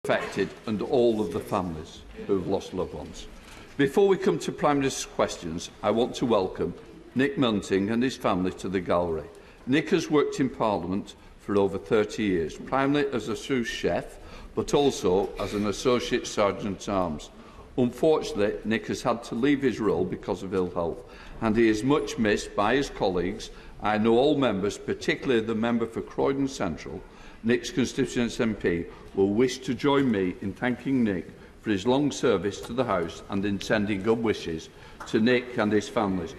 affected and all of the families who have lost loved ones. Before we come to Prime Minister's questions, I want to welcome Nick Munting and his family to the gallery. Nick has worked in Parliament for over 30 years, primarily as a sous chef, but also as an Associate Sergeant-at-Arms. Unfortunately, Nick has had to leave his role because of ill health, and he is much missed by his colleagues. I know all members, particularly the member for Croydon Central, Nick's constituency MP, will wish to join me in thanking Nick for his long service to the House and in sending good wishes to Nick and his families.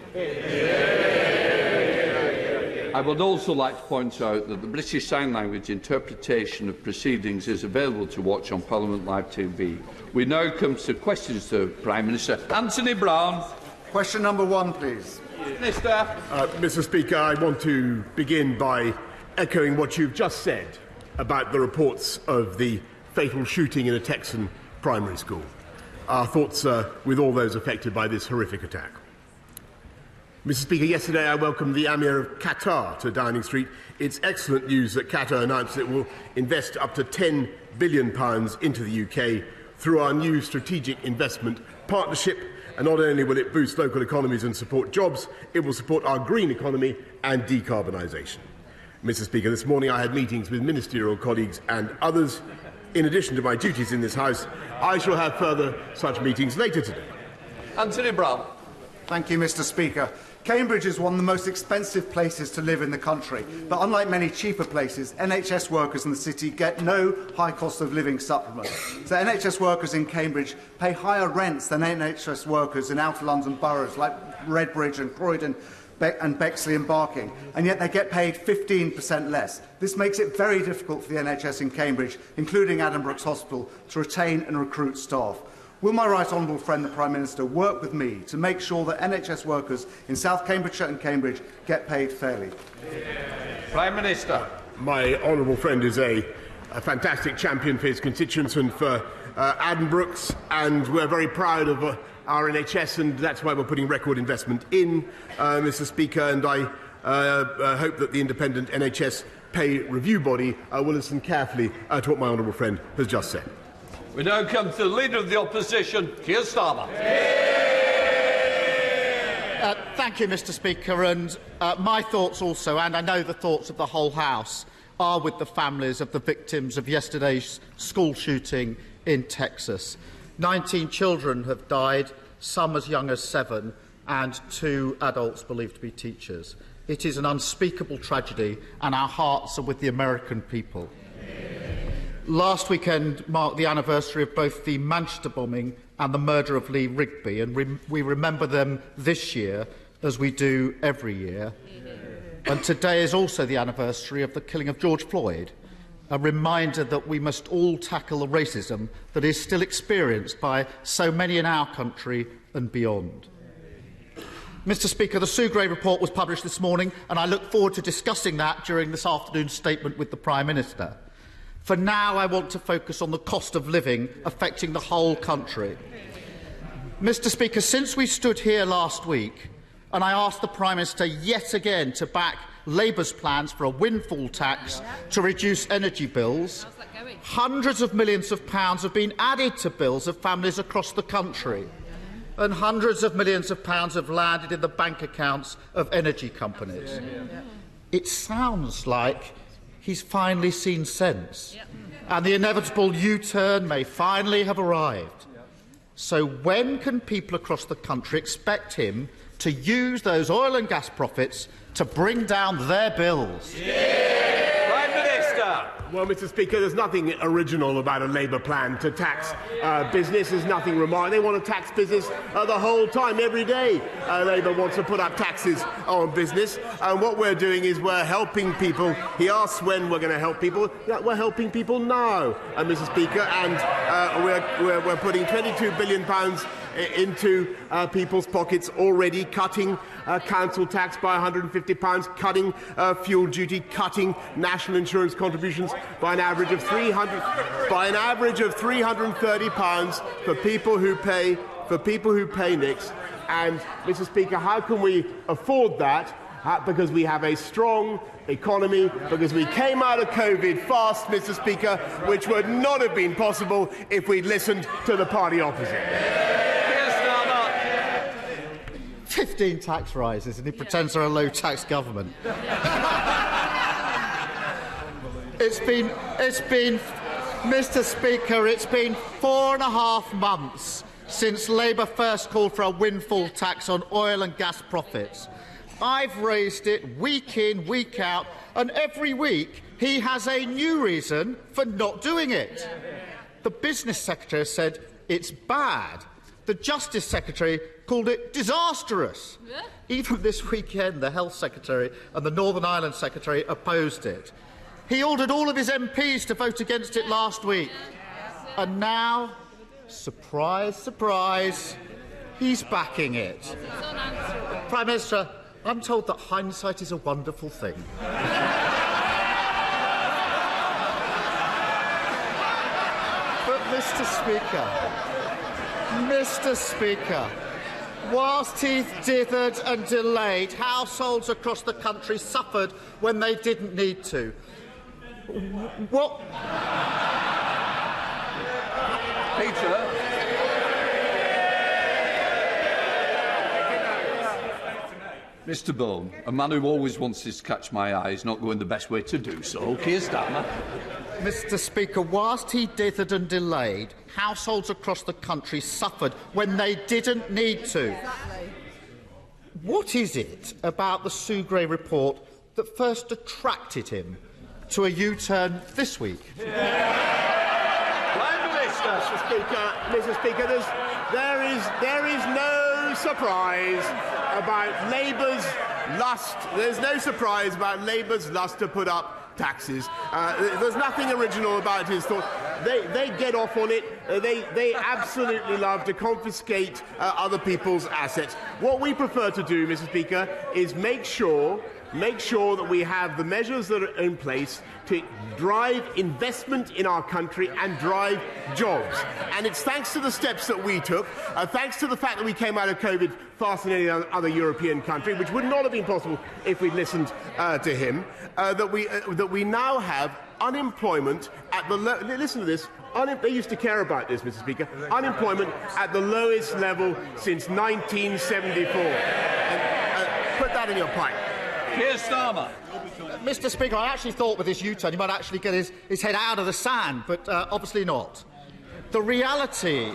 I would also like to point out that the British Sign Language interpretation of proceedings is available to watch on Parliament Live TV. We now come to questions to Prime Minister Anthony Brown. Question number 1, please. Minister. Mr. Speaker, I want to begin by echoing what you've just said about the reports of the fatal shooting in a Texan primary school. Our thoughts are with all those affected by this horrific attack. Mr. Speaker, yesterday I welcomed the Emir of Qatar to Downing Street. It's excellent news that Qatar announced it will invest up to £10 billion into the UK through our new strategic investment partnership. And not only will it boost local economies and support jobs, it will support our green economy and decarbonisation. Mr. Speaker, this morning I had meetings with ministerial colleagues and others. In addition to my duties in this House, I shall have further such meetings later today. Anthony Brown. Thank you, Mr. Speaker. Cambridge is one of the most expensive places to live in the country, but unlike many cheaper places, NHS workers in the city get no high cost of living supplement. So NHS workers in Cambridge pay higher rents than NHS workers in outer London boroughs like Redbridge and Croydon and Bexley and Barking, and yet they get paid 15% less. This makes it very difficult for the NHS in Cambridge, including Adam Brooks Hospital, to retain and recruit staff. Will my right honourable friend, the Prime Minister, work with me to make sure that NHS workers in South Cambridgeshire and Cambridge get paid fairly? Prime Minister. My honourable friend is a fantastic champion for his constituents and for Adam Brooks, and we're very proud of our NHS, and that's why we're putting record investment in, Mr. Speaker, and I hope that the independent NHS pay review body will listen carefully to what my honourable friend has just said. We now come to the Leader of the Opposition, Keir Starmer. Thank you, Mr. Speaker, and my thoughts also, and I know the thoughts of the whole House, are with the families of the victims of yesterday's school shooting in Texas. 19 children have died, some as young as 7, and 2 adults believed to be teachers. It is an unspeakable tragedy, and our hearts are with the American people. Last weekend marked the anniversary of both the Manchester bombing and the murder of Lee Rigby, and we remember them this year as we do every year. And today is also the anniversary of the killing of George Floyd, a reminder that we must all tackle the racism that is still experienced by so many in our country and beyond. Mr. Speaker, the Sugray report was published this morning, and I look forward to discussing that during this afternoon's statement with the Prime Minister. For now, I want to focus on the cost of living affecting the whole country. Mr. Speaker, since we stood here last week and I asked the Prime Minister yet again to back Labour's plans for a windfall tax to reduce energy bills, hundreds of millions of pounds have been added to bills of families across the country, and hundreds of millions of pounds have landed in the bank accounts of energy companies. It sounds like he's finally seen sense, and the inevitable U-turn may finally have arrived. So when can people across the country expect him to use those oil and gas profits to bring down their bills? Prime Minister. Well, Mr. Speaker, there's nothing original about a Labour plan to tax business. There's nothing remarkable. They want to tax business the whole time, every day. Labour wants to put up taxes on business. And what we're doing is we're helping people. He asks when we're going to help people. We're helping people now, Mr. Speaker, and we're putting £22 billion into people's pockets already, cutting council tax by £150, cutting fuel duty, cutting national insurance contributions by an average of £330 for people who pay NICs. And, Mr. Speaker, how can we afford that because we have a strong economy, because we came out of COVID fast, Mr. Speaker, which would not have been possible if we'd listened to the party opposite. 15 tax rises, and he pretends they're a low-tax government. It's been, Mr. Speaker, it's been 4.5 months since Labour first called for a windfall tax on oil and gas profits. I've raised it week in, week out, and every week he has a new reason for not doing it. The Business Secretary has said it's bad. The Justice Secretary called it disastrous. Even this weekend, the Health Secretary and the Northern Ireland Secretary opposed it. He ordered all of his MPs to vote against it last week. And now, surprise, surprise, he's backing it. Prime Minister, I'm told that hindsight is a wonderful thing. But, Mr. Speaker, whilst he dithered and delayed, households across the country suffered when they didn't need to. What? Peter. Mr. Bone, a man who always wants to catch my eye is not going the best way to do so. Keir Starmer. Mr. Speaker, whilst he dithered and delayed, households across the country suffered when they didn't need to. What is it about the Sue Gray report that first attracted him to a U-turn this week? Mr. Speaker, there is no surprise about Labour's lust. There's no surprise about Labour's lust to put up taxes. There's nothing original about his thought. They get off on it. They absolutely love to confiscate other people's assets. What we prefer to do, Mr. Speaker, is make sure that we have the measures that are in place to drive investment in our country and drive jobs. And it's thanks to the steps that we took, thanks to the fact that we came out of COVID faster than any other European country, which would not have been possible if we'd listened to him, that we now have unemployment at the listen to this. They used to care about this, Mr. Speaker. Unemployment at the lowest level since 1974. Put that in your pipe. Keir Starmer. Mr. Speaker, I actually thought with his U-turn he might actually get his head out of the sand, but obviously not. The reality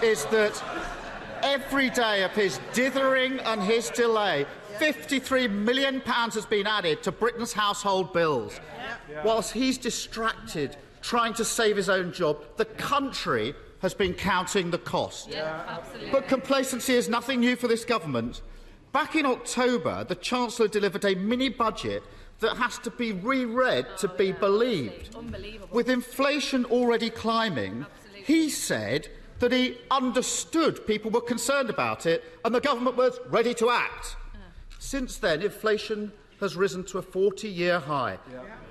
is that every day of his dithering and his delay, £53 million has been added to Britain's household bills. Whilst he's distracted trying to save his own job, the country has been counting the cost. But complacency is nothing new for this government. Back in October, the Chancellor delivered a mini-budget that has to be reread to be believed. With inflation already climbing, he said that he understood people were concerned about it and the government was ready to act. Since then, inflation has risen to a 40-year high,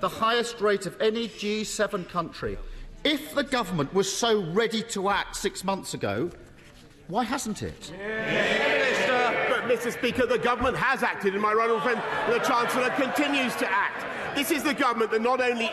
the highest rate of any G7 country. If the government was so ready to act 6 months ago, why hasn't it? Mr. Speaker, the government has acted, and my right honourable friend, the Chancellor, continues to act. This is the government that not only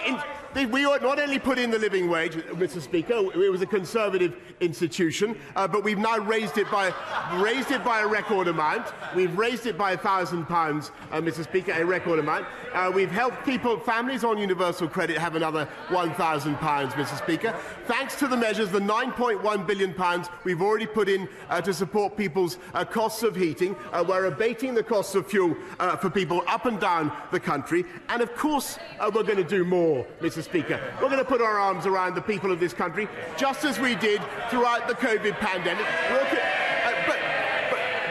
put in the living wage, Mr. Speaker. It was a Conservative institution, but we've now raised it by a record amount. We've raised it by £1,000, Mr. Speaker, a record amount. We've helped families on universal credit have another £1,000, Mr. Speaker. Thanks to the measures, the £9.1 billion we've already put in to support people's costs of heating. We're abating the costs of fuel for people up and down the country. And of course, we're going to do more, Mr. Speaker. We're going to put our arms around the people of this country, just as we did throughout the COVID pandemic.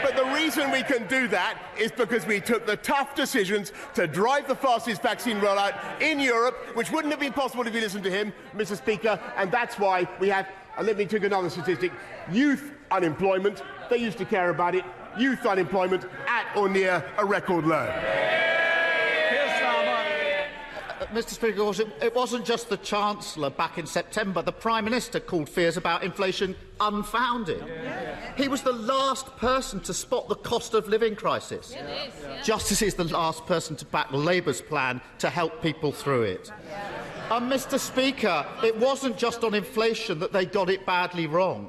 But the reason we can do that is because we took the tough decisions to drive the fastest vaccine rollout in Europe, which wouldn't have been possible if you listened to him, Mr. Speaker, and that's why we have, let me take another statistic, youth unemployment. They used to care about it. Youth unemployment at or near a record low. Mr. Speaker, it wasn't just the Chancellor back in September. The Prime Minister called fears about inflation unfounded. He was the last person to spot the cost of living crisis, just as he's the last person to back Labour's plan to help people through it. And, Mr. Speaker, it wasn't just on inflation that they got it badly wrong.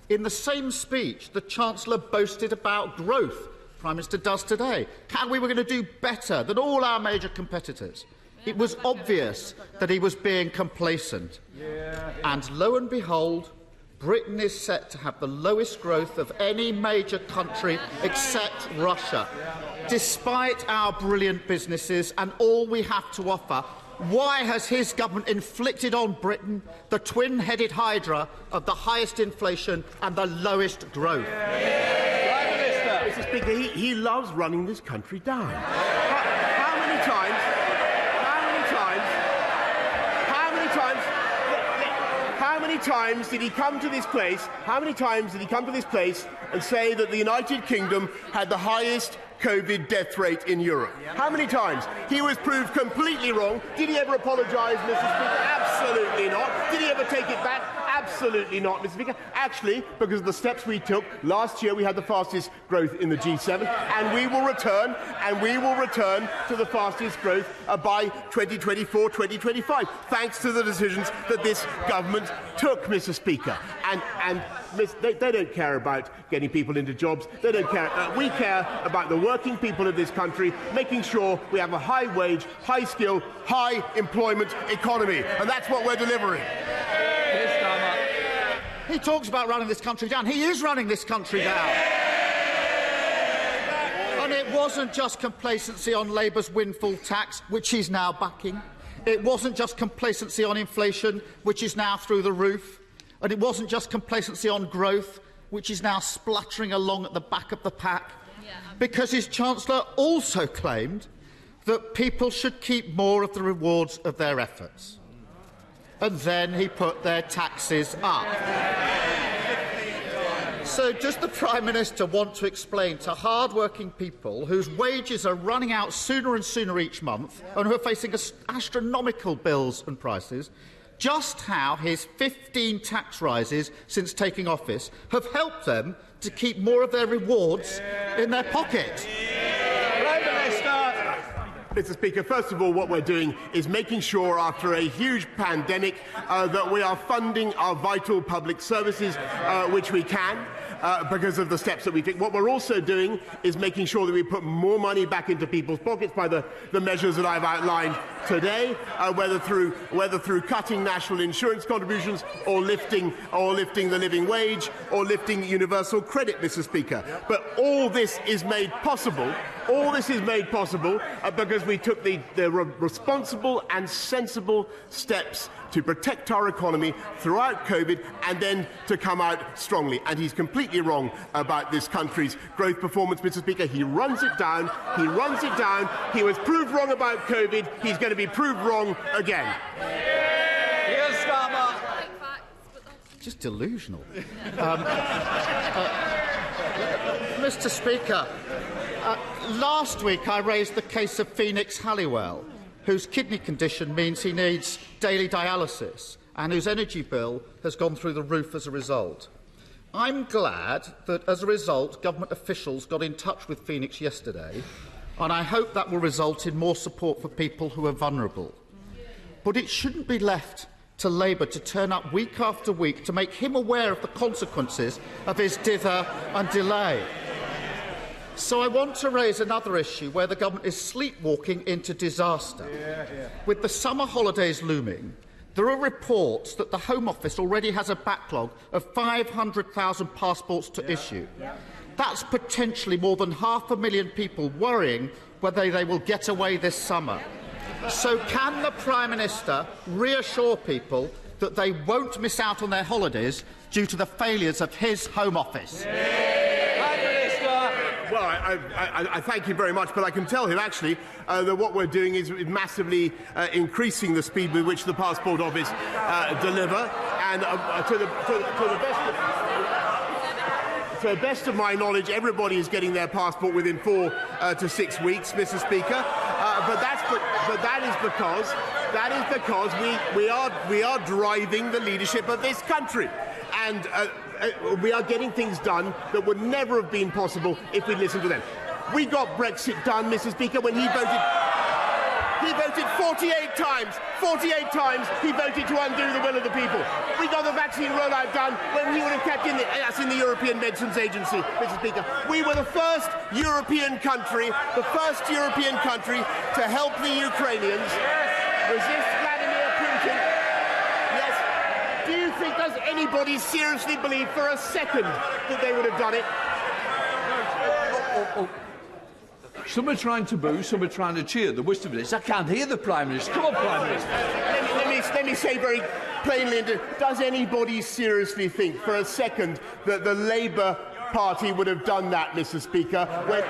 In the same speech, the Chancellor boasted about growth. The Prime Minister does today. How we were going to do better than all our major competitors. It was obvious that he was being complacent. And lo and behold, Britain is set to have the lowest growth of any major country except Russia. Despite our brilliant businesses and all we have to offer, why has his government inflicted on Britain the twin-headed hydra of the highest inflation and the lowest growth? Mr. Speaker, he loves running this country down. How many times did he come to this place? How many times did he come to this place and say that the United Kingdom had the highest COVID death rate in Europe? How many times? He was proved completely wrong. Did he ever apologise, Mr. Speaker? Absolutely not. Did he ever take it back? Absolutely not, Mr. Speaker. Actually, because of the steps we took, last year we had the fastest growth in the G7, and we will return to the fastest growth by 2024, 2025, thanks to the decisions that this government took, Mr. Speaker. And they don't care about getting people into jobs. They don't care. We care about the working people of this country, making sure we have a high-wage, high-skill, high-employment economy, and that's what we're delivering. He talks about running this country down. He is running this country down. And it wasn't just complacency on Labour's windfall tax, which he's now backing. It wasn't just complacency on inflation, which is now through the roof. And it wasn't just complacency on growth, which is now spluttering along at the back of the pack. Because his Chancellor also claimed that people should keep more of the rewards of their efforts. And then he put their taxes up. So does the Prime Minister want to explain to hard-working people whose wages are running out sooner and sooner each month and who are facing astronomical bills and prices just how his 15 tax rises since taking office have helped them to keep more of their rewards in their pocket? Mr. Speaker, first of all, what we're doing is making sure, after a huge pandemic, that we are funding our vital public services, which we can, because of the steps that we take. What we're also doing is making sure that we put more money back into people's pockets by the measures that I've outlined today, whether through cutting national insurance contributions or lifting the living wage or lifting universal credit, Mr. Speaker. But all this is made possible. Because we took the responsible and sensible steps to protect our economy throughout COVID and then to come out strongly. And he's completely wrong about this country's growth performance, Mr. Speaker. He runs it down. He was proved wrong about COVID. He's going to be proved wrong again. Just delusional. Mr. Speaker, last week I raised the case of Phoenix Halliwell, whose kidney condition means he needs daily dialysis and whose energy bill has gone through the roof as a result. I'm glad that, as a result, government officials got in touch with Phoenix yesterday, and I hope that will result in more support for people who are vulnerable. But it shouldn't be left to Labour to turn up week after week to make him aware of the consequences of his dither and delay. So I want to raise another issue where the government is sleepwalking into disaster. With the summer holidays looming, there are reports that the Home Office already has a backlog of 500,000 passports to issue. That's potentially more than 500,000 people worrying whether they will get away this summer. So can the Prime Minister reassure people that they won't miss out on their holidays due to the failures of his Home Office? Well, I thank you very much, but I can tell him actually that what we're doing is massively increasing the speed with which the Passport Office deliver, and to the best of my knowledge, everybody is getting their passport within 4 to 6 weeks, Mr. Speaker. But that is because That is because we are driving the leadership of this country. And we are getting things done that would never have been possible if we listened to them. We got Brexit done, Mr. Speaker, when he voted 48 times. 48 times he voted to undo the will of the people. We got the vaccine rollout done when he would have kept us in the European Medicines Agency, Mr. Speaker. We were the first European country to help the Ukrainians resist Vladimir Putin. Yes. Do you think, does anybody seriously believe for a second that they would have done it? Some are trying to boo, some are trying to cheer. The worst of it is I can't hear the Prime Minister. Come on, Prime Minister. Let me say very plainly, does anybody seriously think for a second that the Labour Party would have done that, Mr. Speaker, when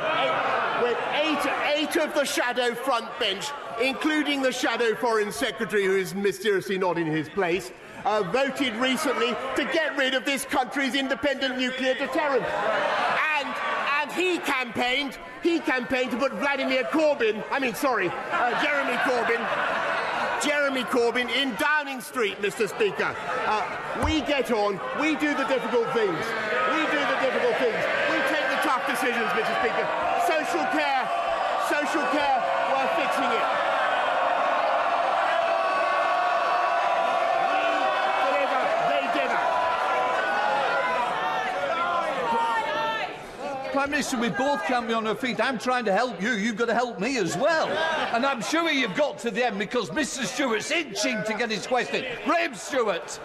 eight of the shadow front bench, including the shadow Foreign Secretary, who is mysteriously not in his place, voted recently to get rid of this country's independent nuclear deterrent? And he campaigned to put Jeremy Corbyn in Downing Street, Mr. Speaker. We get on, we do the difficult things. We take the tough decisions, Mr. Speaker. Social care, we're fixing it. Prime Minister, we both can't be on our feet. I'm trying to help you. You've got to help me as well. And I'm sure you've got to the end because Mr. Stewart's itching to get his question. Graham Stewart.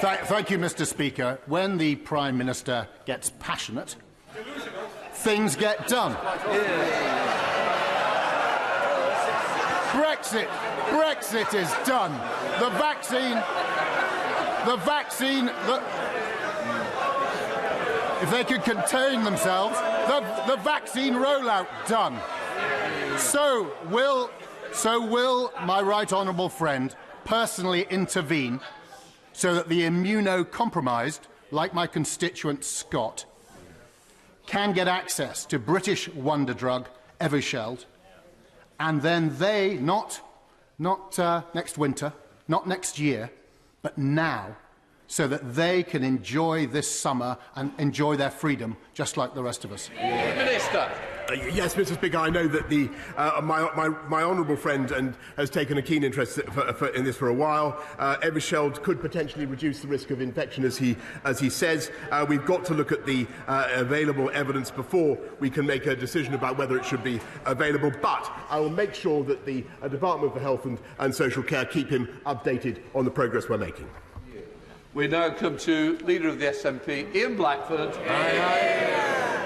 Thank you, Mr. Speaker. When the Prime Minister gets passionate, things get done. Brexit is done. The vaccine, if they could contain themselves, the vaccine rollout done. So will my right honourable friend personally intervene so that the immunocompromised, like my constituent Scott, can get access to British wonder drug Evusheld, and then they, not next winter, not next year, but now, so that they can enjoy this summer and enjoy their freedom just like the rest of us. Minister. Yes, Mr. Speaker, I know that my honourable friend has taken a keen interest in this for a while. Evusheld could potentially reduce the risk of infection, as he says. We've got to look at the available evidence before we can make a decision about whether it should be available. But I will make sure that the Department for Health and Social Care keep him updated on the progress we're making. We now come to Leader of the SNP, Ian Blackford.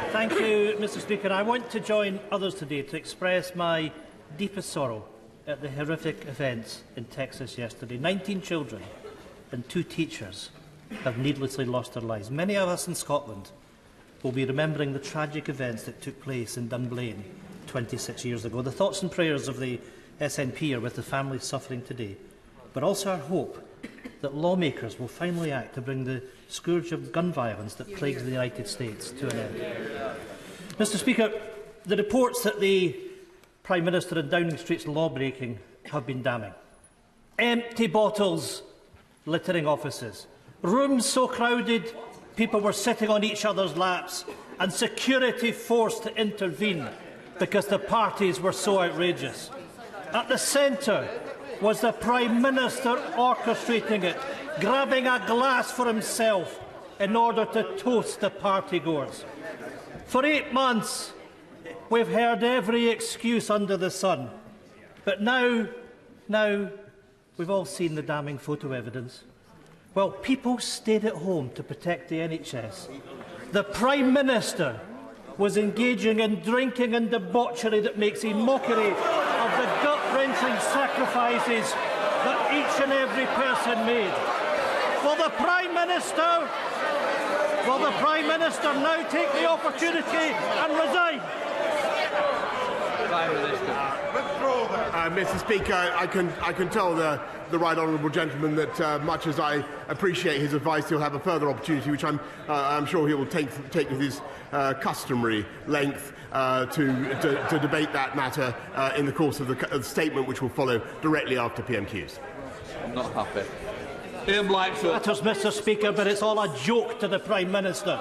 Thank you, Mr. Speaker. I want to join others today to express my deepest sorrow at the horrific events in Texas yesterday. 19 children and 2 teachers have needlessly lost their lives. Many of us in Scotland will be remembering the tragic events that took place in Dunblane 26 years ago. The thoughts and prayers of the SNP are with the families suffering today, but also our hope that lawmakers will finally act to bring the scourge of gun violence that plagues the United States to an end. Mr. Speaker, the reports that the Prime Minister in Downing Street's law-breaking have been damning. Empty bottles littering offices, rooms so crowded people were sitting on each other's laps, and security forced to intervene because the parties were so outrageous. At the centre was the Prime Minister orchestrating it, grabbing a glass for himself in order to toast the partygoers. For 8 months, we've heard every excuse under the sun. But now we've all seen the damning photo evidence. Well, people stayed at home to protect the NHS. The Prime Minister was engaging in drinking and debauchery that makes a mockery of the gut-wrenching sacrifices that each and every person made. Will the Prime Minister now take the opportunity and resign? Prime Minister. Mr. Speaker, I can tell the right honourable gentleman that much as I appreciate his advice, he'll have a further opportunity, which I'm sure he will take with his customary length to debate that matter in the course of the statement which will follow directly after PMQs. I'm not happy. Ian Blackfoot. Matters, Mr. Speaker, but it's all a joke to the Prime Minister.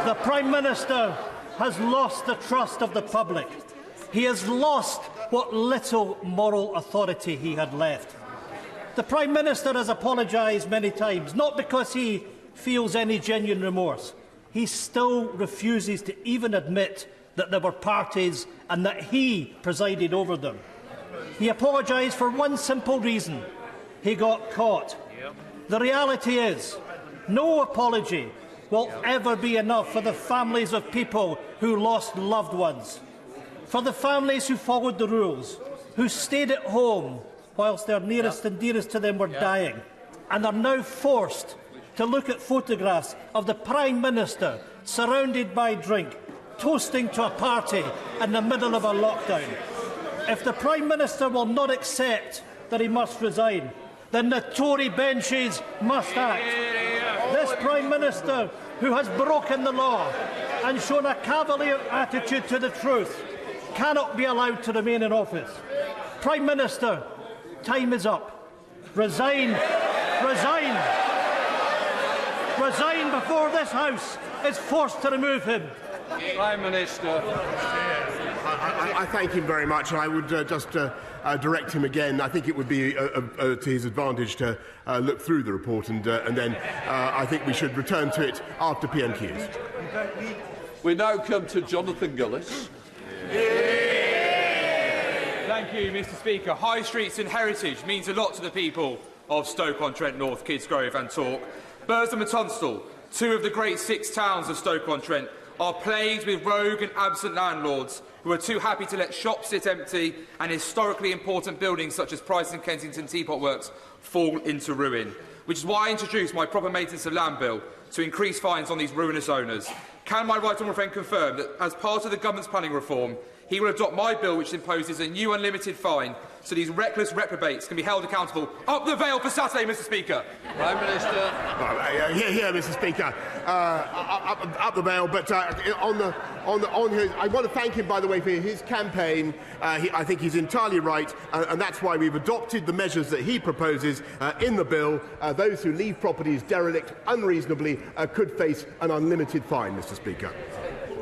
The Prime Minister has lost the trust of the public. He has lost what little moral authority he had left. The Prime Minister has apologised many times, not because he feels any genuine remorse. He still refuses to even admit that there were parties and that he presided over them. He apologised for one simple reason: he got caught. The reality is, no apology will ever be enough for the families of people who lost loved ones, for the families who followed the rules, who stayed at home whilst their nearest and dearest to them were dying, and are now forced to look at photographs of the Prime Minister surrounded by drink, toasting to a party in the middle of a lockdown. If the Prime Minister will not accept that he must resign, then the Tory benches must act. This Prime Minister, who has broken the law and shown a cavalier attitude to the truth, cannot be allowed to remain in office. Prime Minister, time is up. Resign. Resign. Resign before this House is forced to remove him. Prime Minister. I thank him very much, and I would just direct him again. I think it would be to his advantage to look through the report, and then I think we should return to it after PMQs. We now come to Jonathan Gillis. Thank you, Mr. Speaker. High streets and heritage means a lot to the people of Stoke-on-Trent North, Kidsgrove and Tork. Burslem and Tunstall, two of the great 6 towns of Stoke-on-Trent, are plagued with rogue and absent landlords who are too happy to let shops sit empty and historically important buildings such as Price and Kensington Teapot Works fall into ruin, which is why I introduced my proper maintenance of land bill to increase fines on these ruinous owners. Can my right honourable friend confirm that, as part of the government's planning reform, he will adopt my bill which imposes a new unlimited fine so these reckless reprobates can be held accountable? Up the veil for Saturday, Mr. Speaker. Prime Minister. Here, Mr. Speaker. Up the veil, but on his, I want to thank him, by the way, for his campaign. I think he's entirely right, and that's why we've adopted the measures that he proposes in the bill. Those who leave properties derelict unreasonably could face an unlimited fine, Mr. Speaker.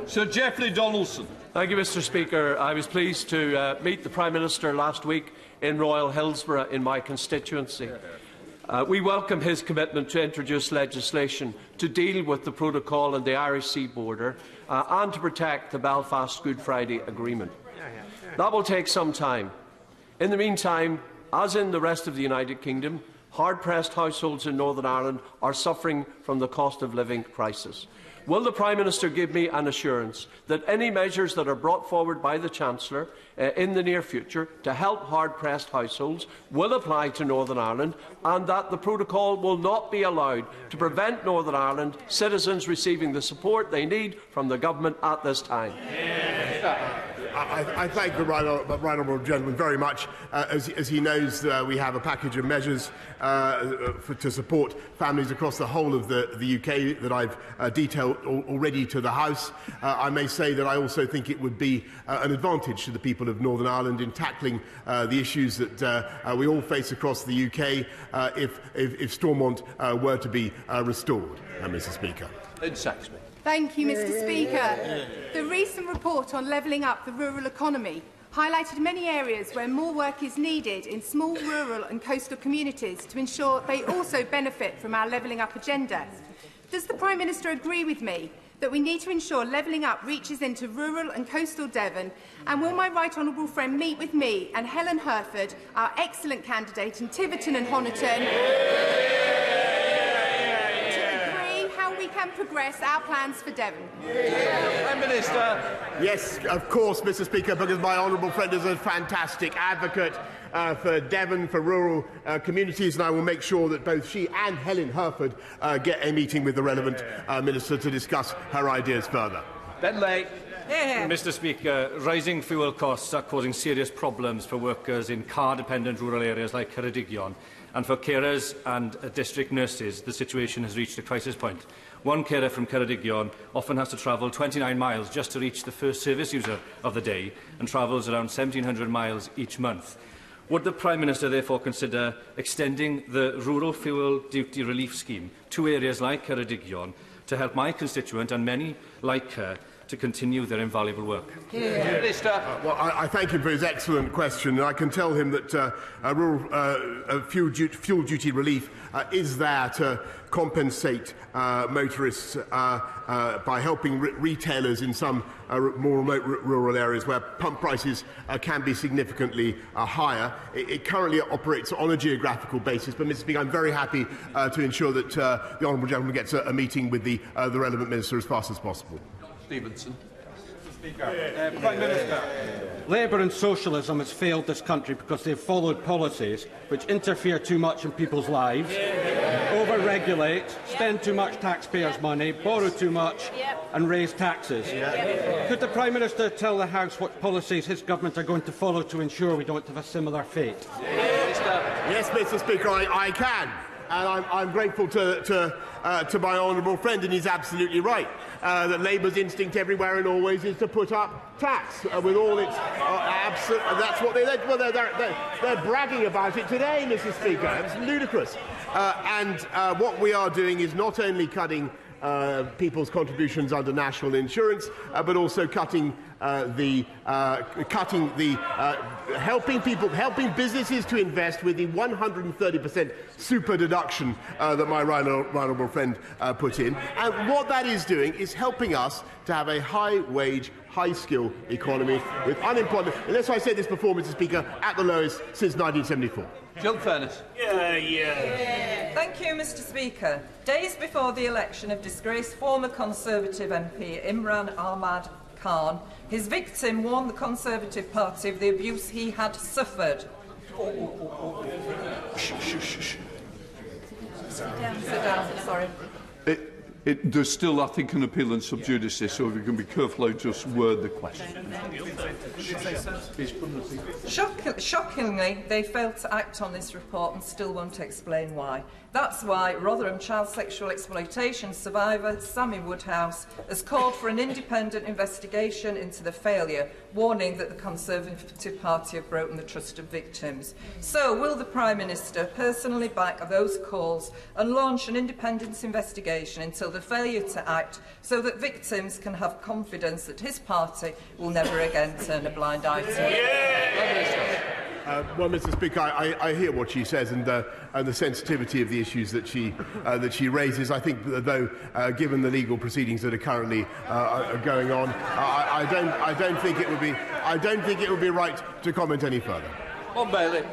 Sir Geoffrey Donaldson. Thank you, Mr. Speaker. I was pleased to meet the Prime Minister last week in Royal Hillsborough in my constituency. We welcome his commitment to introduce legislation to deal with the protocol on the Irish Sea border and to protect the Belfast Good Friday Agreement. That will take some time. In the meantime, as in the rest of the United Kingdom, hard-pressed households in Northern Ireland are suffering from the cost of living crisis. Will the Prime Minister give me an assurance that any measures that are brought forward by the Chancellor in the near future to help hard-pressed households will apply to Northern Ireland, and that the protocol will not be allowed to prevent Northern Ireland citizens receiving the support they need from the government at this time? I thank the right honourable gentleman very much. As he knows, we have a package of measures to support families across the whole of the UK that I've detailed already to the House. I may say that I also think it would be an advantage to the people of Northern Ireland in tackling the issues that we all face across the UK if Stormont were to be restored, Mr. Speaker. Lynn Saxby. Thank you, Mr. Speaker. The recent report on levelling up the rural economy highlighted many areas where more work is needed in small rural and coastal communities to ensure they also benefit from our levelling up agenda. Does the Prime Minister agree with me that we need to ensure levelling up reaches into rural and coastal Devon, and will my right honourable friend meet with me and Helen Herford, our excellent candidate in Tiverton and Honiton, we can progress our plans for Devon? Prime Minister. Yes, of course, Mr. Speaker, because my honourable friend is a fantastic advocate for Devon, for rural communities, and I will make sure that both she and Helen Herford get a meeting with the relevant minister to discuss her ideas further. Ben Lake. Mr Speaker, rising fuel costs are causing serious problems for workers in car-dependent rural areas like Ceredigion, and for carers and district nurses, the situation has reached a crisis point. One carer from Ceredigion often has to travel 29 miles just to reach the first service user of the day, and travels around 1,700 miles each month. Would the Prime Minister therefore consider extending the Rural Fuel Duty Relief Scheme to areas like Ceredigion to help my constituent and many like her to continue their invaluable work? Well, I thank him for his excellent question, and I can tell him that fuel duty relief is there to compensate motorists by helping retailers in some more remote rural areas where pump prices can be significantly higher. It currently operates on a geographical basis, but Mr Speaker, I'm very happy to ensure that the honourable gentleman gets a meeting with the relevant minister as fast as possible. Stevenson. Prime Minister, Labour and Socialism has failed this country because they have followed policies which interfere too much in people's lives, over-regulate, spend too much taxpayers' money, borrow too much and raise taxes. Could the Prime Minister tell the House what policies his government are going to follow to ensure we don't have a similar fate? Yes, Mr Speaker, I can. And I'm grateful to my honourable friend, and he's absolutely right, that Labour's instinct everywhere and always is to put up tax with all its that's what they're bragging about it today, Mr Speaker. It's ludicrous. And what we are doing is not only cutting people's contributions under national insurance, but also helping businesses to invest with the 130% super deduction that my right honourable friend put in. And what that is doing is helping us to have a high-wage, high-skill economy with unemployment, unless I said this before, Mr Speaker, at the lowest since 1974. Jill Furness. Thank you, Mr Speaker. Days before the election of disgraced former Conservative MP Imran Ahmad Khan, his victim warned the Conservative Party of the abuse he had suffered. Sit down, sorry. There's still, I think, an appeal in sub judice, so if you can be careful how just word the question. Shockingly, they failed to act on this report and still won't explain why. That's why Rotherham child sexual exploitation survivor Sammy Woodhouse has called for an independent investigation into the failure, warning that the Conservative Party have broken the trust of victims. So, will the Prime Minister personally back those calls and launch an independent investigation until the failure to act, so that victims can have confidence that his party will never again turn a blind eye to it? Well, Mr Speaker, I hear what she says and the sensitivity of the issues that she raises. I think that, though, given the legal proceedings that are currently going on, I don't think it would be right to comment any further. On Bailey.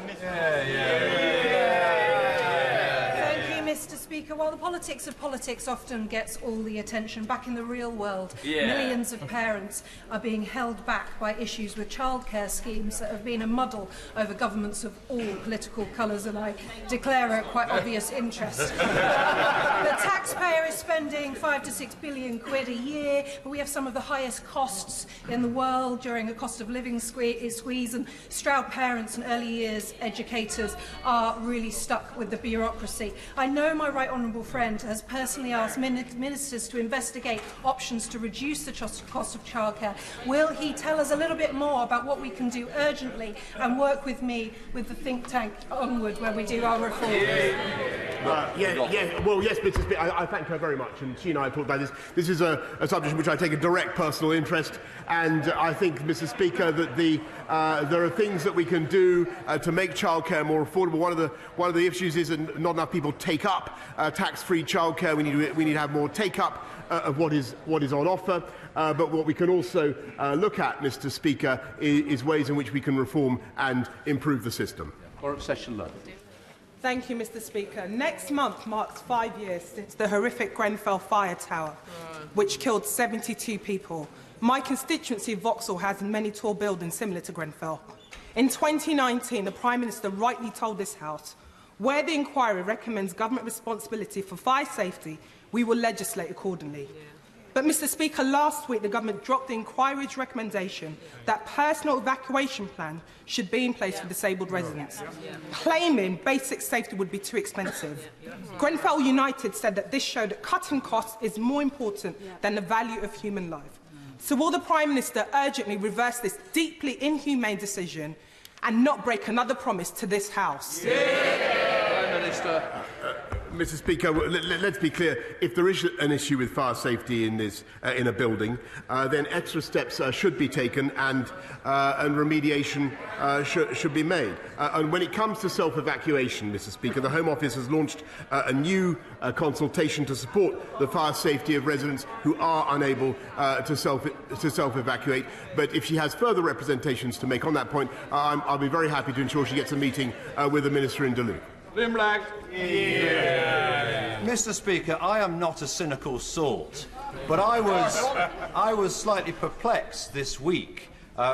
Mr Speaker, while the politics of politics often gets all the attention, back in the real world, millions of parents are being held back by issues with childcare schemes that have been a muddle over governments of all political colours, and I declare a quite obvious interest. The taxpayer is spending 5 to 6 billion quid a year, but we have some of the highest costs in the world during a cost of living squeeze, and Stroud parents and early years educators are really stuck with the bureaucracy. I know my right honourable friend has personally asked ministers to investigate options to reduce the cost of childcare. Will he tell us a little bit more about what we can do urgently and work with me with the think tank Onward where we do our reforms? Well, yes, Mr Speaker, I thank her very much, and she and I have talked about this. This is a subject in which I take a direct personal interest, and I think, Mr Speaker, that there are things that we can do to make childcare more affordable. One of the issues is that not enough people take up tax-free childcare. We need to have more take-up of what is on offer. But what we can also look at, Mr Speaker, is ways in which we can reform and improve the system. Thank you, Mr Speaker. Next month marks 5 years since the horrific Grenfell fire tower, which killed 72 people. My constituency, Vauxhall, has many tall buildings similar to Grenfell. In 2019, the Prime Minister rightly told this House, where the inquiry recommends government responsibility for fire safety, we will legislate accordingly. But, Mr Speaker, last week the government dropped the inquiry's recommendation that personal evacuation plans should be in place for disabled residents, claiming basic safety would be too expensive. Grenfell United said that this showed that cutting costs is more important than the value of human life. So will the Prime Minister urgently reverse this deeply inhumane decision and not break another promise to this House? Prime Minister. Mr Speaker, let's be clear. If there is an issue with fire safety in a building, then extra steps should be taken and remediation should be made. And when it comes to self-evacuation, Mr Speaker, the Home Office has launched a new consultation to support the fire safety of residents who are unable to self-evacuate. But if she has further representations to make on that point, I'll be very happy to ensure she gets a meeting with the Minister in Duluth. Mr Speaker, I am not a cynical sort, but I was slightly perplexed this week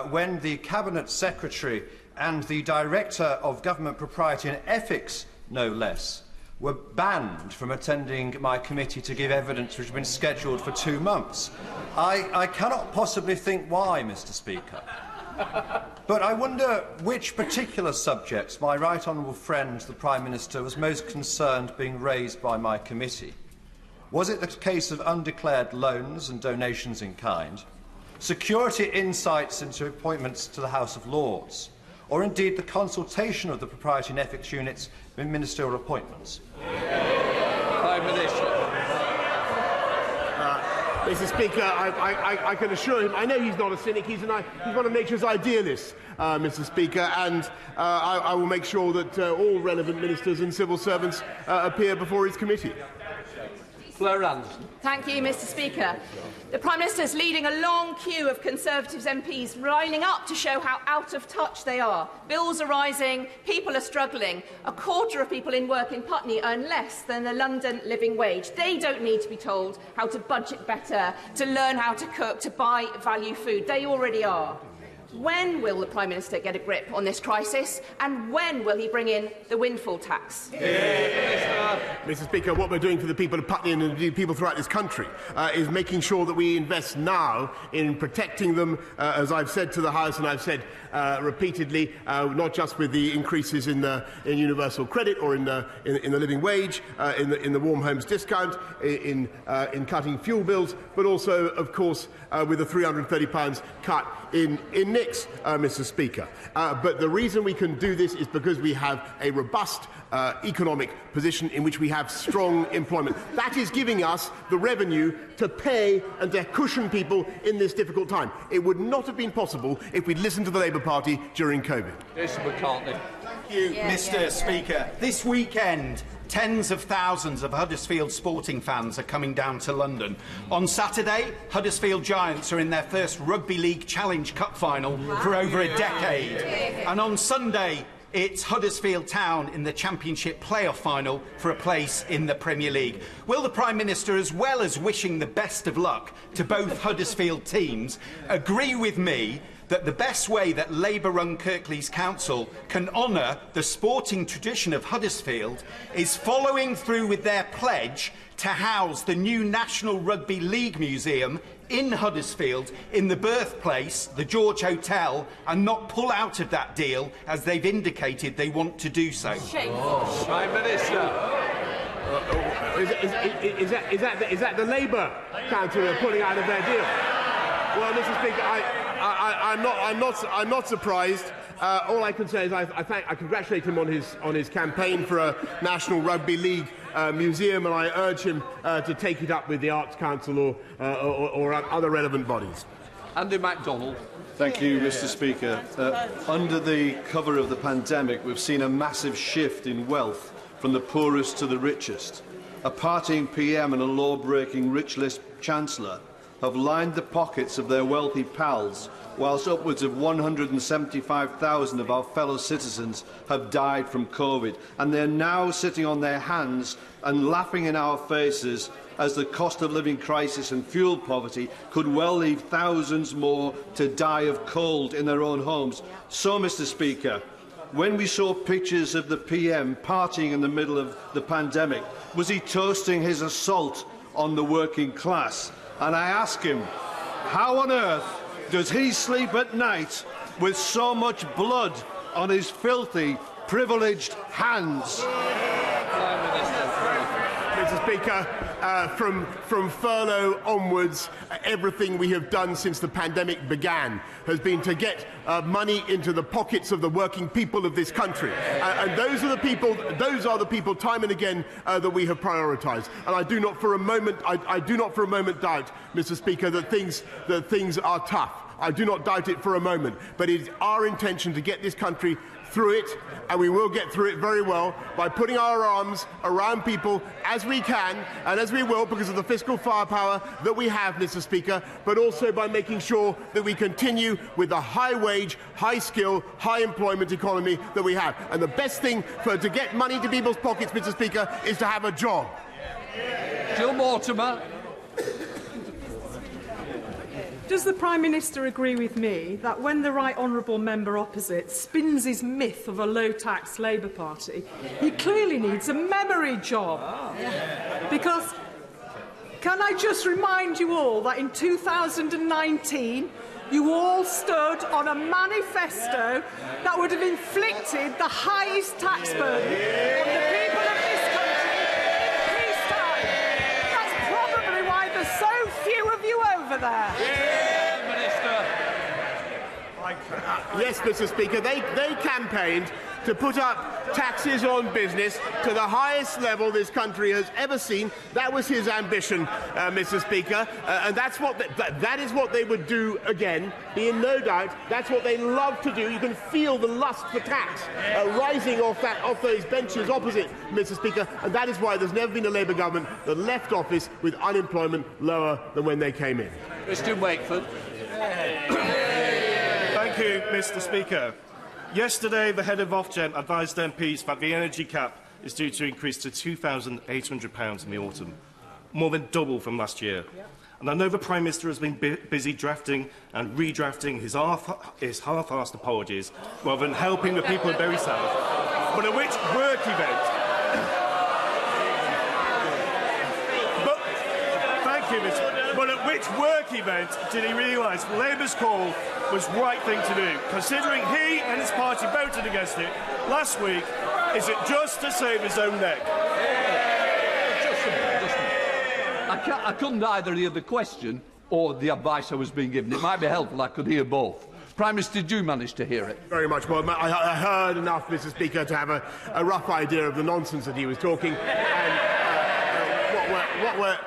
when the Cabinet Secretary and the Director of Government Propriety and Ethics, no less, were banned from attending my committee to give evidence which had been scheduled for 2 months. I cannot possibly think why, Mr Speaker. But I wonder which particular subjects my right honourable friend, the Prime Minister, was most concerned being raised by my committee. Was it the case of undeclared loans and donations in kind, security insights into appointments to the House of Lords, or indeed the consultation of the Propriety and Ethics Units in ministerial appointments? Prime Minister. Mr Speaker, I can assure him, I know he's not a cynic, he's one of nature's idealists, Mr Speaker, and I will make sure that all relevant ministers and civil servants appear before his committee. Thank you, Mr Speaker. The Prime Minister is leading a long queue of Conservatives MPs lining up to show how out of touch they are. Bills are rising, people are struggling. A quarter of people in work in Putney earn less than the London living wage. They don't need to be told how to budget better, to learn how to cook, to buy value food. They already are. When will the Prime Minister get a grip on this crisis, and when will he bring in the windfall tax? Mr Speaker, what we're doing for the people of Putney and indeed people throughout this country is making sure that we invest now in protecting them, as I've said to the House and I've said repeatedly, not just with the increases in universal credit or in the living wage, in the warm homes discount, in cutting fuel bills, but also, of course, with the £330 cut in NICs, Mr Speaker. But the reason we can do this is because we have a robust economic position in which we have strong employment. That is giving us the revenue to pay and to cushion people in this difficult time. It would not have been possible if we'd listened to the Labour Party during COVID. Thank you, Mr Speaker. This weekend, tens of thousands of Huddersfield sporting fans are coming down to London. On Saturday, Huddersfield Giants are in their first Rugby League Challenge Cup final for over a decade. And on Sunday, it's Huddersfield Town in the Championship playoff final for a place in the Premier League. Will the Prime Minister, as well as wishing the best of luck to both Huddersfield teams, agree with me that the best way that Labour-run Kirklees Council can honour the sporting tradition of Huddersfield is following through with their pledge to house the new National Rugby League Museum in Huddersfield, in the birthplace, the George Hotel, and not pull out of that deal as they've indicated they want to do so? Prime Minister. Is that the Labour Council pulling out of their deal? Well, Mr Speaker, I'm not surprised. All I can say is I congratulate him on his campaign for a National Rugby League museum, and I urge him to take it up with the Arts Council or other relevant bodies. Andy MacDonald. Thank you, Mr Speaker. Under the cover of the pandemic, we've seen a massive shift in wealth from the poorest to the richest. A partying PM and a law-breaking rich list Chancellor have lined the pockets of their wealthy pals, whilst upwards of 175,000 of our fellow citizens have died from COVID, and they're now sitting on their hands and laughing in our faces as the cost of living crisis and fuel poverty could well leave thousands more to die of cold in their own homes. So, Mr Speaker, when we saw pictures of the PM partying in the middle of the pandemic, was he toasting his assault on the working class? and I ask him, how on earth does he sleep at night with so much blood on his filthy, privileged hands? Mr. Speaker, from furlough onwards, everything we have done since the pandemic began has been to get money into the pockets of the working people of this country, and those are the people, time and again, that we have prioritised. And I do not for a moment, doubt, Mr. Speaker, that things are tough. I do not doubt it for a moment, but it is our intention to get this country through it, and we will get through it very well by putting our arms around people as we can and as we will because of the fiscal firepower that we have, Mr. Speaker, but also by making sure that we continue with the high-wage, high-skill, high-employment economy that we have. And the best thing to get money into people's pockets, Mr. Speaker, is to have a job. Jill Mortimer. Does the Prime Minister agree with me that when the right honourable member opposite spins his myth of a low-tax Labour Party, he clearly needs a memory job? Because, can I just remind you all that in 2019, you all stood on a manifesto that would have inflicted the highest tax burden on the people of this country in peacetime. That's probably why there's so few of you over there. Yes, Mr. Speaker, they campaigned to put up taxes on business to the highest level this country has ever seen. That was his ambition, Mr. Speaker, and that is what they would do again. Be in no doubt, that's what they love to do. You can feel the lust for tax rising off those benches opposite, Mr. Speaker, and that is why there's never been a Labour government that left office with unemployment lower than when they came in. Mr. Wakeford. Thank you, Mr. Speaker. Yesterday, the head of Ofgem advised MPs that the energy cap is due to increase to £2,800 in the autumn, more than double from last year. And I know the Prime Minister has been busy drafting and redrafting his half-assed apologies rather than helping the people of Bury South. But at which work event? Thank you, Mr. But at which work event did he realise Labour's call was the right thing to do, considering he and his party voted against it last week? Is it just to save his own neck? I couldn't either hear the question or the advice I was being given. It might be helpful I could hear both. Prime Minister, did you manage to hear it? Very much more. I heard enough, Mr. Speaker, to have a rough idea of the nonsense that he was talking. And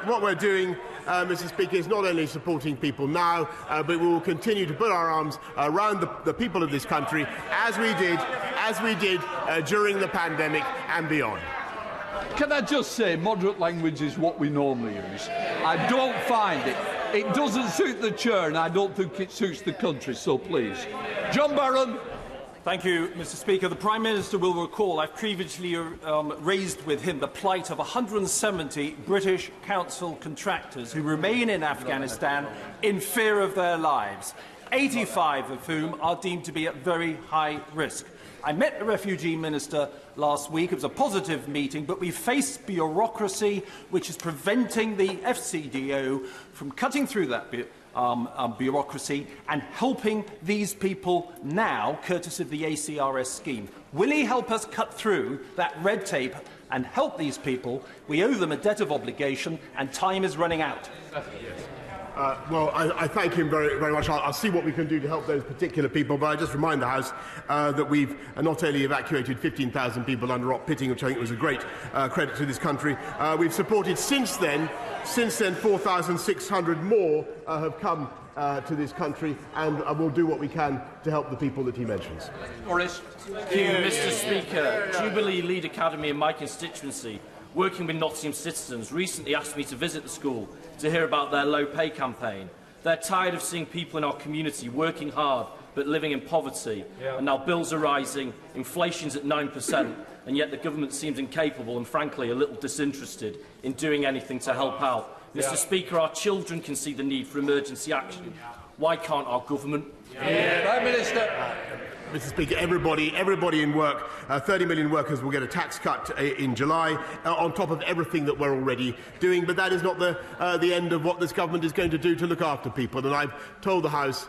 what we're doing, Mr. Speaker, is not only supporting people now, but we will continue to put our arms around the people of this country as we did during the pandemic and beyond. Can I just say, moderate language is what we normally use. I don't find it. It doesn't suit the chair, and I don't think it suits the country, so please. John Barron. Thank you, Mr. Speaker. The Prime Minister will recall I've previously raised with him the plight of 170 British Council contractors who remain in Afghanistan in fear of their lives, 85 of whom are deemed to be at very high risk. I met the Refugee Minister last week. It was a positive meeting, but we face bureaucracy which is preventing the FCDO from cutting through that bureaucracy and helping these people now, courtesy of the ACRS scheme. Will he help us cut through that red tape and help these people? We owe them a debt of obligation, and time is running out. Well, I thank him very, very much. I'll see what we can do to help those particular people, but I just remind the House that we've not only evacuated 15,000 people under Op Pitting, which I think was a great credit to this country, we've supported since then 4,600 more have come to this country, and we'll do what we can to help the people that he mentions. Morris. Thank you, Mr. Speaker. Jubilee Lead Academy in my constituency, working with Nottingham citizens, recently asked me to visit the school to hear about their low pay campaign. They're tired of seeing people in our community working hard but living in poverty. And now bills are rising, inflation's at 9%, and yet the government seems incapable and, frankly, a little disinterested in doing anything to help out. Mr. Speaker, our children can see the need for emergency action. Why can't our government? Prime Minister. Mr. Speaker, everybody in work, 30 million workers will get a tax cut in July, on top of everything that we're already doing. But that is not the end of what this government is going to do to look after people. And I've told the House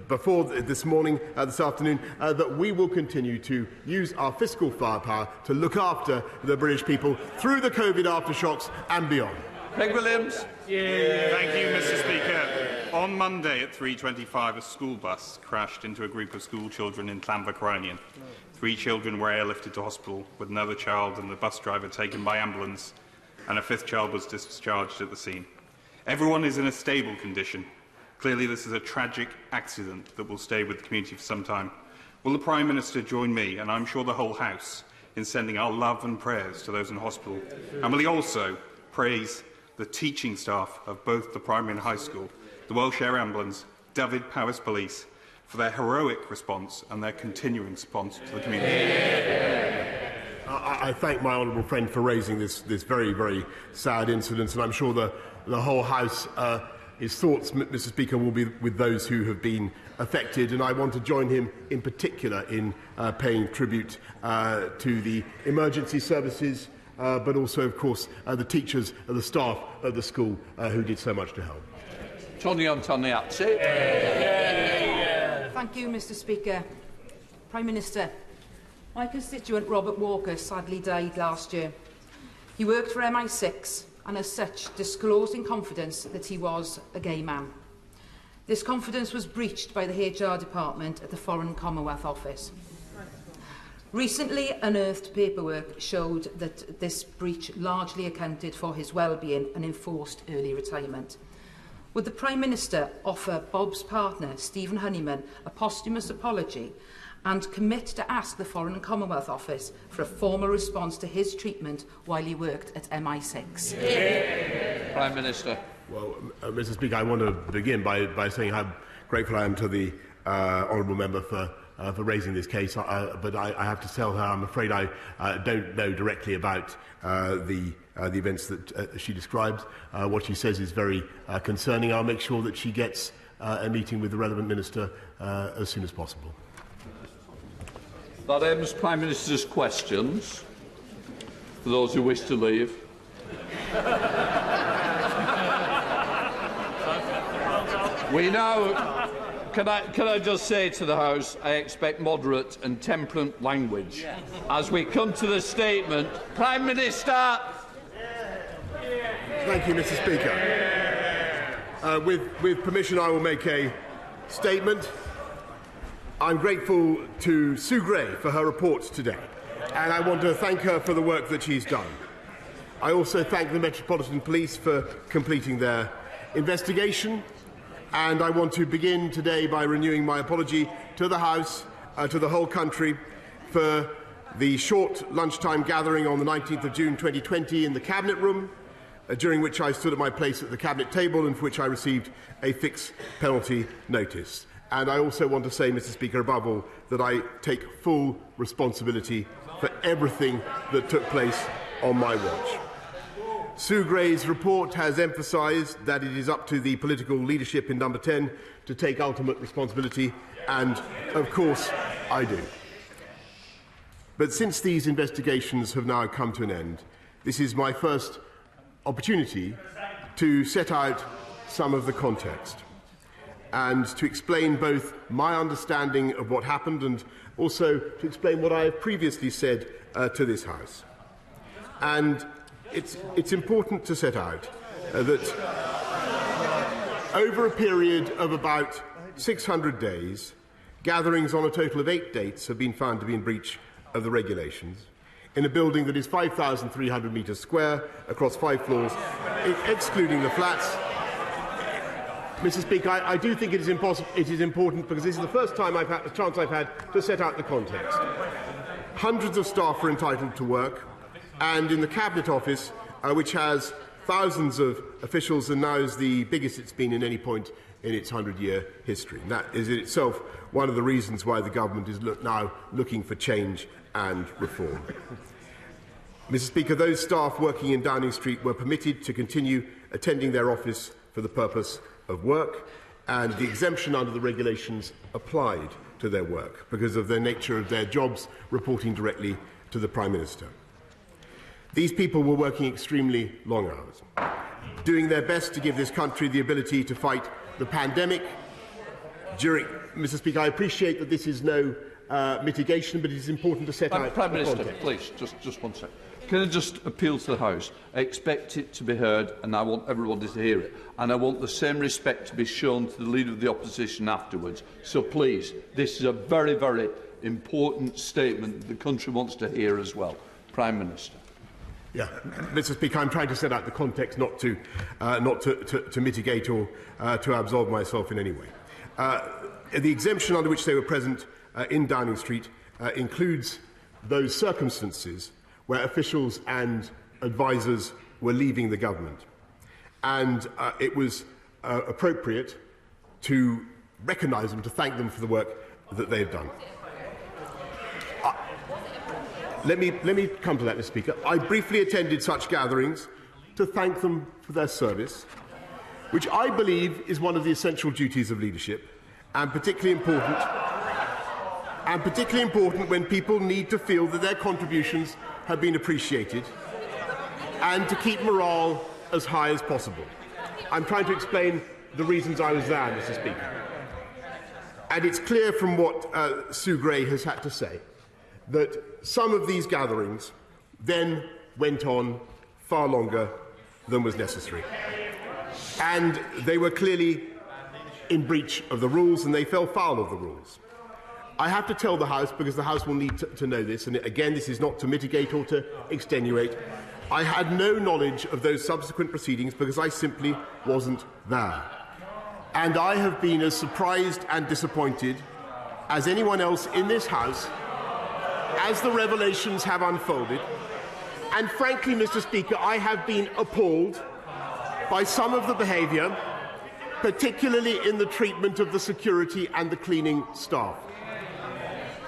before this afternoon, that we will continue to use our fiscal firepower to look after the British people through the COVID aftershocks and beyond. Craig Williams. Thank you, Mr. Speaker. On Monday at 3:25, a school bus crashed into a group of school children in Llanfachronion. 3 children were airlifted to hospital, with another child and the bus driver taken by ambulance, and a 5th child was discharged at the scene. Everyone is in a stable condition. Clearly, this is a tragic accident that will stay with the community for some time. Will the Prime Minister join me, and I'm sure the whole House, in sending our love and prayers to those in hospital? And will he also praise the teaching staff of both the primary and high school, the Welsh Air Ambulance, Dyfed Powys Police, for their heroic response and their continuing response to the community? I thank my honourable friend for raising this very, very sad incident, and I'm sure the whole House, his thoughts, Mr. Speaker, will be with those who have been affected, and I want to join him in particular in paying tribute to the emergency services, but also, of course, the teachers and the staff of the school who did so much to help. Tony Antoniazzi. Thank you, Mr. Speaker. Prime Minister, my constituent Robert Walker sadly died last year. He worked for MI6 and as such disclosed in confidence that he was a gay man. This confidence was breached by the HR department at the Foreign Commonwealth Office. Recently unearthed paperwork showed that this breach largely accounted for his well-being and enforced early retirement. Would the Prime Minister offer Bob's partner, Stephen Honeyman, a posthumous apology and commit to ask the Foreign and Commonwealth Office for a formal response to his treatment while he worked at MI6? Prime Minister. Well, Mr. Speaker, I want to begin by saying how grateful I am to the honourable member for raising this case, but I have to tell her I'm afraid I don't know directly about the events that she describes. What she says is very concerning. I'll make sure that she gets a meeting with the relevant minister as soon as possible. That ends Prime Minister's questions. For those who wish to leave. We now... Can I just say to the House, I expect moderate and temperate language as we come to the statement. Prime Minister. Thank you, Mr. Speaker. With permission, I will make a statement. I'm grateful to Sue Gray for her report today, and I want to thank her for the work that she's done. I also thank the Metropolitan Police for completing their investigation. And I want to begin today by renewing my apology to the House, to the whole country, for the short lunchtime gathering on the 19th of June 2020 in the Cabinet Room, during which I stood at my place at the Cabinet table and for which I received a fixed penalty notice. And I also want to say, Mr. Speaker, above all, that I take full responsibility for everything that took place on my watch. Sue Gray's report has emphasised that it is up to the political leadership in Number 10 to take ultimate responsibility, and, of course, I do. But since these investigations have now come to an end, this is my first opportunity to set out some of the context and to explain both my understanding of what happened and also to explain what I have previously said to this House. And it's important to set out that over a period of about 600 days, gatherings on a total of 8 dates have been found to be in breach of the regulations in a building that is 5,300 metres square across 5 floors, excluding the flats. Mr. Speaker, I do think it is important because this is the first time chance I've had to set out the context. Hundreds of staff are entitled to work, and in the Cabinet Office, which has thousands of officials and now is the biggest it's been in any point in its 100-year history. And that is in itself one of the reasons why the government is now looking for change and reform. Mr. Speaker, those staff working in Downing Street were permitted to continue attending their office for the purpose of work, and the exemption under the regulations applied to their work because of the nature of their jobs reporting directly to the Prime Minister. These people were working extremely long hours, doing their best to give this country the ability to fight the pandemic. Mr. Speaker, I appreciate that this is no mitigation, but it is important to set out Prime the Minister, context. please, just 1 second. Can I just appeal to the House? I expect it to be heard, and I want everybody to hear it. And I want the same respect to be shown to the Leader of the Opposition afterwards. So please, this is a very, very important statement that the country wants to hear as well. Prime Minister. Yeah, Mr. Speaker, I'm trying to set out the context, not to mitigate or to absolve myself in any way. The exemption under which they were present in Downing Street includes those circumstances where officials and advisers were leaving the government. And it was appropriate to recognise them, to thank them for the work that they have done. Let me come to that, Mr. Speaker. I briefly attended such gatherings to thank them for their service, which I believe is one of the essential duties of leadership, and particularly important when people need to feel that their contributions have been appreciated and to keep morale as high as possible. I'm trying to explain the reasons I was there, Mr. Speaker. And it's clear from what Sue Gray has had to say that some of these gatherings then went on far longer than was necessary. And they were clearly in breach of the rules, and they fell foul of the rules. I have to tell the House, because the House will need to know this, and again, this is not to mitigate or to extenuate, I had no knowledge of those subsequent proceedings because I simply wasn't there. And I have been as surprised and disappointed as anyone else in this House as the revelations have unfolded. And frankly, Mr. Speaker, I have been appalled by some of the behaviour, particularly in the treatment of the security and the cleaning staff.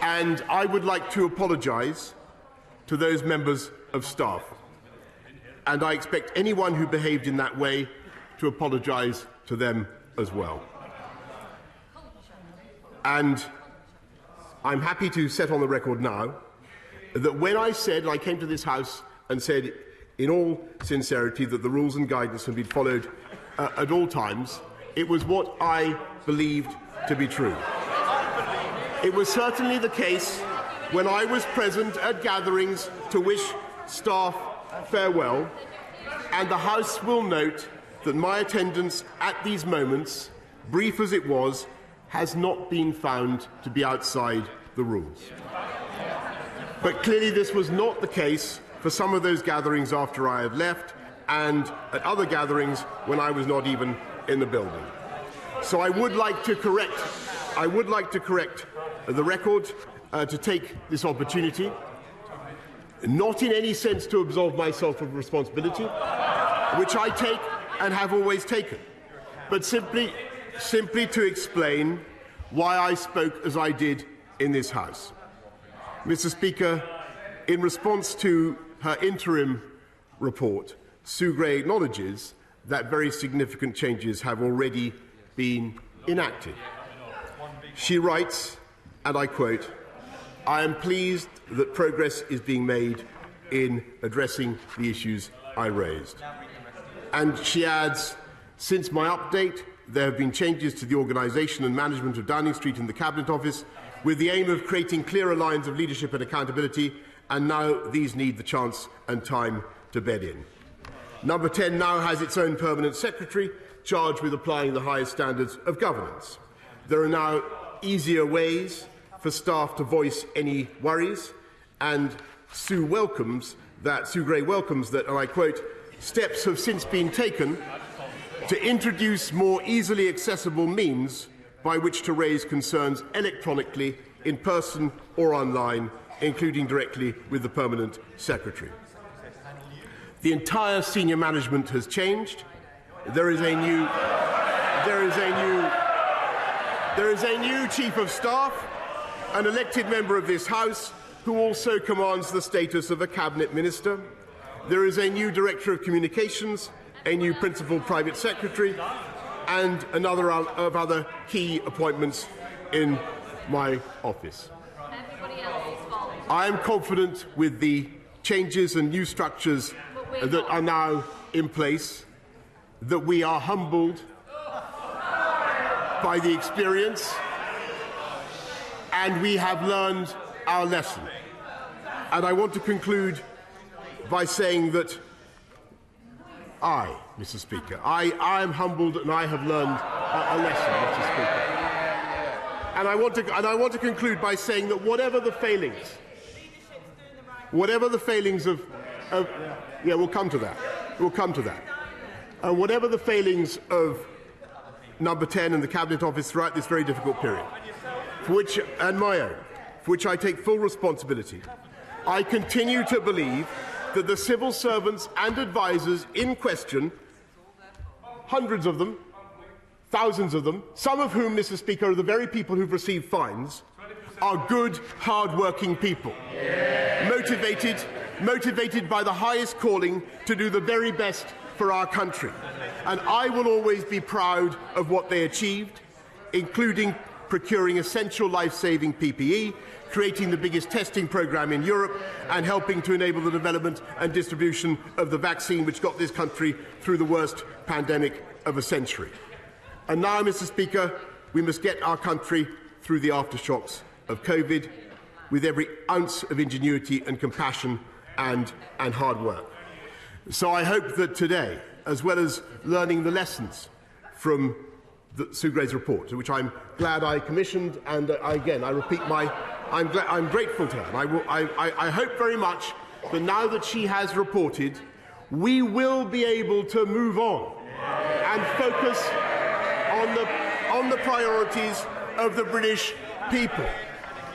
And I would like to apologise to those members of staff. And I expect anyone who behaved in that way to apologise to them as well. And I'm happy to set on the record now that when I said, I came to this House and said in all sincerity that the rules and guidance have been followed at all times, it was what I believed to be true. It was certainly the case when I was present at gatherings to wish staff farewell, and the House will note that my attendance at these moments, brief as it was, has not been found to be outside the rules. But clearly this was not the case for some of those gatherings after I had left, and at other gatherings when I was not even in the building. So I would like to correct the record, to take this opportunity, not in any sense to absolve myself of responsibility, which I take and have always taken, but simply to explain why I spoke as I did in this House. Mr. Speaker, in response to her interim report, Sue Gray acknowledges that very significant changes have already been enacted. She writes, and I quote, "I am pleased that progress is being made in addressing the issues I raised." And she adds, "Since my update, there have been changes to the organisation and management of Downing Street in the Cabinet Office with the aim of creating clearer lines of leadership and accountability, and now these need the chance and time to bed in. Number 10 now has its own permanent secretary charged with applying the highest standards of governance. There are now easier ways for staff to voice any worries, and Sue Gray welcomes that, and I quote, "Steps have since been taken to introduce more easily accessible means by which to raise concerns electronically, in person or online, including directly with the permanent secretary." The entire senior management has changed. There is a new chief of staff, an elected member of this House, who also commands the status of a cabinet minister. There is a new director of communications, a new principal private secretary, and another of other key appointments in my office. I am confident with the changes and new structures that are now in place, that we are humbled by the experience, and we have learned our lesson. And I want to conclude by saying that I, Mr. Speaker, I am humbled and I have learned a lesson, Mr. Speaker. And I want to conclude by saying that whatever the failings of yeah, we'll come to that. We'll come to that. Whatever the failings of Number 10 and the Cabinet Office throughout this very difficult period, and my own, for which I take full responsibility, I continue to believe that the civil servants and advisers in question, hundreds of them, thousands of them, some of whom, Mr. Speaker, are the very people who've received fines, are good, hard-working people, motivated by the highest calling to do the very best for our country. And I will always be proud of what they achieved, including procuring essential life-saving PPE, creating the biggest testing programme in Europe, and helping to enable the development and distribution of the vaccine which got this country through the worst pandemic of a century. And now, Mr. Speaker, we must get our country through the aftershocks of COVID with every ounce of ingenuity and compassion and hard work. So I hope that today, as well as learning the lessons from Sue Gray's report, which I'm glad I commissioned, and again, I repeat I'm grateful to her. And I hope very much that now that she has reported, we will be able to move on and focus on the priorities of the British people,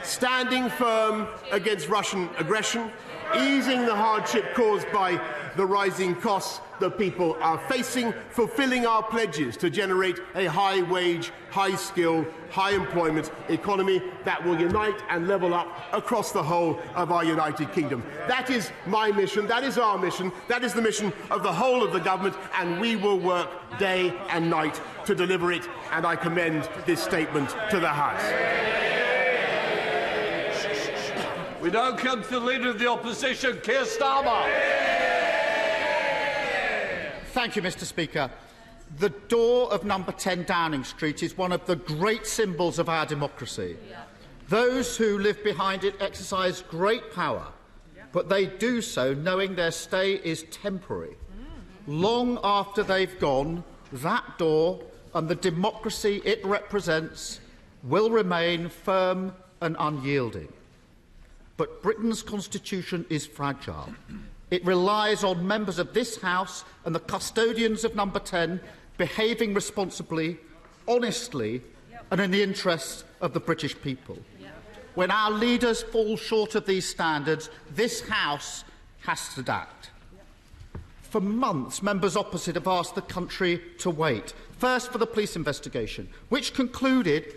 standing firm against Russian aggression, easing the hardship caused by the rising costs that people are facing, fulfilling our pledges to generate a high-wage, high-skill, high-employment economy that will unite and level up across the whole of our United Kingdom. That is my mission, that is our mission, that is the mission of the whole of the government, and we will work day and night to deliver it, and I commend this statement to the House. We now come to the Leader of the Opposition, Keir Starmer. Thank you, Mr. Speaker. The door of Number 10 Downing Street is one of the great symbols of our democracy. Those who live behind it exercise great power, but they do so knowing their stay is temporary. Long after they've gone, that door and the democracy it represents will remain firm and unyielding. But Britain's constitution is fragile. It relies on members of this House and the custodians of Number 10 behaving responsibly, honestly, and in the interests of the British people. When our leaders fall short of these standards, this House has to act. For months, members opposite have asked the country to wait. First, for the police investigation, which concluded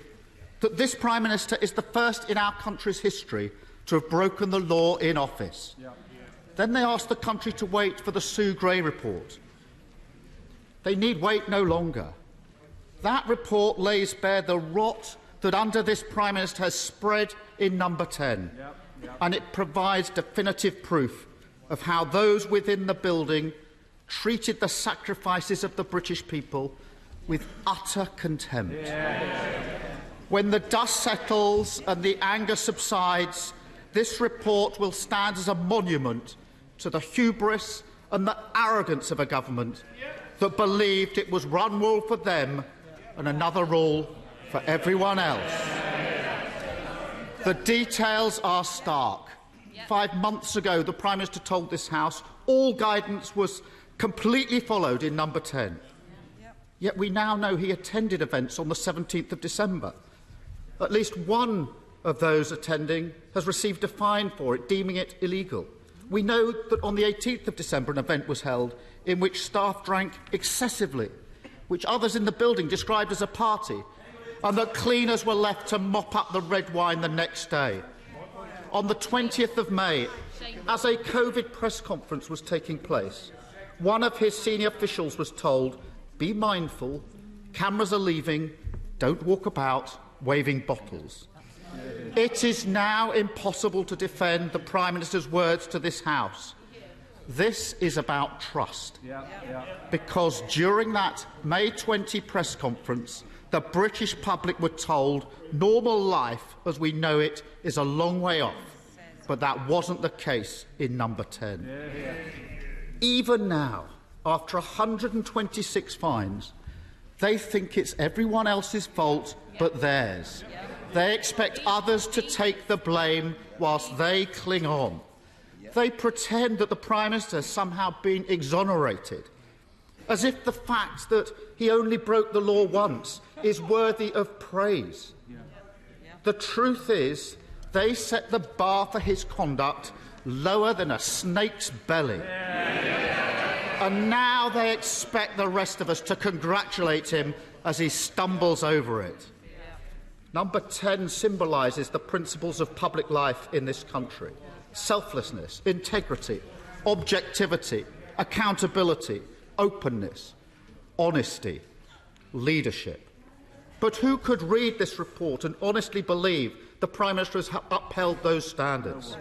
that this Prime Minister is the first in our country's history to have broken the law in office. Then they asked the country to wait for the Sue Gray report. They need wait no longer. That report lays bare the rot that under this Prime Minister has spread in Number 10, and it provides definitive proof of how those within the building treated the sacrifices of the British people with utter contempt. When the dust settles and the anger subsides, this report will stand as a monument to the hubris and the arrogance of a government that believed it was one rule for them and another rule for everyone else. The details are stark. 5 months ago, the Prime Minister told this House all guidance was completely followed in Number 10. Yet we now know he attended events on the 17th of December. At least one of those attending has received a fine for it, deeming it illegal. We know that on the 18th of December an event was held in which staff drank excessively, which others in the building described as a party, and that cleaners were left to mop up the red wine the next day. On the 20th of May, as a COVID press conference was taking place, one of his senior officials was told, "Be mindful, cameras are leaving, don't walk about waving bottles." It is now impossible to defend the Prime Minister's words to this House. This is about trust. Because during that May 20 press conference, the British public were told normal life as we know it is a long way off. But that wasn't the case in number 10. Even now, after 126 fines, they think it's everyone else's fault but theirs. They expect others to take the blame whilst they cling on. They pretend that the Prime Minister has somehow been exonerated, as if the fact that he only broke the law once is worthy of praise. The truth is, they set the bar for his conduct lower than a snake's belly. And now they expect the rest of us to congratulate him as he stumbles over it. Number 10 symbolises the principles of public life in this country: selflessness, integrity, objectivity, accountability, openness, honesty, leadership. But who could read this report and honestly believe the Prime Minister has upheld those standards?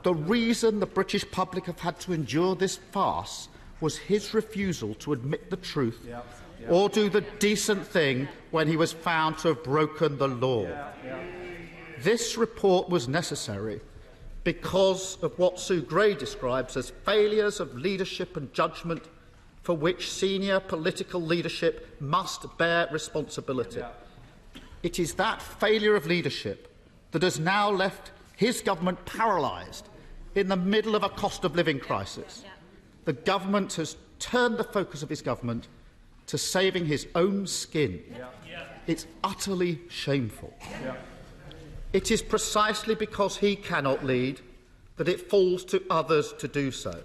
The reason the British public have had to endure this farce was his refusal to admit the truth or do the decent thing when he was found to have broken the law. This report was necessary because of what Sue Gray describes as failures of leadership and judgment for which senior political leadership must bear responsibility. It is that failure of leadership that has now left his government paralysed in the middle of a cost of living crisis. The government has turned the focus of his government to saving his own skin. It's utterly shameful. It is precisely because he cannot lead that it falls to others to do so.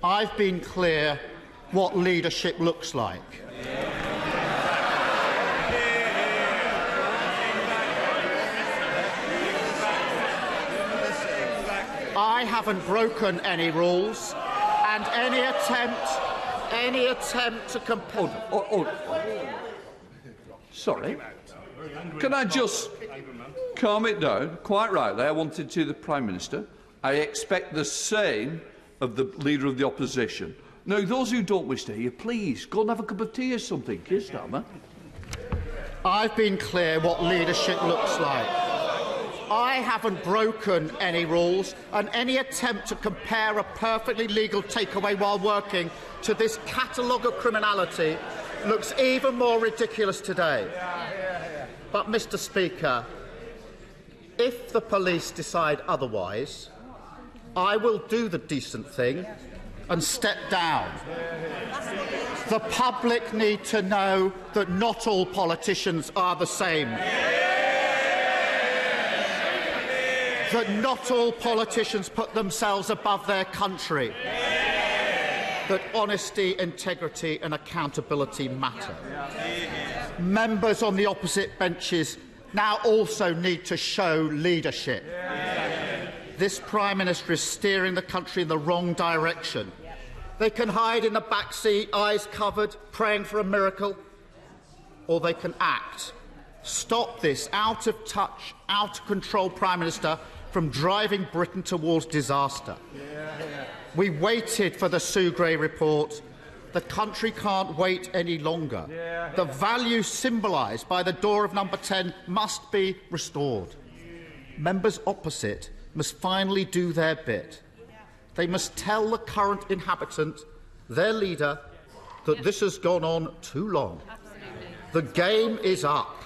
I've been clear what leadership looks like. I haven't broken any rules, and any attempt to compel. Sorry. Can I just calm it down? Quite rightly, I wanted to the Prime Minister. I expect the same of the Leader of the Opposition. Now, those who don't wish to hear, please go and have a cup of tea or something. Keir Starmer. I've been clear what leadership looks like. I haven't broken any rules, and any attempt to compare a perfectly legal takeaway while working to this catalogue of criminality looks even more ridiculous today. But, Mr. Speaker, if the police decide otherwise, I will do the decent thing and step down. The public need to know that not all politicians are the same. That not all politicians put themselves above their country. That honesty, integrity and accountability matter. Members on the opposite benches now also need to show leadership. This Prime Minister is steering the country in the wrong direction. They can hide in the back seat, eyes covered, praying for a miracle, or they can act. Stop this out-of-touch, out-of-control Prime Minister from driving Britain towards disaster. We waited for the Sue Gray report. The country can't wait any longer. The values symbolised by the door of number 10 must be restored. Members opposite must finally do their bit. They must tell the current inhabitant, their leader, that this has gone on too long. The game is up.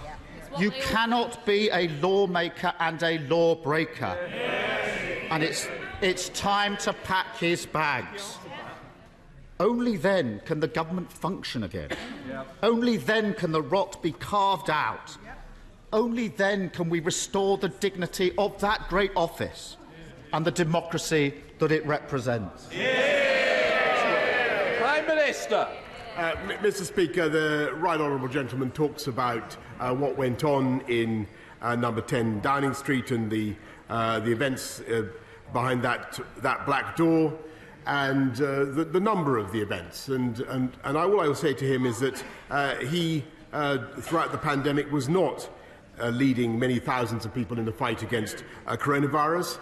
You cannot be a lawmaker and a lawbreaker. And it's time to pack his bags. Only then can the government function again. Only then can the rot be carved out. Only then can we restore the dignity of that great office and the democracy that it represents. Prime Minister. Mr. Speaker, the Right Honourable Gentleman talks about what went on in number 10 Downing Street and the events behind that black door and the number of the events. And all I will say to him is that he, throughout the pandemic, was not leading many thousands of people in the fight against coronavirus.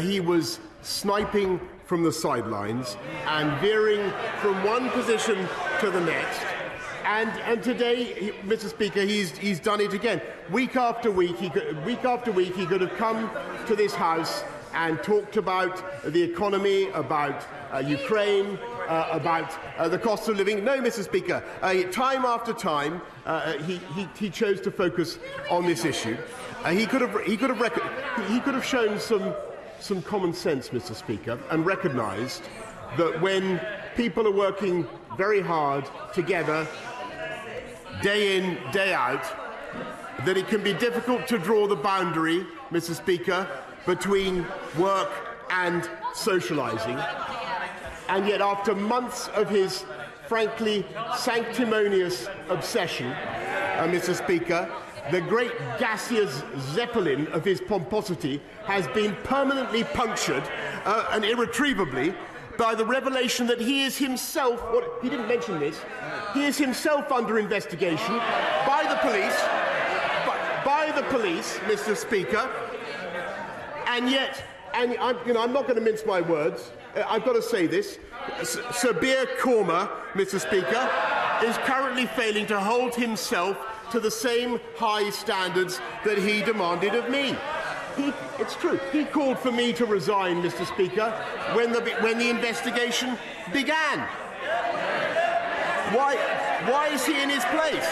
He was sniping from the sidelines and veering from one position to the next. And today, Mr. Speaker, he's done it again. Week after week, he could have come to this House and talked about the economy, about Ukraine, about the cost of living. No, Mr. Speaker, time after time, he chose to focus on this issue. He could have shown some common sense, Mr. Speaker, and recognised that when people are working very hard together, day in, day out, that it can be difficult to draw the boundary, Mr. Speaker, between work and socialising. And yet, after months of his, frankly, sanctimonious obsession, Mr. Speaker, the great gaseous zeppelin of his pomposity has been permanently punctured and irretrievably by the revelation that he is himself, he didn't mention this, he is himself under investigation by the police, Mr. Speaker, and yet, I'm not going to mince my words, I've got to say this, Sabir Korma, Mr. Speaker, is currently failing to hold himself to the same high standards that he demanded of me. It's true. He called for me to resign, Mr. Speaker, when the investigation began. Why is he in his place?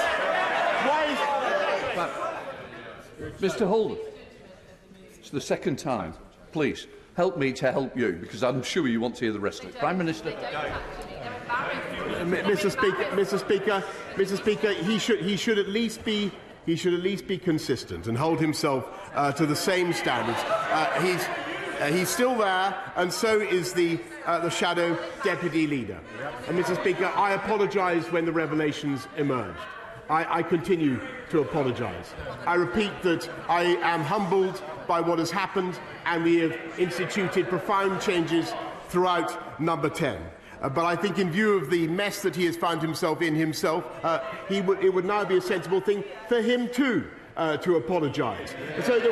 Mr. Holden, it's the second time. Please help me to help you, because I'm sure you want to hear the rest of it. Prime Minister. Mr. Speaker, he should at least be consistent and hold himself to the same standards. He's still there, and so is the shadow deputy leader. And Mr. Speaker, I apologise when the revelations emerged. I continue to apologise. I repeat that I am humbled by what has happened, and we have instituted profound changes throughout Number 10. But I think in view of the mess that he has found himself in himself, it would now be a sensible thing for him too to apologise, so that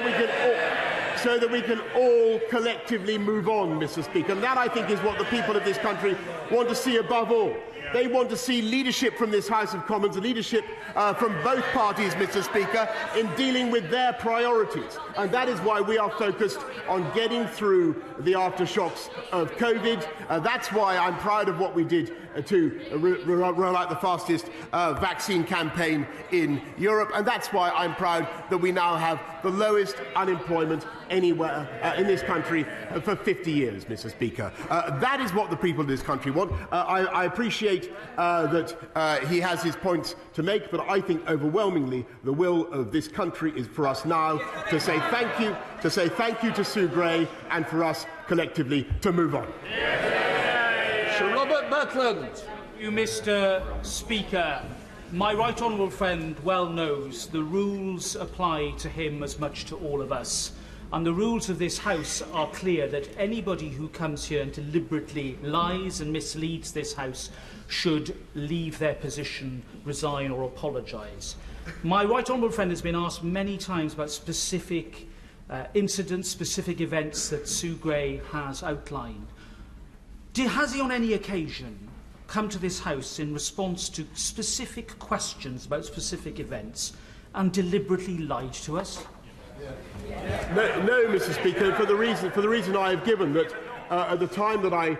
we can all collectively move on, Mr. Speaker. And that, I think, is what the people of this country want to see above all. They want to see leadership from this House of Commons, leadership from both parties, Mr. Speaker, in dealing with their priorities. And that is why we are focused on getting through the aftershocks of COVID. That's why I'm proud of what we did to roll out the fastest vaccine campaign in Europe. And that's why I'm proud that we now have the lowest unemployment anywhere in this country for 50 years, Mr. Speaker. That is what the people of this country want. I appreciate that he has his points to make, but I think overwhelmingly the will of this country is for us now to say thank you to Sue Gray, and for us collectively to move on. Sir Robert Butland. You, Mr. Speaker. My right honourable friend well knows the rules apply to him as much to all of us. And the rules of this House are clear that anybody who comes here and deliberately lies and misleads this House should leave their position, resign or apologise. My right honourable friend has been asked many times about specific incidents, specific events that Sue Gray has outlined. Has he on any occasion come to this House in response to specific questions about specific events and deliberately lied to us? No, Mr. Speaker, for the reason I have given, that at the time that I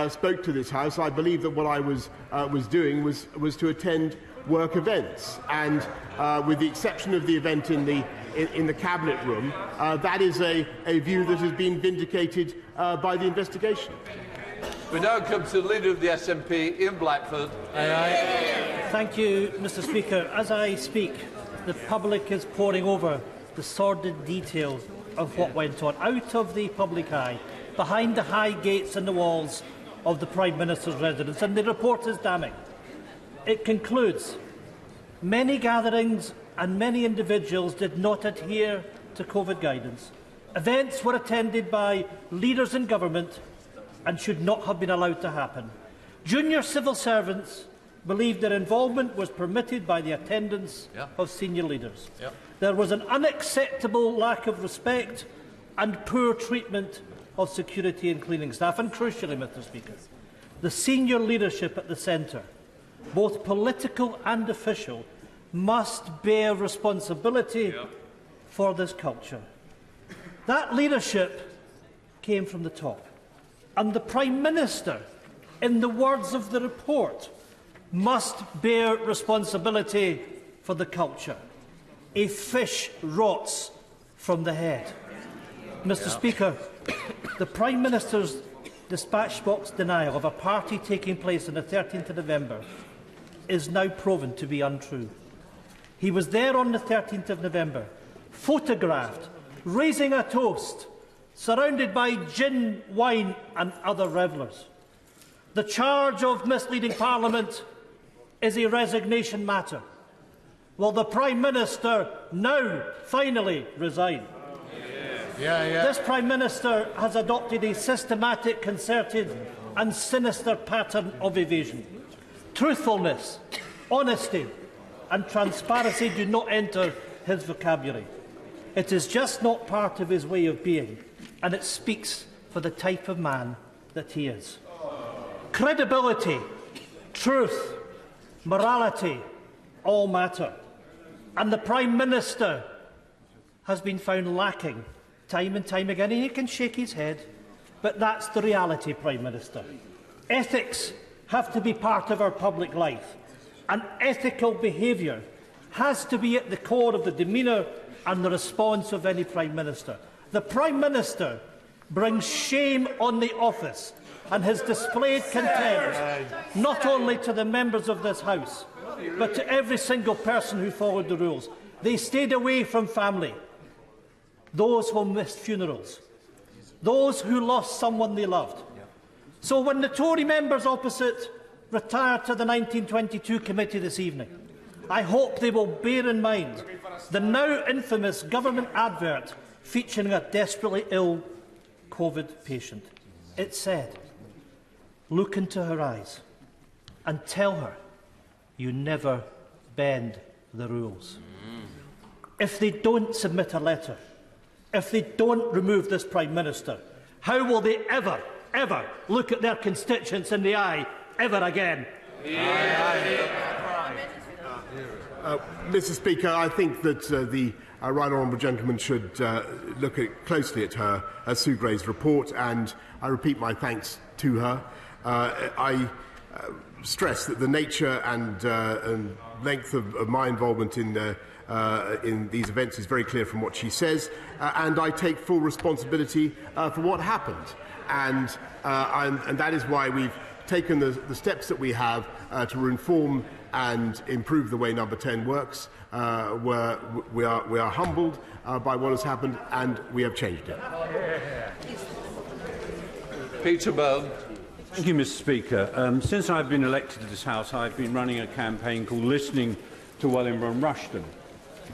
spoke to this House, I believe that what I was doing was to attend work events, and with the exception of the event in the Cabinet room, that is a view that has been vindicated by the investigation. We now come to the Leader of the SNP, Ian Blackford. Thank you, Mr. Speaker. As I speak, the public is poring over the sordid details of what went on, out of the public eye, behind the high gates and the walls of the Prime Minister's residence, and the report is damning. It concludes, many gatherings and many individuals did not adhere to COVID guidance. Events were attended by leaders in government and should not have been allowed to happen. Junior civil servants believed their involvement was permitted by the attendance of senior leaders. There was an unacceptable lack of respect and poor treatment of security and cleaning staff. And crucially, Mr. Speaker, the senior leadership at the centre, both political and official, must bear responsibility for this culture. That leadership came from the top. And the Prime Minister, in the words of the report, must bear responsibility for the culture. A fish rots from the head. Mr. Speaker, the Prime Minister's dispatch box denial of a party taking place on the 13th of November is now proven to be untrue. He was there on the 13th of November, photographed, raising a toast, surrounded by gin, wine and other revellers. The charge of misleading Parliament is a resignation matter. Will the Prime Minister now finally resign? This Prime Minister has adopted a systematic, concerted and sinister pattern of evasion. Truthfulness, honesty and transparency do not enter his vocabulary. It is just not part of his way of being, and it speaks for the type of man that he is. Credibility, truth, morality all matter, and the Prime Minister has been found lacking time and time again. He can shake his head, but that's the reality, Prime Minister. Ethics have to be part of our public life, and ethical behaviour has to be at the core of the demeanour and the response of any Prime Minister. The Prime Minister brings shame on the office and has displayed contempt not only to the members of this House, but to every single person who followed the rules. They stayed away from family, those who missed funerals, those who lost someone they loved. So when the Tory members opposite retire to the 1922 committee this evening, I hope they will bear in mind the now infamous government advert featuring a desperately ill COVID patient. It said, "Look into her eyes and tell her you never bend the rules." If they don't submit a letter, if they don't remove this Prime Minister, how will they ever look at their constituents in the eye ever again? Mr. Speaker, I think that the right honourable gentleman should look closely at her Sue Gray's report, and I repeat my thanks to her. I stress that the nature and length of my involvement in these events is very clear from what she says, and I take full responsibility for what happened, and that is why we've taken the steps that we have to reform and improve the way Number 10 works. We are humbled by what has happened, and we have changed it. Peter Byrne. Thank you, Mr. Speaker. Since I've been elected to this House, I've been running a campaign called Listening to Wellingborough and Rushden.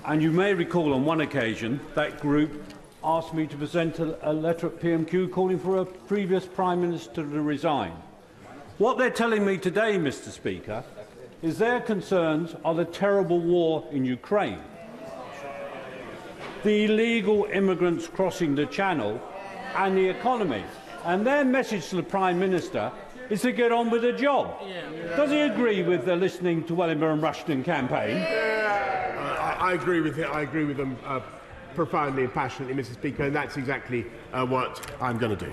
And you may recall on one occasion that group asked me to present a letter at PMQ calling for a previous Prime Minister to resign. What they're telling me today, Mr. Speaker, is their concerns are the terrible war in Ukraine, the illegal immigrants crossing the Channel, and the economy. And their message to the Prime Minister is to get on with the job. Does he agree with the Listening to Wellingborough and Rushden campaign? I agree with it. I agree with them profoundly and passionately, Mr. Speaker, and that's exactly what I'm going to do.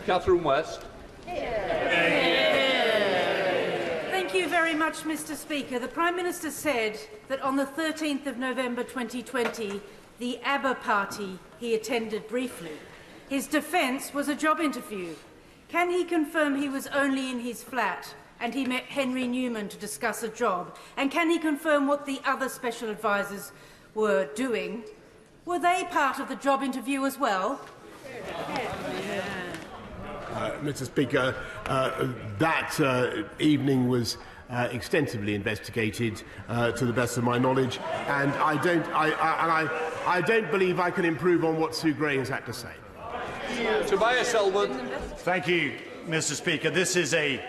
Catherine West. Thank you very much, Mr. Speaker. The Prime Minister said that on the 13th of November 2020, the ABBA party he attended briefly, his defence was a job interview. Can he confirm he was only in his flat and he met Henry Newman to discuss a job? And can he confirm what the other special advisers were doing? Were they part of the job interview as well? Mr. Speaker, that evening was extensively investigated, to the best of my knowledge, and I don't believe I can improve on what Sue Gray has had to say. Tobias Elwood. Thank you, Mr. Speaker. This is a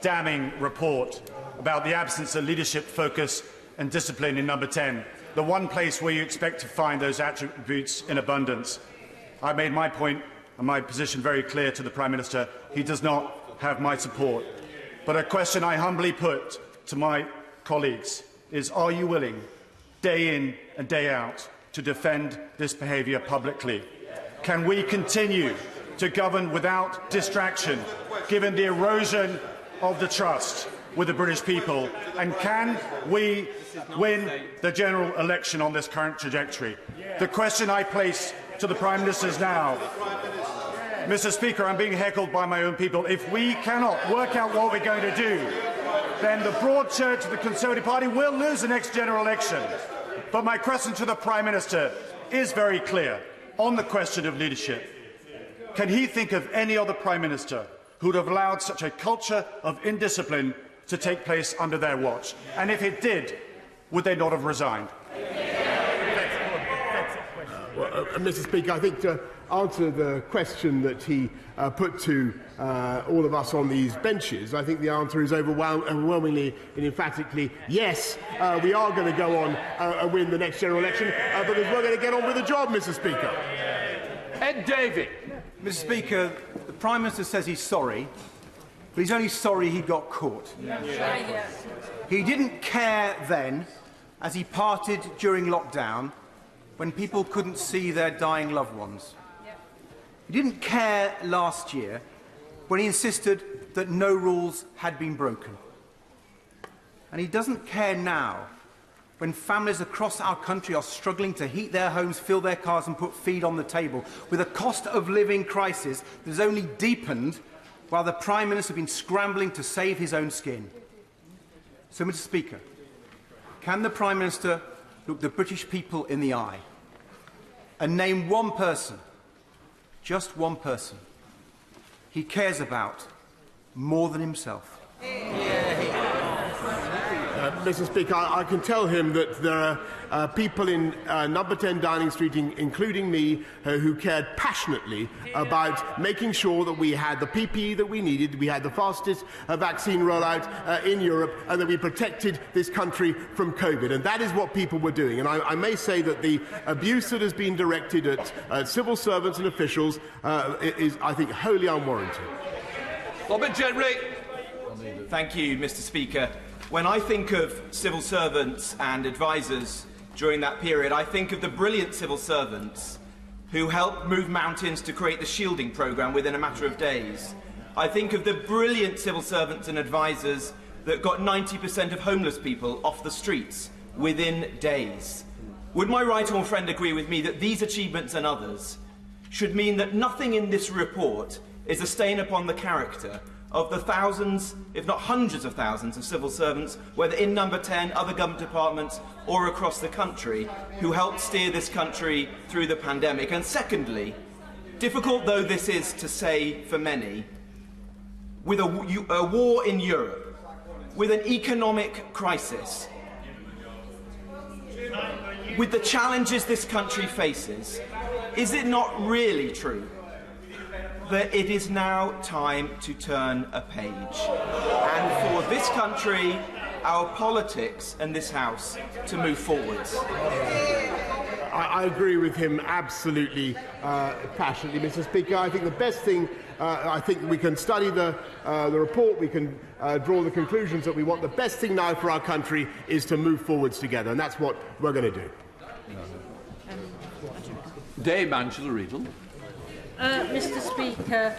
damning report about the absence of leadership, focus and discipline in number 10, the one place where you expect to find those attributes in abundance. I made my point and my position very clear to the Prime Minister. He does not have my support. But a question I humbly put to my colleagues is, are you willing, day in and day out, to defend this behaviour publicly? Can we continue to govern without distraction, given the erosion of the trust with the British people? And can we win the general election on this current trajectory? The question I place to the Prime Minister is now, Mr. Speaker, I'm being heckled by my own people. If we cannot work out what we're going to do, then the broad church of the Conservative Party will lose the next general election. But my question to the Prime Minister is very clear on the question of leadership. Can he think of any other Prime Minister who would have allowed such a culture of indiscipline to take place under their watch? And if it did, would they not have resigned? Mr. Speaker, I think to answer the question that he put to all of us on these benches, I think the answer is overwhelmingly and emphatically yes, we are going to go on and win the next general election because we're going to get on with the job, Mr. Speaker. Ed Davey. Mr. Speaker, the Prime Minister says he's sorry, but he's only sorry he got caught. He didn't care then, as he parted during lockdown, when people couldn't see their dying loved ones. He didn't care last year when he insisted that no rules had been broken. And he doesn't care now when families across our country are struggling to heat their homes, fill their cars and put food on the table, with a cost of living crisis that has only deepened while the Prime Minister has been scrambling to save his own skin. So, Mr. Speaker, can the Prime Minister look the British people in the eye and name one person, just one person, he cares about more than himself? Mr. Speaker, I can tell him that there are people in number 10 Downing Street, including me, who cared passionately about making sure that we had the PPE that we needed, we had the fastest vaccine rollout in Europe, and that we protected this country from COVID. And that is what people were doing. And I may say that the abuse that has been directed at civil servants and officials is, I think, wholly unwarranted. Robert Gentry. Thank you, Mr. Speaker. When I think of civil servants and advisers during that period, I think of the brilliant civil servants who helped move mountains to create the shielding programme within a matter of days. I think of the brilliant civil servants and advisers that got 90% of homeless people off the streets within days. Would my right honourable friend agree with me that these achievements and others should mean that nothing in this report is a stain upon the character of the thousands, if not hundreds of thousands, of civil servants, whether in number 10, other government departments, or across the country, who helped steer this country through the pandemic? And secondly, difficult though this is to say for many, with a war in Europe, with an economic crisis, with the challenges this country faces, is it not really true that it is now time to turn a page, and for this country, our politics and this House to move forwards? I agree with him absolutely passionately, Mr. Speaker. I think the best thing, I think we can study the report, we can draw the conclusions that we want. The best thing now for our country is to move forwards together, and that's what we're going to do. Dame Angela Riddle. Mr. Speaker,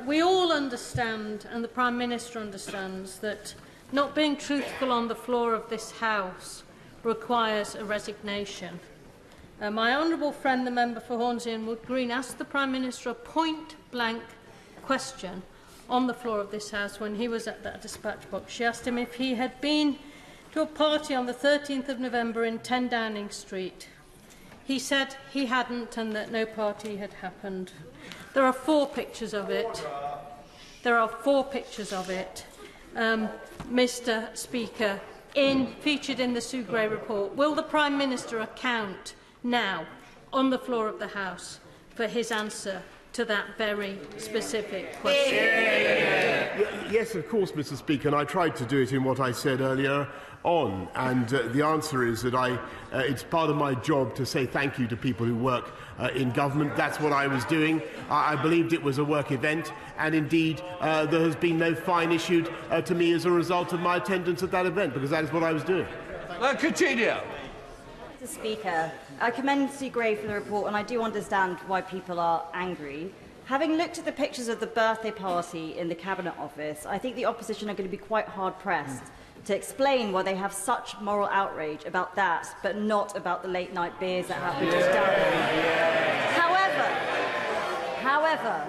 we all understand, and the Prime Minister understands, that not being truthful on the floor of this House requires a resignation. My honourable friend, the member for Hornsey and Wood Green, asked the Prime Minister a point-blank question on the floor of this House when he was at that dispatch box. She asked him if he had been to a party on the 13th of November in 10 Downing Street. He said he hadn't and that no party had happened. There are 4 pictures of it. There are 4 pictures of it, Mr. Speaker, featured in the Sue Gray report. Will the Prime Minister account now, on the floor of the House, for his answer to that very specific question? Yes, of course, Mr. Speaker, and I tried to do it in what I said earlier on. And the answer is that it's part of my job to say thank you to people who work in government. That's what I was doing. I believed it was a work event, and indeed there has been no fine issued to me as a result of my attendance at that event, because that is what I was doing. Continue. Mr. Speaker, I commend Sue Gray for the report, and I do understand why people are angry. Having looked at the pictures of the birthday party in the Cabinet Office, I think the opposition are going to be quite hard-pressed to explain why they have such moral outrage about that, but not about the late-night beers that happened just down there. However,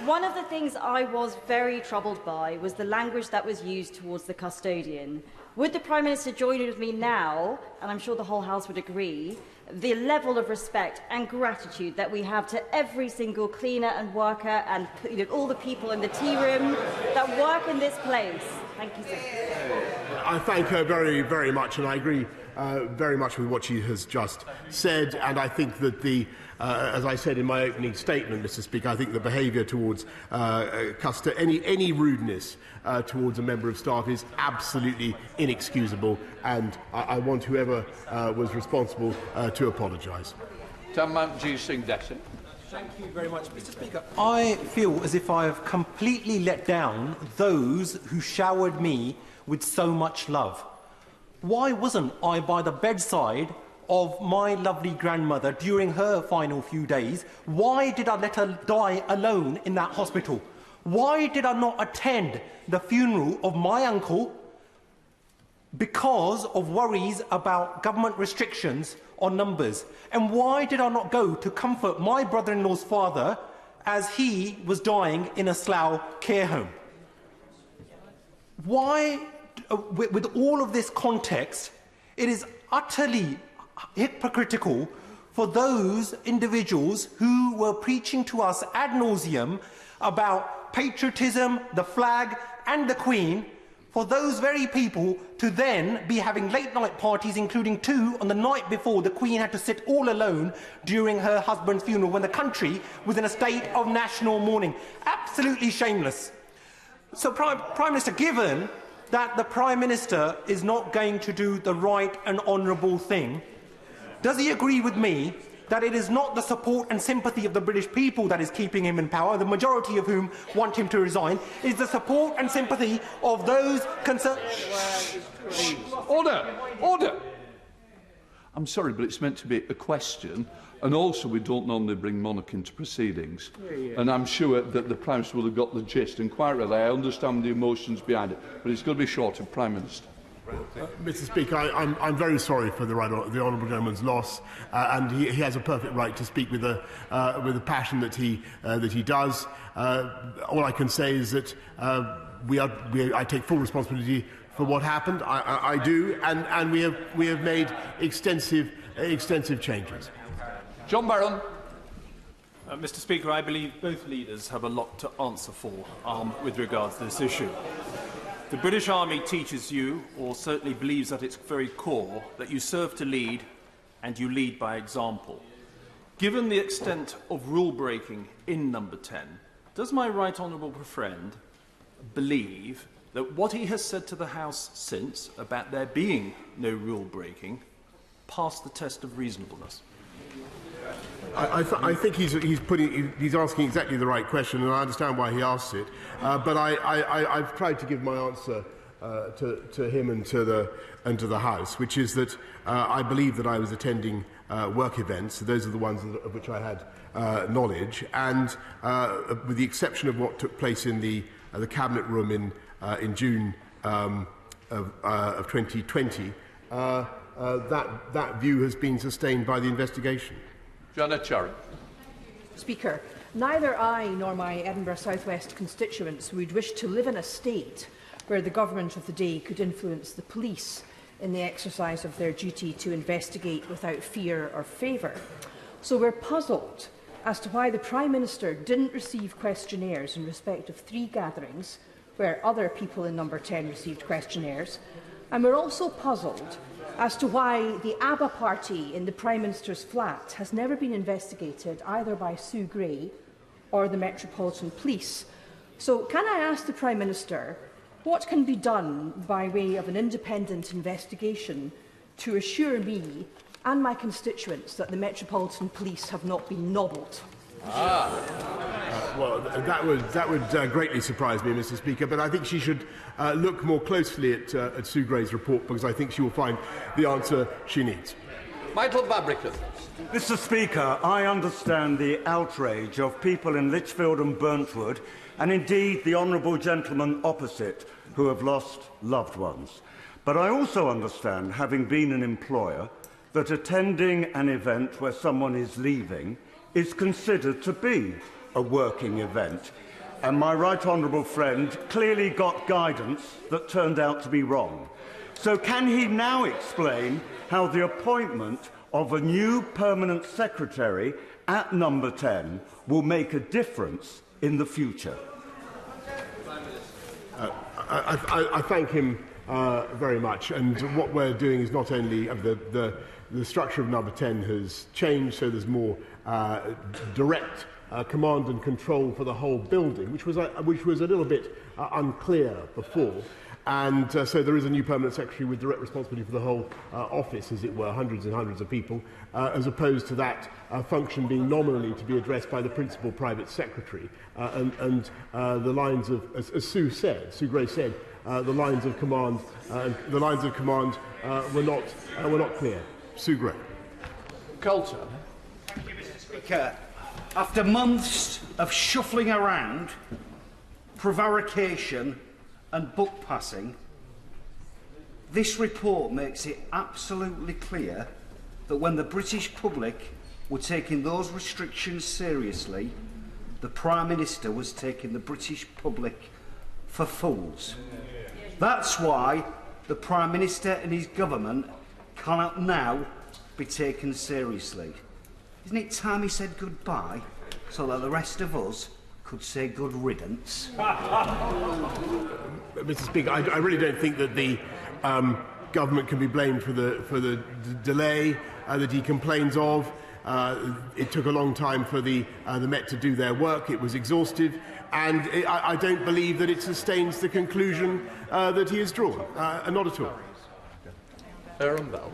one of the things I was very troubled by was the language that was used towards the custodian. Would the Prime Minister join with me now, and I'm sure the whole House would agree, the level of respect and gratitude that we have to every single cleaner and worker and all the people in the tea room that work in this place? Thank you, sir. I thank her very, very much, and I agree very much with what she has just said. And I think that as I said in my opening statement, Mr. Speaker, I think the behaviour towards any rudeness towards a member of staff is absolutely inexcusable, and I want whoever was responsible to apologise. Tamanji Singh Desi. Thank you very much, Mr. Speaker. I feel as if I have completely let down those who showered me with so much love. Why wasn't I by the bedside of my lovely grandmother during her final few days? Why did I let her die alone in that hospital? Why did I not attend the funeral of my uncle because of worries about government restrictions on numbers? And why did I not go to comfort my brother-in-law's father as he was dying in a Slough care home? Why, with all of this context, it is utterly hypocritical for those individuals who were preaching to us ad nauseum about patriotism, the flag and the Queen, for those very people to then be having late-night parties, including 2 on the night before the Queen had to sit all alone during her husband's funeral when the country was in a state of national mourning. Absolutely shameless. So, Prime Minister, given that the Prime Minister is not going to do the right and honourable thing, does he agree with me that it is not the support and sympathy of the British people that is keeping him in power, the majority of whom want him to resign? Is the support and sympathy of those concerned... Order! Order! I'm sorry, but it's meant to be a question, and also we don't normally bring monarch into proceedings. And I'm sure that the Prime Minister will have got the gist, and quite really, I understand the emotions behind it, but it's going to be short of Prime Minister. Mr. Speaker, I'm very sorry for the honourable gentleman's loss, and he has a perfect right to speak with the passion that he does. All I can say is that I take full responsibility for what happened. I do, and we have made extensive changes. John Barron. Mr. Speaker, I believe both leaders have a lot to answer for with regards to this issue. The British Army teaches you, or certainly believes at its very core, that you serve to lead and you lead by example. Given the extent of rule-breaking in Number 10, does my right honourable friend believe that what he has said to the House since about there being no rule-breaking passed the test of reasonableness? I think he's asking exactly the right question, and I understand why he asks it. But I've tried to give my answer to him and to the House, which is that I believe that I was attending work events. Those are the ones of which I had knowledge, and with the exception of what took place in the cabinet room in June of 2020, that view has been sustained by the investigation. Janet Charry. Speaker, neither I nor my Edinburgh South West constituents would wish to live in a state where the government of the day could influence the police in the exercise of their duty to investigate without fear or favour. So we're puzzled as to why the Prime Minister didn't receive questionnaires in respect of 3 gatherings where other people in Number 10 received questionnaires, and we're also puzzled as to why the ABBA party in the Prime Minister's flat has never been investigated either by Sue Gray or the Metropolitan Police. So can I ask the Prime Minister what can be done by way of an independent investigation to assure me and my constituents that the Metropolitan Police have not been nobbled? Well, that would greatly surprise me, Mr. Speaker, but I think she should look more closely at Sue Gray's report, because I think she will find the answer she needs. Michael Babrickan. Mr. Speaker, I understand the outrage of people in Lichfield and Burntwood, and indeed the honourable gentleman opposite, who have lost loved ones. But I also understand, having been an employer, that attending an event where someone is leaving is considered to be a working event. And my right honourable friend clearly got guidance that turned out to be wrong. So can he now explain how the appointment of a new permanent secretary at number 10 will make a difference in the future? I thank him very much. And what we're doing is not only the structure of number 10 has changed, so there's more direct command and control for the whole building, which was a little bit unclear before. And so there is a new permanent secretary with direct responsibility for the whole office, as it were, hundreds and hundreds of people, as opposed to that function being nominally to be addressed by the principal private secretary. And the lines of, as Sue Gray said, the lines of command were not clear. Sue Gray. Coulter. Thank you, Mr. Speaker. After months of shuffling around, prevarication and book passing, this report makes it absolutely clear that when the British public were taking those restrictions seriously, the Prime Minister was taking the British public for fools. That's why the Prime Minister and his government cannot now be taken seriously. Isn't it time he said goodbye so that the rest of us could say good riddance? Mr. Speaker, I really don't think that the government can be blamed for the delay that he complains of. It took a long time for the Met to do their work. It was exhaustive, and I don't believe that it sustains the conclusion that he has drawn. Not at all. Aaron Bell.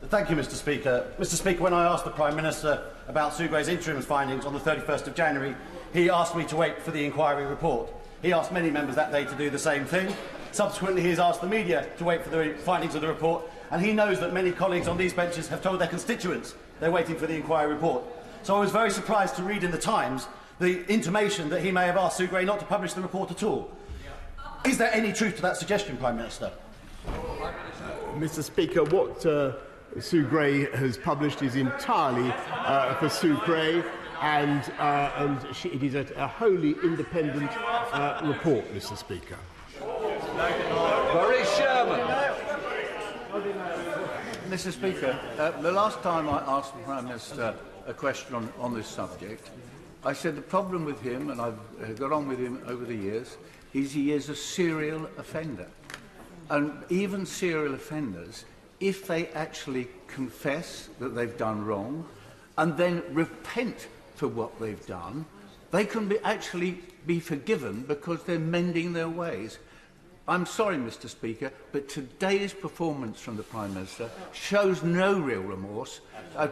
Thank you, Mr. Speaker. Mr. Speaker, when I asked the Prime Minister about Sue Gray's interim findings on the 31st of January, he asked me to wait for the inquiry report. He asked many members that day to do the same thing. Subsequently, he has asked the media to wait for the findings of the report, and he knows that many colleagues on these benches have told their constituents they're waiting for the inquiry report. So I was very surprised to read in the Times the intimation that he may have asked Sue Gray not to publish the report at all. Is there any truth to that suggestion, Prime Minister? Mr. Speaker, what Sue Gray has published is entirely for Sue Gray, and it is a wholly independent report, Mr. Speaker. Barry Sherman. Mr. Speaker, the last time I asked the Prime Minister a question on this subject, I said the problem with him, and I've got on with him over the years, is he is a serial offender. And even serial offenders, if they actually confess that they've done wrong and then repent for what they've done, they can actually be forgiven because they're mending their ways. I'm sorry, Mr. Speaker, but today's performance from the Prime Minister shows no real remorse,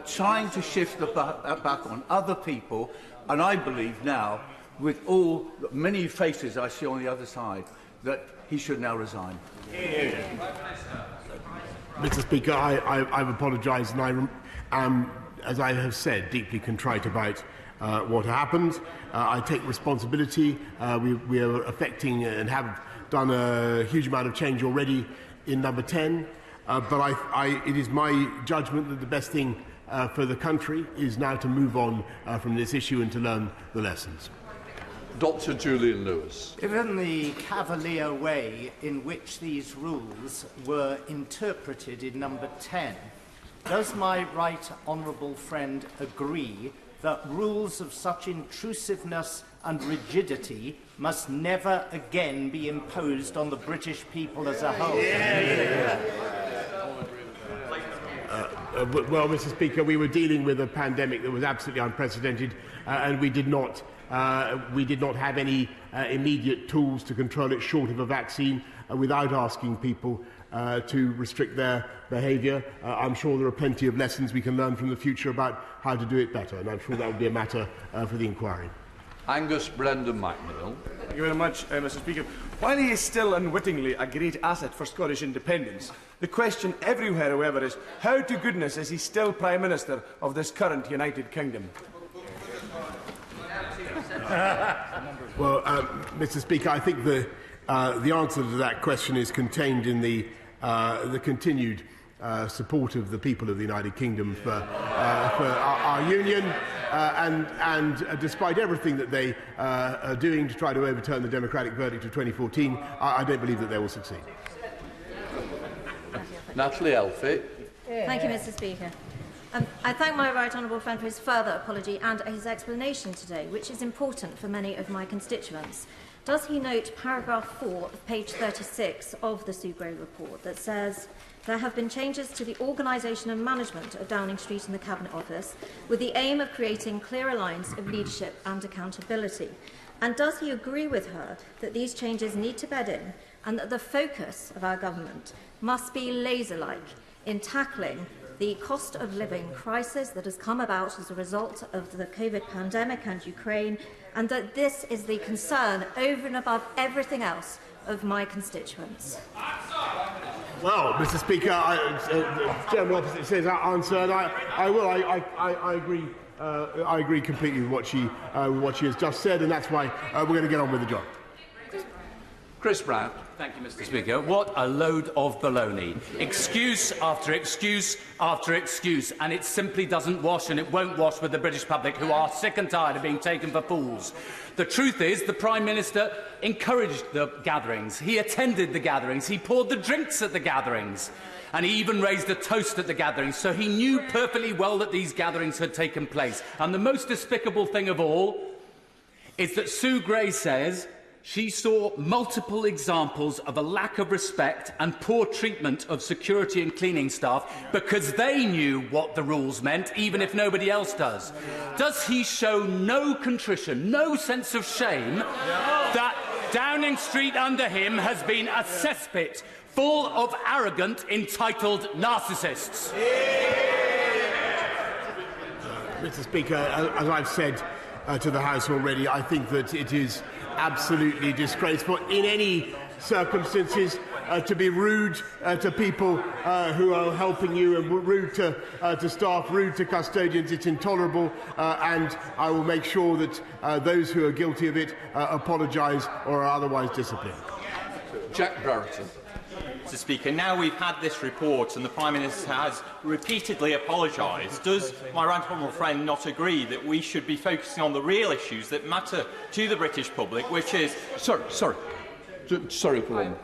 trying to shift the buck on other people, and I believe now, with all the many faces I see on the other side, that he should now resign. Mr. Speaker, I've apologised, and I am, as I have said, deeply contrite about what happened. I take responsibility. We are affecting and have done a huge amount of change already in number 10, but it is my judgment that the best thing for the country is now to move on from this issue and to learn the lessons. Dr. Julian Lewis. Given the cavalier way in which these rules were interpreted in number 10, does my right honourable friend agree that rules of such intrusiveness and rigidity must never again be imposed on the British people as a whole? Well, Mr. Speaker, we were dealing with a pandemic that was absolutely unprecedented, and we did not have any immediate tools to control it short of a vaccine without asking people to restrict their behaviour. I'm sure there are plenty of lessons we can learn from the future about how to do it better, and I'm sure that will be a matter for the inquiry. Angus Brendan McNeill. Thank you very much, Mr. Speaker. While he is still unwittingly a great asset for Scottish independence, the question everywhere, however, is how to goodness is he still Prime Minister of this current United Kingdom? Well, Mr. Speaker, I think the answer to that question is contained in the continued support of the people of the United Kingdom for our union, and despite everything that they are doing to try to overturn the democratic verdict of 2014, I don't believe that they will succeed. Natalie Elphie. Thank you, Mr. Speaker. I thank my right honourable friend for his further apology and his explanation today, which is important for many of my constituents. Does he note paragraph 4 of page 36 of the Sue Gray report that says, there have been changes to the organisation and management of Downing Street and the Cabinet Office with the aim of creating clearer lines of leadership and accountability? And does he agree with her that these changes need to bed in and that the focus of our government must be laser-like in tackling the cost of living crisis that has come about as a result of the COVID pandemic and Ukraine, and that this is the concern over and above everything else of my constituents? Well, Mr. Speaker, the General Opposite says answered. I will. I agree. I agree completely with what she has just said, and that's why we're going to get on with the job. Chris Brown. Thank you, Mr. Speaker. What a load of baloney. Excuse after excuse after excuse, and it simply doesn't wash, and it won't wash with the British public, who are sick and tired of being taken for fools. The truth is, the Prime Minister encouraged the gatherings. He attended the gatherings. He poured the drinks at the gatherings. And he even raised a toast at the gatherings, so he knew perfectly well that these gatherings had taken place. And the most despicable thing of all is that Sue Gray says she saw multiple examples of a lack of respect and poor treatment of security and cleaning staff because they knew what the rules meant, even if nobody else does. Does he show no contrition, no sense of shame that Downing Street under him has been a cesspit full of arrogant, entitled narcissists? Mr. Speaker, as I've said to the House already, I think that it is absolutely disgraceful in any circumstances to be rude to people who are helping you, and rude to staff, rude to custodians. It's intolerable, and I will make sure that those who are guilty of it apologise or are otherwise disciplined. Jack Brereton. Mr. Speaker, now we've had this report and the Prime Minister has repeatedly apologised, does my right honourable friend not agree that we should be focusing on the real issues that matter to the British public, which is... Sorry, for one.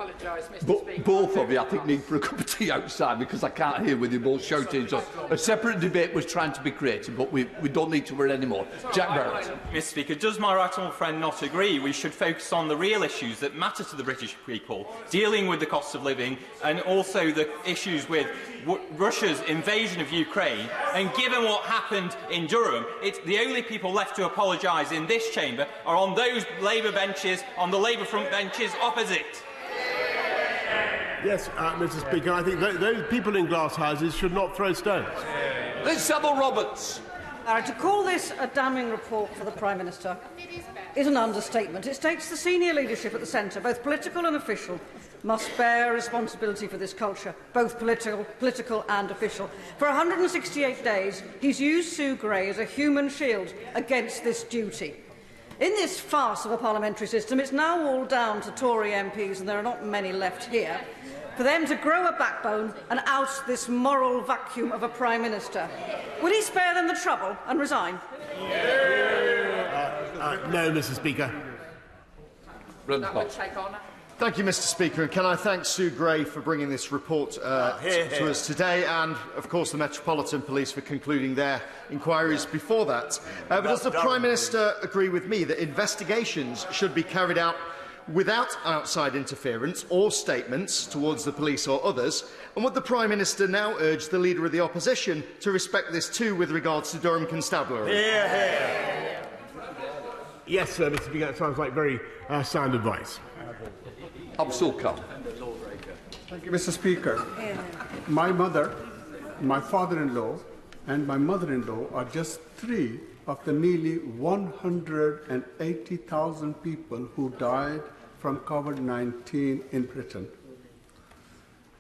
Both of you, I think, need for a cup of tea outside because I can't hear with you both shouting. So a separate debate was trying to be created, but we don't need to worry anymore. Jack Barrett. Mr. Speaker, does my right honourable friend not agree we should focus on the real issues that matter to the British people, dealing with the cost of living and also the issues with Russia's invasion of Ukraine? And given what happened in Durham, it's the only people left to apologise in this chamber are on those Labour benches, on the Labour front benches opposite. Yes, Mr. Speaker, I think those people in glass houses should not throw stones. Liz Saville-Roberts. To call this a damning report for the Prime Minister is an understatement. It states the senior leadership at the centre, both political and official, must bear responsibility for this culture, both political and official. For 168 days, he's used Sue Gray as a human shield against this duty. In this farce of a parliamentary system, it's now all down to Tory MPs, and there are not many left here, for them to grow a backbone and oust this moral vacuum of a Prime Minister. Will he spare them the trouble and resign? No, Mr. Speaker. Thank you, Mr. Speaker. And can I thank Sue Gray for bringing this report to us today, and, of course, the Metropolitan Police for concluding their inquiries before that. But does the Prime Minister agree with me that investigations should be carried out without outside interference or statements towards the police or others? And would the Prime Minister now urge the Leader of the Opposition to respect this too with regards to Durham Constabulary? Hear, hear. Yes, Mr. Speaker, that sounds like very sound advice. Absul Khan. Thank you, Mr. Speaker. My mother, my father-in-law, and my mother-in-law are just 3 of the nearly 180,000 people who died from COVID-19 in Britain.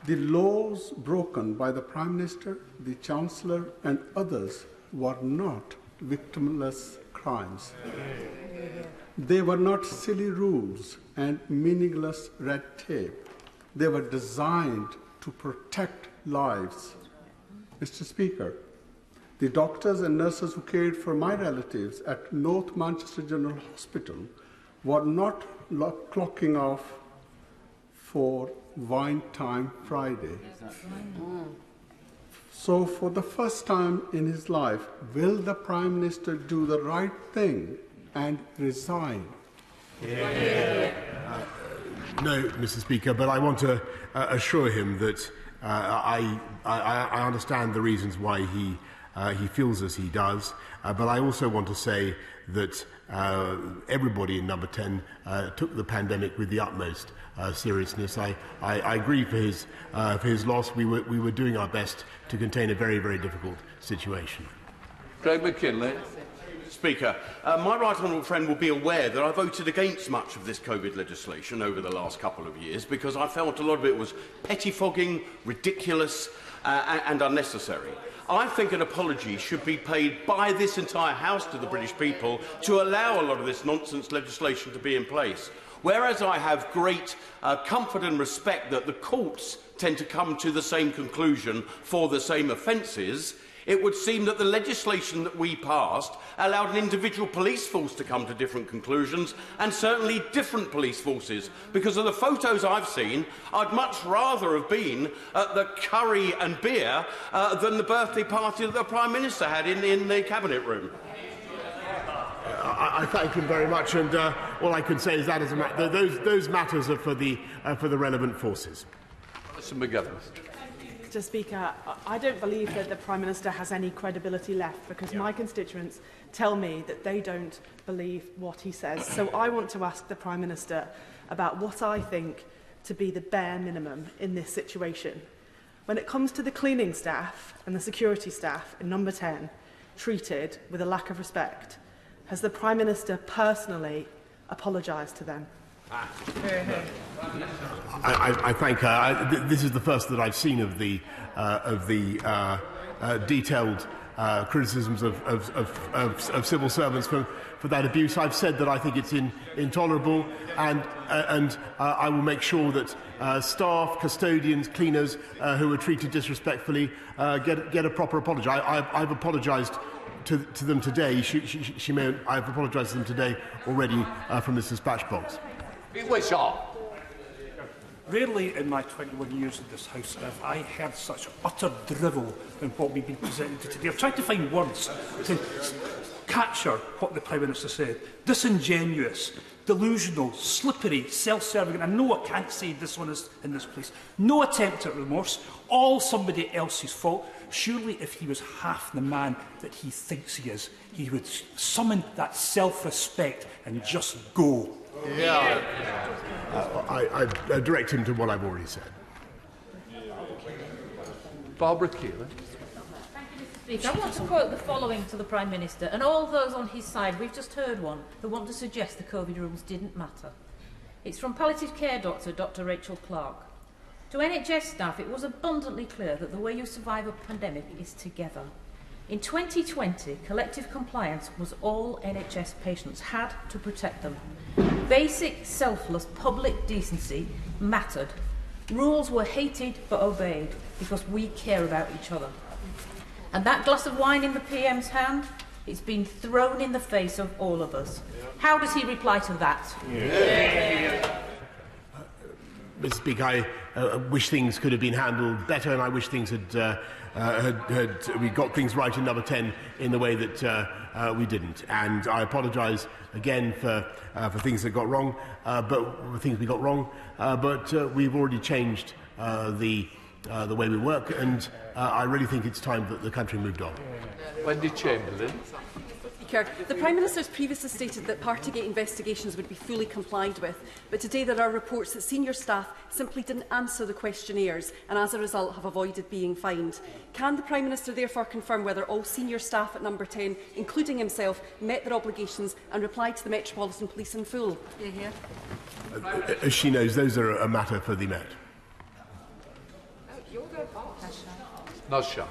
The laws broken by the Prime Minister, the Chancellor, and others were not victimless crimes. They were not silly rules and meaningless red tape. They were designed to protect lives. Mr. Speaker, the doctors and nurses who cared for my relatives at North Manchester General Hospital were not clocking off for Wine Time Friday. So for the first time in his life, will the Prime Minister do the right thing and resign? No, Mr. Speaker, but I want to assure him that I understand the reasons why he feels as he does, but I also want to say that everybody in Number 10 took the pandemic with the utmost seriousness. I agree for his loss. We were doing our best to contain a very, very difficult situation. Craig McKinley. Speaker, my right honourable friend will be aware that I voted against much of this COVID legislation over the last couple of years because I felt a lot of it was pettifogging, ridiculous and unnecessary. I think an apology should be paid by this entire House to the British people to allow a lot of this nonsense legislation to be in place. Whereas I have great comfort and respect that the courts tend to come to the same conclusion for the same offences, it would seem that the legislation that we passed allowed an individual police force to come to different conclusions, and certainly different police forces. Because of the photos I've seen, I'd much rather have been at the curry and beer than the birthday party that the Prime Minister had in the Cabinet room. I thank him very much, and all I can say is that those matters are for the relevant forces. Mr. McGovern. Mr. Speaker, I don't believe that the Prime Minister has any credibility left because my constituents tell me that they don't believe what he says. So I want to ask the Prime Minister about what I think to be the bare minimum in this situation. When it comes to the cleaning staff and the security staff in Number 10 treated with a lack of respect, has the Prime Minister personally apologised to them? I thank her. This is the first that I've seen of the detailed criticisms of civil servants for that abuse. I've said that I think it's intolerable, and I will make sure that staff, custodians, cleaners who are treated disrespectfully get a proper apology. I've apologised to them today. I've apologised to them today already from this dispatch box. Rarely in my 21 years in this House have I heard such utter drivel than what we've been presented to today. I've tried to find words to capture what the Prime Minister said. Disingenuous, delusional, slippery, self-serving, and I know I can't say this one is in this place. No attempt at remorse, all somebody else's fault. Surely if he was half the man that he thinks he is, he would summon that self-respect and just go. I direct him to what I've already said. Barbara Keeler. Speaker, I want to quote the following to the Prime Minister and all those on his side. We've just heard one that want to suggest the COVID rules didn't matter. It's from palliative care doctor, Dr. Rachel Clark. To NHS staff, it was abundantly clear that the way you survive a pandemic is together. In 2020, collective compliance was all NHS patients had to protect them. Basic, selfless public decency mattered. Rules were hated but obeyed because we care about each other. And that glass of wine in the PM's hand, it's been thrown in the face of all of us. How does he reply to that? Mr. Speaker, I wish things could have been handled better, and I wish things we got things right in number 10 in the way that we didn't. And I apologise again for things that got wrong, but we've already changed the way we work, and I really think it's time that the country moved on. Wendy Chamberlain. The Prime Minister has previously stated that Partygate investigations would be fully complied with, but today there are reports that senior staff simply didn't answer the questionnaires and as a result have avoided being fined. Can the Prime Minister therefore confirm whether all senior staff at number 10, including himself, met their obligations and replied to the Metropolitan Police in full? As she knows, those are a matter for the Met. Nasha.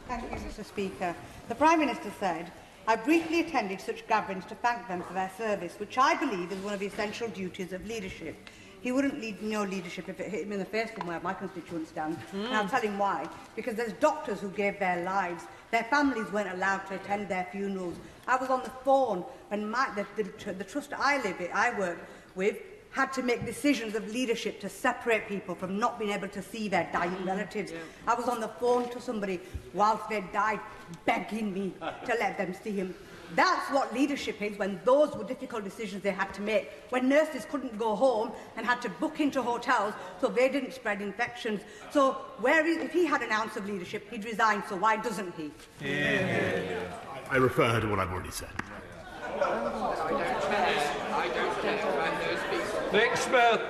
Thank you, Mr. Speaker. The Prime Minister said, "I briefly attended such gatherings to thank them for their service, which I believe is one of the essential duties of leadership." He wouldn't need no leadership if it hit him in the face from where my constituents stand. And I'll tell him why. Because there's doctors who gave their lives. Their families weren't allowed to attend their funerals. I was on the phone when the trust I work with had to make decisions of leadership to separate people from not being able to see their dying relatives. I was on the phone to somebody whilst they died, begging me to let them see him. That's what leadership is, when those were difficult decisions they had to make, when nurses couldn't go home and had to book into hotels so they didn't spread infections. So if he had an ounce of leadership, he'd resign, so why doesn't he? I refer her to what I've already said. Nick Smith.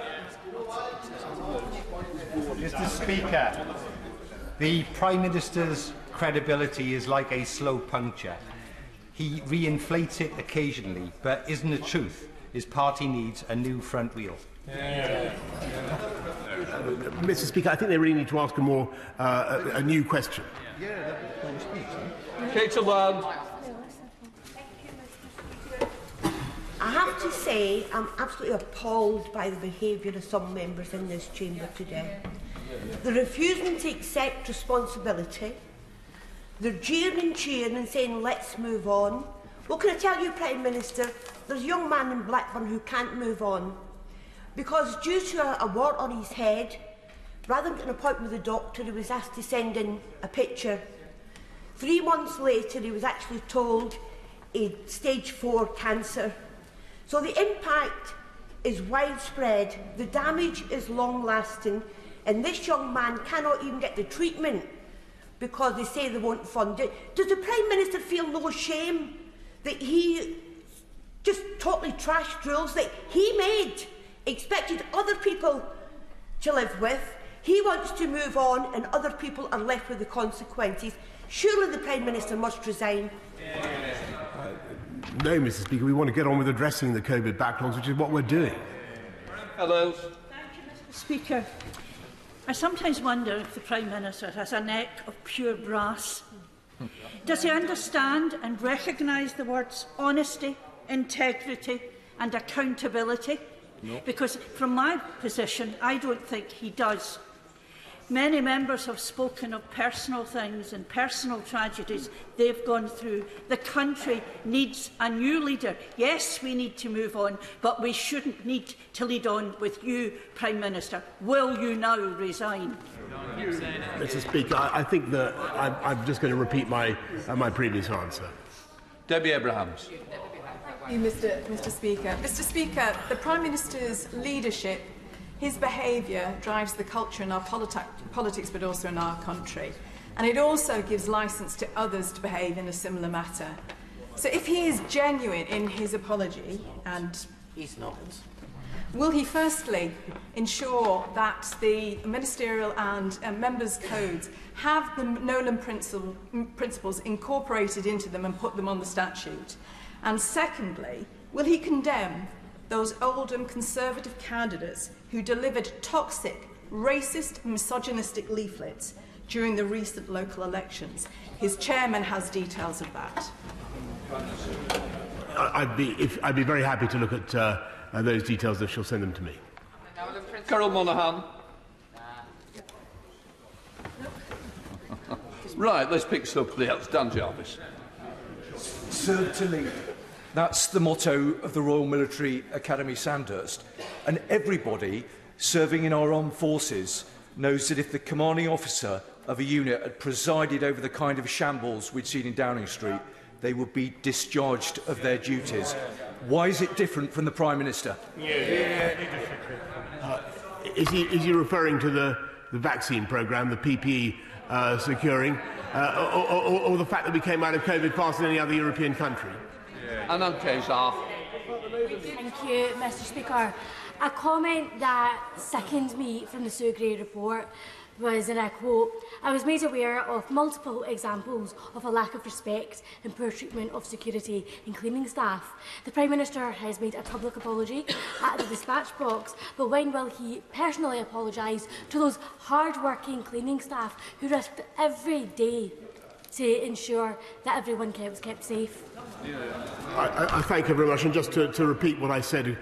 Mr. Speaker, the Prime Minister's credibility is like a slow puncture. He reinflates it occasionally, but isn't the truth? His party needs a new front wheel. Mr. Speaker, I think they really need to ask a new question. Kate Land. I have to say, I'm absolutely appalled by the behaviour of some members in this chamber today. They're refusing to accept responsibility. They're jeering and cheering and saying, let's move on. Well, can I tell you, Prime Minister, there's a young man in Blackburn who can't move on because due to a wart on his head, rather than get an appointment with the doctor, he was asked to send in a picture. 3 months later, he was actually told he had stage 4 cancer. So the impact is widespread, the damage is long-lasting, and this young man cannot even get the treatment because they say they won't fund it. Does the Prime Minister feel no shame that he just totally trashed rules that he made, expected other people to live with? He wants to move on and other people are left with the consequences. Surely the Prime Minister must resign. No, Mr. Speaker, we want to get on with addressing the COVID backlogs, which is what we're doing. Hello. Thank you, Mr. Speaker. I sometimes wonder if the Prime Minister has a neck of pure brass. Does he understand and recognise the words honesty, integrity and accountability? No. Because from my position, I don't think he does. Many members have spoken of personal things and personal tragedies they've gone through. The country needs a new leader. Yes, we need to move on, but we shouldn't need to lead on with you, Prime Minister. Will you now resign? Mr. Speaker, I think that I'm just going to repeat my previous answer. Debbie Abrahams. Thank you, Mr. Speaker. Mr. Speaker, the Prime Minister's leadership, his behaviour drives the culture in our politics, but also in our country. And it also gives licence to others to behave in a similar matter. So if he is genuine in his apology, and he's not, will he firstly ensure that the ministerial and members' codes have the Nolan principles incorporated into them and put them on the statute? And secondly, will he condemn those Oldham Conservative candidates who delivered toxic, racist, misogynistic leaflets during the recent local elections? His chairman has details of that. I'd be very happy to look at those details if she'll send them to me. Carol Monaghan. Right, let's pick somebody else. Dan Jarvis. Certainly. That's the motto of the Royal Military Academy Sandhurst. And everybody serving in our armed forces knows that if the commanding officer of a unit had presided over the kind of shambles we'd seen in Downing Street, they would be discharged of their duties. Why is it different from the Prime Minister? Is he referring to the vaccine programme, the PPE securing, or the fact that we came out of COVID faster than any other European country? Anand Kesar. Thank you, Mr. Speaker. A comment that sickened me from the Sue Gray report was, and I quote, "I was made aware of multiple examples of a lack of respect and poor treatment of security and cleaning staff. The Prime Minister has made a public apology at the dispatch box, but when will he personally apologise to those hard-working cleaning staff who risked every day to ensure that everyone was kept safe?" I thank you very much, and just to repeat what I said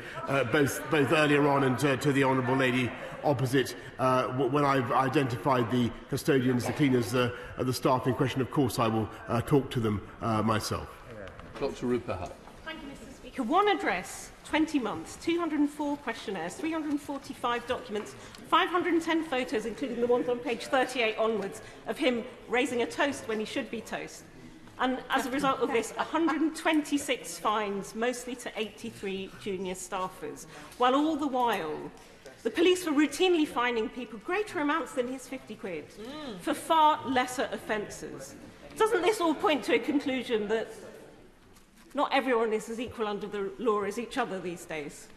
both earlier on and to the honourable lady opposite, when I've identified the custodians, the cleaners, the staff in question, of course I will talk to them myself. Dr. Rupahat. Thank you, Mr. Speaker. One address, 20 months, 204 questionnaires, 345 documents, 510 photos, including the ones on page 38 onwards, of him raising a toast when he should be toast. And as a result of this, 126 fines, mostly to 83 junior staffers, while all the while the police were routinely fining people greater amounts than his 50 quid for far lesser offences. Doesn't this all point to a conclusion that not everyone is as equal under the law as each other these days?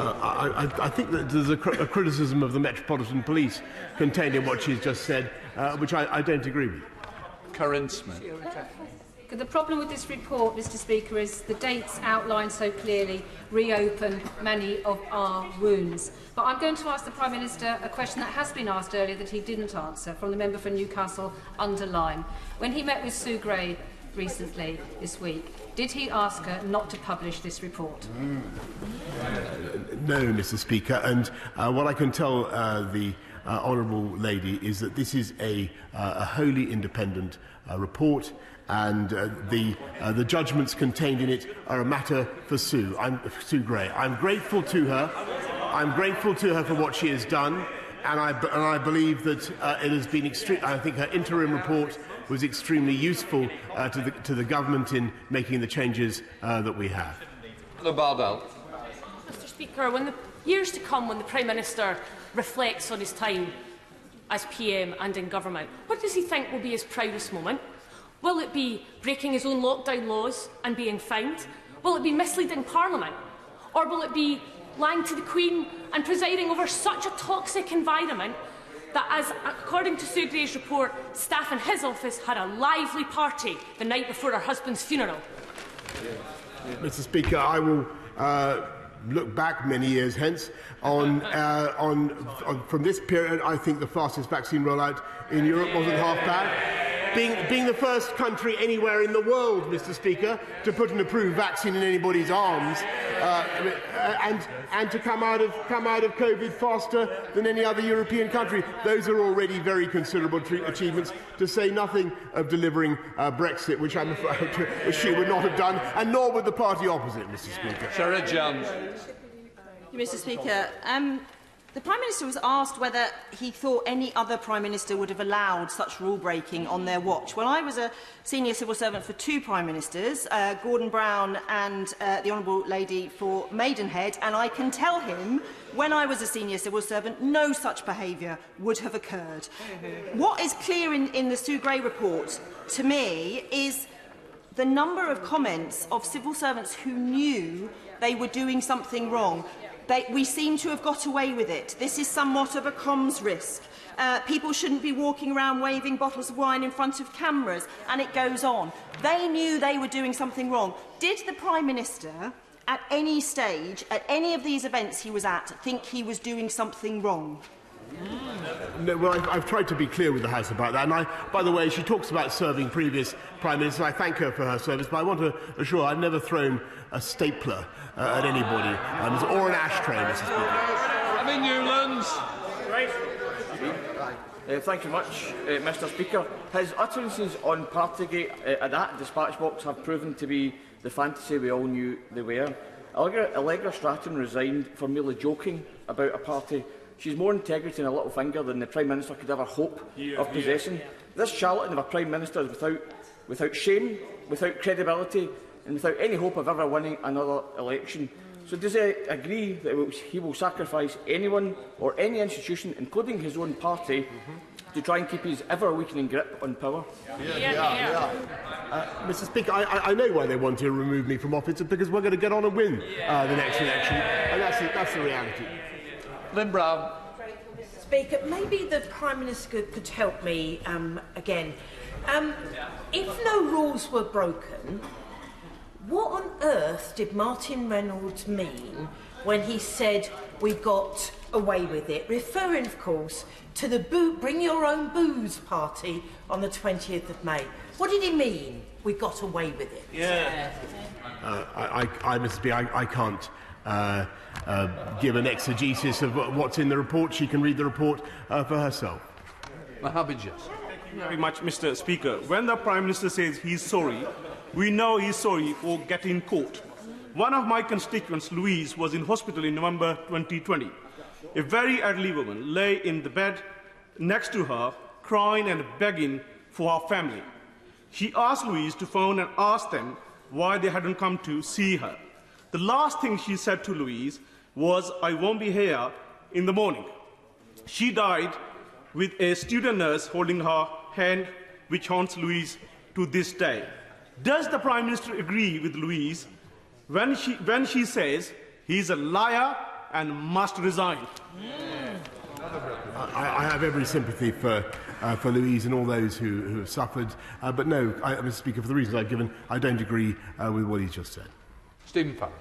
I think that there's a criticism of the Metropolitan Police contained in what she's just said, which I don't agree with. Karen Smith. The problem with this report, Mr. Speaker, is the dates outlined so clearly reopen many of our wounds. But I'm going to ask the Prime Minister a question that has been asked earlier that he didn't answer, from the member for Newcastle under Lyme. When he met with Sue Gray recently this week, did he ask her not to publish this report? No, Mr. Speaker, and what I can tell the honourable lady is that this is a wholly independent report, and the judgments contained in it are a matter for Sue Gray. I'm grateful to her. I'm grateful to her for what she has done, and I believe that it has been extreme. I think her interim report was extremely useful to the government in making the changes that we have. Mr. Speaker, when the years to come, when the Prime Minister reflects on his time as PM and in government, what does he think will be his proudest moment? Will it be breaking his own lockdown laws and being fined? Will it be misleading Parliament? Or will it be lying to the Queen and presiding over such a toxic environment that, as according to Sue Gray's report, staff in his office had a lively party the night before her husband's funeral? Mr. Speaker, I will look back many years hence on from this period. I think the fastest vaccine rollout in Europe wasn't half bad. Being the first country anywhere in the world, Mr. Speaker, to put an approved vaccine in anybody's arms, and to come out of COVID faster than any other European country, those are already very considerable achievements. To say nothing of delivering Brexit, which I'm afraid she would not have done, and nor would the party opposite, Mr. Speaker. Sarah Jones. Mr. Speaker, the Prime Minister was asked whether he thought any other Prime Minister would have allowed such rule-breaking on their watch. Well, I was a senior civil servant for two Prime Ministers, Gordon Brown and the Honourable Lady for Maidenhead, and I can tell him, when I was a senior civil servant, no such behaviour would have occurred. What is clear in the Sue Gray report, to me, is the number of comments of civil servants who knew they were doing something wrong. We seem to have got away with it. This is somewhat of a comms risk. People shouldn't be walking around waving bottles of wine in front of cameras, and it goes on. They knew they were doing something wrong. Did the Prime Minister, at any stage, at any of these events he was at, think he was doing something wrong? No, well, I've tried to be clear with the House about that. And by the way, she talks about serving previous Prime Ministers. I thank her for her service, but I want to assure I've never thrown a stapler at anybody, or an ashtray, Mr. Speaker. I'm in Newlands. Right. Thank you much, Mr. Speaker. His utterances on Partygate at that dispatch box have proven to be the fantasy we all knew they were. Allegra Stratton resigned for merely joking about a party. She's more integrity and a little finger than the Prime Minister could ever hope of possessing. This charlatan of a Prime Minister is without shame, without credibility, and without any hope of ever winning another election. So does he agree that he will sacrifice anyone or any institution, including his own party, to try and keep his ever-weakening grip on power? Mr. Speaker, I know why they want to remove me from office, because we're going to get on and win the next election, and that's the reality. Lynn Brown. Speaker, maybe the Prime Minister could help me again. If no rules were broken, what on earth did Martin Reynolds mean when he said we got away with it, referring, of course, to the Bring Your Own Booze party on the 20th of May? What did he mean, we got away with it? Mr. Speaker, I can't give an exegesis of what's in the report. She can read the report for herself. Mohammed Jas. Thank you very much, Mr. Speaker. When the Prime Minister says he's sorry, we know he's sorry for getting caught. One of my constituents, Louise, was in hospital in November 2020. A very elderly woman lay in the bed next to her, crying and begging for her family. She asked Louise to phone and ask them why they hadn't come to see her. The last thing she said to Louise was, "I won't be here in the morning." She died with a student nurse holding her hand, which haunts Louise to this day. Does the Prime Minister agree with Louise when she says he's a liar and must resign? I have every sympathy for Louise and all those who have suffered, but no, Mr. Speaker, for the reasons I've given, I don't agree with what he's just said. Stephen Farrell.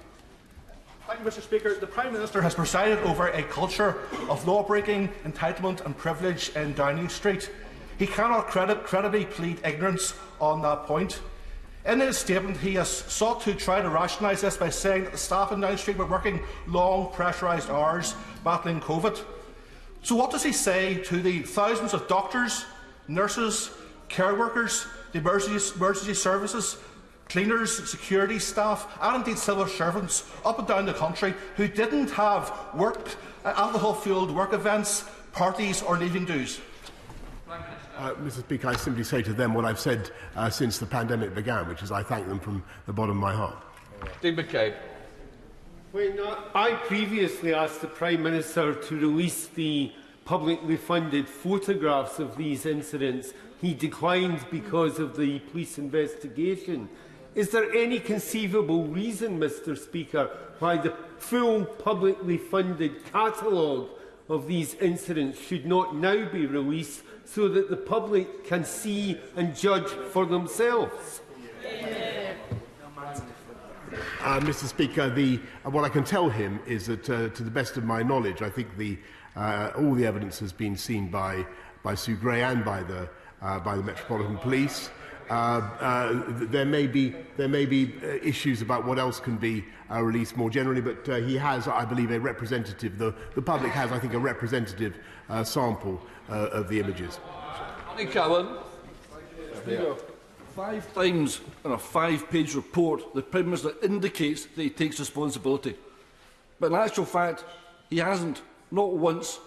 Thank you, Mr. Speaker. The Prime Minister has presided over a culture of law-breaking, entitlement and privilege in Downing Street. He cannot credibly plead ignorance on that point. In his statement, he has sought to try to rationalise this by saying that the staff in Downing Street were working long, pressurised hours battling COVID. So what does he say to the thousands of doctors, nurses, care workers, the emergency services, cleaners, security staff, and indeed civil servants up and down the country who didn't have alcohol-fuelled work events, parties or leaving dues? Mr. Speaker, I simply say to them what I've said since the pandemic began, which is I thank them from the bottom of my heart. Steve McCabe. When I previously asked the Prime Minister to release the publicly funded photographs of these incidents, he declined because of the police investigation. Is there any conceivable reason, Mr. Speaker, why the full publicly funded catalogue of these incidents should not now be released so that the public can see and judge for themselves? Mr. Speaker, what I can tell him is that, to the best of my knowledge, I think all the evidence has been seen by Sue Gray and by the Metropolitan Police. There may be issues about what else can be released more generally, but he has, I believe, a representative. The public has, I think, a representative sample of the images. Speaker, 5 times in a 5-page report, the Prime Minister indicates that he takes responsibility. But in actual fact, he hasn't, not once.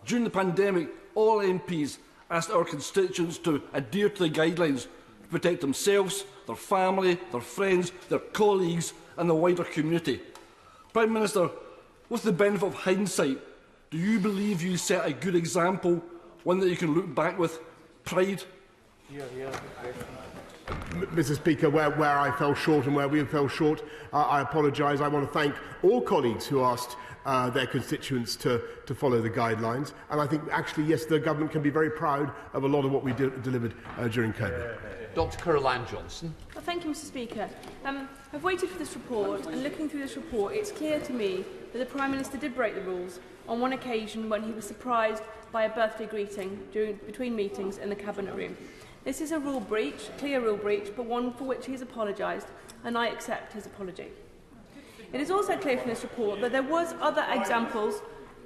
During the pandemic, all MPs asked our constituents to adhere to the guidelines to protect themselves, their family, their friends, their colleagues and the wider community. Prime Minister, with the benefit of hindsight, do you believe you set a good example, one that you can look back with pride? Mr. Speaker, where I fell short and where we fell short, I apologise. I want to thank all colleagues who asked their constituents to follow the guidelines. And I think, actually, yes, the government can be very proud of a lot of what we delivered during COVID. Dr Caroline Johnson. Well, thank you, Mr. Speaker. I've waited for this report, and looking through this report, it's clear to me that the Prime Minister did break the rules on one occasion when he was surprised by a birthday greeting between meetings in the Cabinet room. This is a rule breach, clear rule breach, but one for which he has apologised, and I accept his apology. It is also clear from this report that there was other examples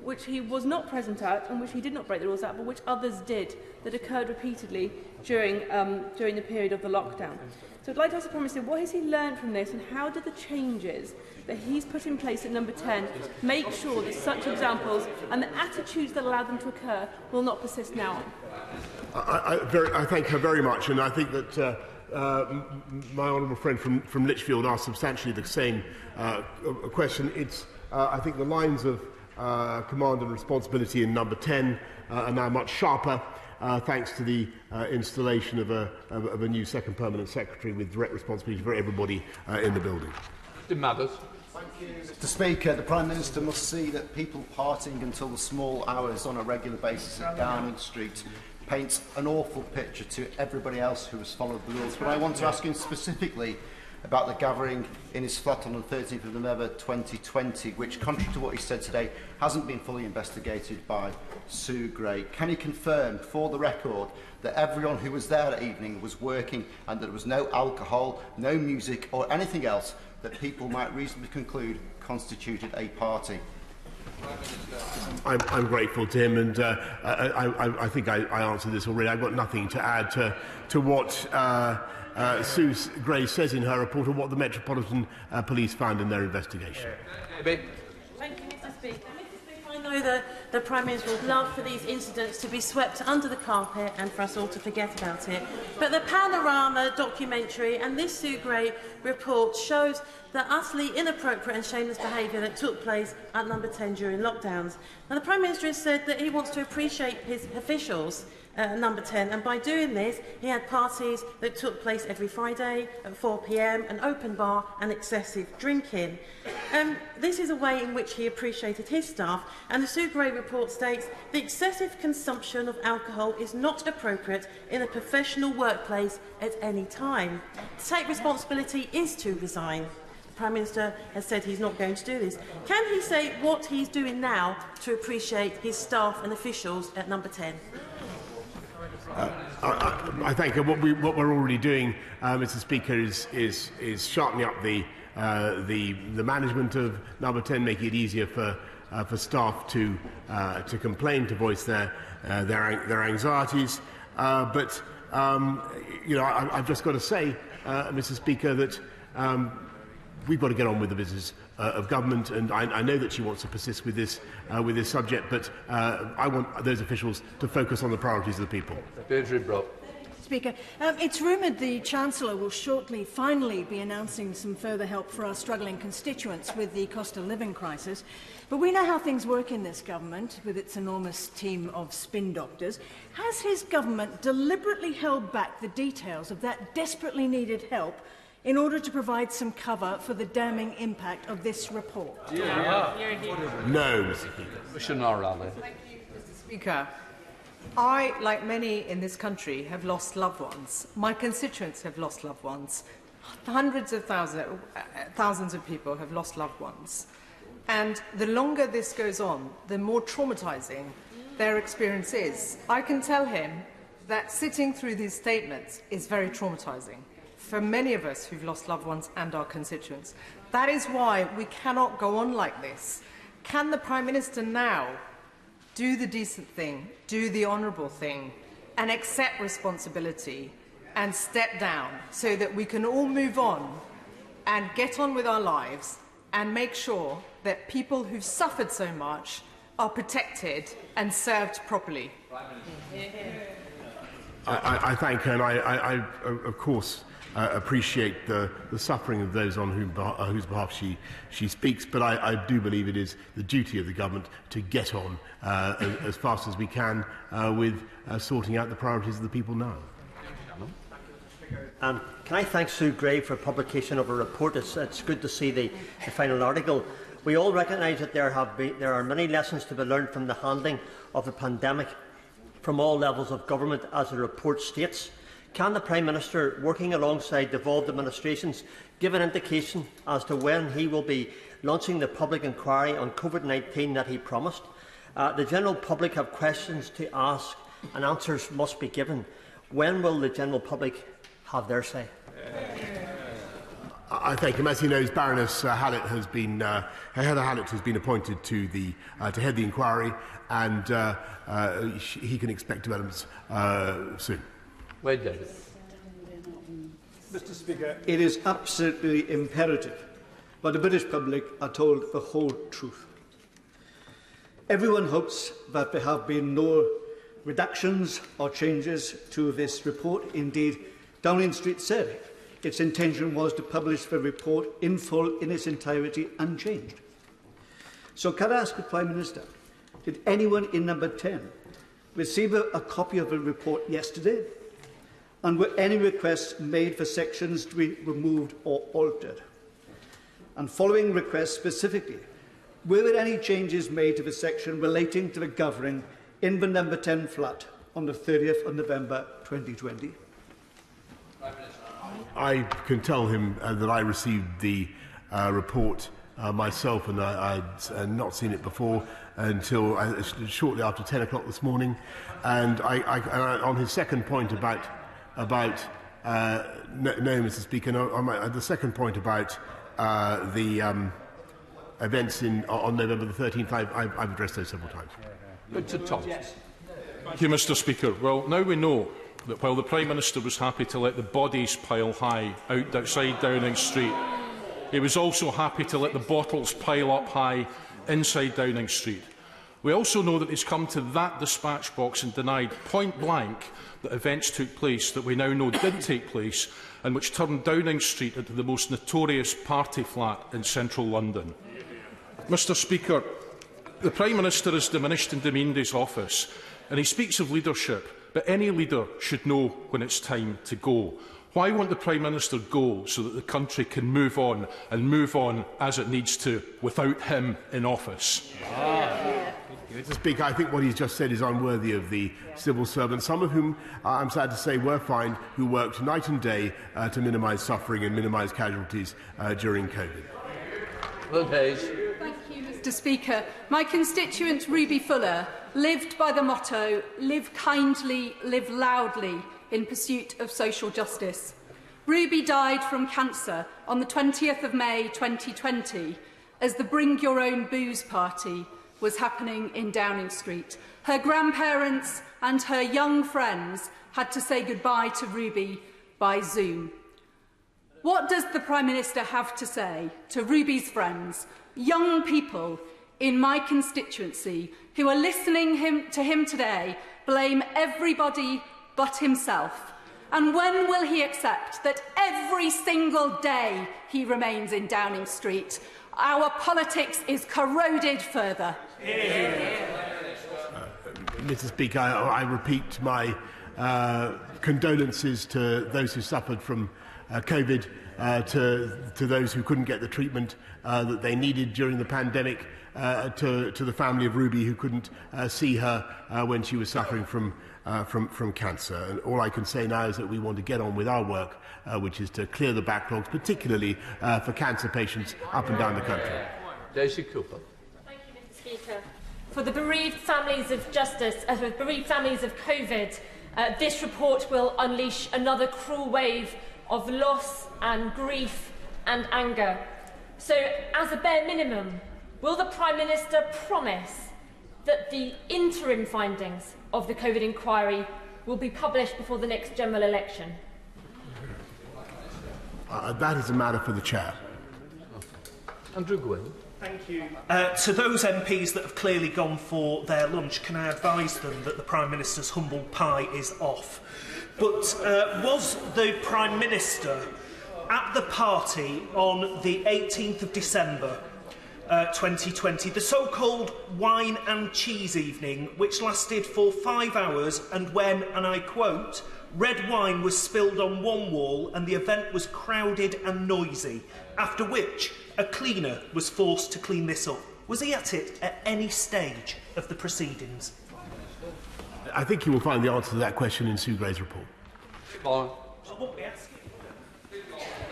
which he was not present at and which he did not break the rules at, but which others did, that occurred repeatedly during the period of the lockdown. So I'd like to ask the Prime Minister, what has he learned from this, and how do the changes that he's put in place at number 10 make sure that such examples and the attitudes that allow them to occur will not persist now on? I thank her very much, and I think that my honourable friend from Lichfield asked substantially the same question. It's, I think the lines of command and responsibility in number 10 are now much sharper, thanks to the installation of a new second permanent secretary with direct responsibility for everybody in the building. Mr. Mathers. Thank you, Mr. Speaker. The Prime Minister must see that people partying until the small hours on a regular basis at Downing Street paints an awful picture to everybody else who has followed the rules. But I want to ask him specifically about the gathering in his flat on the 13th of November 2020, which, contrary to what he said today, hasn't been fully investigated by Sue Gray. Can he confirm, for the record, that everyone who was there that evening was working and that there was no alcohol, no music or anything else that people might reasonably conclude constituted a party? I'm grateful to him, and I think I answered this already. I've got nothing to add to what Sue Gray says in her report, or what the Metropolitan Police found in their investigation. Thank you, Mr. Speaker. I know the Prime Minister would love for these incidents to be swept under the carpet and for us all to forget about it. But the Panorama documentary and this Sue Gray report shows the utterly inappropriate and shameless behaviour that took place at number 10 during lockdowns. Now, the Prime Minister has said that he wants to appreciate his officials at number 10, and by doing this, he had parties that took place every Friday at 4 p.m, an open bar and excessive drinking. This is a way in which he appreciated his staff, and the Sue Gray report states the excessive consumption of alcohol is not appropriate in a professional workplace at any time. To take responsibility is to resign. The Prime Minister has said he's not going to do this. Can he say what he's doing now to appreciate his staff and officials at number 10? I think what we're already doing, Mr. Speaker, is sharpening up the management of number 10, making it easier for staff to complain, to voice their anxieties. But you know, I've just got to say, Mr. Speaker, that we've got to get on with the business of government, and I know that she wants to persist with this subject, but I want those officials to focus on the priorities of the people. Speaker, it's rumoured the Chancellor will shortly finally be announcing some further help for our struggling constituents with the cost of living crisis. But we know how things work in this government, with its enormous team of spin doctors. Has his government deliberately held back the details of that desperately needed help in order to provide some cover for the damning impact of this report? No, Mr. Speaker. Thank you, Mr. Speaker. I, like many in this country, have lost loved ones. My constituents have lost loved ones. Hundreds of thousands of people have lost loved ones. And the longer this goes on, the more traumatising their experience is. I can tell him that sitting through these statements is very traumatising for many of us who've lost loved ones and our constituents. That is why we cannot go on like this. Can the Prime Minister now do the decent thing, do the honourable thing, and accept responsibility and step down so that we can all move on and get on with our lives and make sure that people who've suffered so much are protected and served properly? I thank her, and I of course, appreciate the suffering of those on whose behalf she speaks, but I do believe it is the duty of the government to get on as fast as we can with sorting out the priorities of the people now. Can I thank Sue Gray for publication of her report? It's good to see the final article. We all recognise that there are many lessons to be learned from the handling of the pandemic from all levels of government, as the report states. Can the Prime Minister, working alongside devolved administrations, give an indication as to when he will be launching the public inquiry on COVID-19 that he promised? The general public have questions to ask and answers must be given. When will the general public have their say? I thank him. As he knows, Baroness Hallett has been Heather Hallett has been appointed to head the inquiry, and he can expect developments soon. Wade David. Mr. Speaker, it is absolutely imperative that the British public are told the whole truth. Everyone hopes that there have been no reductions or changes to this report. Indeed, Downing Street said its intention was to publish the report in full, in its entirety, unchanged. So can I ask the Prime Minister, did anyone in number 10 receive a copy of the report yesterday? And were any requests made for sections to be removed or altered? And following requests specifically, were there any changes made to the section relating to the governing in the number 10 flat on the 30th of November 2020? I can tell him that I received the report myself, and I'd not seen it before until shortly after 10 o'clock this morning. And on his second point about no, Mr. Speaker, no, on the second point about the events on November the 13th, I've addressed those several times. To Tom. Thank you, Mr. Speaker. Well, now we know that while the Prime Minister was happy to let the bodies pile high outside Downing Street, he was also happy to let the bottles pile up high inside Downing Street. We also know that he's come to that dispatch box and denied point blank that events took place that we now know did take place and which turned Downing Street into the most notorious party flat in central London. Mr. Speaker, the Prime Minister has diminished and demeaned his office, and he speaks of leadership, but any leader should know when it's time to go. Why won't the Prime Minister go so that the country can move on and move on as it needs to without him in office? Mr. Speaker, I think what he's just said is unworthy of the civil servants, some of whom, I'm sad to say, were fined, who worked night and day to minimise suffering and minimise casualties during COVID. Thank you, Mr. Speaker. My constituent Ruby Fuller lived by the motto, "Live kindly, live loudly," in pursuit of social justice. Ruby died from cancer on the 20th of May 2020 as the Bring Your Own Booze party was happening in Downing Street. Her grandparents and her young friends had to say goodbye to Ruby by Zoom. What does the Prime Minister have to say to Ruby's friends, young people in my constituency who are listening to him today blame everybody but himself? And when will he accept that every single day he remains in Downing Street, our politics is corroded further? Mr. Speaker, I repeat my condolences to those who suffered from COVID, to those who couldn't get the treatment that they needed during the pandemic, to the family of Ruby who couldn't see her when she was suffering from cancer. And all I can say now is that we want to get on with our work, which is to clear the backlogs, particularly for cancer patients up and down the country. Daisy Cooper. Thank you, Mr. Speaker. For the bereaved families of justice, for the bereaved families of COVID, this report will unleash another cruel wave of loss and grief and anger. So, as a bare minimum, will the Prime Minister promise that the interim findings of the COVID inquiry will be published before the next general election? That is a matter for the Chair. Andrew Gwynne. Thank you. To those MPs that have clearly gone for their lunch, can I advise them that the Prime Minister's humble pie is off? But was the Prime Minister at the party on the 18th of December 2020, the so-called wine and cheese evening, which lasted for 5 hours and when, and I quote, red wine was spilled on one wall and the event was crowded and noisy, after which a cleaner was forced to clean this up? Was he at it at any stage of the proceedings? I think you will find the answer to that question in Sue Gray's report.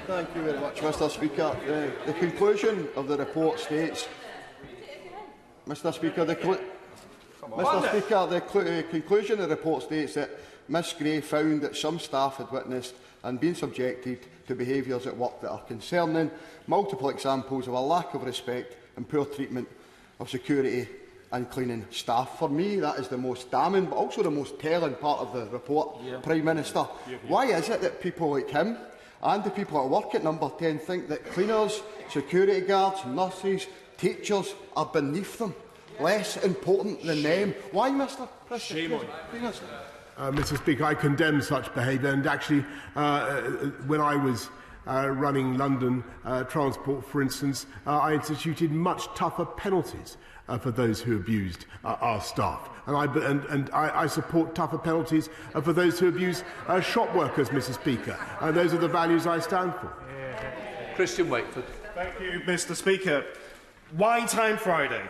Thank you very much, Mr. Speaker. The conclusion of the report states, Mr. Speaker, the conclusion of the report states that Ms Gray found that some staff had witnessed and being subjected to behaviours at work that are concerning, multiple examples of a lack of respect and poor treatment of security and cleaning staff. For me, that is the most damning, but also the most telling part of the report, Prime Minister. Why is it that people like him and the people that work at Number 10 think that cleaners, security guards, nurses, teachers are beneath them, less important than them? Why, Mr. President? Shame on you. Mr. Speaker, I condemn such behaviour, and actually, when I was running London Transport, for instance, I instituted much tougher penalties for those who abused our staff. And I support tougher penalties for those who abuse shop workers, Mr. Speaker. Those are the values I stand for. Christian Wakeford. Thank you, Mr. Speaker. Wine Time Friday,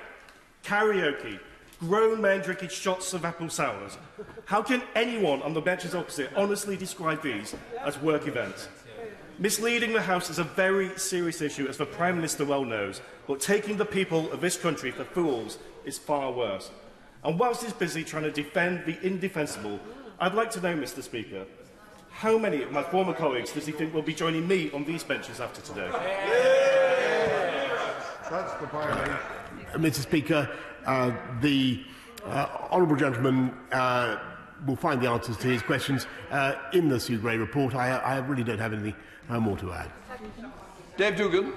karaoke, grown men drinking shots of apple sours. How can anyone on the benches opposite honestly describe these as work events? Misleading the House is a very serious issue, as the Prime Minister well knows, but taking the people of this country for fools is far worse. And whilst he's busy trying to defend the indefensible, I'd like to know, Mr. Speaker, how many of my former colleagues does he think will be joining me on these benches after today? That's the priority. Mr. Speaker, the honourable gentleman will find the answers to his questions in the Sue Gray report. I really don't have anything more to add. Dave Dugan.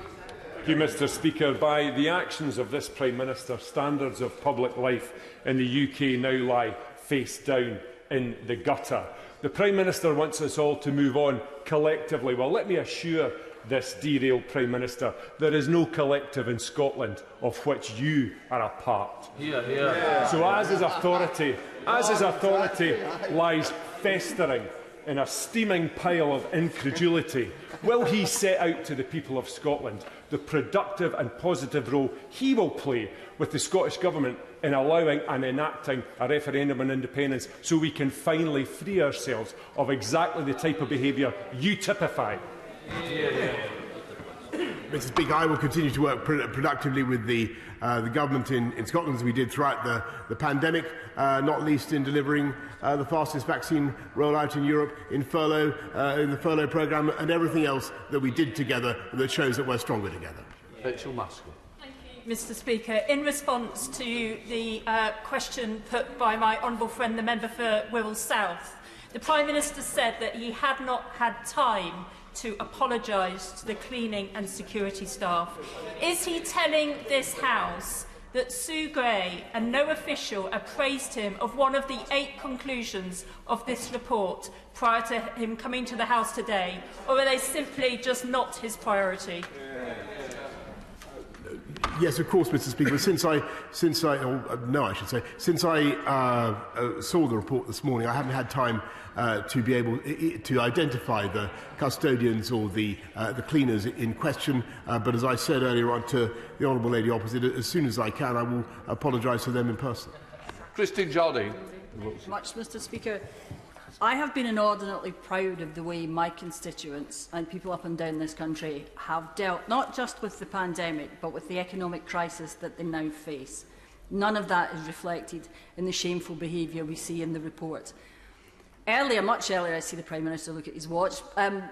Thank you, Mr. Speaker. By the actions of this Prime Minister, standards of public life in the UK now lie face down in the gutter. The Prime Minister wants us all to move on collectively. Well, let me assure this derailed Prime Minister, there is no collective in Scotland of which you are a part. So as his authority lies festering in a steaming pile of incredulity, will he set out to the people of Scotland the productive and positive role he will play with the Scottish Government in allowing and enacting a referendum on independence, so we can finally free ourselves of exactly the type of behaviour you typify? Mr. Speaker, I will continue to work productively with the government in Scotland, as we did throughout the pandemic, not least in delivering the fastest vaccine rollout in Europe, in the furlough programme, and everything else that we did together that shows that we're stronger together. Rachel Maskell. Mr. Speaker, in response to the question put by my honourable friend, the member for Wirral South, the Prime Minister said that he had not had time to apologise to the cleaning and security staff. Is he telling this House that Sue Gray and no official appraised him of one of the 8 conclusions of this report prior to him coming to the House today, or are they simply just not his priority? Yes, of course, Mr. Speaker. Since I saw the report this morning, I haven't had time to be able to identify the custodians or the cleaners in question. But as I said earlier on to the honourable lady opposite, as soon as I can, I will apologise to them in person. Christine Jardine. Much, Mr. Speaker. I have been inordinately proud of the way my constituents and people up and down this country have dealt not just with the pandemic, but with the economic crisis that they now face. None of that is reflected in the shameful behaviour we see in the report. Much earlier, I see the Prime Minister look at his watch.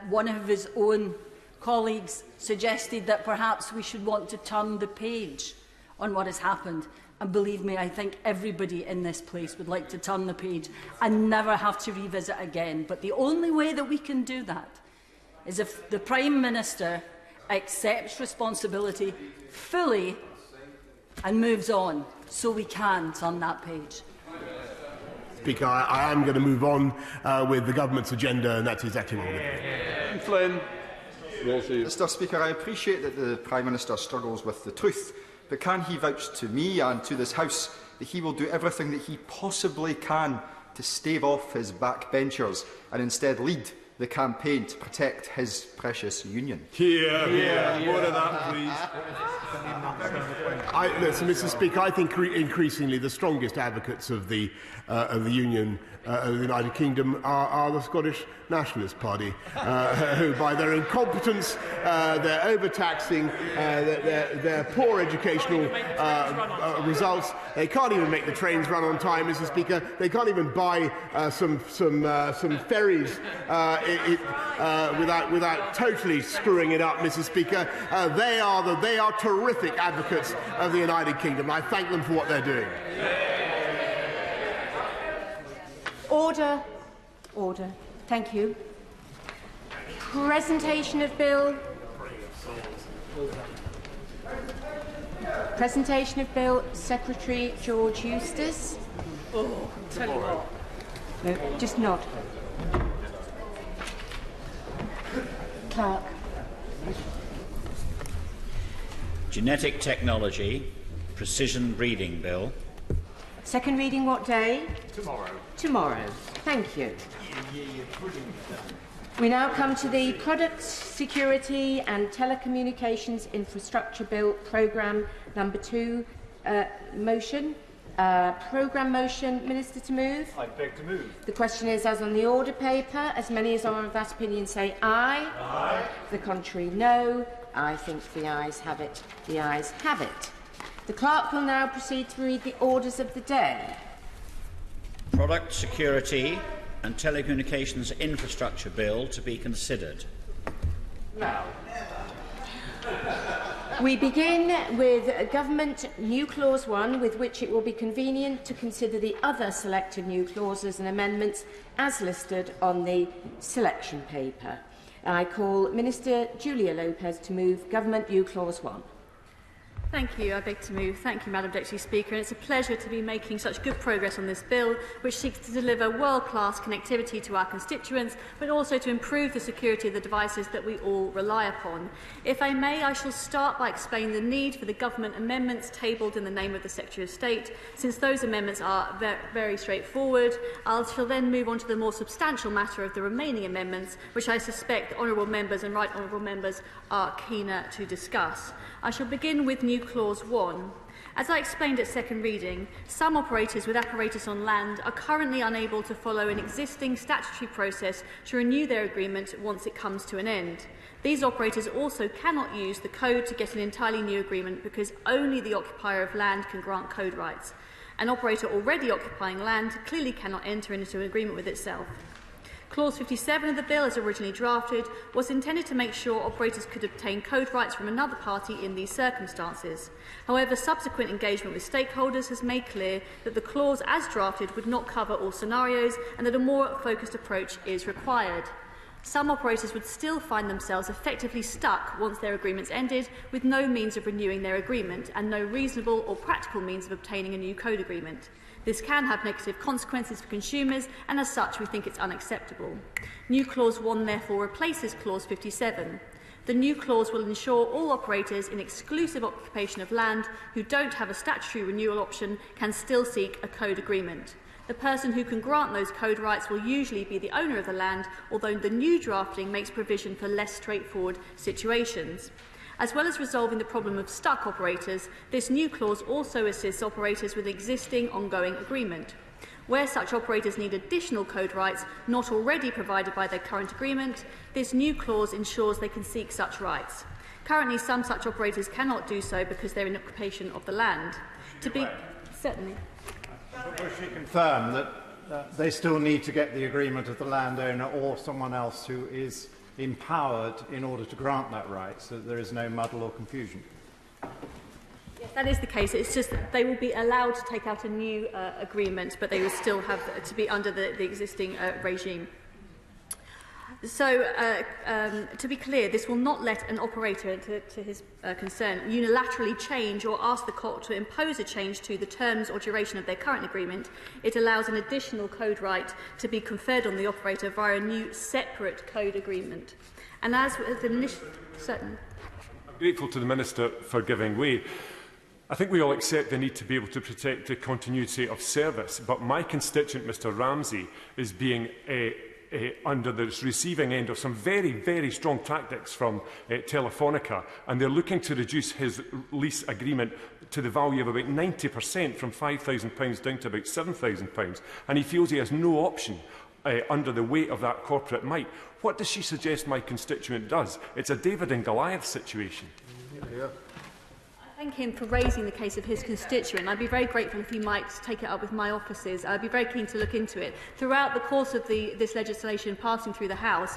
One of his own colleagues suggested that perhaps we should want to turn the page on what has happened. And believe me, I think everybody in this place would like to turn the page and never have to revisit again. But the only way that we can do that is if the Prime Minister accepts responsibility fully and moves on, so we can turn that page. Speaker, I am going to move on with the government's agenda, and that's exactly what we're going to do. Flynn. Mr. Speaker, I appreciate that the Prime Minister struggles with the truth, but can he vouch to me and to this House that he will do everything that he possibly can to stave off his backbenchers and instead lead the campaign to protect his precious union? More of that, please. Listen, Mr. Speaker, I think increasingly the strongest advocates of the union of the United Kingdom are the Scottish Nationalist Party, who, by their incompetence, their overtaxing, their poor educational results, they can't even make the trains run on time, Mr. Speaker. They can't even buy some ferries without totally screwing it up, Mr. Speaker, they are terrific advocates of the United Kingdom. I thank them for what they're doing. Order. Order. Thank you. Presentation of bill. Presentation of bill. Secretary George Eustace. Oh, tell you what. No, just nod. Clerk. Genetic Technology Precision Breeding Bill. Second reading what day? Tomorrow. Tomorrow. Thank you. We now come to the Product Security and Telecommunications Infrastructure Bill Programme number 2 motion. Programme motion, Minister to move? I beg to move. The question is as on the order paper. As many as are of that opinion say aye. Aye. The contrary no. I think the ayes have it. The ayes have it. The clerk will now proceed to read the orders of the day. Product Security and Telecommunications Infrastructure Bill to be considered. Now. We begin with Government New Clause 1, with which it will be convenient to consider the other selected new clauses and amendments as listed on the selection paper. I call Minister Julia Lopez to move Government New Clause 1. Thank you. I beg to move. Thank you, Madam Deputy Speaker. And it's a pleasure to be making such good progress on this bill, which seeks to deliver world-class connectivity to our constituents, but also to improve the security of the devices that we all rely upon. If I may, I shall start by explaining the need for the government amendments tabled in the name of the Secretary of State. Since those amendments are very straightforward, I shall then move on to the more substantial matter of the remaining amendments, which I suspect the honourable members and right honourable members are keener to discuss. I shall begin with New Clause 1. As I explained at second reading, some operators with apparatus on land are currently unable to follow an existing statutory process to renew their agreement once it comes to an end. These operators also cannot use the code to get an entirely new agreement because only the occupier of land can grant code rights. An operator already occupying land clearly cannot enter into an agreement with itself. Clause 57 of the bill, as originally drafted, was intended to make sure operators could obtain code rights from another party in these circumstances. However, subsequent engagement with stakeholders has made clear that the clause as drafted would not cover all scenarios and that a more focused approach is required. Some operators would still find themselves effectively stuck once their agreements ended, with no means of renewing their agreement and no reasonable or practical means of obtaining a new code agreement. This can have negative consequences for consumers, and as such we think it's unacceptable. New Clause 1 therefore replaces Clause 57. The new clause will ensure all operators in exclusive occupation of land who don't have a statutory renewal option can still seek a code agreement. The person who can grant those code rights will usually be the owner of the land, although the new drafting makes provision for less straightforward situations. As well as resolving the problem of stuck operators, this new clause also assists operators with existing ongoing agreement. Where such operators need additional code rights not already provided by their current agreement, this new clause ensures they can seek such rights. Currently, some such operators cannot do so because they're in occupation of the land. To be certainly. Will she confirm that they still need to get the agreement of the landowner or someone else who is empowered in order to grant that right, so that there is no muddle or confusion? Yes, that is the case. It's just that they will be allowed to take out a new agreement, but they will still have to be under the existing regime. So, to be clear, this will not let an operator, to his concern, unilaterally change or ask the court to impose a change to the terms or duration of their current agreement. It allows an additional code right to be conferred on the operator via a new separate code agreement. And as with the initial... I'm grateful to the Minister for giving way. I think we all accept the need to be able to protect the continuity of service, but my constituent, Mr Ramsey, is being under the receiving end of some very, very strong tactics from Telefonica, and they're looking to reduce his lease agreement to the value of about 90%, from £5,000 down to about £7,000, and he feels he has no option under the weight of that corporate might. What does she suggest my constituent does? It's a David and Goliath situation. Thank him for raising the case of his constituent. I'd be very grateful if he might take it up with my offices. I'd be very keen to look into it. Throughout the course of this legislation passing through the House,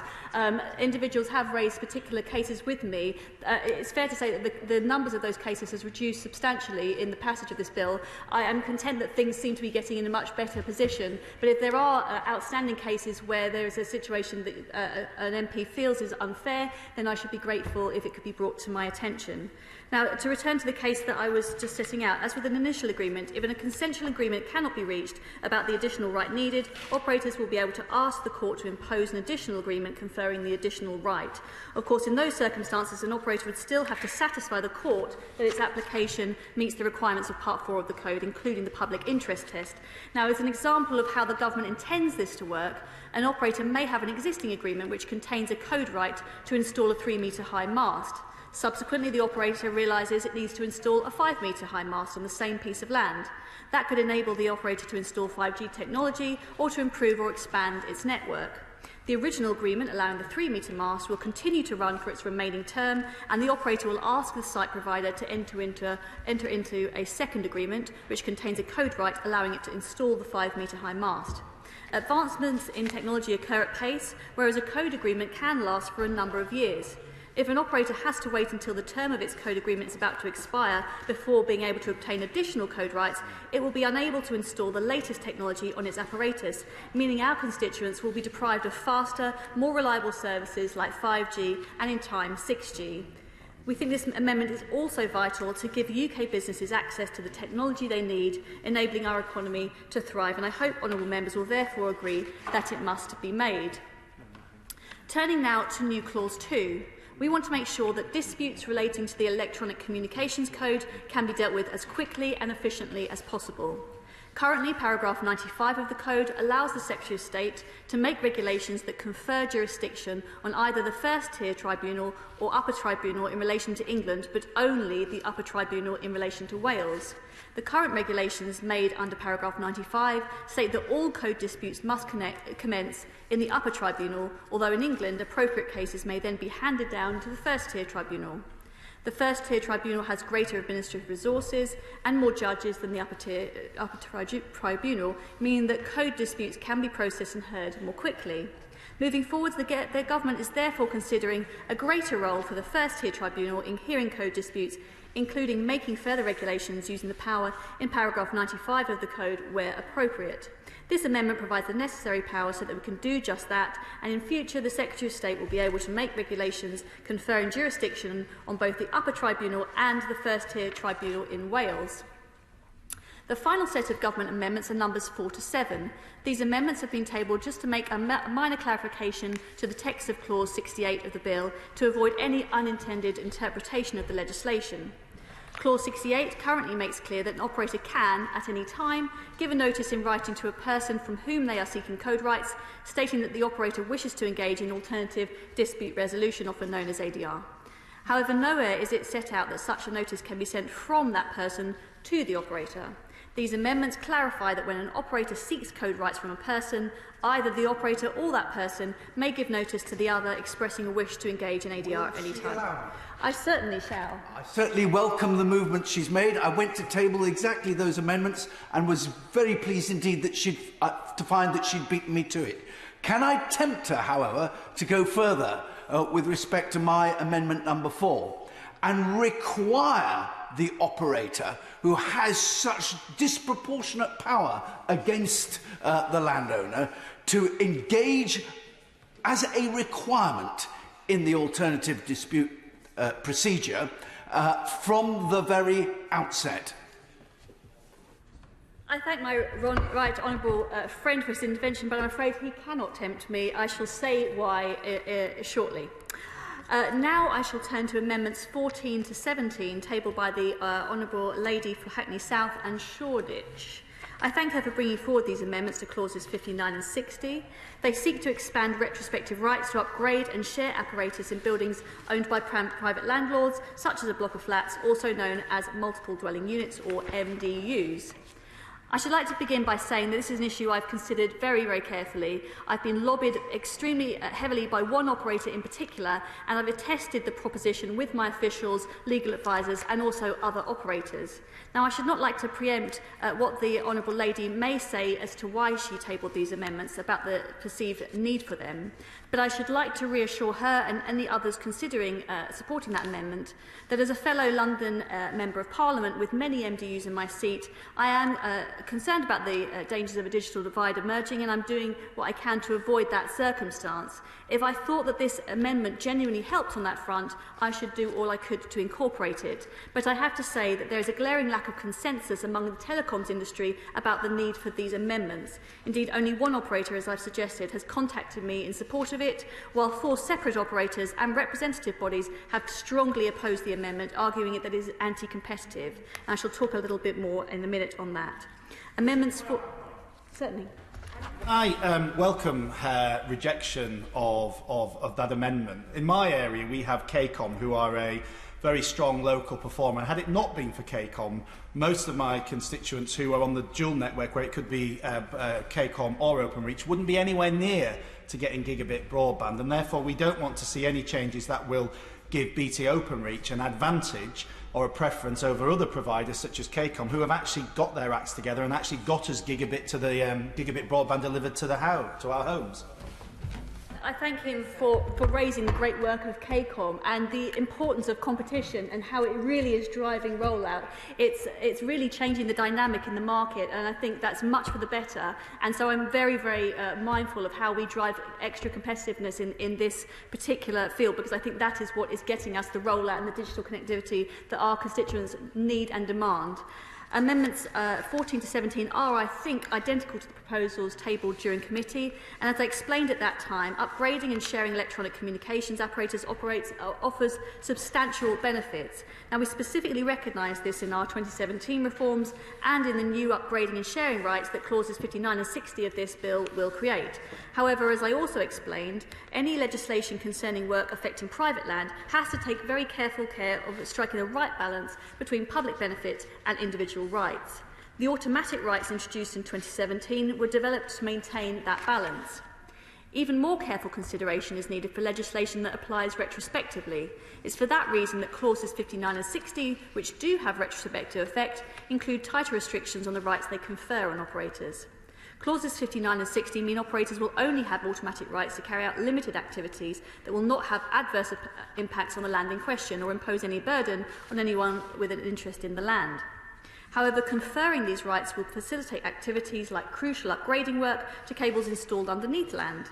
individuals have raised particular cases with me. It's fair to say that the numbers of those cases has reduced substantially in the passage of this bill. I am content that things seem to be getting in a much better position, but if there are outstanding cases where there is a situation that an MP feels is unfair, then I should be grateful if it could be brought to my attention. Now, to return to the case that I was just setting out, as with an initial agreement, if a consensual agreement cannot be reached about the additional right needed, operators will be able to ask the court to impose an additional agreement conferring the additional right. Of course, in those circumstances, an operator would still have to satisfy the court that its application meets the requirements of Part 4 of the Code, including the public interest test. Now, as an example of how the government intends this to work, an operator may have an existing agreement which contains a code right to install a 3-metre high mast. Subsequently, the operator realises it needs to install a 5-metre high mast on the same piece of land. That could enable the operator to install 5G technology or to improve or expand its network. The original agreement allowing the 3-metre mast will continue to run for its remaining term, and the operator will ask the site provider to enter into a second agreement which contains a code right allowing it to install the 5-metre high mast. Advancements in technology occur at pace, whereas a code agreement can last for a number of years. If an operator has to wait until the term of its code agreement is about to expire before being able to obtain additional code rights, it will be unable to install the latest technology on its apparatus, meaning our constituents will be deprived of faster, more reliable services like 5G and, in time, 6G. We think this amendment is also vital to give UK businesses access to the technology they need, enabling our economy to thrive, and I hope honourable members will therefore agree that it must be made. Turning now to new Clause 2. We want to make sure that disputes relating to the Electronic Communications Code can be dealt with as quickly and efficiently as possible. Currently, paragraph 95 of the Code allows the Secretary of State to make regulations that confer jurisdiction on either the first-tier tribunal or upper tribunal in relation to England, but only the upper tribunal in relation to Wales. The current regulations made under paragraph 95 state that all code disputes must commence in the upper tribunal, although in England appropriate cases may then be handed down to the first-tier tribunal. The first-tier tribunal has greater administrative resources and more judges than the upper tribunal, meaning that code disputes can be processed and heard more quickly. Moving forwards, the government is therefore considering a greater role for the first-tier tribunal in hearing code disputes, including making further regulations using the power in paragraph 95 of the Code where appropriate. This amendment provides the necessary power so that we can do just that, and in future the Secretary of State will be able to make regulations conferring jurisdiction on both the upper tribunal and the first-tier tribunal in Wales. The final set of government amendments are numbers 4 to 7. These amendments have been tabled just to make a minor clarification to the text of Clause 68 of the bill to avoid any unintended interpretation of the legislation. Clause 68 currently makes clear that an operator can, at any time, give a notice in writing to a person from whom they are seeking code rights, stating that the operator wishes to engage in alternative dispute resolution, often known as ADR. However, nowhere is it set out that such a notice can be sent from that person to the operator. These amendments clarify that when an operator seeks code rights from a person, either the operator or that person may give notice to the other expressing a wish to engage in ADR at any time. I certainly shall. I certainly welcome the movement she's made. I went to table exactly those amendments and was very pleased indeed that to find that she'd beaten me to it. Can I tempt her, however, to go further with respect to my amendment number 4 and require the operator who has such disproportionate power against the landowner to engage as a requirement in the alternative dispute procedure from the very outset? I thank my right honourable friend for his intervention, but I'm afraid he cannot tempt me. I shall say why shortly. Now I shall turn to amendments 14 to 17, tabled by the Honourable Lady for Hackney South and Shoreditch. I thank her for bringing forward these amendments to clauses 59 and 60. They seek to expand retrospective rights to upgrade and share apparatus in buildings owned by private landlords, such as a block of flats, also known as multiple dwelling units or MDUs. I should like to begin by saying that this is an issue I've considered very, very carefully. I've been lobbied extremely heavily by one operator in particular, and I've attested the proposition with my officials, legal advisers and also other operators. Now, I should not like to preempt what the Honourable Lady may say as to why she tabled these amendments about the perceived need for them, but I should like to reassure her and any others considering supporting that amendment that as a fellow London Member of Parliament with many MDUs in my seat, I am concerned about the dangers of a digital divide emerging, and I'm doing what I can to avoid that circumstance. If I thought that this amendment genuinely helped on that front, I should do all I could to incorporate it. But I have to say that there is a glaring lack of consensus among the telecoms industry about the need for these amendments. Indeed, only one operator, as I've suggested, has contacted me in support of it, while 4 separate operators and representative bodies have strongly opposed the amendment, arguing that it is anti-competitive. And I shall talk a little bit more in a minute on that. Amendments for... Certainly. I welcome her rejection of that amendment. In my area, we have KCOM, who are a very strong local performer. And had it not been for KCOM, most of my constituents who are on the dual network, where it could be KCOM or Openreach, wouldn't be anywhere near to getting gigabit broadband. And therefore, we don't want to see any changes that will give BT Openreach an advantage or a preference over other providers such as KCOM, who have actually got their acts together and actually got us gigabit to the gigabit broadband delivered to our homes. I thank him for raising the great work of KCOM and the importance of competition and how it really is driving rollout. It's really changing the dynamic in the market, and I think that's much for the better. And so I'm very, very mindful of how we drive extra competitiveness in this particular field, because I think that is what is getting us the rollout and the digital connectivity that our constituents need and demand. Amendments 14 to 17 are, I think, identical to the proposals tabled during committee, and as I explained at that time, upgrading and sharing electronic communications apparatus offers substantial benefits. Now, we specifically recognise this in our 2017 reforms and in the new upgrading and sharing rights that clauses 59 and 60 of this bill will create. However, as I also explained, any legislation concerning work affecting private land has to take very careful care of striking the right balance between public benefit and individual rights. The automatic rights introduced in 2017 were developed to maintain that balance. Even more careful consideration is needed for legislation that applies retrospectively. It's for that reason that clauses 59 and 60, which do have retrospective effect, include tighter restrictions on the rights they confer on operators. Clauses 59 and 60 mean operators will only have automatic rights to carry out limited activities that will not have adverse impacts on the land in question or impose any burden on anyone with an interest in the land. However, conferring these rights will facilitate activities like crucial upgrading work to cables installed underneath land.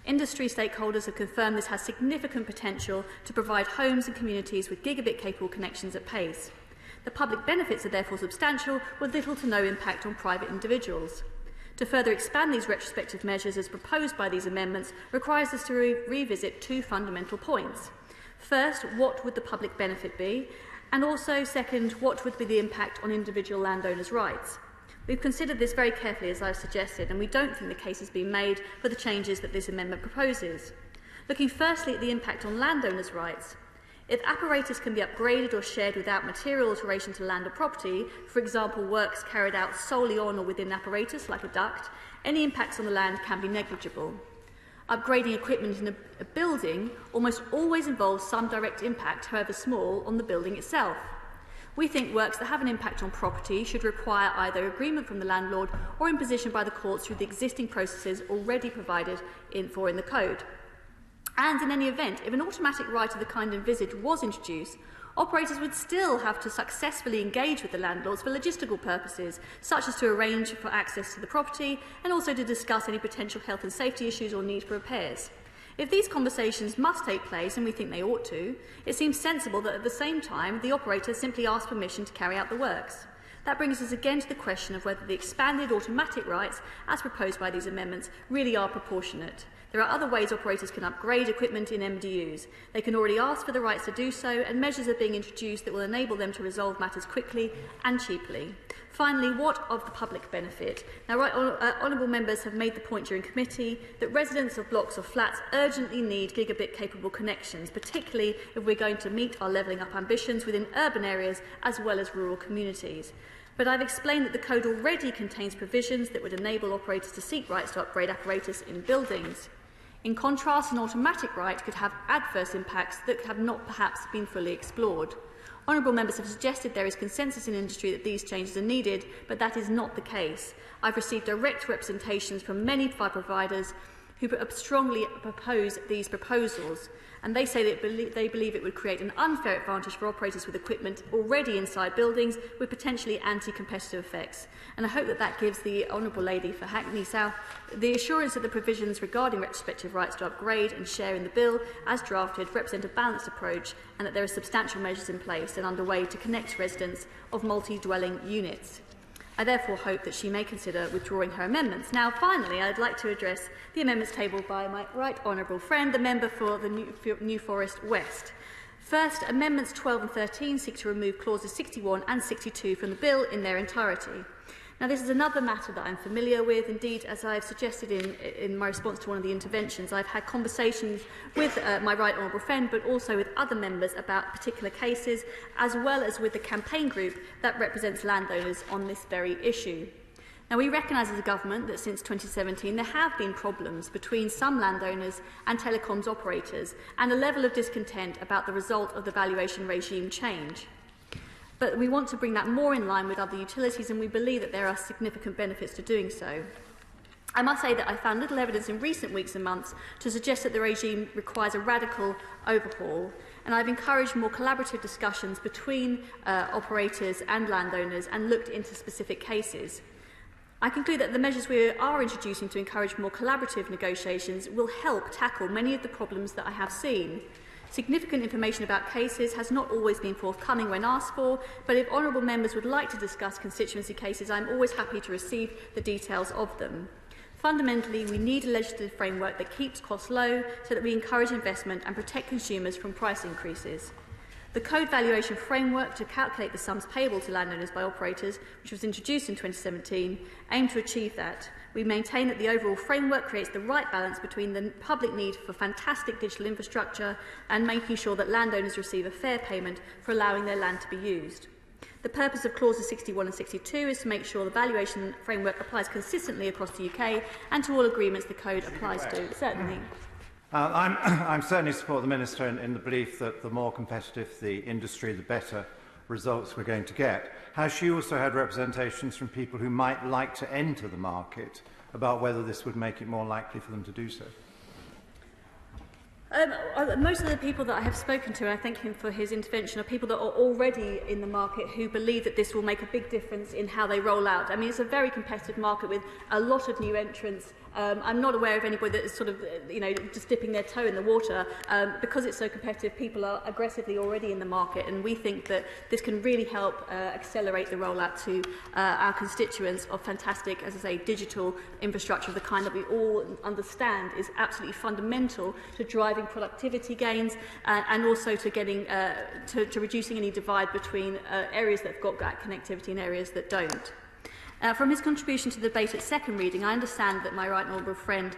Industry stakeholders have confirmed this has significant potential to provide homes and communities with gigabit-capable connections at pace. The public benefits are therefore substantial, with little to no impact on private individuals. To further expand these retrospective measures as proposed by these amendments requires us to revisit 2 fundamental points. First, what would the public benefit be? And also, second, what would be the impact on individual landowners' rights? We've considered this very carefully, as I've suggested, and we don't think the case has been made for the changes that this amendment proposes. Looking firstly at the impact on landowners' rights, if apparatus can be upgraded or shared without material alteration to land or property, for example, works carried out solely on or within apparatus, like a duct, any impacts on the land can be negligible. Upgrading equipment in a building almost always involves some direct impact, however small, on the building itself. We think works that have an impact on property should require either agreement from the landlord or imposition by the courts through the existing processes already provided for in the code. And in any event, if an automatic right of the kind envisaged was introduced, operators would still have to successfully engage with the landlords for logistical purposes, such as to arrange for access to the property and also to discuss any potential health and safety issues or need for repairs. If these conversations must take place, and we think they ought to, it seems sensible that at the same time the operator simply asks permission to carry out the works. That brings us again to the question of whether the expanded automatic rights, as proposed by these amendments, really are proportionate. There are other ways operators can upgrade equipment in MDUs. They can already ask for the rights to do so, and measures are being introduced that will enable them to resolve matters quickly and cheaply. Finally, what of the public benefit? Now, honourable members have made the point during committee that residents of blocks or flats urgently need gigabit-capable connections, particularly if we're going to meet our levelling up ambitions within urban areas as well as rural communities. But I've explained that the code already contains provisions that would enable operators to seek rights to upgrade apparatus in buildings. In contrast, an automatic right could have adverse impacts that have not perhaps been fully explored. Honourable members have suggested there is consensus in industry that these changes are needed, but that is not the case. I've received direct representations from many fire providers who strongly oppose these proposals, and they say that they believe it would create an unfair advantage for operators with equipment already inside buildings with potentially anti-competitive effects. And I hope that that gives the Honourable Lady for Hackney South the assurance that the provisions regarding retrospective rights to upgrade and share in the bill, as drafted, represent a balanced approach, and that there are substantial measures in place and underway to connect residents of multi-dwelling units. I therefore hope that she may consider withdrawing her amendments. Now, finally, I'd like to address the amendments tabled by my right honourable friend, the member for the New Forest West. First, Amendments 12 and 13 seek to remove clauses 61 and 62 from the bill in their entirety. Now, this is another matter that I'm familiar with. Indeed, as I've suggested in my response to one of the interventions, I've had conversations with my right honourable friend, but also with other members about particular cases, as well as with the campaign group that represents landowners on this very issue. Now, we recognise as a government that since 2017 there have been problems between some landowners and telecoms operators, and a level of discontent about the result of the valuation regime change. But we want to bring that more in line with other utilities, and we believe that there are significant benefits to doing so. I must say that I found little evidence in recent weeks and months to suggest that the regime requires a radical overhaul, and I've encouraged more collaborative discussions between operators and landowners and looked into specific cases. I conclude that the measures we are introducing to encourage more collaborative negotiations will help tackle many of the problems that I have seen. Significant information about cases has not always been forthcoming when asked for, but if honourable members would like to discuss constituency cases, I'm always happy to receive the details of them. Fundamentally, we need a legislative framework that keeps costs low so that we encourage investment and protect consumers from price increases. The Code Valuation Framework to calculate the sums payable to landowners by operators, which was introduced in 2017, aimed to achieve that. We maintain that the overall framework creates the right balance between the public need for fantastic digital infrastructure and making sure that landowners receive a fair payment for allowing their land to be used. The purpose of clauses 61 and 62 is to make sure the valuation framework applies consistently across the UK and to all agreements the Code applies to. Certainly. I'm certainly support the Minister in the belief that the more competitive the industry, the better results we're going to get. Has she also had representations from people who might like to enter the market about whether this would make it more likely for them to do so? Most of the people that I have spoken to, and I thank him for his intervention, are people that are already in the market who believe that this will make a big difference in how they roll out. I mean, it's a very competitive market with a lot of new entrants. I'm not aware of anybody that is sort of, just dipping their toe in the water. Because it's so competitive, people are aggressively already in the market, and we think that this can really help accelerate the rollout to our constituents of fantastic, as I say, digital infrastructure of the kind that we all understand is absolutely fundamental to driving productivity gains and also to getting to reducing any divide between areas that have got that connectivity and areas that don't. From his contribution to the debate at second reading, I understand that my right honourable friend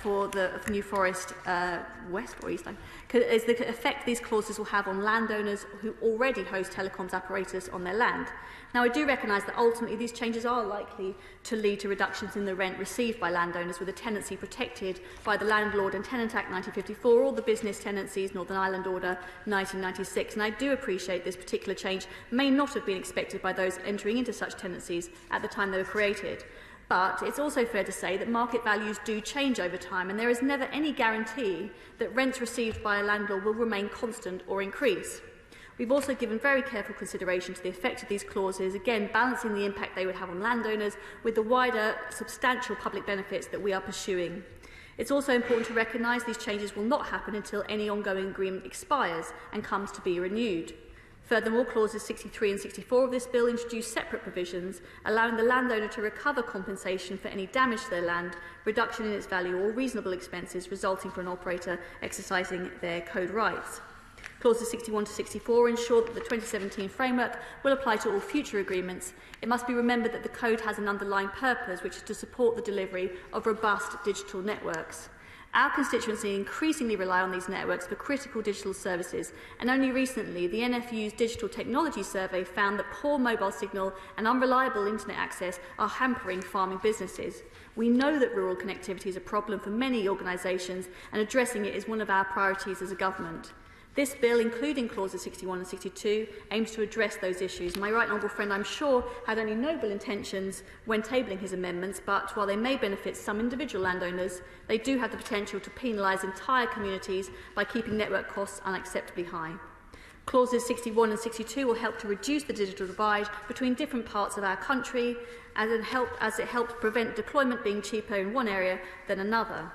for New Forest West or East is the effect these clauses will have on landowners who already host telecoms apparatus on their land. Now, I do recognise that ultimately these changes are likely to lead to reductions in the rent received by landowners with a tenancy protected by the Landlord and Tenant Act 1954 or the Business Tenancies Northern Ireland Order 1996. And I do appreciate this particular change may not have been expected by those entering into such tenancies at the time they were created. But it's also fair to say that market values do change over time, and there is never any guarantee that rents received by a landlord will remain constant or increase. We've also given very careful consideration to the effect of these clauses, again balancing the impact they would have on landowners with the wider substantial public benefits that we are pursuing. It's also important to recognise these changes will not happen until any ongoing agreement expires and comes to be renewed. Furthermore, clauses 63 and 64 of this bill introduce separate provisions allowing the landowner to recover compensation for any damage to their land, reduction in its value or reasonable expenses resulting from an operator exercising their code rights. Clauses 61 to 64 ensure that the 2017 framework will apply to all future agreements. It must be remembered that the Code has an underlying purpose, which is to support the delivery of robust digital networks. Our constituency increasingly rely on these networks for critical digital services, and only recently the NFU's Digital Technology Survey found that poor mobile signal and unreliable internet access are hampering farming businesses. We know that rural connectivity is a problem for many organisations, and addressing it is one of our priorities as a government. This bill, including clauses 61 and 62, aims to address those issues. My right honourable friend, I'm sure, had only noble intentions when tabling his amendments, but while they may benefit some individual landowners, they do have the potential to penalise entire communities by keeping network costs unacceptably high. Clauses 61 and 62 will help to reduce the digital divide between different parts of our country, as it helps prevent deployment being cheaper in one area than another.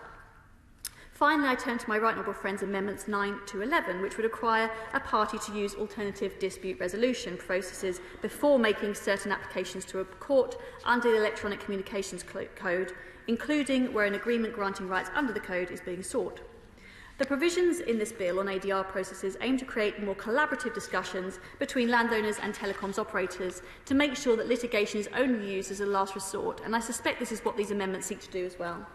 Finally, I turn to my right honourable friend's amendments 9 to 11, which would require a party to use alternative dispute resolution processes before making certain applications to a court under the Electronic Communications Code, including where an agreement granting rights under the code is being sought. The provisions in this bill on ADR processes aim to create more collaborative discussions between landowners and telecoms operators to make sure that litigation is only used as a last resort, and I suspect this is what these amendments seek to do as well.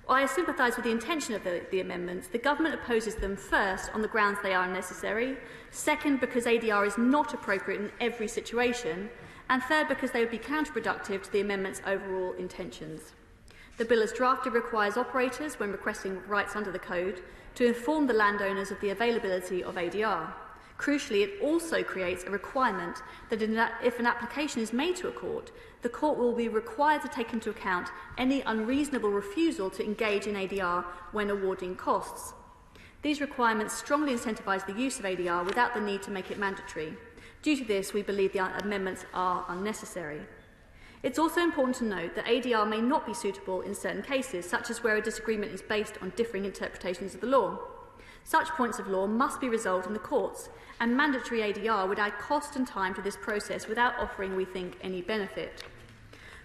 I sympathise with the intention of the amendments. The government opposes them first on the grounds they are unnecessary, second because ADR is not appropriate in every situation, and third because they would be counterproductive to the amendment's overall intentions. The bill as drafted requires operators, when requesting rights under the code, to inform the landowners of the availability of ADR. Crucially, it also creates a requirement that if an application is made to a court, the court will be required to take into account any unreasonable refusal to engage in ADR when awarding costs. These requirements strongly incentivise the use of ADR without the need to make it mandatory. Due to this, we believe the amendments are unnecessary. It's also important to note that ADR may not be suitable in certain cases, such as where a disagreement is based on differing interpretations of the law. Such points of law must be resolved in the courts, and mandatory ADR would add cost and time to this process without offering, we think, any benefit.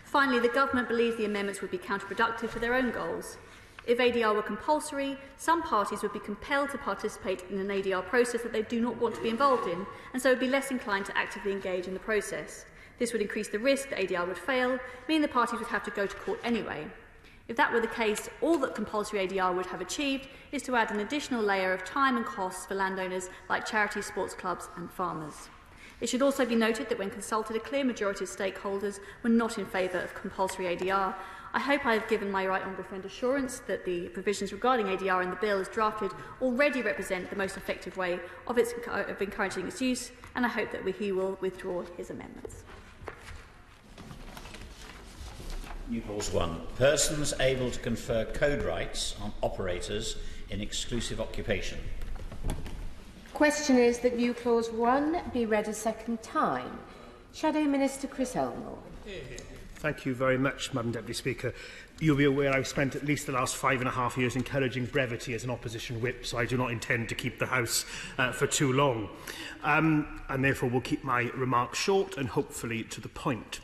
Finally, the government believes the amendments would be counterproductive for their own goals. If ADR were compulsory, some parties would be compelled to participate in an ADR process that they do not want to be involved in, and so would be less inclined to actively engage in the process. This would increase the risk that ADR would fail, meaning the parties would have to go to court anyway. If that were the case, all that compulsory ADR would have achieved is to add an additional layer of time and costs for landowners like charities, sports clubs and farmers. It should also be noted that when consulted, a clear majority of stakeholders were not in favour of compulsory ADR. I hope I have given my right honourable friend assurance that the provisions regarding ADR in the bill as drafted already represent the most effective way of encouraging its use, and I hope that he will withdraw his amendments. New Clause 1. Persons able to confer code rights on operators in exclusive occupation. Question is that new Clause 1 be read a second time. Shadow Minister Chris Elmore. Thank you very much, Madam Deputy Speaker. You'll be aware I've spent at least the last 5.5 years encouraging brevity as an opposition whip, so I do not intend to keep the House for too long. And therefore will keep my remarks short and hopefully to the point.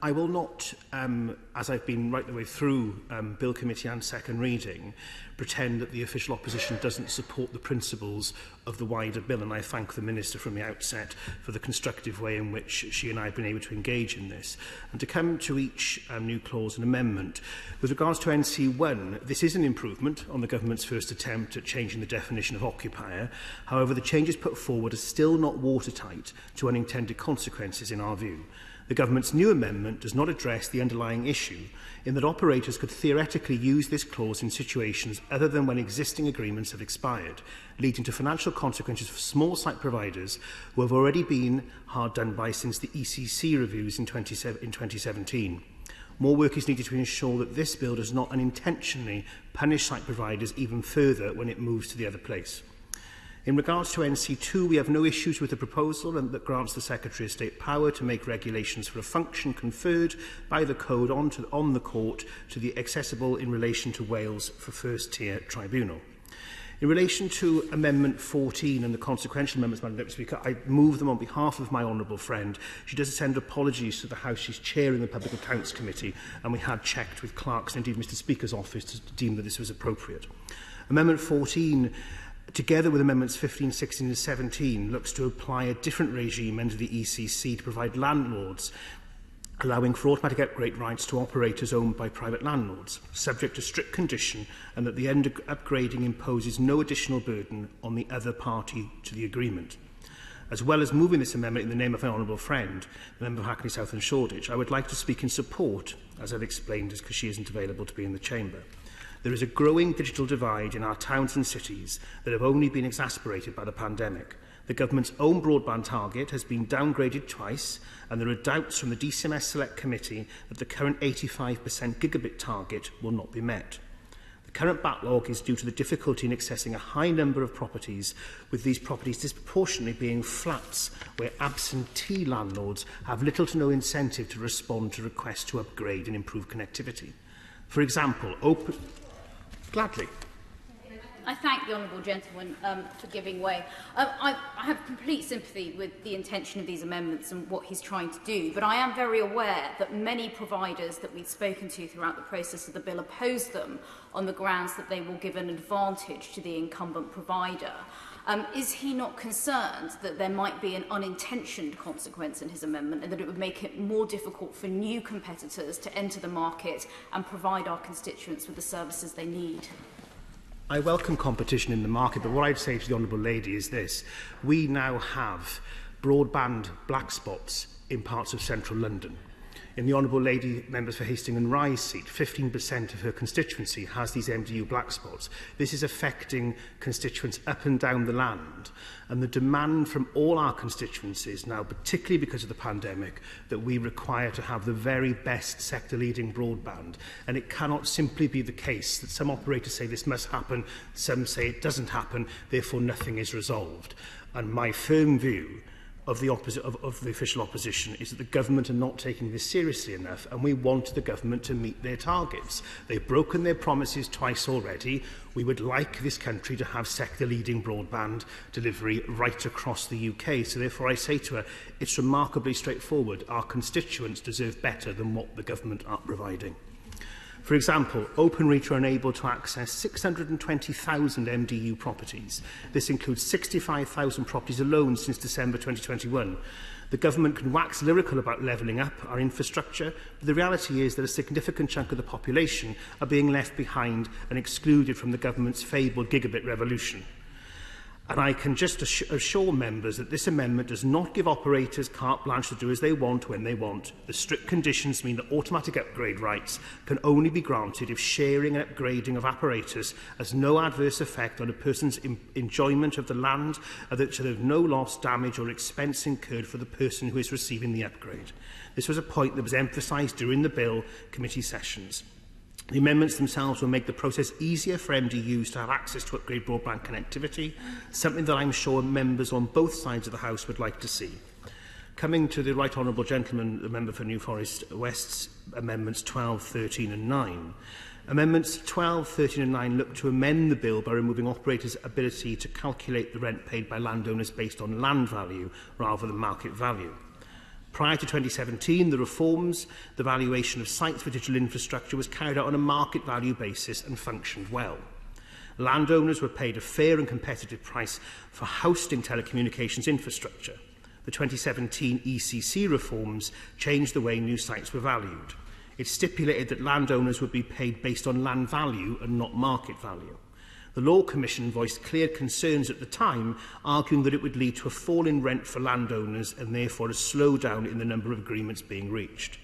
I will not, as I've been right the way through Bill Committee and second reading, pretend that the official opposition doesn't support the principles of the wider bill, and I thank the Minister from the outset for the constructive way in which she and I have been able to engage in this. And to come to each new clause and amendment, with regards to NC1, this is an improvement on the Government's first attempt at changing the definition of occupier. However, the changes put forward are still not watertight to unintended consequences in our view. The Government's new amendment does not address the underlying issue in that operators could theoretically use this clause in situations other than when existing agreements have expired, leading to financial consequences for small site providers who have already been hard done by since the ECC reviews in 2017. More work is needed to ensure that this bill does not unintentionally punish site providers even further when it moves to the other place. In regards to NC2, we have no issues with the proposal and that grants the Secretary of State power to make regulations for a function conferred by the Code on the Court to the accessible in relation to Wales for first-tier tribunal. In relation to Amendment 14 and the consequential amendments, Madam Deputy Speaker, I move them on behalf of my honourable friend. She does send apologies to the House. She's chairing the Public Accounts Committee, and we had checked with clerks and indeed Mr Speaker's office to deem that this was appropriate. Amendment 14, together with Amendments 15, 16 and 17, looks to apply a different regime under the ECC to provide landlords allowing for automatic upgrade rights to operators owned by private landlords, subject to strict condition, and that the end upgrading imposes no additional burden on the other party to the agreement. As well as moving this amendment in the name of my honourable friend, the member of Hackney South and Shoreditch, I would like to speak in support, as I've explained, because she isn't available to be in the chamber. There is a growing digital divide in our towns and cities that have only been exacerbated by the pandemic. The government's own broadband target has been downgraded twice, and there are doubts from the DCMS Select Committee that the current 85% gigabit target will not be met. The current backlog is due to the difficulty in accessing a high number of properties, with these properties disproportionately being flats where absentee landlords have little to no incentive to respond to requests to upgrade and improve connectivity. For example, Gladly. I thank the honourable gentleman for giving way. I have complete sympathy with the intention of these amendments and what he's trying to do, but I am very aware that many providers that we've spoken to throughout the process of the bill oppose them on the grounds that they will give an advantage to the incumbent provider. Is he not concerned that there might be an unintentioned consequence in his amendment and that it would make it more difficult for new competitors to enter the market and provide our constituents with the services they need? I welcome competition in the market, but what I'd say to the Honourable Lady is this. We now have broadband black spots in parts of central London. In the Honourable Lady members for Hastings and Rye's seat, 15% of her constituency has these MDU black spots. This is affecting constituents up and down the land, and the demand from all our constituencies now, particularly because of the pandemic, that we require to have the very best sector-leading broadband. And it cannot simply be the case that some operators say this must happen, some say it doesn't happen, therefore nothing is resolved. And my firm view of the official opposition is that the government are not taking this seriously enough, and we want the government to meet their targets. They've broken their promises twice already. We would like this country to have sector-leading broadband delivery right across the UK. So therefore I say to her, it's remarkably straightforward. Our constituents deserve better than what the government are providing. For example, Openreach are unable to access 620,000 MDU properties. This includes 65,000 properties alone since December 2021. The government can wax lyrical about levelling up our infrastructure, but the reality is that a significant chunk of the population are being left behind and excluded from the government's fabled gigabit revolution. And I can just assure members that this amendment does not give operators carte blanche to do as they want when they want. The strict conditions mean that automatic upgrade rights can only be granted if sharing and upgrading of apparatus has no adverse effect on a person's enjoyment of the land, and that there is no loss, damage or expense incurred for the person who is receiving the upgrade. This was a point that was emphasised during the bill committee sessions. The amendments themselves will make the process easier for MDUs to have access to upgrade broadband connectivity, something that I'm sure members on both sides of the House would like to see. Coming to the Right Honourable Gentleman, the member for New Forest West's amendments 12, 13 and 9. Amendments 12, 13 and 9 look to amend the bill by removing operators' ability to calculate the rent paid by landowners based on land value rather than market value. Prior to 2017, the reforms, the valuation of sites for digital infrastructure was carried out on a market value basis and functioned well. Landowners were paid a fair and competitive price for hosting telecommunications infrastructure. The 2017 ECC reforms changed the way new sites were valued. It stipulated that landowners would be paid based on land value and not market value. The Law Commission voiced clear concerns at the time, arguing that it would lead to a fall in rent for landowners and therefore a slowdown in the number of agreements being reached.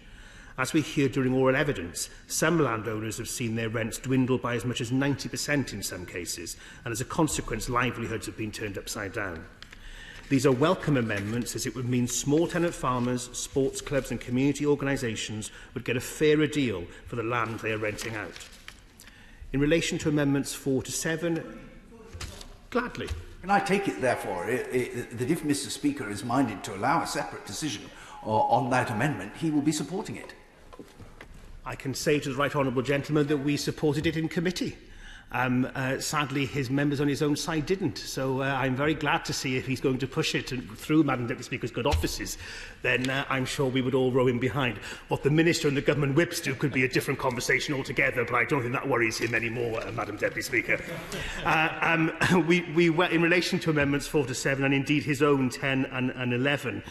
As we hear during oral evidence, some landowners have seen their rents dwindle by as much as 90% in some cases, and as a consequence, livelihoods have been turned upside down. These are welcome amendments, as it would mean small tenant farmers, sports clubs and community organisations would get a fairer deal for the land they are renting out. In relation to amendments 4 to 7, gladly. Can I take it, therefore, that if Mr. Speaker is minded to allow a separate decision on that amendment, he will be supporting it? I can say to the Right Honourable Gentleman that we supported it in committee. Sadly, his members on his own side didn't. So I'm very glad to see if he's going to push it through Madam Deputy Speaker's good offices, then I'm sure we would all row in behind. What the Minister and the Government whips do could be a different conversation altogether, but I don't think that worries him anymore, Madam Deputy Speaker. In relation to Amendments 4 to 7, and indeed his own 10 and 11,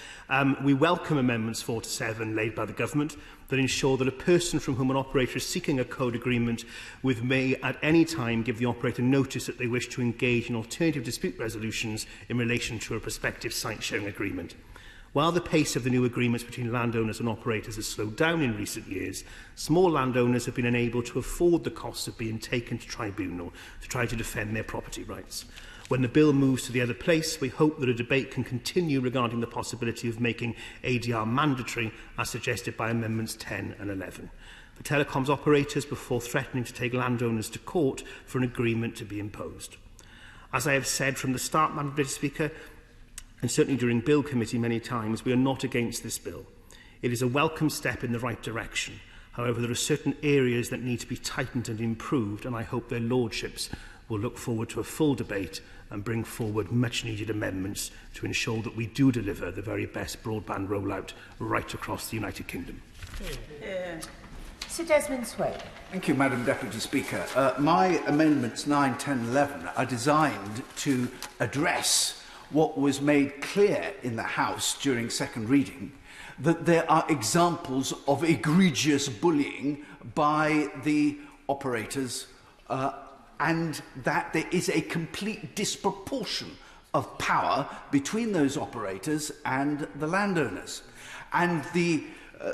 we welcome Amendments 4 to 7 laid by the Government that ensure that a person from whom an operator is seeking a code agreement with may at any time give the operator notice that they wish to engage in alternative dispute resolutions in relation to a prospective site sharing agreement. While the pace of the new agreements between landowners and operators has slowed down in recent years, small landowners have been unable to afford the cost of being taken to tribunal to try to defend their property rights. When the bill moves to the other place, we hope that a debate can continue regarding the possibility of making ADR mandatory, as suggested by Amendments 10 and 11. For telecoms operators before threatening to take landowners to court for an agreement to be imposed. As I have said from the start, Madam Deputy Speaker, and certainly during Bill Committee many times, we are not against this bill. It is a welcome step in the right direction. However, there are certain areas that need to be tightened and improved, and I hope their lordships will look forward to a full debate and bring forward much-needed amendments to ensure that we do deliver the very best broadband rollout right across the United Kingdom. Sir Desmond Sway. Thank you, Madam Deputy Speaker. My amendments 9, 10, 11 are designed to address what was made clear in the House during second reading, that there are examples of egregious bullying by the operators and that there is a complete disproportion of power between those operators and the landowners. And the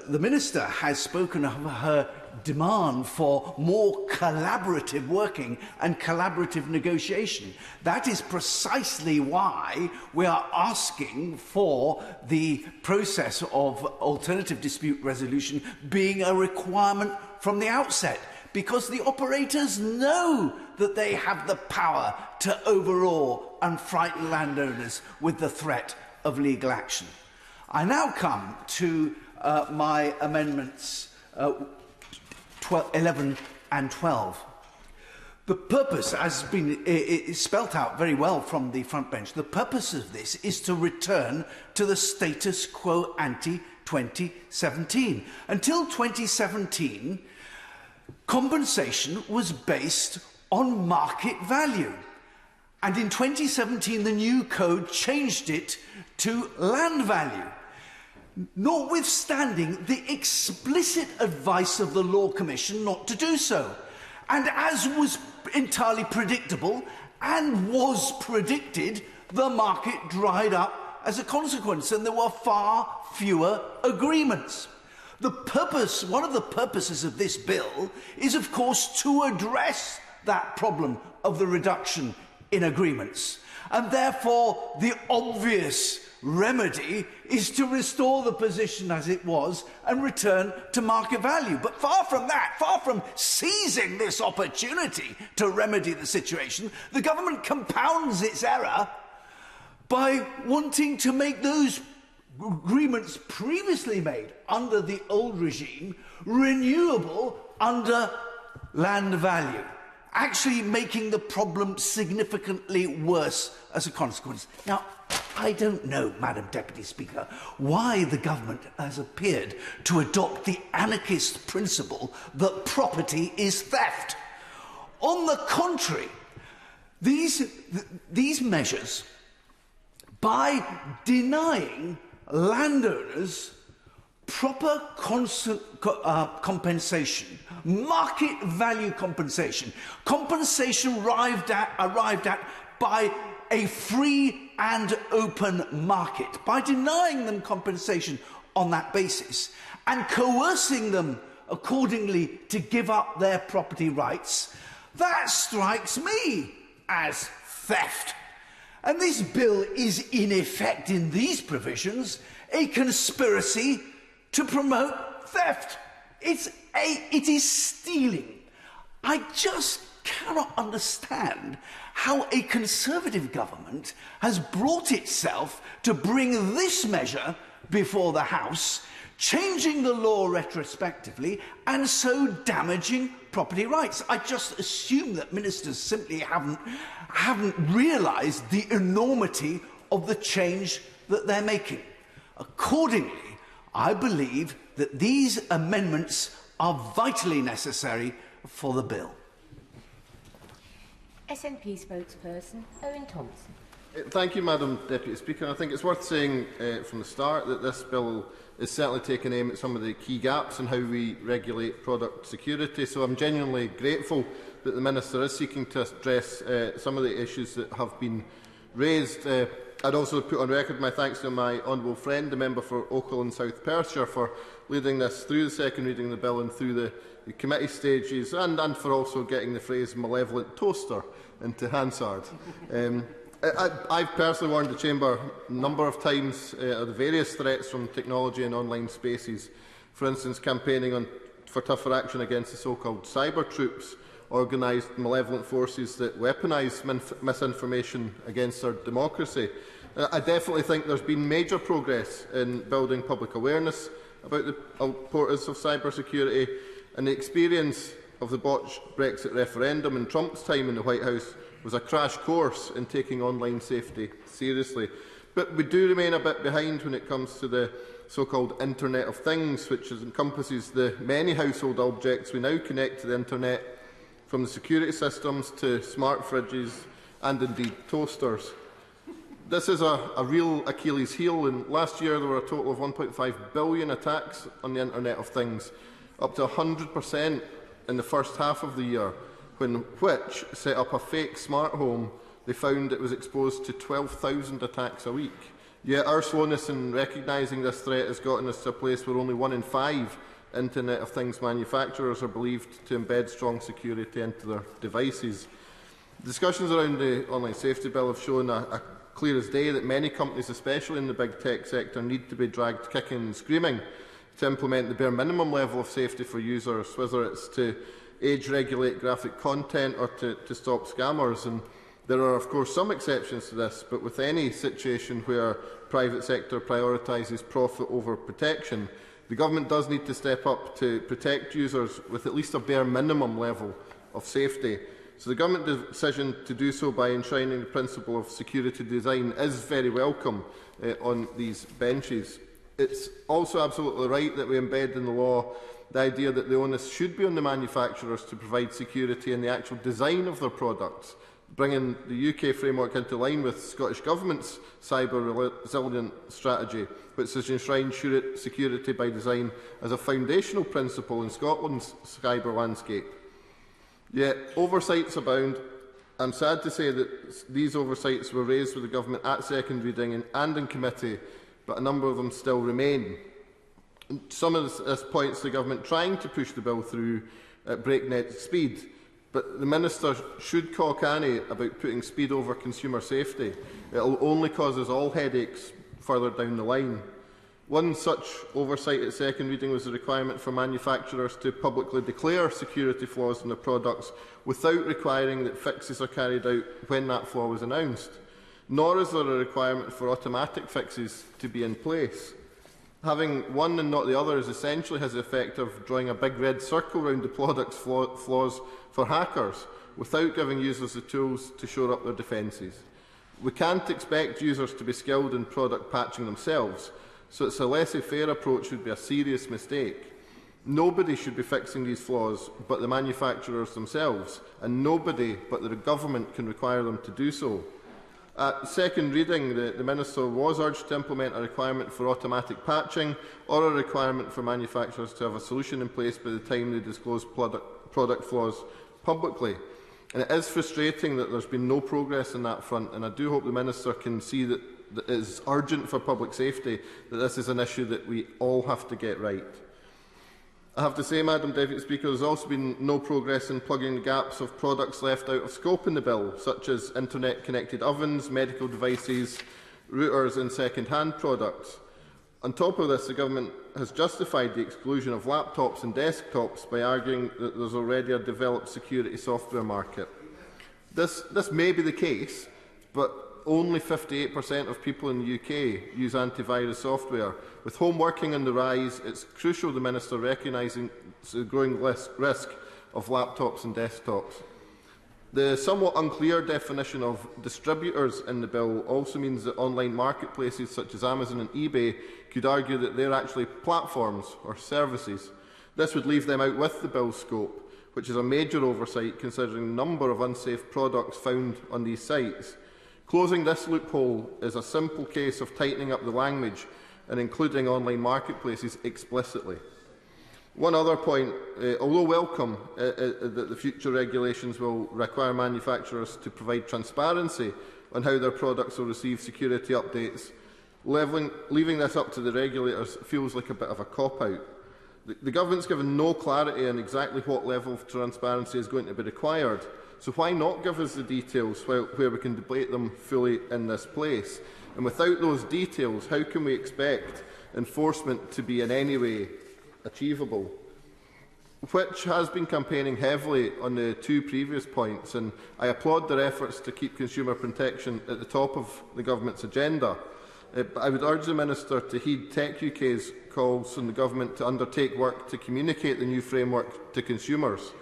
Minister has spoken of her demand for more collaborative working and collaborative negotiation. That is precisely why we are asking for the process of alternative dispute resolution being a requirement from the outset, because the operators know that they have the power to overawe and frighten landowners with the threat of legal action. I now come to my amendments 11 and 12. The purpose has been spelt out very well from the front bench. The purpose of this is to return to the status quo ante 2017. Until 2017, compensation was based on market value. And in 2017, the new code changed it to land value, notwithstanding the explicit advice of the Law Commission not to do so. And as was entirely predictable and was predicted, the market dried up as a consequence, and there were far fewer agreements. One of the purposes of this bill is, of course, to address that problem of the reduction in agreements. And therefore, the obvious remedy is to restore the position as it was and return to market value. But far from that, far from seizing this opportunity to remedy the situation, the government compounds its error by wanting to make those agreements previously made under the old regime renewable under land value, actually making the problem significantly worse as a consequence. Now, I don't know, Madam Deputy Speaker, why the government has appeared to adopt the anarchist principle that property is theft. On the contrary, these measures, by denying landowners proper compensation, market value compensation, compensation arrived at by a free and open market, by denying them compensation on that basis and coercing them accordingly to give up their property rights, that strikes me as theft. And this bill is, in effect, in these provisions, a conspiracy to promote theft. It is stealing. I just cannot understand how a Conservative government has brought itself to bring this measure before the House, changing the law retrospectively and so damaging property rights. I just assume that ministers simply haven't realised the enormity of the change that they're making. Accordingly, I believe that these amendments are vitally necessary for the bill. SNP spokesperson Owen Thompson. Thank you, Madam Deputy Speaker. I think it's worth saying from the start that this bill is certainly taking aim at some of the key gaps in how we regulate product security. So I'm genuinely grateful that the Minister is seeking to address some of the issues that have been raised. I'd also put on record my thanks to my honourable friend, the member for Oakhill and South Perthshire, for leading this through the second reading of the bill and through the committee stages, and for also getting the phrase malevolent toaster into Hansard. I've personally warned the Chamber a number of times of the various threats from technology and online spaces. For instance, campaigning for tougher action against the so-called cyber troops, organised malevolent forces that weaponise misinformation against our democracy. I definitely think there's been major progress in building public awareness about the importance of cyber security, and the experience of the botched Brexit referendum in Trump's time in the White House was a crash course in taking online safety seriously. But we do remain a bit behind when it comes to the so-called Internet of Things, which encompasses the many household objects we now connect to the Internet, from the security systems to smart fridges and indeed toasters. This is a real Achilles heel, and last year there were a total of 1.5 billion attacks on the Internet of Things, up to 100% in the first half of the year, when Which set up a fake smart home. They found it was exposed to 12,000 attacks a week. Yet our slowness in recognising this threat has gotten us to a place where only 1 in 5 Internet of Things manufacturers are believed to embed strong security into their devices. Discussions around the online safety bill have shown a clear as day that many companies, especially in the big tech sector, need to be dragged kicking and screaming to implement the bare minimum level of safety for users, whether it's to age-regulate graphic content or to stop scammers. And there are, of course, some exceptions to this, but with any situation where private sector prioritises profit over protection, the government does need to step up to protect users with at least a bare minimum level of safety. So the government decision to do so by enshrining the principle of security design is very welcome on these benches. It's also absolutely right that we embed in the law the idea that the onus should be on the manufacturers to provide security in the actual design of their products, bringing the UK framework into line with the Scottish Government's cyber resilient strategy, which has enshrined security by design as a foundational principle in Scotland's cyber landscape. Yet oversights abound. I'm sad to say that these oversights were raised with the Government at second reading and in committee, but a number of them still remain. Some of this points to the Government trying to push the bill through at breakneck speed, but the Minister should caw canny about putting speed over consumer safety. It will only cause us all headaches further down the line. One such oversight at second reading was the requirement for manufacturers to publicly declare security flaws in their products without requiring that fixes are carried out when that flaw was announced. Nor is there a requirement for automatic fixes to be in place. Having one and not the other is essentially has the effect of drawing a big red circle around the product's flaws for hackers, without giving users the tools to shore up their defences. We can't expect users to be skilled in product patching themselves, so it's a laissez-faire approach would be a serious mistake. Nobody should be fixing these flaws but the manufacturers themselves, and nobody but the government can require them to do so. At second reading, the Minister was urged to implement a requirement for automatic patching or a requirement for manufacturers to have a solution in place by the time they disclose product flaws publicly. And it is frustrating that there has been no progress on that front, and I do hope the Minister can see that it is urgent for public safety, that this is an issue that we all have to get right. I have to say, Madam Deputy Speaker, there has also been no progress in plugging the gaps of products left out of scope in the bill, such as internet-connected ovens, medical devices, routers and second-hand products. On top of this, the Government has justified the exclusion of laptops and desktops by arguing that there is already a developed security software market. This may be the case, but only 58% of people in the UK use antivirus software. With home working on the rise, it's crucial the Minister recognising the growing risk of laptops and desktops. The somewhat unclear definition of distributors in the bill also means that online marketplaces such as Amazon and eBay could argue that they're actually platforms or services. This would leave them out with the bill's scope, which is a major oversight considering the number of unsafe products found on these sites. Closing this loophole is a simple case of tightening up the language and including online marketplaces explicitly. One other point, although welcome, that the future regulations will require manufacturers to provide transparency on how their products will receive security updates, leaving this up to the regulators feels like a bit of a cop-out. The government's given no clarity on exactly what level of transparency is going to be required, so why not give us the details where we can debate them fully in this place? And without those details, how can we expect enforcement to be in any way achievable? Which has been campaigning heavily on the two previous points, and I applaud their efforts to keep consumer protection at the top of the government's agenda. But I would urge the Minister to heed Tech UK's calls on the government to undertake work to communicate the new framework to consumers.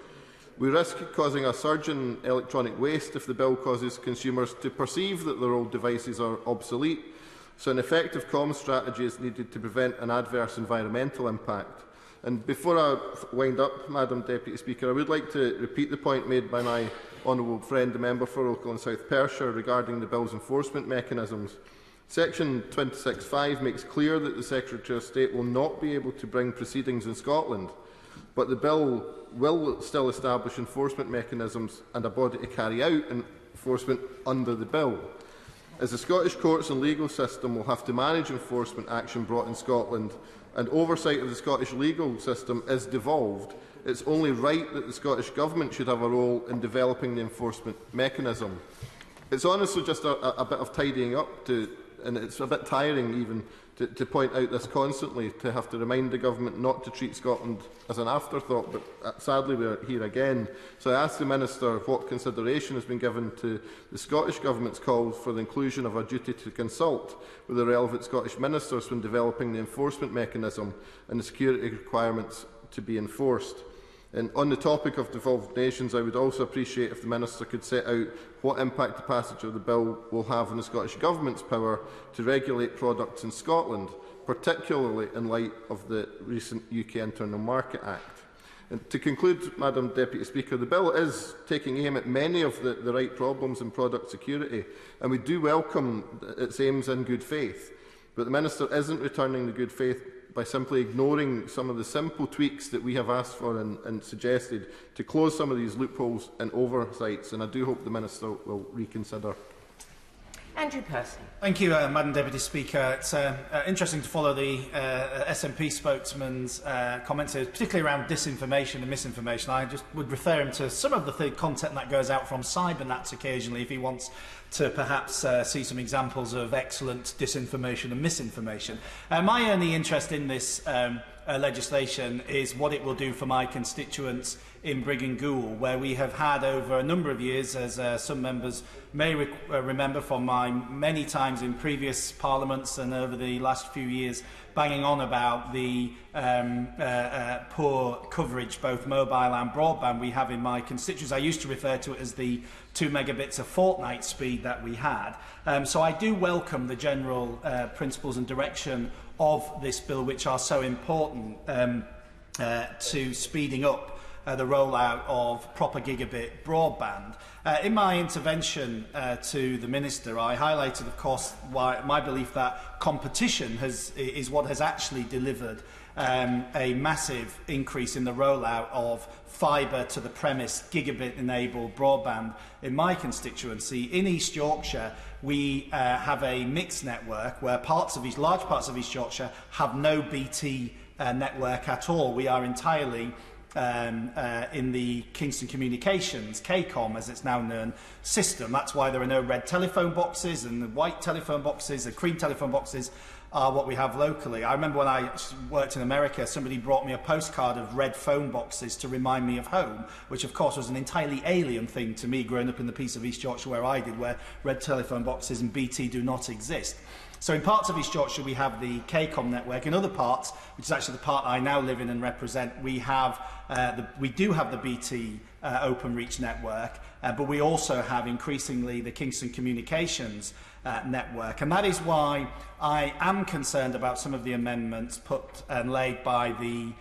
We risk causing a surge in electronic waste if the bill causes consumers to perceive that their old devices are obsolete, so an effective comms strategy is needed to prevent an adverse environmental impact. And before I wind up, Madam Deputy Speaker, I would like to repeat the point made by my honourable friend, the Member for Oakland and South Perthshire, regarding the bill's enforcement mechanisms. Section 26(5) makes clear that the Secretary of State will not be able to bring proceedings in Scotland, but the bill will still establish enforcement mechanisms and a body to carry out enforcement under the bill. As the Scottish courts and legal system will have to manage enforcement action brought in Scotland, and oversight of the Scottish legal system is devolved, it's only right that the Scottish Government should have a role in developing the enforcement mechanism. It's honestly just a bit of tidying up, and it's a bit tiring even to point out this constantly, to have to remind the Government not to treat Scotland as an afterthought, but sadly we're here again. So I ask the Minister what consideration has been given to the Scottish Government's calls for the inclusion of a duty to consult with the relevant Scottish ministers when developing the enforcement mechanism and the security requirements to be enforced. And on the topic of devolved nations, I would also appreciate if the Minister could set out what impact the passage of the bill will have on the Scottish Government's power to regulate products in Scotland, particularly in light of the recent UK Internal Market Act. And to conclude, Madam Deputy Speaker, the bill is taking aim at many of the right problems in product security, and we do welcome its aims in good faith. But the Minister isn't returning the good faith by simply ignoring some of the simple tweaks that we have asked for and suggested to close some of these loopholes and oversights, and I do hope the Minister will reconsider. Andrew Percy. Thank you, Madam Deputy Speaker. It's interesting to follow the SNP spokesman's comments, particularly around disinformation and misinformation. I just would refer him to some of the content that goes out from Cybernats occasionally if he wants to perhaps see some examples of excellent disinformation and misinformation. My only interest in this legislation is what it will do for my constituents in Briggangool, where we have had over a number of years, as some members may remember from my many times in previous parliaments and over the last few years, banging on about the poor coverage, both mobile and broadband, we have in my constituents. I used to refer to it as the 2 megabits a fortnight speed that we had. So I do welcome the general principles and direction of this bill, which are so important to speeding up the rollout of proper gigabit broadband. In my intervention to the Minister, I highlighted, of course, my belief that competition is what has actually delivered a massive increase in the rollout of fibre to the premise gigabit-enabled broadband in my constituency. In East Yorkshire, we have a mixed network where large parts of East Yorkshire have no BT network at all. We are entirely in the Kingston Communications, KCOM as it's now known, system. That's why there are no red telephone boxes, and the white telephone boxes, the cream telephone boxes are what we have locally. I remember when I worked in America, somebody brought me a postcard of red phone boxes to remind me of home, which of course was an entirely alien thing to me growing up in the piece of East Yorkshire where I did, where red telephone boxes and BT do not exist. So in parts of East Yorkshire we have the KCOM network. In other parts, which is actually the part I now live in and represent, we do have the BT Openreach network, but we also have increasingly the Kingston Communications network. And that is why I am concerned about some of the amendments put and laid by the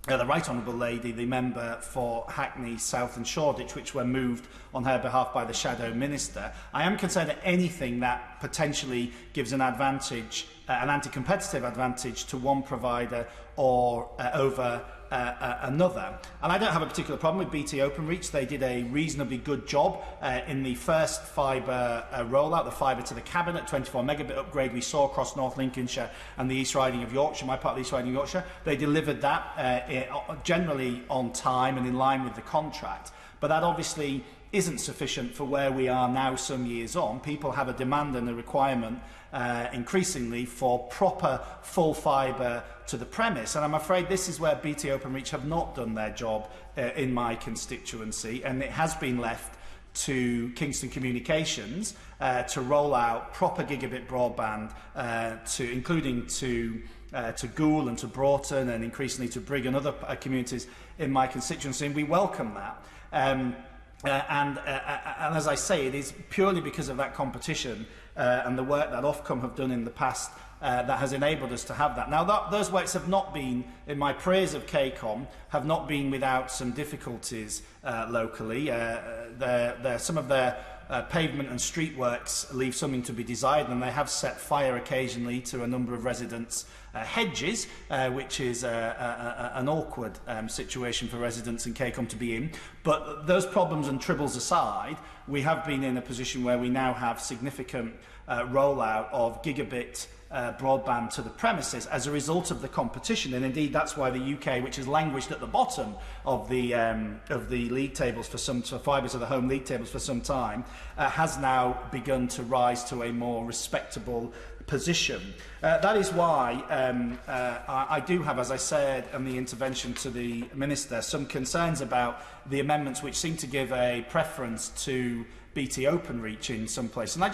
the Right Honourable Lady, the member for Hackney, South and Shoreditch, which were moved on her behalf by the Shadow Minister. I am concerned at anything that potentially gives an advantage, an anti-competitive advantage to one provider or over another. And I don't have a particular problem with BT Openreach. They did a reasonably good job in the first fibre rollout, the fibre to the cabinet, 24 megabit upgrade we saw across North Lincolnshire and the East Riding of Yorkshire, my part of the East Riding of Yorkshire. They delivered that generally on time and in line with the contract. But that obviously isn't sufficient for where we are now some years on. People have a demand and a requirement increasingly for proper full fibre to the premise, and I'm afraid this is where BT Openreach have not done their job in my constituency, and it has been left to Kingston Communications to roll out proper gigabit broadband, including to Goole and to Broughton and increasingly to Brigg and other communities in my constituency, and we welcome that. And as I say, it is purely because of that competition and the work that Ofcom have done in the past that has enabled us to have that. Now, those works have not been, in my praise of KCOM, have not been without some difficulties locally. Some of their pavement and street works leave something to be desired, and they have set fire occasionally to a number of residents' hedges, which is an awkward situation for residents in KCOM to be in. But those problems and tribbles aside, we have been in a position where we now have significant rollout of gigabit broadband to the premises as a result of the competition, and indeed that's why the UK, which has languished at the bottom of the league tables for fibre to the home league tables for some time, has now begun to rise to a more respectable position. That is why I do have, as I said in the intervention to the Minister, some concerns about the amendments which seem to give a preference to BT Openreach in some place. And I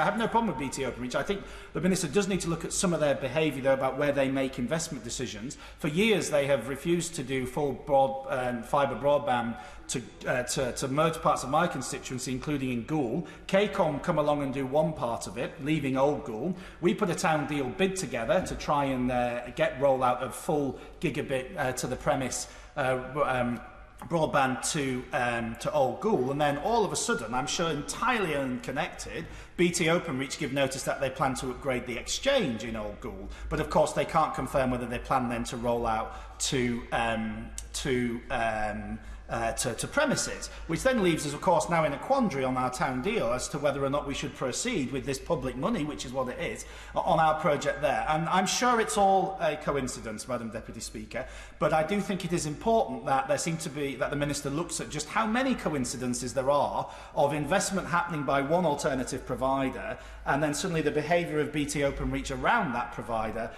have no problem with BT Openreach. I think the Minister does need to look at some of their behaviour, though, about where they make investment decisions. For years, they have refused to do full fibre broadband to most parts of my constituency, including in Goole. KCOM come along and do one part of it, leaving Old Goole. We put a town deal bid together to try and get rollout of full gigabit to the premise broadband to Old Goole, and then all of a sudden, I'm sure entirely unconnected, BT Openreach give notice that they plan to upgrade the exchange in Old Goole, but of course they can't confirm whether they plan then to roll out to premises, which then leaves us, of course, now in a quandary on our town deal as to whether or not we should proceed with this public money, which is what it is, on our project there. And I'm sure it's all a coincidence, Madam Deputy Speaker, but I do think it is important that that the Minister looks at just how many coincidences there are of investment happening by one alternative provider, and then suddenly the behaviour of BT Openreach around that provider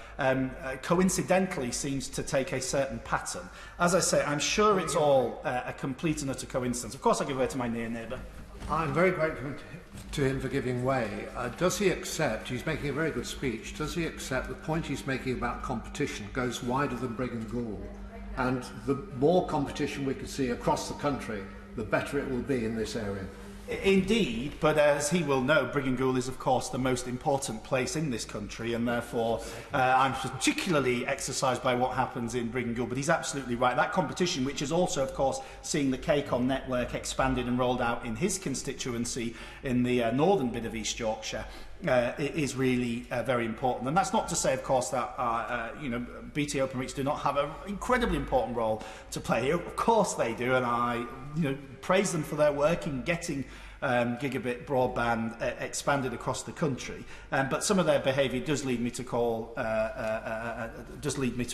coincidentally seems to take a certain pattern. As I say, I'm sure it's all a complete and utter coincidence. Of course I give way to my near neighbour. I'm very grateful to him for giving way. Does he accept, he's making a very good speech, does he accept the point he's making about competition goes wider than Brigg and Goole? And the more competition we can see across the country, the better it will be in this area. Indeed, but as he will know, Brigg and Goole is, of course, the most important place in this country, and therefore I'm particularly exercised by what happens in Brigg and Goole. But he's absolutely right. That competition, which is also, of course, seeing the KCOM network expanded and rolled out in his constituency in the northern bit of East Yorkshire, is really very important. And that's not to say, of course, that BT Openreach do not have an incredibly important role to play here. Of course they do, and I praise them for their work in getting gigabit broadband expanded across the country. But some of their behaviour does lead me to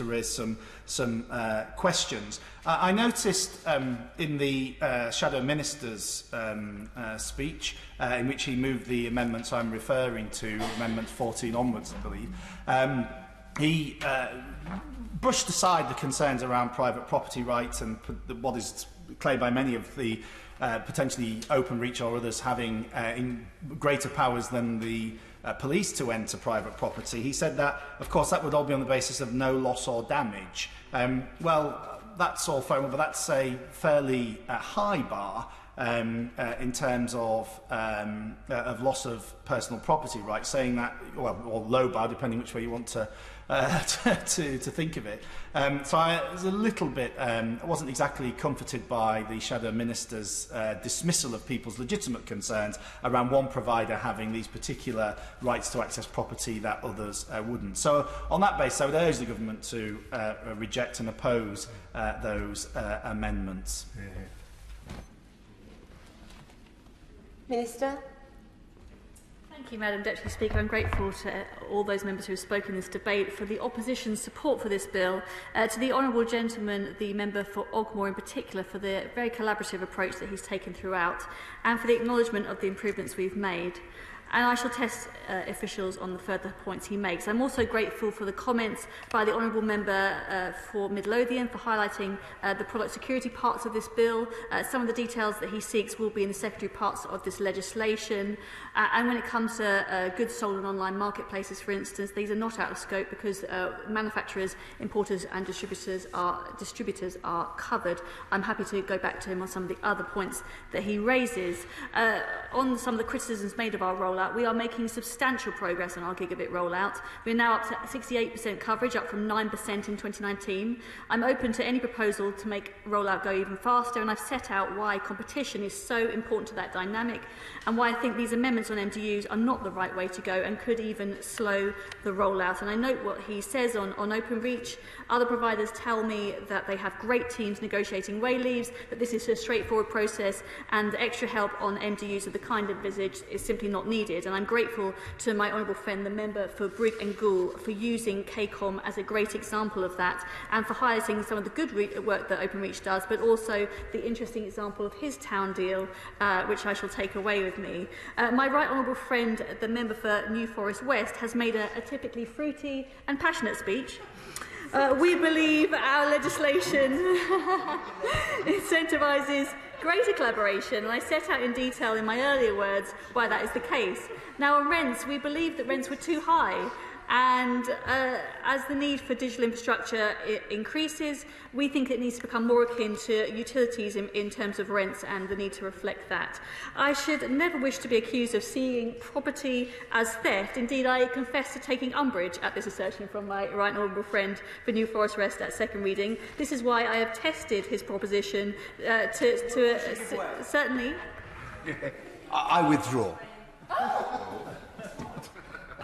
raise some questions. I noticed in the Shadow Minister's speech, in which he moved the amendments I'm referring to, Amendment 14 onwards, I believe, he brushed aside the concerns around private property rights and what is claimed by many of the potentially Openreach or others having greater powers than the police to enter private property. He said that, of course, that would all be on the basis of no loss or damage. Well, that's all fair, but that's a fairly high bar in terms of loss of personal property rights, saying that, well, or low bar, depending which way you want to think of it. So I was a little bit, I wasn't exactly comforted by the Shadow Minister's dismissal of people's legitimate concerns around one provider having these particular rights to access property that others wouldn't. So on that basis, I would urge the government to reject and oppose those amendments. Minister. Thank you, Madam Deputy Speaker. I'm grateful to all those members who have spoken in this debate for the opposition's support for this bill, to the honourable gentleman, the member for Ogmore in particular, for the very collaborative approach that he's taken throughout, and for the acknowledgement of the improvements we've made. And I shall test officials on the further points he makes. I'm also grateful for the comments by the honourable member for Midlothian for highlighting the product security parts of this bill. Some of the details that he seeks will be in the secondary parts of this legislation. And when it comes to goods sold on online marketplaces, for instance, these are not out of scope because manufacturers, importers and distributors are covered. I'm happy to go back to him on some of the other points that he raises. On some of the criticisms made of our rollout, we are making substantial progress on our gigabit rollout. We're now up to 68% coverage, up from 9% in 2019. I'm open to any proposal to make rollout go even faster, and I've set out why competition is so important to that dynamic and why I think these amendments on MDUs are not the right way to go and could even slow the rollout. And I note what he says on Openreach. Other providers tell me that they have great teams negotiating way leaves, that this is a straightforward process, and extra help on MDUs of the kind envisaged is simply not needed. And I'm grateful to my honourable friend, the member for Brigg and Goole, for using KCOM as a great example of that and for highlighting some of the good work that Openreach does, but also the interesting example of his town deal, which I shall take away with me. My right honourable friend, the member for New Forest West, has made a typically fruity and passionate speech. We believe our legislation incentivises greater collaboration, and I set out in detail in my earlier words why that is the case. Now, on rents, we believe that rents were too high, and as the need for digital infrastructure increases, we think it needs to become more akin to utilities in terms of rents and the need to reflect that. I should never wish to be accused of seeing property as theft. Indeed, I confess to taking umbrage at this assertion from my right honourable friend for New Forest West at second reading. This is why I have tested his proposition certainly. I withdraw.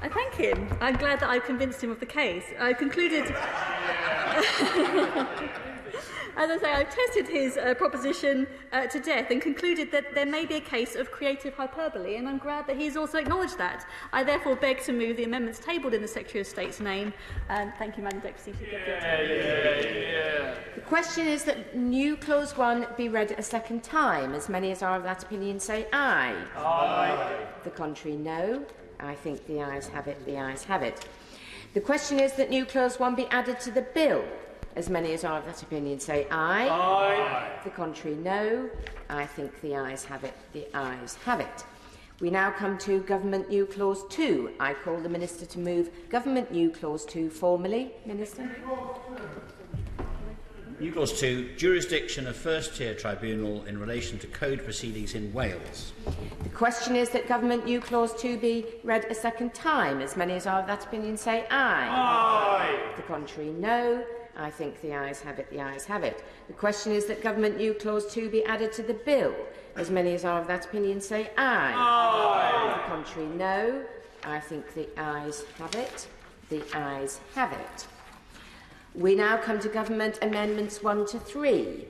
I thank him. I'm glad that I've convinced him of the case. I've concluded... As I say, I've tested his proposition to death and concluded that there may be a case of creative hyperbole, and I'm glad that he's also acknowledged that. I therefore beg to move the amendments tabled in the Secretary of State's name. Thank you, Madam Deputy. The question is that new clause 1 be read a second time. As many as are of that opinion say aye. Aye. The contrary, no. I think the ayes have it. The ayes have it. The question is that new clause 1 be added to the bill. As many as are of that opinion say aye. Aye. The contrary, no. I think the ayes have it. The ayes have it. We now come to Government New Clause 2. I call the Minister to move Government New Clause 2 formally. Minister. New Clause 2, jurisdiction of first-tier tribunal in relation to code proceedings in Wales. The question is that Government New Clause 2 be read a second time. As many as are of that opinion say aye. Aye. The contrary, no. I think the ayes have it. The ayes have it. The question is that Government New Clause 2 be added to the bill. As many as are of that opinion say aye. Aye. The contrary, no. I think the ayes have it. The ayes have it. We now come to Government Amendments 1 to 3.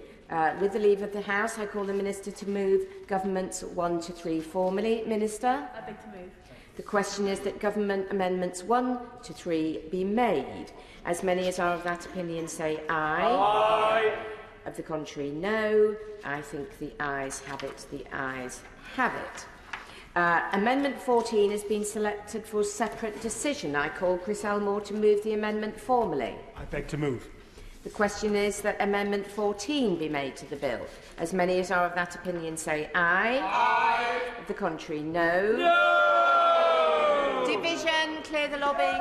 With the leave of the House, I call the Minister to move Governments 1 to 3 formally. Minister? I beg to move. The question is that Government Amendments 1 to 3 be made. As many as are of that opinion say aye. Aye. Of the contrary, no. I think the ayes have it. The ayes have it. Amendment 14 has been selected for separate decision. I call Chris Elmore to move the amendment formally. I beg to move. The question is that Amendment 14 be made to the bill. As many as are of that opinion say aye. Aye. Of the contrary, no. No! Division, clear the lobby.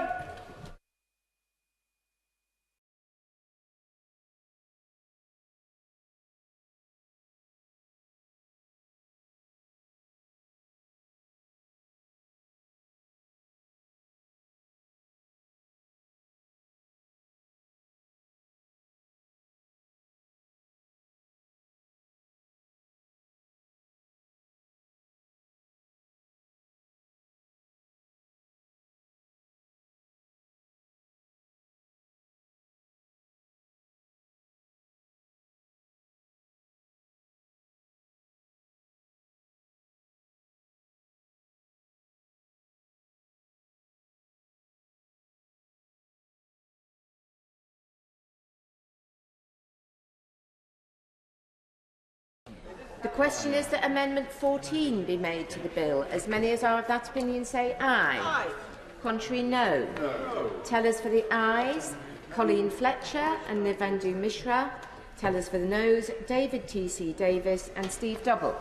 The question is that Amendment 14 be made to the bill. As many as are of that opinion say aye. Aye. Contrary, no. No. Tellers for the ayes, Colleen Fletcher and Nivendu Mishra. Tellers for the noes, David T.C. Davis and Steve Double.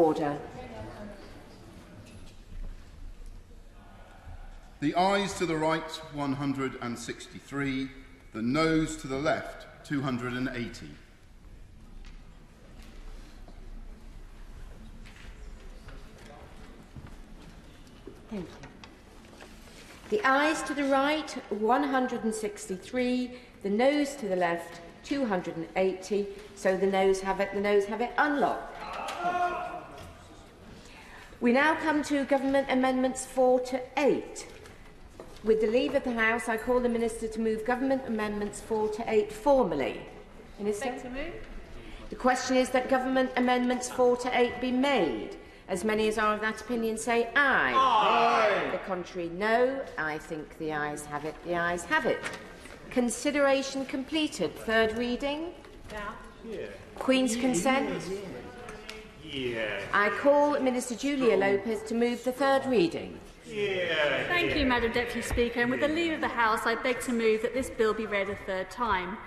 Order. The ayes to the right, 163. The noes to the left, 280. Thank you. The ayes to the right, 163. The noes to the left, 280. So the noes have it. The noes have it. Unlocked. We now come to Government Amendments 4 to 8. With the leave of the House, I call the Minister to move Government Amendments 4 to 8 formally. Minister? To move. The question is that Government Amendments 4 to 8 be made. As many as are of that opinion say aye. Aye. The contrary, no. I think the ayes have it. The ayes have it. Consideration completed. Third reading. Yeah. Queen's consent. Yeah. I call Minister Julia Lopez to move the third reading. Yeah. Thank you, Madam Deputy Speaker. And with the leave of the House, I beg to move that this bill be read a third time.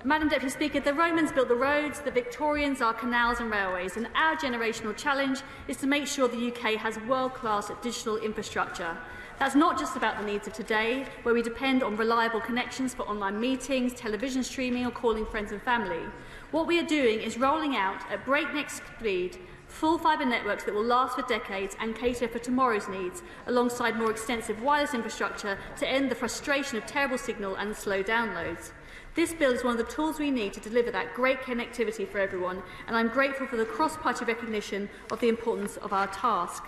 Madam Deputy Speaker, the Romans built the roads, the Victorians our canals and railways, and our generational challenge is to make sure the UK has world-class digital infrastructure. That's not just about the needs of today, where we depend on reliable connections for online meetings, television streaming, or calling friends and family. What we are doing is rolling out at breakneck speed full fibre networks that will last for decades and cater for tomorrow's needs, alongside more extensive wireless infrastructure to end the frustration of terrible signal and slow downloads. This bill is one of the tools we need to deliver that great connectivity for everyone, and I'm grateful for the cross-party recognition of the importance of our task.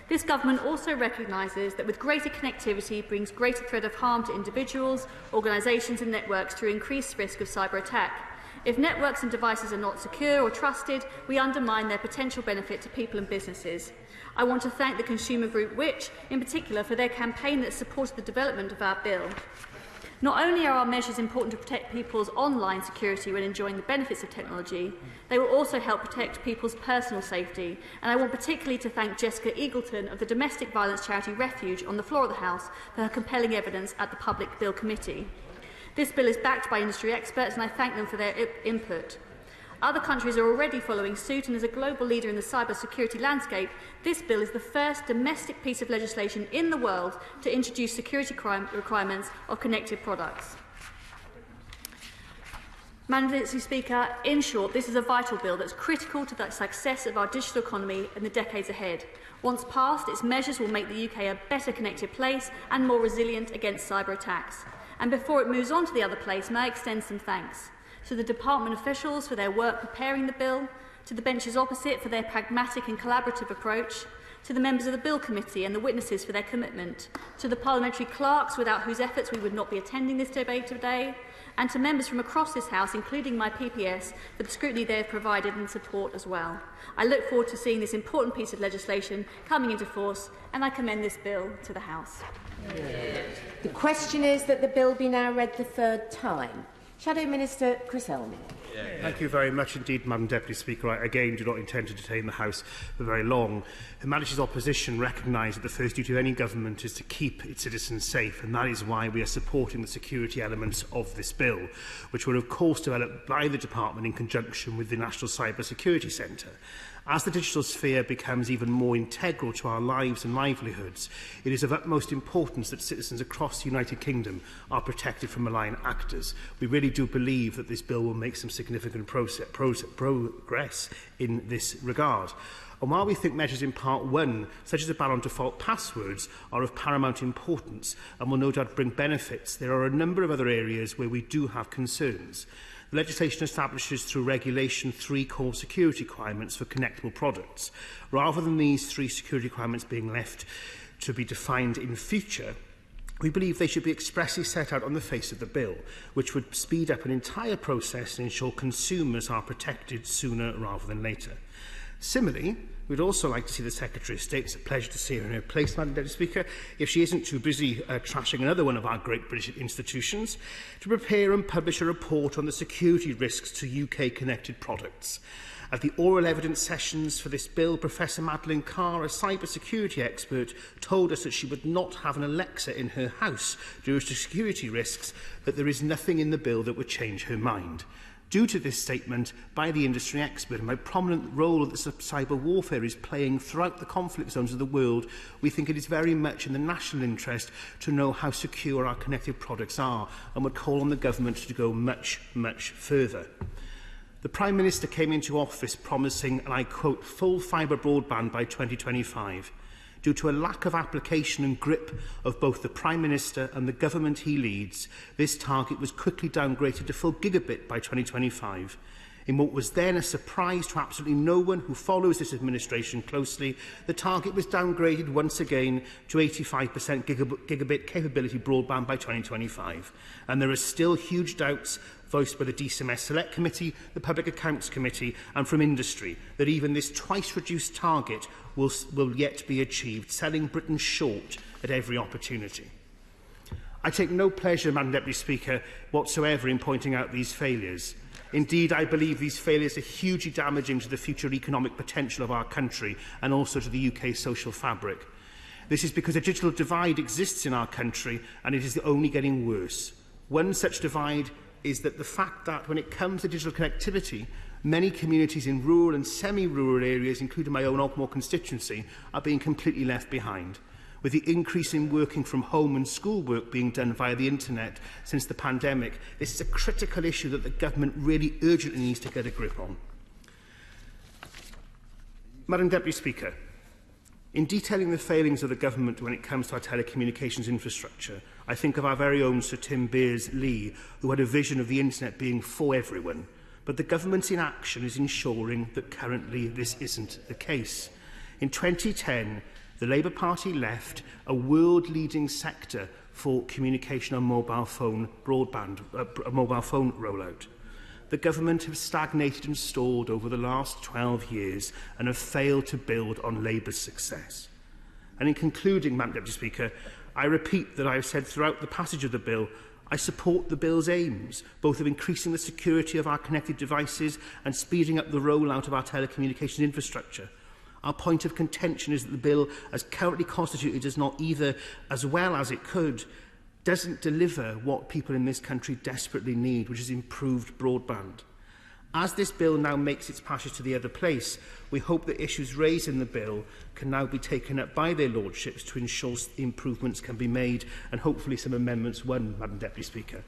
This government also recognises that with greater connectivity brings greater threat of harm to individuals, organisations and networks through increased risk of cyber attack. If networks and devices are not secure or trusted, we undermine their potential benefit to people and businesses. I want to thank the consumer group Which, in particular, for their campaign that supported the development of our bill. Not only are our measures important to protect people's online security when enjoying the benefits of technology, they will also help protect people's personal safety. And I want particularly to thank Jessica Eagleton of the domestic violence charity Refuge on the floor of the House for her compelling evidence at the Public Bill Committee. This bill is backed by industry experts, and I thank them for their input. Other countries are already following suit, and as a global leader in the cyber security landscape, this bill is the first domestic piece of legislation in the world to introduce security requirements of connected products. Madam Deputy Speaker, in short, this is a vital bill that's critical to the success of our digital economy in the decades ahead. Once passed, its measures will make the UK a better connected place and more resilient against cyber attacks. And before it moves on to the other place, may I extend some thanks to the department officials for their work preparing the bill, to the benches opposite for their pragmatic and collaborative approach, to the members of the Bill Committee and the witnesses for their commitment, to the parliamentary clerks without whose efforts we would not be attending this debate today, and to members from across this House, including my PPS, for the scrutiny they have provided and support as well. I look forward to seeing this important piece of legislation coming into force, and I commend this bill to the House. The question is that the bill be now read the third time. Shadow Minister Chris Elman. Thank you very much indeed, Madam Deputy Speaker. I again do not intend to detain the House for very long. Her Majesty's opposition recognise that the first duty of any government is to keep its citizens safe, and that is why we are supporting the security elements of this bill, which were of course developed by the Department in conjunction with the National Cyber Security Centre. As the digital sphere becomes even more integral to our lives and livelihoods, it is of utmost importance that citizens across the United Kingdom are protected from malign actors. We really do believe that this bill will make some significant progress in this regard. And while we think measures in Part 1, such as a ban on default passwords, are of paramount importance and will no doubt bring benefits, there are a number of other areas where we do have concerns. The legislation establishes through regulation 3 core security requirements for connectable products. Rather than these 3 security requirements being left to be defined in future, we believe they should be expressly set out on the face of the bill, which would speed up an entire process and ensure consumers are protected sooner rather than later. Similarly, we'd also like to see the Secretary of State, it's a pleasure to see her in her place, Madam Deputy Speaker, if she isn't too busy trashing another one of our great British institutions, to prepare and publish a report on the security risks to UK connected products. At the oral evidence sessions for this bill, Professor Madeleine Carr, a cyber security expert, told us that she would not have an Alexa in her house due to security risks, but there is nothing in the bill that would change her mind. Due to this statement by the industry expert and my prominent role that cyber warfare is playing throughout the conflict zones of the world, we think it is very much in the national interest to know how secure our connected products are, and would call on the government to go much, much further. The Prime Minister came into office promising, and I quote, full fibre broadband by 2025. Due to a lack of application and grip of both the Prime Minister and the government he leads, this target was quickly downgraded to full gigabit by 2025. In what was then a surprise to absolutely no one who follows this administration closely, the target was downgraded once again to 85% gigabit capability broadband by 2025. And there are still huge doubts voiced by the DCMS Select Committee, the Public Accounts Committee and from industry that even this twice-reduced target will yet be achieved, selling Britain short at every opportunity. I take no pleasure, Madam Deputy Speaker, whatsoever in pointing out these failures. Indeed, I believe these failures are hugely damaging to the future economic potential of our country and also to the UK social fabric. This is because a digital divide exists in our country and it is only getting worse. One such divide is that the fact that when it comes to digital connectivity, many communities in rural and semi-rural areas, including my own Ogmore constituency, are being completely left behind. With the increase in working from home and schoolwork being done via the internet since the pandemic, this is a critical issue that the government really urgently needs to get a grip on. Madam Deputy Speaker, in detailing the failings of the government when it comes to our telecommunications infrastructure, I think of our very own Sir Tim Beers-Lee, who had a vision of the internet being for everyone. But the government's inaction is ensuring that currently this isn't the case. In 2010, the Labour Party left a world-leading sector for communication on mobile phone broadband, mobile phone rollout. The government have stagnated and stalled over the last 12 years and have failed to build on Labour's success. And in concluding, Madam Deputy Speaker, I repeat that I have said throughout the passage of the bill, I support the bill's aims, both of increasing the security of our connected devices and speeding up the rollout of our telecommunications infrastructure. Our point of contention is that the bill, as currently constituted, does not either, as well as it could, doesn't deliver what people in this country desperately need, which is improved broadband. As this bill now makes its passage to the other place, we hope that issues raised in the bill can now be taken up by their lordships to ensure improvements can be made and hopefully some amendments won, Madam Deputy Speaker.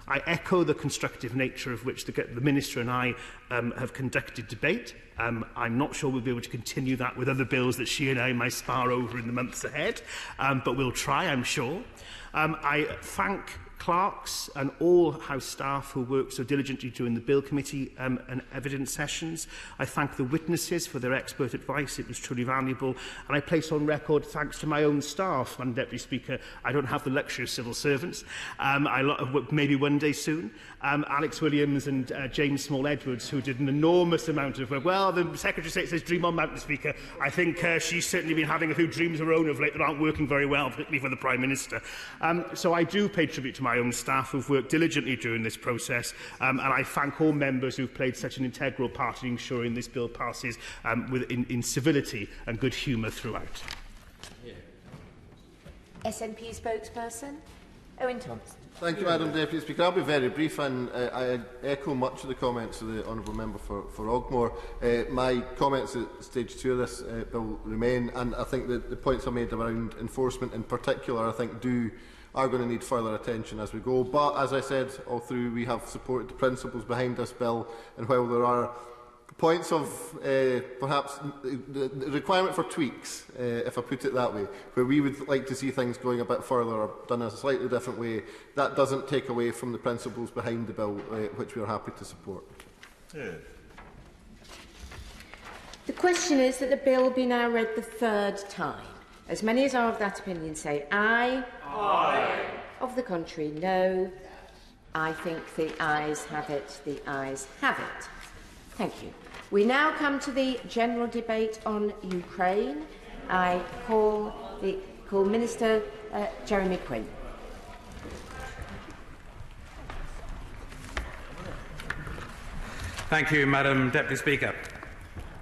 I echo the constructive nature of which the Minister and I have conducted debate. I'm not sure we'll be able to continue that with other bills that she and I may spar over in the months ahead, but we'll try, I'm sure. I thank clerks and all House staff who worked so diligently during the Bill Committee and evidence sessions. I thank the witnesses for their expert advice. It was truly valuable. And I place on record thanks to my own staff, Madam Deputy Speaker. I don't have the luxury of civil servants. Maybe one day soon. Alex Williams and James Small-Edwards, who did an enormous amount of work. Well, the Secretary of State says dream on, Madam Speaker. I think she's certainly been having a few dreams of her own of late that aren't working very well, particularly for the Prime Minister. So I do pay tribute to my own staff who've worked diligently during this process, and I thank all members who've played such an integral part in ensuring this bill passes in civility and good humour throughout. SNP spokesperson, Owen Thompson. Thank you, Madam Deputy Speaker. I'll be very brief, and I echo much of the comments of the Honourable Member for Ogmore. My comments at stage 2 of this bill remain, and I think that the points I made around enforcement in particular, I think are going to need further attention as we go. But as I said all through, we have supported the principles behind this bill, and while there are points of perhaps the requirement for tweaks, if I put it that way, where we would like to see things going a bit further or done in a slightly different way, that doesn't take away from the principles behind the bill, which we are happy to support. The question is that the bill be now read the third time. As many as are of that opinion say aye. Aye. Of the contrary, no. I think the ayes have it. The ayes have it. Thank you. We now come to the general debate on Ukraine. I call Minister Jeremy Quinn. Thank you, Madam Deputy Speaker.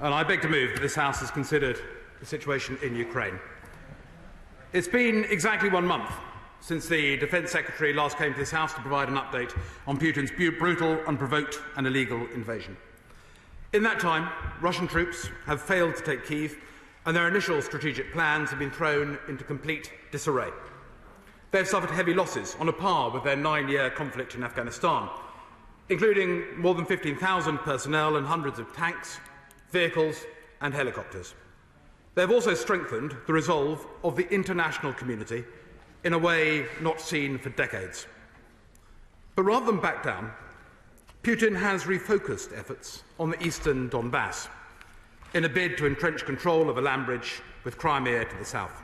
And I beg to move that this House has considered the situation in Ukraine. It's been exactly 1 month since the Defence Secretary last came to this House to provide an update on Putin's brutal, unprovoked and illegal invasion. In that time, Russian troops have failed to take Kyiv, and their initial strategic plans have been thrown into complete disarray. They have suffered heavy losses on a par with their 9-year conflict in Afghanistan, including more than 15,000 personnel and hundreds of tanks, vehicles and helicopters. They have also strengthened the resolve of the international community in a way not seen for decades. But rather than back down, Putin has refocused efforts on the eastern Donbass in a bid to entrench control of a land bridge with Crimea to the south.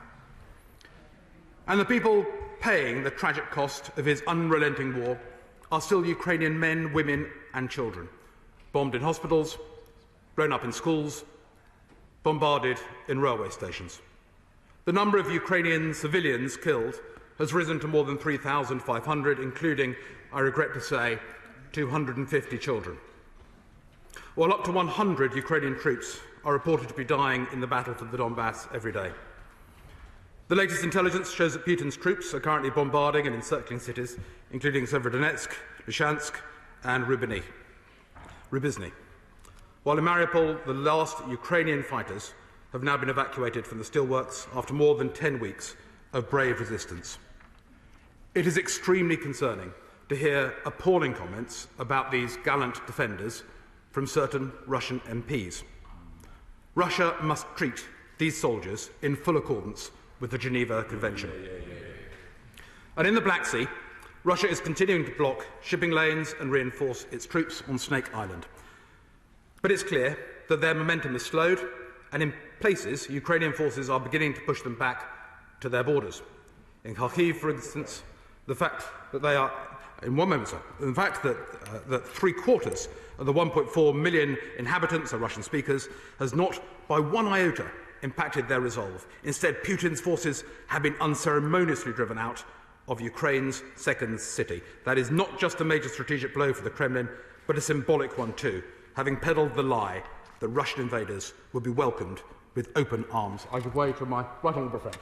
And the people paying the tragic cost of his unrelenting war are still Ukrainian men, women and children, bombed in hospitals, grown up in schools, bombarded in railway stations. The number of Ukrainian civilians killed has risen to more than 3,500, including, I regret to say, 250 children, while up to 100 Ukrainian troops are reported to be dying in the battle for the Donbass every day. The latest intelligence shows that Putin's troops are currently bombarding and encircling cities, including Severodonetsk, Lyshansk and Rubizny. While in Mariupol, the last Ukrainian fighters have now been evacuated from the steelworks after more than 10 weeks of brave resistance. It is extremely concerning to hear appalling comments about these gallant defenders from certain Russian MPs. Russia must treat these soldiers in full accordance with the Geneva Convention. And in the Black Sea, Russia is continuing to block shipping lanes and reinforce its troops on Snake Island. But it's clear that their momentum has slowed, and in places, Ukrainian forces are beginning to push them back to their borders. In Kharkiv, for instance, the fact that they are, in one moment, the fact that 3/4 of the 1.4 million inhabitants are Russian speakers has not by one iota impacted their resolve. Instead, Putin's forces have been unceremoniously driven out of Ukraine's second city. That is not just a major strategic blow for the Kremlin, but a symbolic one too, having peddled the lie that Russian invaders would be welcomed with open arms. I give way to my right honourable friend.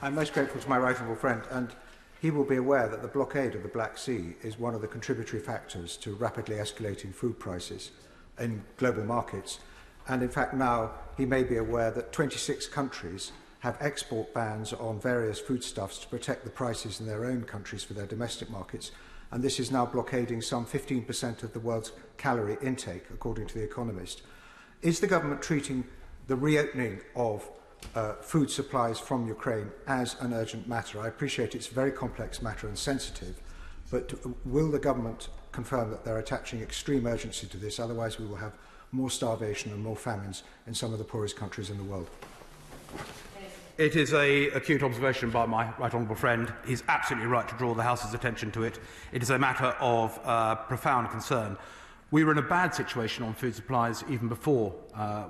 I'm most grateful to my right honourable friend, and he will be aware that the blockade of the Black Sea is one of the contributory factors to rapidly escalating food prices in global markets. And in fact now he may be aware that 26 countries have export bans on various foodstuffs to protect the prices in their own countries for their domestic markets. And this is now blockading some 15% of the world's calorie intake, according to The Economist. Is the government treating the reopening of food supplies from Ukraine as an urgent matter? I appreciate it's a very complex matter and sensitive, but will the government confirm that they're attaching extreme urgency to this? Otherwise we will have more starvation and more famines in some of the poorest countries in the world. It is an acute observation by my right honourable friend. He's absolutely right to draw the House's attention to it. It is a matter of profound concern. We were in a bad situation on food supplies even before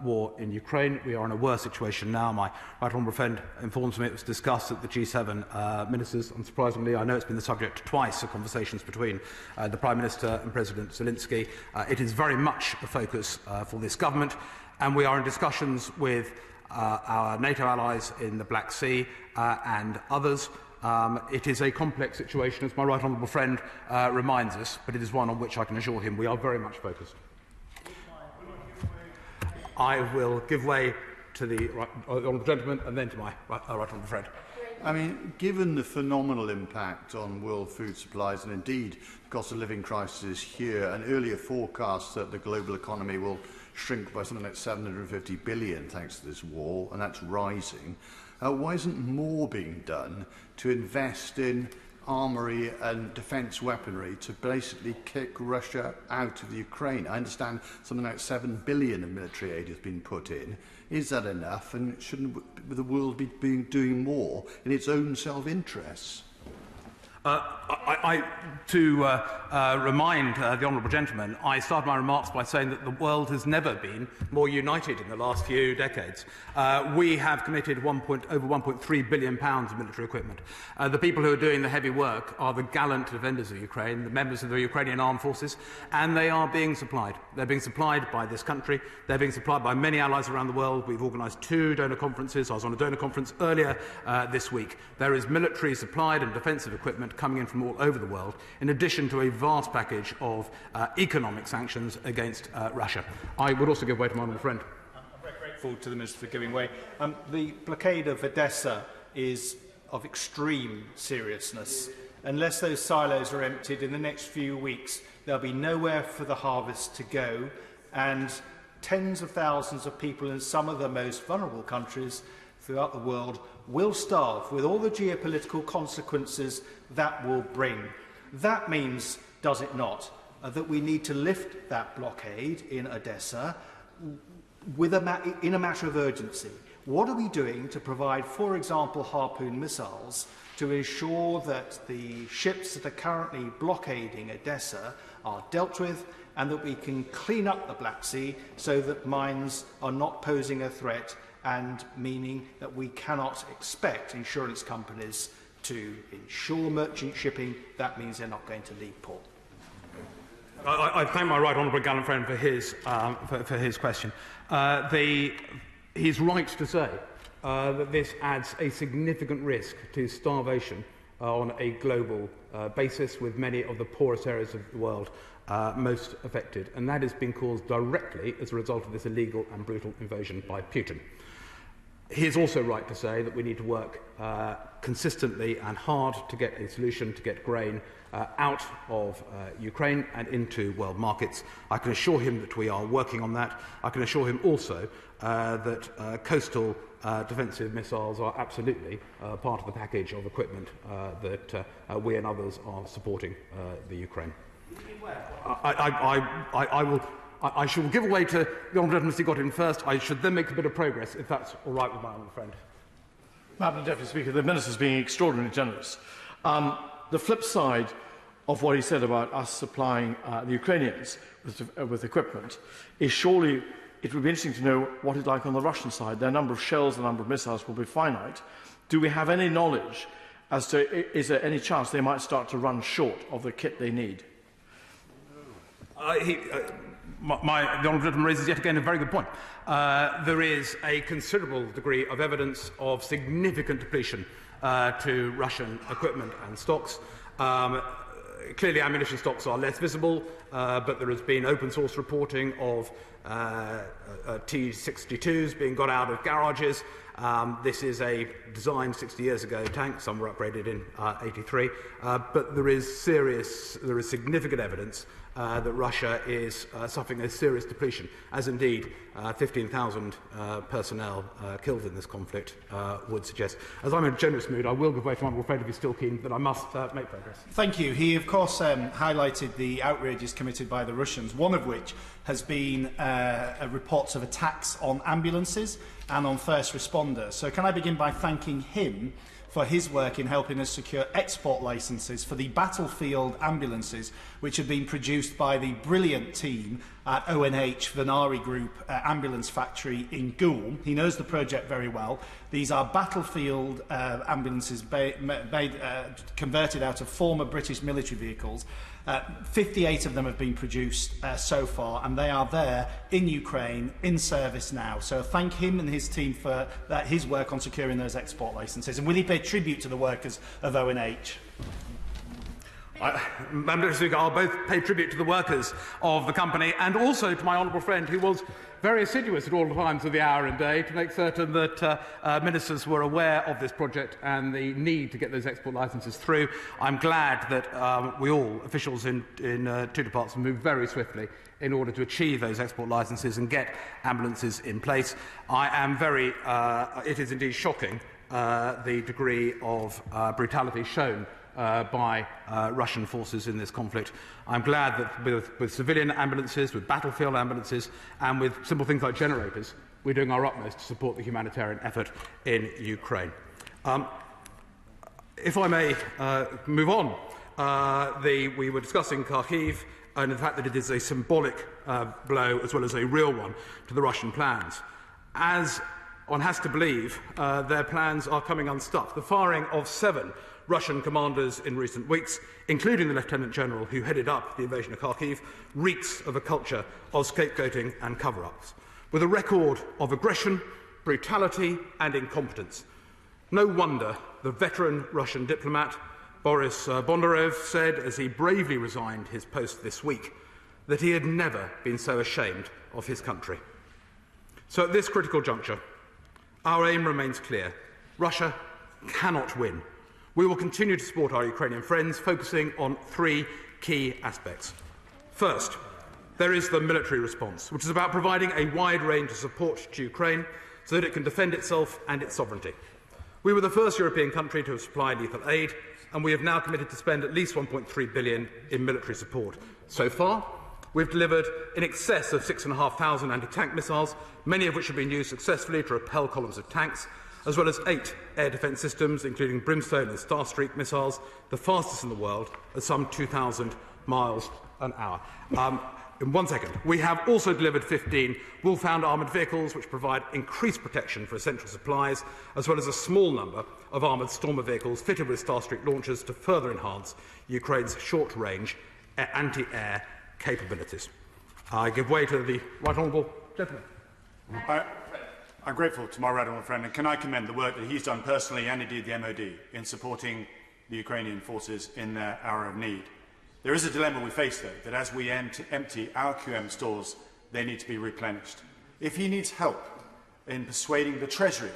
war in Ukraine. We are in a worse situation now. My right honourable friend informs me it was discussed at the G7 ministers. Unsurprisingly, I know it's been the subject twice of conversations between the Prime Minister and President Zelensky. It is very much a focus for this government, and we are in discussions with our NATO allies in the Black Sea and others. It is a complex situation, as my right honourable friend reminds us, but it is one on which I can assure him we are very much focused. I will give way to the honourable gentleman and then to my right honourable friend. I mean, given the phenomenal impact on world food supplies and indeed the cost of living crisis here and earlier forecasts that the global economy will shrink by something like 750 billion thanks to this war, and that's rising, why isn't more being done to invest in armoury and defence weaponry to basically kick Russia out of the Ukraine? I understand something like 7 billion of military aid has been put in. Is that enough? And shouldn't the world be doing more in its own self-interests? Remind the honourable gentleman, I started my remarks by saying that the world has never been more united in the last few decades. We have committed over £1.3 billion of military equipment. The people who are doing the heavy work are the gallant defenders of Ukraine, the members of the Ukrainian armed forces, and they are being supplied. They're being supplied by this country. They're being supplied by many allies around the world. We've organised 2 donor conferences. I was on a donor conference earlier this week. There is military supplied and defensive equipment coming in from all over the world, in addition to a vast package of economic sanctions against Russia. I would also give way to my honourable friend. I'm very grateful to the Minister for giving way. The blockade of Odessa is of extreme seriousness. Unless those silos are emptied in the next few weeks, there'll be nowhere for the harvest to go, and tens of thousands of people in some of the most vulnerable countries throughout the world will starve, with all the geopolitical consequences that will bring. That means, does it not, that we need to lift that blockade in Odessa in a matter of urgency. What are we doing to provide, for example, Harpoon missiles to ensure that the ships that are currently blockading Odessa are dealt with, and that we can clean up the Black Sea so that mines are not posing a threat, and meaning that we cannot expect insurance companies to insure merchant shipping? That means they're not going to leave port. I thank my right honourable gallant friend for his question. He's right to say that this adds a significant risk to starvation on a global basis, with many of the poorest areas of the world most affected, and that has been caused directly as a result of this illegal and brutal invasion by Putin. He is also right to say that we need to work consistently and hard to get a solution, to get grain out of Ukraine and into world markets. I can assure him that we are working on that. I can assure him also that coastal defensive missiles are absolutely part of the package of equipment that we and others are supporting the Ukraine. I shall give way to the honourable gentleman who got in first. I should then make a bit of progress, if that's all right with my honourable friend. Madam Deputy Speaker, the Minister's being extraordinarily generous. The flip side of what he said about us supplying the Ukrainians with equipment is surely it would be interesting to know what it's like on the Russian side. Their number of shells, the number of missiles will be finite. Do we have any knowledge as to, is there any chance they might start to run short of the kit they need? The honourable gentleman raises yet again a very good point. There is a considerable degree of evidence of significant depletion to Russian equipment and stocks. Clearly, ammunition stocks are less visible, but there has been open source reporting of T-62s being got out of garages. This is a designed 60 years ago tank. Some were upgraded in '83, but there is significant evidence that Russia is suffering a serious depletion, as indeed 15,000 personnel killed in this conflict would suggest. As I'm in a generous mood, I will give way to my honourable friend if he's still keen, but I must make progress. Thank you. He, of course, highlighted the outrages committed by the Russians, one of which has been reports of attacks on ambulances and on first responders. So can I begin by thanking him for his work in helping us secure export licences for the battlefield ambulances which have been produced by the brilliant team at ONH Venari Group Ambulance Factory in Goole. He knows the project very well. These are battlefield ambulances converted out of former British military vehicles. 58 of them have been produced so far, and they are there in Ukraine, in service now. So thank him and his team for his work on securing those export licences. And will he pay tribute to the workers of ONH? Madam Deputy Speaker, I'll both pay tribute to the workers of the company and also to my honourable friend, who was very assiduous at all times of the hour and day to make certain that ministers were aware of this project and the need to get those export licences through. I'm glad that we all, officials in two departments, moved very swiftly in order to achieve those export licences and get ambulances in place. I am very, it is indeed shocking, the degree of brutality shown by Russian forces in this conflict. I'm glad that with civilian ambulances, with battlefield ambulances, and with simple things like generators, we're doing our utmost to support the humanitarian effort in Ukraine. If I may move on, we were discussing Kharkiv and the fact that it is a symbolic blow as well as a real one to the Russian plans. As one has to believe, their plans are coming unstuck. The firing of 7 Russian commanders in recent weeks, including the Lieutenant General who headed up the invasion of Kharkiv, reeks of a culture of scapegoating and cover-ups, with a record of aggression, brutality and incompetence. No wonder the veteran Russian diplomat Boris Bondarev said, as he bravely resigned his post this week, that he had never been so ashamed of his country. So at this critical juncture, our aim remains clear. Russia cannot win. We will continue to support our Ukrainian friends, focusing on 3 key aspects. First, there is the military response, which is about providing a wide range of support to Ukraine so that it can defend itself and its sovereignty. We were the first European country to have supplied lethal aid, and we have now committed to spend at least £1.3 billion in military support. So far, we've delivered in excess of 6,500 anti-tank missiles, many of which have been used successfully to repel columns of tanks, as well as 8 air defence systems, including Brimstone and Starstreak missiles, the fastest in the world, at some 2,000 miles an hour. In 1 second. We have also delivered 15 Wolfhound armoured vehicles, which provide increased protection for essential supplies, as well as a small number of armoured Stormer vehicles fitted with Starstreak launchers to further enhance Ukraine's short-range anti-air capabilities. I give way to the Right Honourable Gentleman. I'm grateful to my right honourable friend, and can I commend the work that he's done personally and indeed the MOD in supporting the Ukrainian forces in their hour of need. There is a dilemma we face, though, that as we empty our QM stores, they need to be replenished. If he needs help in persuading the Treasury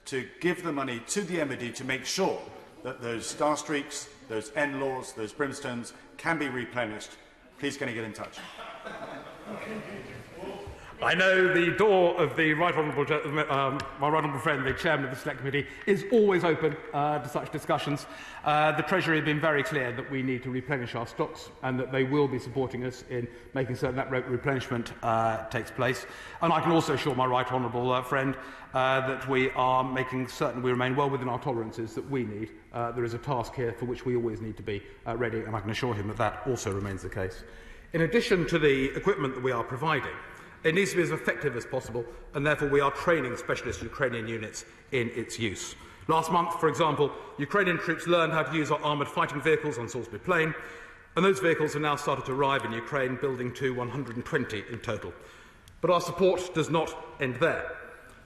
to give the money to the MOD to make sure that those Starstreaks, those NLAWs, those Brimstones can be replenished, please can he get in touch? I know the door of the my right honourable friend, the chairman of the Select Committee, is always open to such discussions. The Treasury have been very clear that we need to replenish our stocks and that they will be supporting us in making certain that replenishment takes place. And I can also assure my right honourable friend that we are making certain we remain well within our tolerances that we need. There is a task here for which we always need to be ready, and I can assure him that that also remains the case. In addition to the equipment that we are providing, it needs to be as effective as possible, and therefore we are training specialist Ukrainian units in its use. Last month, for example, Ukrainian troops learned how to use our armoured fighting vehicles on Salisbury Plain, and those vehicles have now started to arrive in Ukraine, building to 120 in total. But our support does not end there.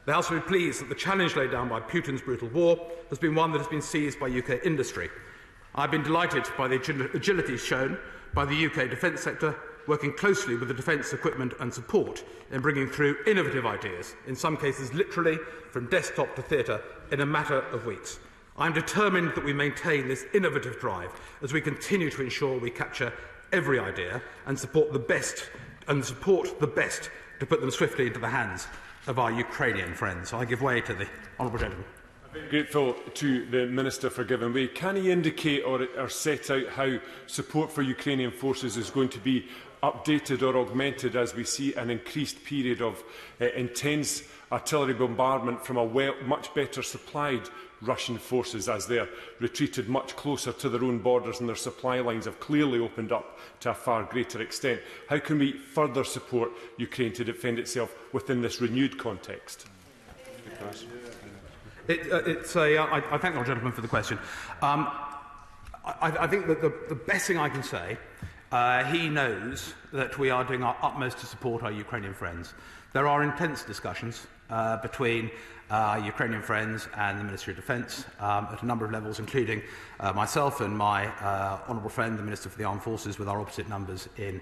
The House will be pleased that the challenge laid down by Putin's brutal war has been one that has been seized by UK industry. I've been delighted by the agility shown by the UK defence sector, working closely with the defence equipment and support in bringing through innovative ideas, in some cases literally from desktop to theatre, in a matter of weeks. I am determined that we maintain this innovative drive as we continue to ensure we capture every idea and support the best to put them swiftly into the hands of our Ukrainian friends. I give way to the honourable gentleman. Grateful to the Minister for giving way. Can he indicate or set out how support for Ukrainian forces is going to be updated or augmented as we see an increased period of intense artillery bombardment from a much better supplied Russian forces as they are retreated much closer to their own borders and their supply lines have clearly opened up to a far greater extent? How can we further support Ukraine to defend itself within this renewed context? I thank the gentleman for the question. I think that the best thing I can say, he knows that we are doing our utmost to support our Ukrainian friends. There are intense discussions between Ukrainian friends and the Ministry of Defence at a number of levels, including myself and my honourable friend, the Minister for the Armed Forces, with our opposite numbers in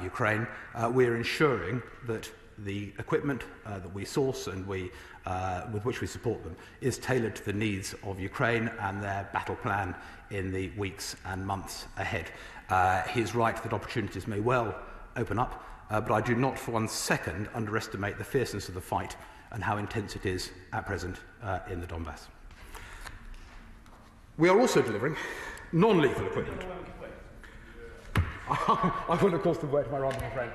Ukraine. We are ensuring that the equipment that we source and with which we support them is tailored to the needs of Ukraine and their battle plan in the weeks and months ahead. He is right that opportunities may well open up, but I do not for 1 second underestimate the fierceness of the fight and how intense it is at present in the Donbass. We are also delivering non-lethal equipment. I will, of course, give way to my honourable friend.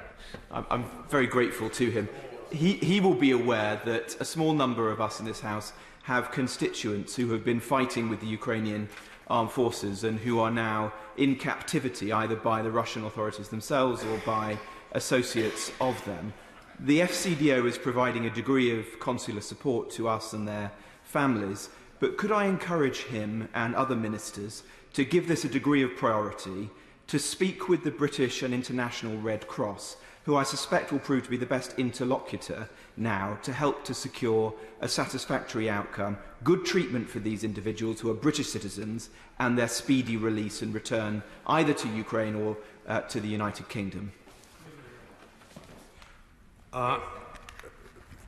I'm very grateful to him. He will be aware that a small number of us in this House have constituents who have been fighting with the Ukrainian armed forces and who are now in captivity either by the Russian authorities themselves or by associates of them. The FCDO is providing a degree of consular support to us and their families, but could I encourage him and other ministers to give this a degree of priority, to speak with the British and International Red Cross, who I suspect will prove to be the best interlocutor now to help to secure a satisfactory outcome, good treatment for these individuals who are British citizens, and their speedy release and return either to Ukraine or to the United Kingdom.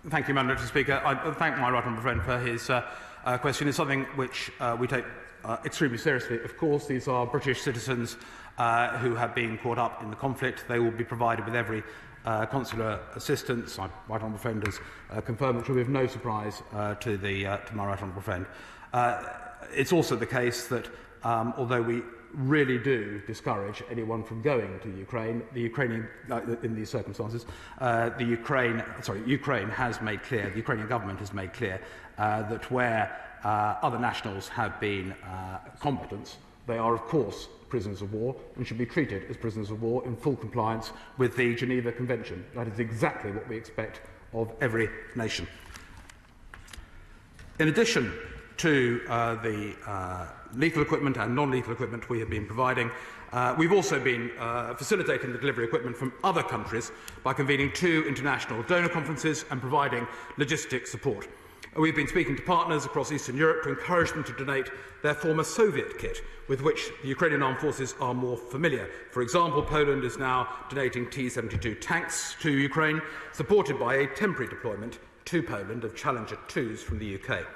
Thank you, Madam Deputy Speaker. I thank my right honourable friend for his question. It's something which we take extremely seriously. Of course, these are British citizens who have been caught up in the conflict. They will be provided with every consular assistance. My right honourable friend has confirmed, which will be of no surprise to my right honourable friend. It's also the case that although we really do discourage anyone from going to Ukraine, the Ukrainian, in these circumstances, Ukraine has made clear, the Ukrainian government has made clear that where other nationals have been combatants, they are of course prisoners of war and should be treated as prisoners of war in full compliance with the Geneva Convention. That is exactly what we expect of every nation. In addition to the lethal equipment and non-lethal equipment we have been providing, we've also been facilitating the delivery of equipment from other countries by convening 2 international donor conferences and providing logistic support. We've been speaking to partners across Eastern Europe to encourage them to donate their former Soviet kit, with which the Ukrainian armed forces are more familiar. For example, Poland is now donating T-72 tanks to Ukraine, supported by a temporary deployment to Poland of Challenger 2s from the UK.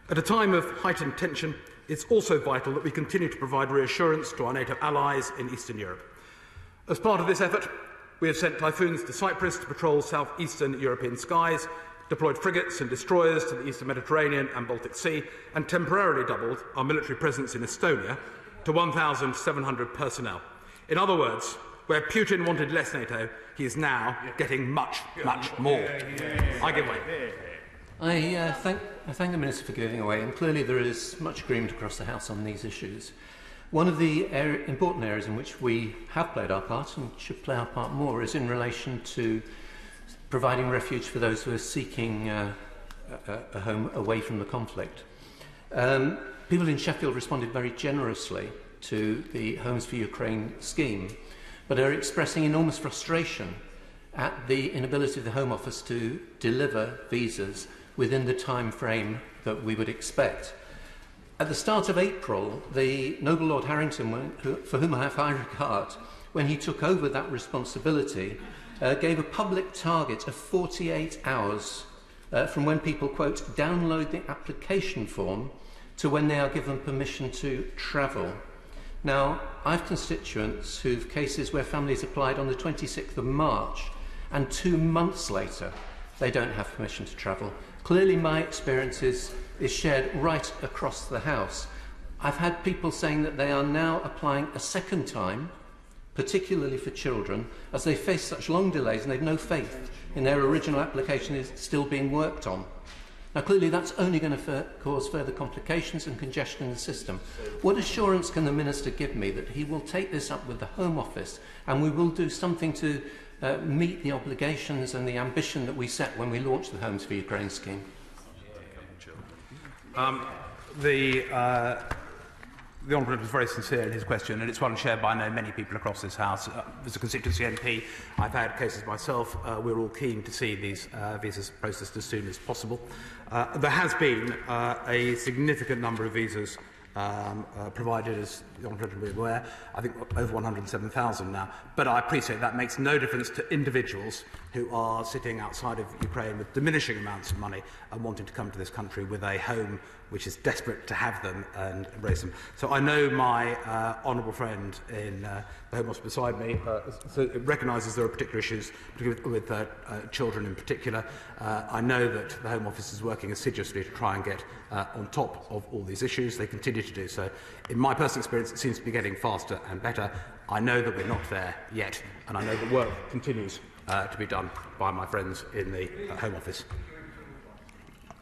At a time of heightened tension, it's also vital that we continue to provide reassurance to our NATO allies in Eastern Europe. As part of this effort, we have sent Typhoons to Cyprus to patrol south-eastern European skies, deployed frigates and destroyers to the eastern Mediterranean and Baltic Sea, and temporarily doubled our military presence in Estonia to 1,700 personnel. In other words, where Putin wanted less NATO, he is now getting much, much more. I give way. I thank the Minister for giving way, and clearly there is much agreement across the House on these issues. One of the important areas in which we have played our part and should play our part more is in relation to providing refuge for those who are seeking a home away from the conflict. People in Sheffield responded very generously to the Homes for Ukraine scheme, but are expressing enormous frustration at the inability of the Home Office to deliver visas within the time frame that we would expect. At the start of April, the Noble Lord Harrington, for whom I have high regard, when he took over that responsibility, gave a public target of 48 hours from when people, quote, download the application form to when they are given permission to travel. Now, I have constituents who've cases where families applied on the 26th of March and 2 months later they don't have permission to travel. Clearly my experience is shared right across the House. I've had people saying that they are now applying a second time, particularly for children, as they face such long delays and they've no faith in their original application is still being worked on. Now clearly that's only going to cause further complications and congestion in the system. What assurance can the Minister give me that he will take this up with the Home Office and we will do something to meet the obligations and the ambition that we set when we launched the Homes for Ukraine scheme? The Honourable was very sincere in his question, and it's one shared by many people across this House. As a constituency MP, I've had cases myself. We're all keen to see these visas processed as soon as possible. There has been a significant number of visas provided, as the Honourable will be aware, I think over 107,000 now. But I appreciate that makes no difference to individuals who are sitting outside of Ukraine with diminishing amounts of money and wanting to come to this country with a home which is desperate to have them and embrace them. So I know my honourable friend in the Home Office beside me recognises there are particular issues with children in particular. I know that the Home Office is working assiduously to try and get on top of all these issues. They continue to do so. In my personal experience, it seems to be getting faster and better. I know that we're not there yet, and I know that work continues to be done by my friends in the Home Office.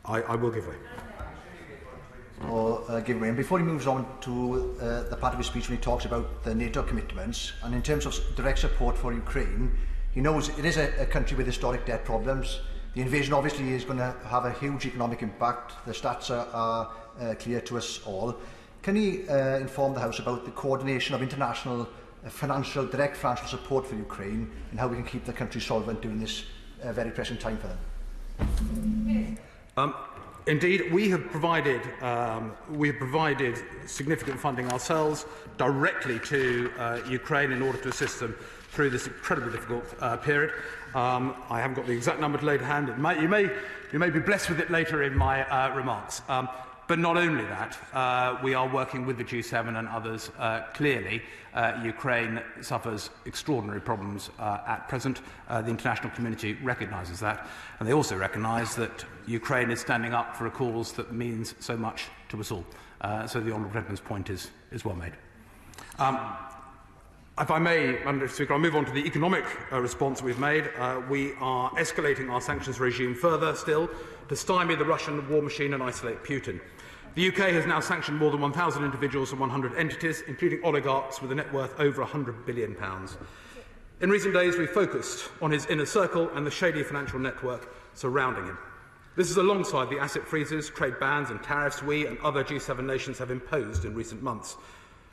I will give way. giving way. And before he moves on to the part of his speech when he talks about the NATO commitments, and in terms of direct support for Ukraine, he knows it is a country with historic debt problems. The invasion obviously is going to have a huge economic impact. The stats are clear to us all. Can he inform the House about the coordination of international direct financial support for Ukraine and how we can keep the country solvent during this very pressing time for them? Indeed, we have provided significant funding ourselves directly to Ukraine in order to assist them through this incredibly difficult period. I haven't got the exact number to lay to hand. You may be blessed with it later in my remarks. But not only that, we are working with the G7 and others. Clearly, Ukraine suffers extraordinary problems at present. The international community recognises that, and they also recognise that Ukraine is standing up for a cause that means so much to us all. So the Honourable Gentleman's point is well made. If I may, Mr. Speaker, I'll move on to the economic response we've made. We are escalating our sanctions regime further still to stymie the Russian war machine and isolate Putin. The UK has now sanctioned more than 1,000 individuals and 100 entities, including oligarchs with a net worth over £100 billion. In recent days, we focused on his inner circle and the shady financial network surrounding him. This is alongside the asset freezes, trade bans and tariffs we and other G7 nations have imposed in recent months.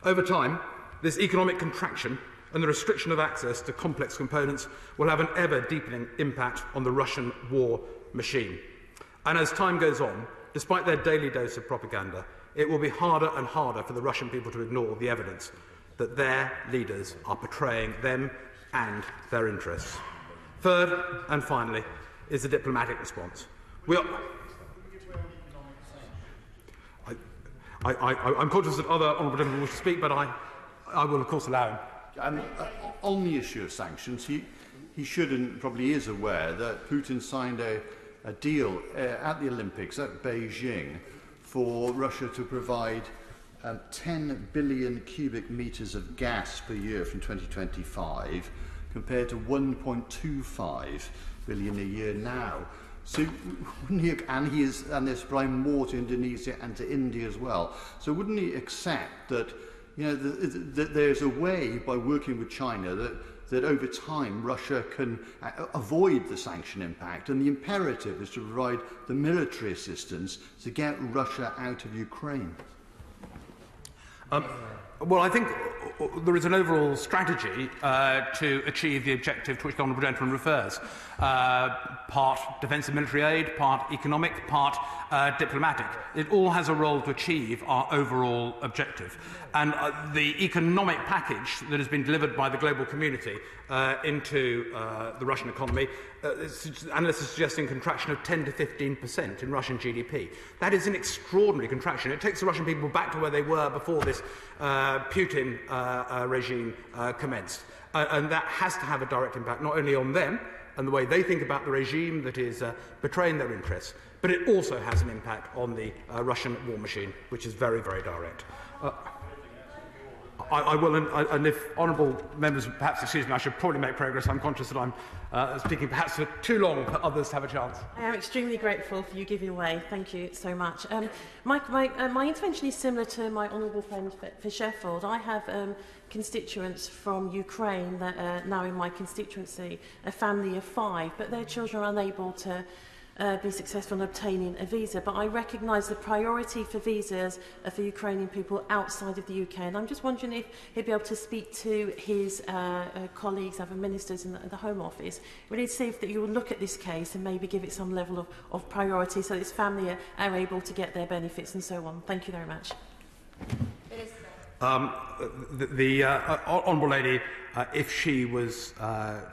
Over time, this economic contraction and the restriction of access to complex components will have an ever-deepening impact on the Russian war machine. And as time goes on, despite their daily dose of propaganda, it will be harder and harder for the Russian people to ignore the evidence that their leaders are betraying them and their interests. Third, and finally, is the diplomatic response. I'm conscious that other honourable gentlemen wish to speak, but I will, of course, allow him. On the issue of sanctions, he should and probably is aware that Putin signed a deal at the Olympics at Beijing for Russia to provide 10 billion cubic metres of gas per year from 2025 compared to 1.25 billion a year now. So wouldn't he, and they're supplying more to Indonesia and to India as well. So wouldn't he accept that, that there's a way by working with China that over time Russia can avoid the sanction impact, and the imperative is to provide the military assistance to get Russia out of Ukraine? Well, I think there is an overall strategy to achieve the objective to which the Honourable Gentleman refers. Part defensive military aid, part economic, part diplomatic. It all has a role to achieve our overall objective. And the economic package that has been delivered by the global community into the Russian economy, analysts are suggesting contraction of 10 to 15% in Russian GDP. That is an extraordinary contraction. It takes the Russian people back to where they were before this Putin regime commenced. And that has to have a direct impact not only on them and the way they think about the regime that is betraying their interests, but it also has an impact on the Russian war machine, which is very, very direct. I will, and if honourable members perhaps excuse me, I should probably make progress. I'm conscious that I'm speaking perhaps for too long for others to have a chance. I am extremely grateful for you giving way. Thank you so much. My intervention is similar to my honourable friend for Sheffield. I have constituents from Ukraine that are now in my constituency, a family of 5, but their children are unable to be successful in obtaining a visa. But I recognise the priority for visas are for Ukrainian people outside of the UK. And I'm just wondering if he'd be able to speak to his colleagues, other ministers in the Home Office, really to see if that you will look at this case and maybe give it some level of priority so that his family are able to get their benefits and so on. Thank you very much. The Honourable Lady, if she was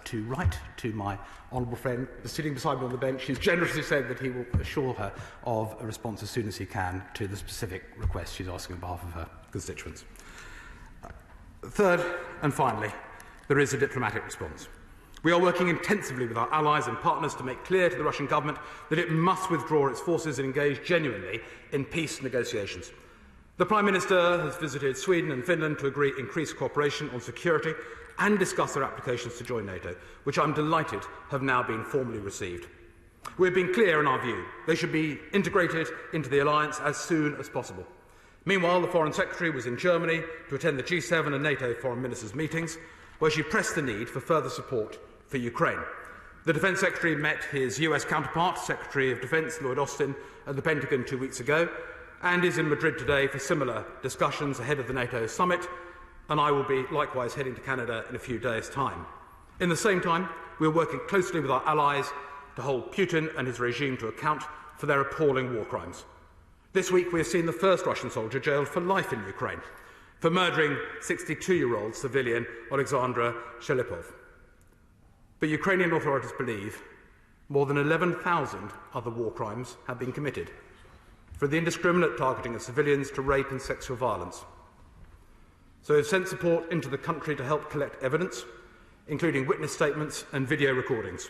to write to my honourable friend sitting beside me on the bench, she's generously said that he will assure her of a response as soon as he can to the specific request she's asking on behalf of her constituents. Third and finally, there is a diplomatic response. We are working intensively with our allies and partners to make clear to the Russian government that it must withdraw its forces and engage genuinely in peace negotiations. The Prime Minister has visited Sweden and Finland to agree increased cooperation on security and discuss their applications to join NATO, which I'm delighted have now been formally received. We've been clear in our view. They should be integrated into the alliance as soon as possible. Meanwhile, the Foreign Secretary was in Germany to attend the G7 and NATO foreign ministers' meetings, where she pressed the need for further support for Ukraine. The Defence Secretary met his US counterpart, Secretary of Defence Lloyd Austin, at the Pentagon 2 weeks ago, and is in Madrid today for similar discussions ahead of the NATO summit, and I will be likewise heading to Canada in a few days' time. In the same time, we are working closely with our allies to hold Putin and his regime to account for their appalling war crimes. This week we have seen the first Russian soldier jailed for life in Ukraine for murdering 62-year-old civilian Alexandra Shelipov. But Ukrainian authorities believe more than 11,000 other war crimes have been committed, from the indiscriminate targeting of civilians to rape and sexual violence. So we have sent support into the country to help collect evidence, including witness statements and video recordings.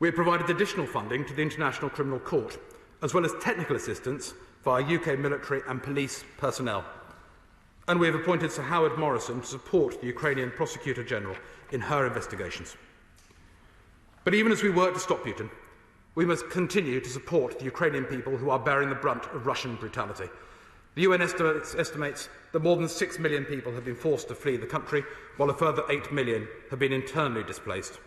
We have provided additional funding to the International Criminal Court, as well as technical assistance via UK military and police personnel. And we have appointed Sir Howard Morrison to support the Ukrainian Prosecutor General in her investigations. But even as we work to stop Putin, we must continue to support the Ukrainian people who are bearing the brunt of Russian brutality. The UN estimates that more than 6 million people have been forced to flee the country, while a further 8 million have been internally displaced.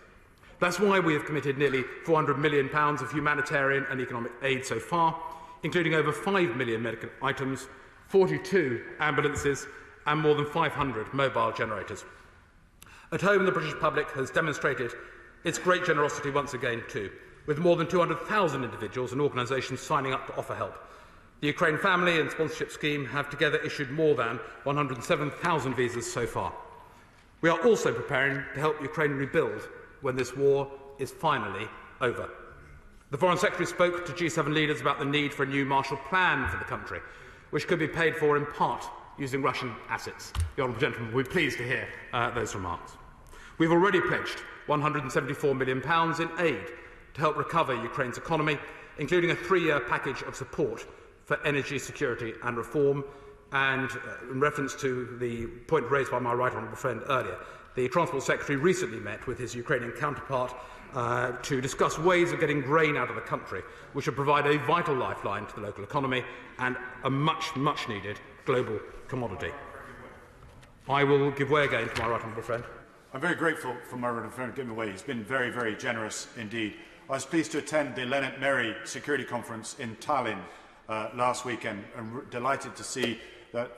That's why we have committed nearly £400 million of humanitarian and economic aid so far, including over 5 million medical items, 42 ambulances and more than 500 mobile generators. At home, the British public has demonstrated its great generosity once again too, with more than 200,000 individuals and organisations signing up to offer help. The Ukraine Family and Sponsorship Scheme have together issued more than 107,000 visas so far. We are also preparing to help Ukraine rebuild when this war is finally over. The Foreign Secretary spoke to G7 leaders about the need for a new Marshall Plan for the country, which could be paid for in part using Russian assets. The Honourable Gentleman will be pleased to hear those remarks. We've already pledged £174 million in aid to help recover Ukraine's economy, including a 3-year package of support for energy security and reform. And in reference to the point raised by my right honourable friend earlier, the Transport Secretary recently met with his Ukrainian counterpart to discuss ways of getting grain out of the country, which would provide a vital lifeline to the local economy and a much, much needed global commodity. I will give way again to my right honourable friend. I'm very grateful for my right honourable friend giving way. He's been very, very generous indeed. I was pleased to attend the Leonard Merry Security Conference in Tallinn last weekend, and delighted to see that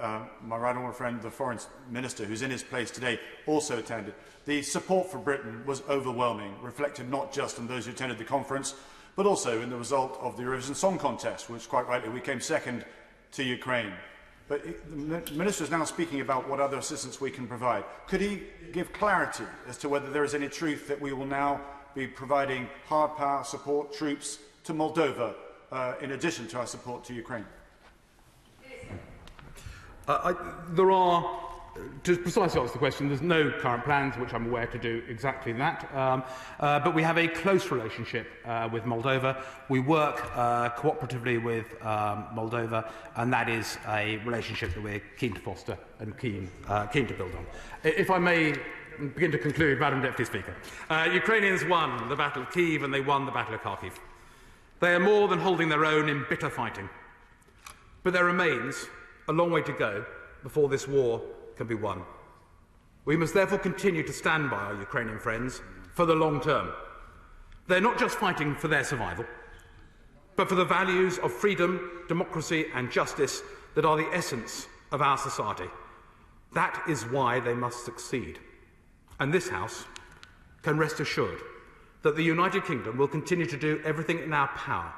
my right honourable friend, the Foreign Minister, who's in his place today, also attended. The support for Britain was overwhelming, reflected not just on those who attended the conference, but also in the result of the Eurovision Song Contest, which quite rightly we came second to Ukraine. But the Minister is now speaking about what other assistance we can provide. Could he give clarity as to whether there is any truth that we will now be providing hard power support troops to Moldova in addition to our support to Ukraine? There are, to precisely answer the question, there's no current plans which I'm aware to do exactly that, but we have a close relationship with Moldova. We work cooperatively with Moldova, and that is a relationship that we're keen to foster and keen to build on. If I may begin to conclude, Madam Deputy Speaker, Ukrainians won the Battle of Kyiv and they won the Battle of Kharkiv. They are more than holding their own in bitter fighting, but there remains a long way to go before this war can be won. We must therefore continue to stand by our Ukrainian friends for the long term. They're not just fighting for their survival, but for the values of freedom, democracy and justice that are the essence of our society. That is why they must succeed. And this House can rest assured that the United Kingdom will continue to do everything in our power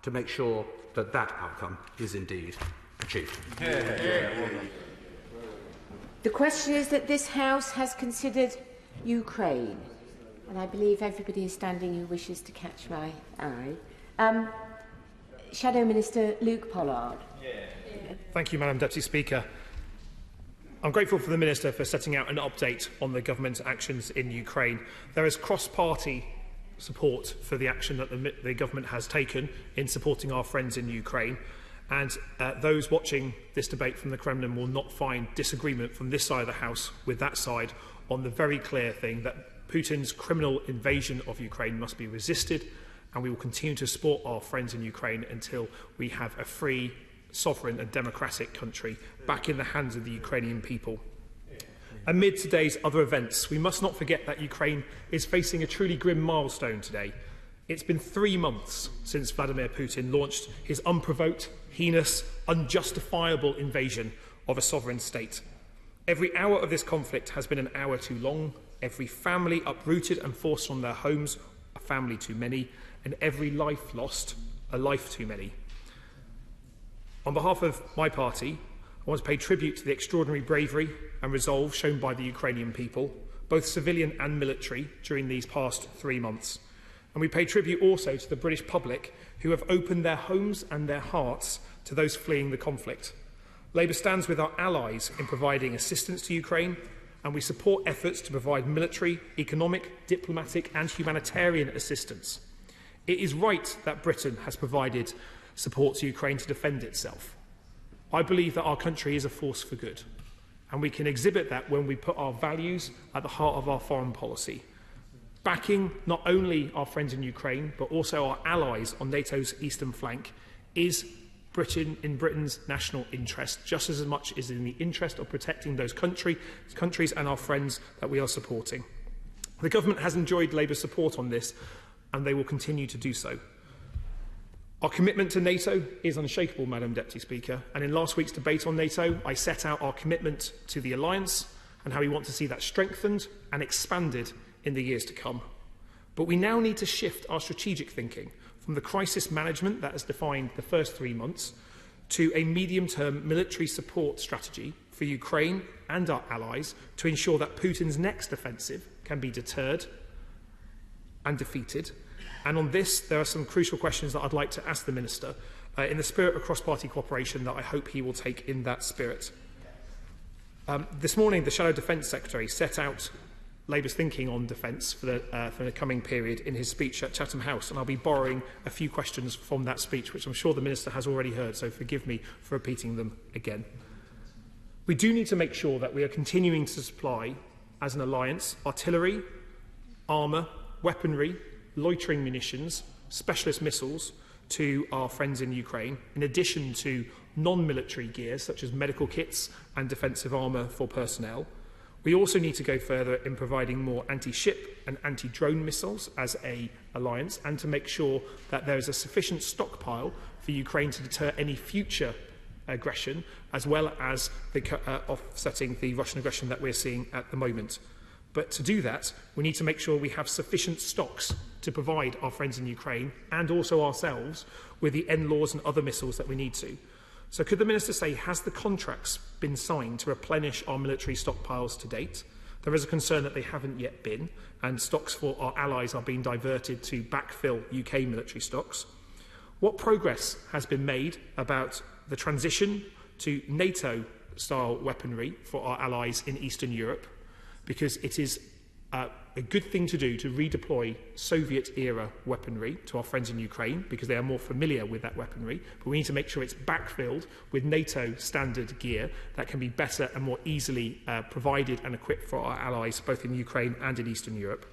to make sure that that outcome is indeed achieved. The question is that this House has considered Ukraine, and I believe everybody is standing who wishes to catch my eye. Shadow Minister Luke Pollard. Thank you, Madam Deputy Speaker. I'm grateful for the Minister for setting out an update on the government's actions in Ukraine. There is cross-party support for the action that the government has taken in supporting our friends in Ukraine. And those watching this debate from the Kremlin will not find disagreement from this side of the House with that side on the very clear thing that Putin's criminal invasion of Ukraine must be resisted, and we will continue to support our friends in Ukraine until we have a free, sovereign and democratic country back in the hands of the Ukrainian people. Amid today's other events, we must not forget that Ukraine is facing a truly grim milestone today. It's been 3 months since Vladimir Putin launched his unprovoked, heinous, unjustifiable invasion of a sovereign state. Every hour of this conflict has been an hour too long, every family uprooted and forced from their homes, a family too many, and every life lost, a life too many. On behalf of my party, I want to pay tribute to the extraordinary bravery and resolve shown by the Ukrainian people, both civilian and military, during these past 3 months. And we pay tribute also to the British public who have opened their homes and their hearts to those fleeing the conflict. Labour stands with our allies in providing assistance to Ukraine, and we support efforts to provide military, economic, diplomatic and humanitarian assistance. It is right that Britain has provided support to Ukraine to defend itself. I believe that our country is a force for good, and we can exhibit that when we put our values at the heart of our foreign policy, backing not only our friends in Ukraine, but also our allies on NATO's eastern flank is in Britain's national interest, just as much as in the interest of protecting those countries and our friends that we are supporting. The government has enjoyed Labour's support on this, and they will continue to do so. Our commitment to NATO is unshakable, Madam Deputy Speaker, and in last week's debate on NATO, I set out our commitment to the alliance and how we want to see that strengthened and expanded in the years to come. But we now need to shift our strategic thinking from the crisis management that has defined the first 3 months to a medium-term military support strategy for Ukraine and our allies to ensure that Putin's next offensive can be deterred and defeated. And on this, there are some crucial questions that I'd like to ask the Minister in the spirit of cross-party cooperation that I hope he will take in that spirit. This morning, the Shadow Defence Secretary set out Labour's thinking on defence for the coming period in his speech at Chatham House, and I'll be borrowing a few questions from that speech, which I'm sure the Minister has already heard, so forgive me for repeating them again. We do need to make sure that we are continuing to supply, as an alliance, artillery, armour, weaponry, loitering munitions, specialist missiles to our friends in Ukraine, in addition to non-military gear such as medical kits and defensive armour for personnel. We also need to go further in providing more anti-ship and anti-drone missiles as an alliance, and to make sure that there is a sufficient stockpile for Ukraine to deter any future aggression, as well as offsetting the Russian aggression that we're seeing at the moment. But to do that, we need to make sure we have sufficient stocks to provide our friends in Ukraine and also ourselves with the NLAWs and other missiles that we need to. So could the Minister say, has the contracts been signed to replenish our military stockpiles to date? There is a concern that they haven't yet been, and stocks for our allies are being diverted to backfill UK military stocks. What progress has been made about the transition to NATO-style weaponry for our allies in Eastern Europe? Because it is a good thing to do to redeploy Soviet-era weaponry to our friends in Ukraine, because they are more familiar with that weaponry, but we need to make sure it's backfilled with NATO standard gear that can be better and more easily provided and equipped for our allies, both in Ukraine and in Eastern Europe.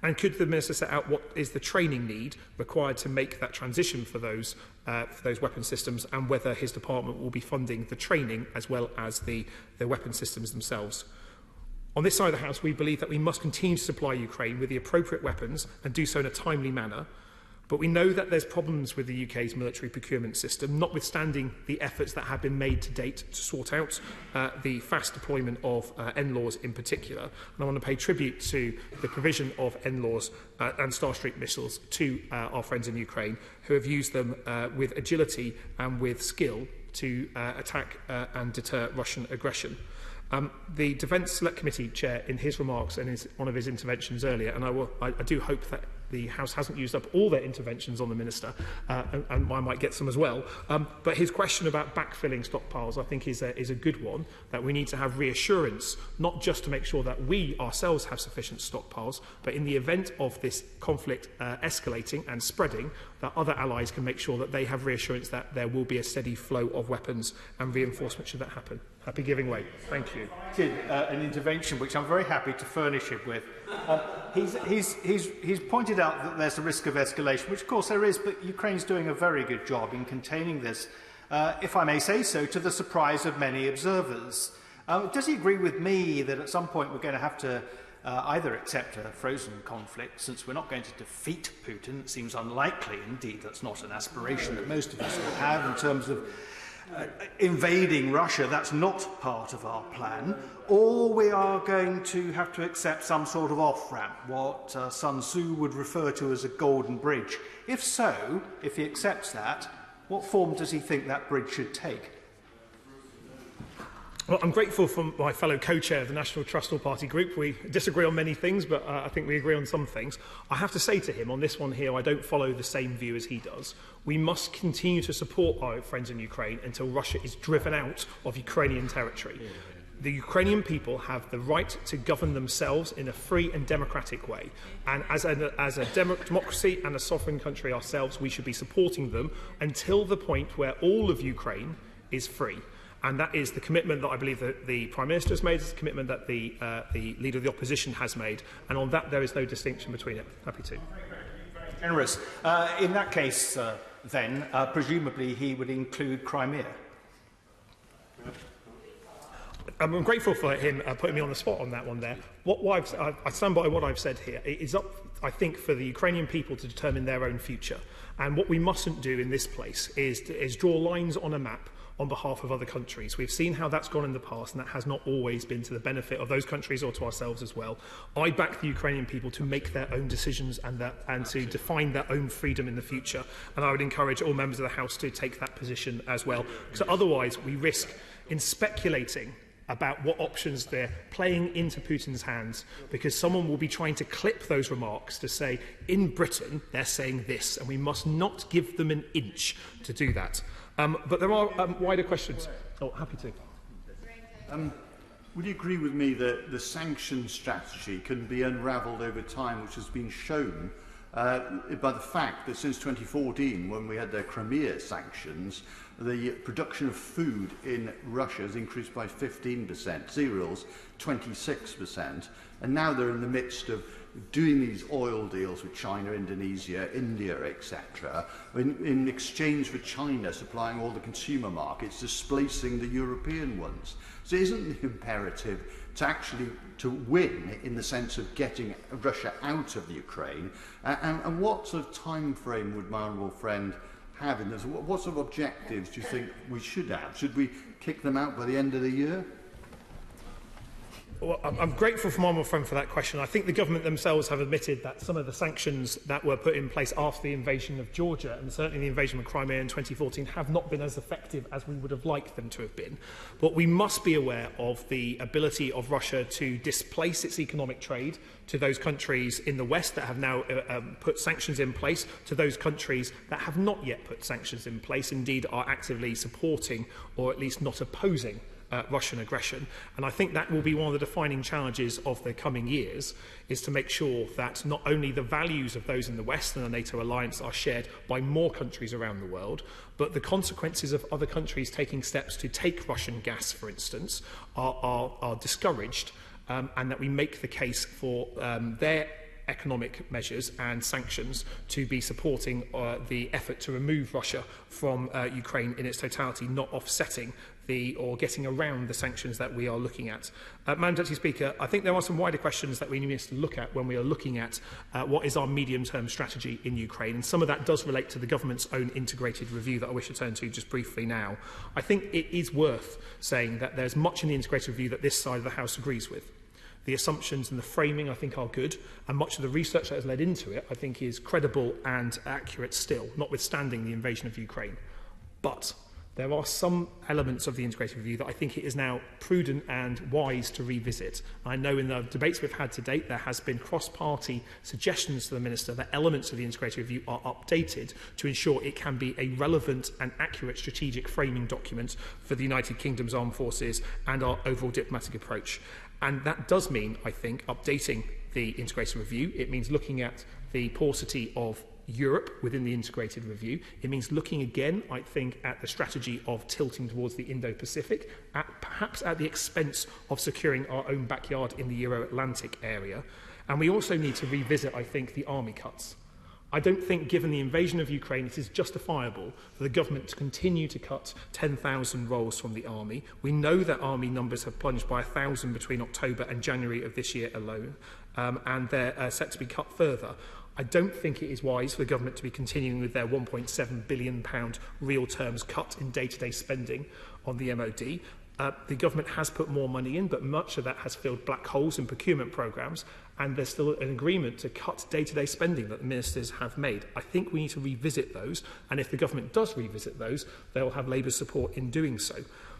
And could the Minister set out what is the training need required to make that transition for those weapon systems, and whether his department will be funding the training as well as the weapon systems themselves? On this side of the House, we believe that we must continue to supply Ukraine with the appropriate weapons and do so in a timely manner. But we know that there's problems with the UK's military procurement system, notwithstanding the efforts that have been made to date to sort out the fast deployment of NLAWs in particular. And I want to pay tribute to the provision of NLAWs and Starstreak missiles to our friends in Ukraine, who have used them with agility and with skill to attack and deter Russian aggression. The Defence Select Committee Chair, in his remarks and in one of his interventions earlier, and I do hope that the House hasn't used up all their interventions on the Minister, and I might get some as well, but his question about backfilling stockpiles, I think, is a good one, that we need to have reassurance, not just to make sure that we ourselves have sufficient stockpiles, but in the event of this conflict escalating and spreading, that other allies can make sure that they have reassurance that there will be a steady flow of weapons and reinforcement should that happen. Happy giving way. Thank you. An intervention which I'm very happy to furnish him with. He's pointed out that there's a risk of escalation, which of course there is, but Ukraine's doing a very good job in containing this if I may say so, to the surprise of many observers. Does he agree with me that at some point we're going to have to either accept a frozen conflict, since we're not going to defeat Putin? It seems unlikely, indeed that's not an aspiration that most of us would have in terms of invading Russia. That's not part of our plan. Or we are going to have to accept some sort of off-ramp, what Sun Tzu would refer to as a golden bridge. If so, if he accepts that, what form does he think that bridge should take? Well, I'm grateful for my fellow co-chair of the National Trust All Party Group. We disagree on many things, but I think we agree on some things. I have to say to him, on this one here, I don't follow the same view as he does. We must continue to support our friends in Ukraine until Russia is driven out of Ukrainian territory. The Ukrainian people have the right to govern themselves in a free and democratic way. And as a democracy and a sovereign country ourselves, we should be supporting them until the point where all of Ukraine is free. And that is the commitment that I believe that the Prime Minister has made, it's the commitment that the Leader of the Opposition has made, and on that there is no distinction between it. Happy to. Very generous. In that case, then, presumably he would include Crimea. I'm grateful for him putting me on the spot on that one there. I stand by what I've said here. It is up, I think, for the Ukrainian people to determine their own future. And what we mustn't do in this place is draw lines on a map on behalf of other countries. We've seen how that's gone in the past, and that has not always been to the benefit of those countries or to ourselves as well. I back the Ukrainian people to make their own decisions and to define their own freedom in the future. And I would encourage all members of the House to take that position as well. So otherwise, we risk in speculating about what options they're playing into Putin's hands, because someone will be trying to clip those remarks to say, in Britain, they're saying this, and we must not give them an inch to do that. But there are wider questions. Oh, happy to. Would you agree with me that the sanctions strategy can be unravelled over time, which has been shown by the fact that since 2014, when we had the Crimea sanctions, the production of food in Russia has increased by 15%, cereals 26%, and now they're in the midst of doing these oil deals with China, Indonesia, India, etc., in exchange for China supplying all the consumer markets, displacing the European ones. So isn't the imperative to actually win in the sense of getting Russia out of Ukraine? And what sort of time frame would my honourable friend have in this? What sort of objectives do you think we should have? Should we kick them out by the end of the year? Well, I'm grateful for my honourable friend for that question. I think the government themselves have admitted that some of the sanctions that were put in place after the invasion of Georgia, and certainly the invasion of Crimea in 2014, have not been as effective as we would have liked them to have been. But we must be aware of the ability of Russia to displace its economic trade to those countries in the West that have now put sanctions in place, to those countries that have not yet put sanctions in place, indeed are actively supporting or at least not opposing Russian aggression. And I think that will be one of the defining challenges of the coming years, is to make sure that not only the values of those in the West and the NATO alliance are shared by more countries around the world, but the consequences of other countries taking steps to take Russian gas, for instance, are discouraged, and that we make the case for their economic measures and sanctions to be supporting the effort to remove Russia from Ukraine in its totality, not offsetting or getting around the sanctions that we are looking at. Madam Deputy Speaker, I think there are some wider questions that we need to look at when we are looking at what is our medium-term strategy in Ukraine, and some of that does relate to the government's own integrated review that I wish to turn to just briefly now. I think it is worth saying that there's much in the integrated review that this side of the House agrees with. The assumptions and the framing, I think, are good, and much of the research that has led into it, I think, is credible and accurate still, notwithstanding the invasion of Ukraine. But there are some elements of the integrated review that I think it is now prudent and wise to revisit. I know in the debates we've had to date, there has been cross-party suggestions to the Minister that elements of the integrated review are updated to ensure it can be a relevant and accurate strategic framing document for the United Kingdom's armed forces and our overall diplomatic approach. And that does mean, I think, updating the integrated review. It means looking at the paucity of Europe within the integrated review. It means looking again, I think, at the strategy of tilting towards the Indo-Pacific, perhaps at the expense of securing our own backyard in the Euro-Atlantic area. And we also need to revisit, I think, the army cuts. I don't think, given the invasion of Ukraine, it is justifiable for the government to continue to cut 10,000 roles from the army. We know that army numbers have plunged by 1,000 between October and January of this year alone, and they're set to be cut further. I don't think it is wise for the government to be continuing with their £1.7 billion real terms cut in day-to-day spending on the MOD. The government has put more money in, but much of that has filled black holes in procurement programmes, and there's still an agreement to cut day-to-day spending that the ministers have made. I think we need to revisit those, and if the government does revisit those, they'll have Labour's support in doing so.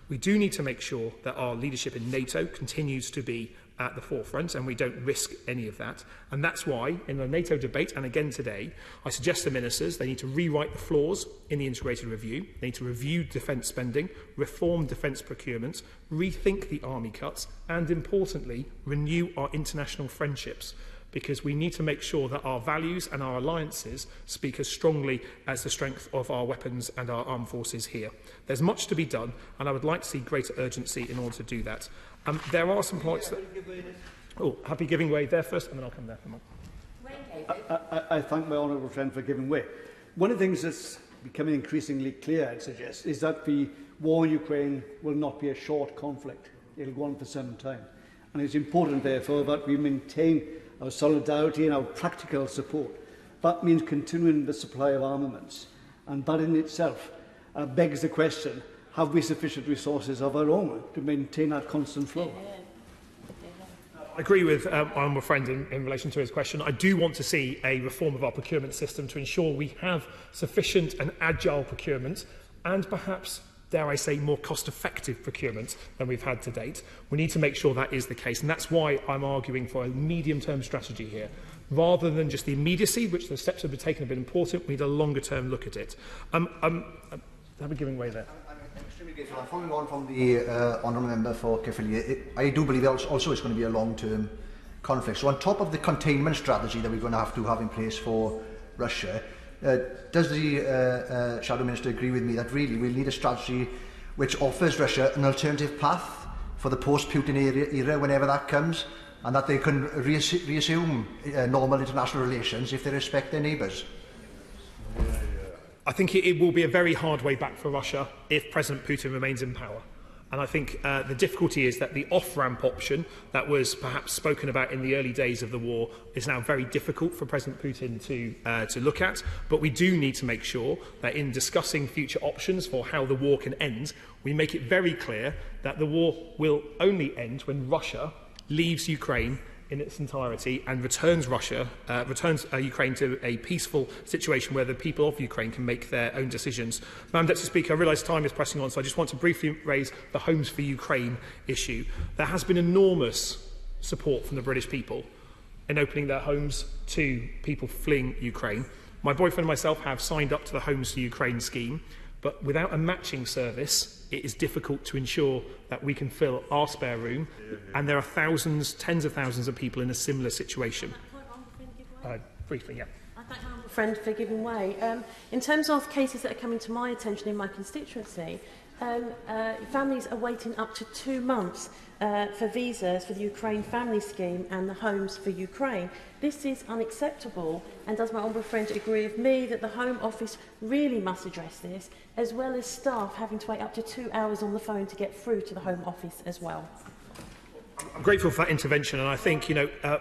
We do need to make sure that our leadership in NATO continues to be at the forefront, and we don't risk any of that. And that's why, in the NATO debate, and again today, I suggest to ministers they need to rewrite the flaws in the integrated review. They need to review defence spending, reform defence procurement, rethink the army cuts, and importantly, renew our international friendships, because we need to make sure that our values and our alliances speak as strongly as the strength of our weapons and our armed forces here. There's much to be done, and I would like to see greater urgency in order to do that. There are some points that... Oh, happy giving way there first, and then I'll come there. I thank my honourable friend for giving way. One of the things that's becoming increasingly clear, I'd suggest, is that the war in Ukraine will not be a short conflict. It'll go on for some time. And it's important, therefore, that we maintain our solidarity and our practical support. That means continuing the supply of armaments. And that in itself begs the question, have we sufficient resources of our own to maintain that constant flow? I agree with my honourable friend in relation to his question. I do want to see a reform of our procurement system to ensure we have sufficient and agile procurement, and perhaps, dare I say, more cost-effective procurement than we've had to date. We need to make sure that is the case, and that's why I'm arguing for a medium-term strategy here. Rather than just the immediacy, which the steps have been taken have been important, we need a longer-term look at it. Have a giving way there. I'm following on from the honourable member for Caerphilly. I do believe also it's going to be a long-term conflict. So on top of the containment strategy that we're going to have in place for Russia, does the Shadow Minister agree with me that really we'll need a strategy which offers Russia an alternative path for the post-Putin era whenever that comes, and that they can reassume normal international relations if they respect their neighbours? I think it will be a very hard way back for Russia if President Putin remains in power. And I think the difficulty is that the off-ramp option that was perhaps spoken about in the early days of the war is now very difficult for President Putin to look at. But we do need to make sure that in discussing future options for how the war can end, we make it very clear that the war will only end when Russia leaves Ukraine in its entirety and returns Ukraine to a peaceful situation where the people of Ukraine can make their own decisions. Madam Deputy Speaker, I realise time is pressing on, so I just want to briefly raise the Homes for Ukraine issue. There has been enormous support from the British people in opening their homes to people fleeing Ukraine. My boyfriend and myself have signed up to the Homes for Ukraine scheme, but without a matching service, it is difficult to ensure that we can fill our spare room, and there are thousands, tens of thousands of people in a similar situation. Briefly, yeah. I thank my friend for giving way. In terms of cases that are coming to my attention in my constituency, families are waiting up to 2 months for visas for the Ukraine Family Scheme and the Homes for Ukraine. This is unacceptable, and does my honourable friend agree with me that the Home Office really must address this, as well as staff having to wait up to 2 hours on the phone to get through to the Home Office as well? I'm grateful for that intervention, and I think,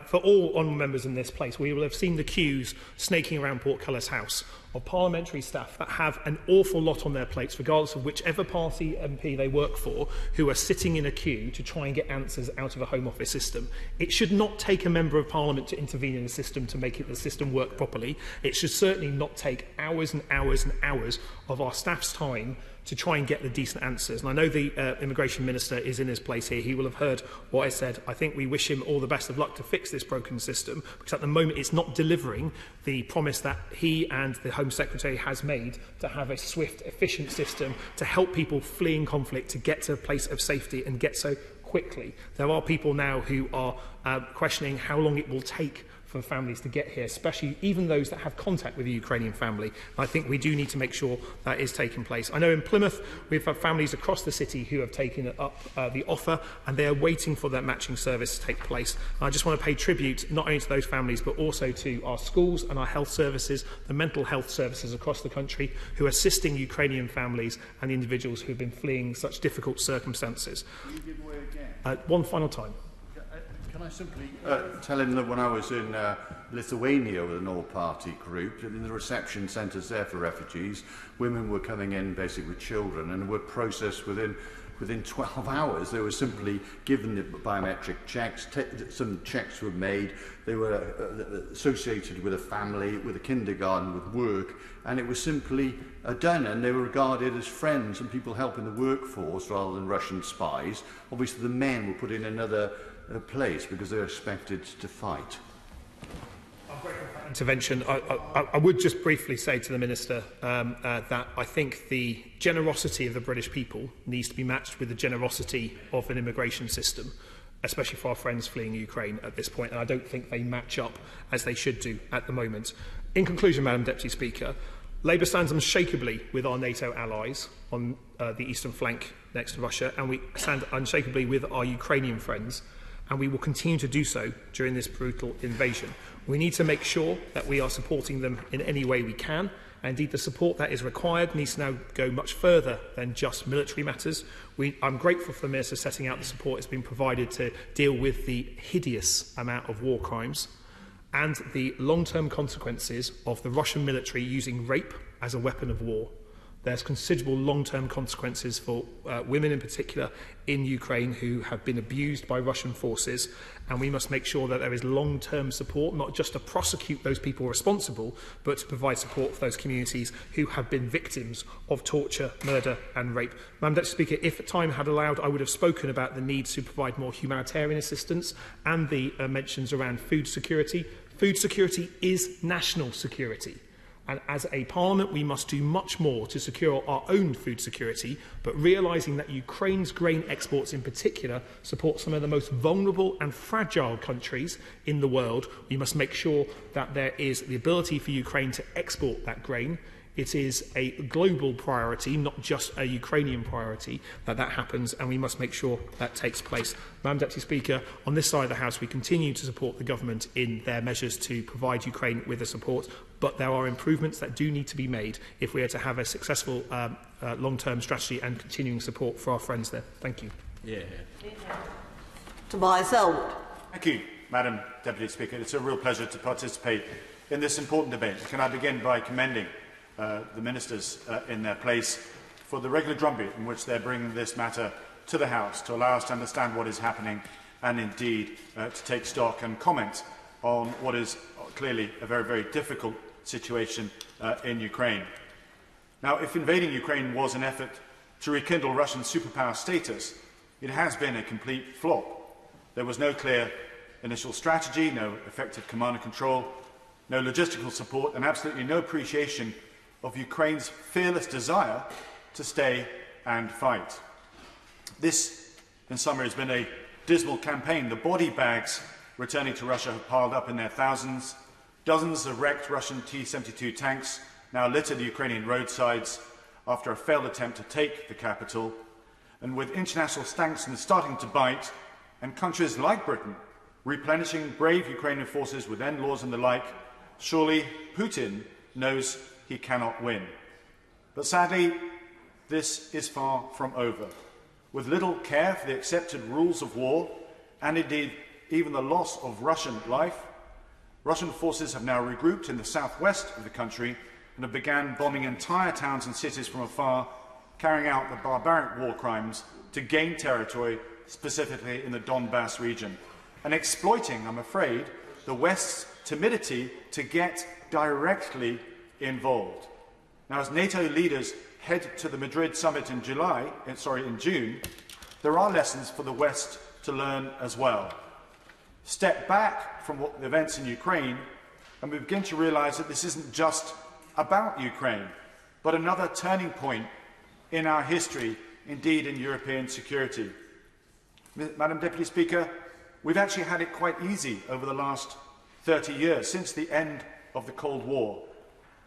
for all honourable members in this place, we will have seen the queues snaking around Portcullis House of parliamentary staff that have an awful lot on their plates, regardless of whichever party MP they work for, who are sitting in a queue to try and get answers out of a Home Office system. It should not take a Member of Parliament to intervene in the system to make the system work properly. It should certainly not take hours and hours and hours of our staff's time to try and get the decent answers. And I know the Immigration Minister is in his place here. He will have heard what I said. I think we wish him all the best of luck to fix this broken system, because at the moment it's not delivering the promise that he and the Home Secretary has made to have a swift, efficient system to help people fleeing conflict to get to a place of safety and get so quickly. There are people now who are questioning how long it will take for the families to get here, especially even those that have contact with the Ukrainian family. I think we do need to make sure that is taking place. I know in Plymouth we've had families across the city who have taken up the offer, and they are waiting for that matching service to take place. I just want to pay tribute not only to those families but also to our schools and our health services, the mental health services across the country who are assisting Ukrainian families and the individuals who have been fleeing such difficult circumstances. Can you give away again? One final time. Can I simply tell him that when I was in Lithuania with an all-party group, in the reception centres there for refugees, women were coming in basically with children and were processed within 12 hours. They were simply given the biometric checks, some checks were made, they were associated with a family, with a kindergarten, with work, and it was simply done, and they were regarded as friends and people helping the workforce rather than Russian spies. Obviously the men were put in another place because they were expected to fight. Intervention. I would just briefly say to the Minister that I think the generosity of the British people needs to be matched with the generosity of an immigration system, especially for our friends fleeing Ukraine at this point, and I don't think they match up as they should do at the moment. In conclusion, Madam Deputy Speaker, Labour stands unshakably with our NATO allies on the eastern flank next to Russia, and we stand unshakably with our Ukrainian friends, and we will continue to do so during this brutal invasion. We need to make sure that we are supporting them in any way we can. And indeed, the support that is required needs to now go much further than just military matters. I'm grateful for the Minister setting out the support that's been provided to deal with the hideous amount of war crimes and the long-term consequences of the Russian military using rape as a weapon of war. There's considerable long-term consequences for women in particular in Ukraine who have been abused by Russian forces, and we must make sure that there is long-term support, not just to prosecute those people responsible, but to provide support for those communities who have been victims of torture, murder and rape. Madam Deputy Speaker, if time had allowed, I would have spoken about the need to provide more humanitarian assistance and the mentions around food security. Food security is national security. And as a parliament, we must do much more to secure our own food security, but realising that Ukraine's grain exports in particular support some of the most vulnerable and fragile countries in the world, we must make sure that there is the ability for Ukraine to export that grain. It is a global priority, not just a Ukrainian priority, that happens, and we must make sure that takes place. Madam Deputy Speaker, on this side of the House, we continue to support the government in their measures to provide Ukraine with the support, but there are improvements that do need to be made if we are to have a successful long-term strategy and continuing support for our friends there. Thank you. Tobias Elwood. Thank you, Madam Deputy Speaker. It's a real pleasure to participate in this important debate. Can I begin by commending the ministers in their place for the regular drumbeat in which they're bringing this matter to the House to allow us to understand what is happening and indeed to take stock and comment on what is clearly a very, very difficult situation in Ukraine. Now, if invading Ukraine was an effort to rekindle Russian superpower status, it has been a complete flop. There was no clear initial strategy, no effective command and control, no logistical support, and absolutely no appreciation of Ukraine's fearless desire to stay and fight. This, in summary, has been a dismal campaign. The body bags returning to Russia have piled up in their thousands. Dozens of wrecked Russian T-72 tanks now litter the Ukrainian roadsides after a failed attempt to take the capital. And with international sanctions starting to bite, and countries like Britain replenishing brave Ukrainian forces with end laws and the like, surely Putin knows he cannot win. But sadly, this is far from over. With little care for the accepted rules of war, and indeed even the loss of Russian life, Russian forces have now regrouped in the southwest of the country and have begun bombing entire towns and cities from afar, carrying out the barbaric war crimes to gain territory, specifically in the Donbass region, and exploiting, I'm afraid, the West's timidity to get directly involved. Now, as NATO leaders head to the Madrid summit in June, there are lessons for the West to learn as well. Step back from the events in Ukraine, and we begin to realise that this isn't just about Ukraine, but another turning point in our history, indeed in European security. Madam Deputy Speaker, we've actually had it quite easy over the last 30 years since the end of the Cold War.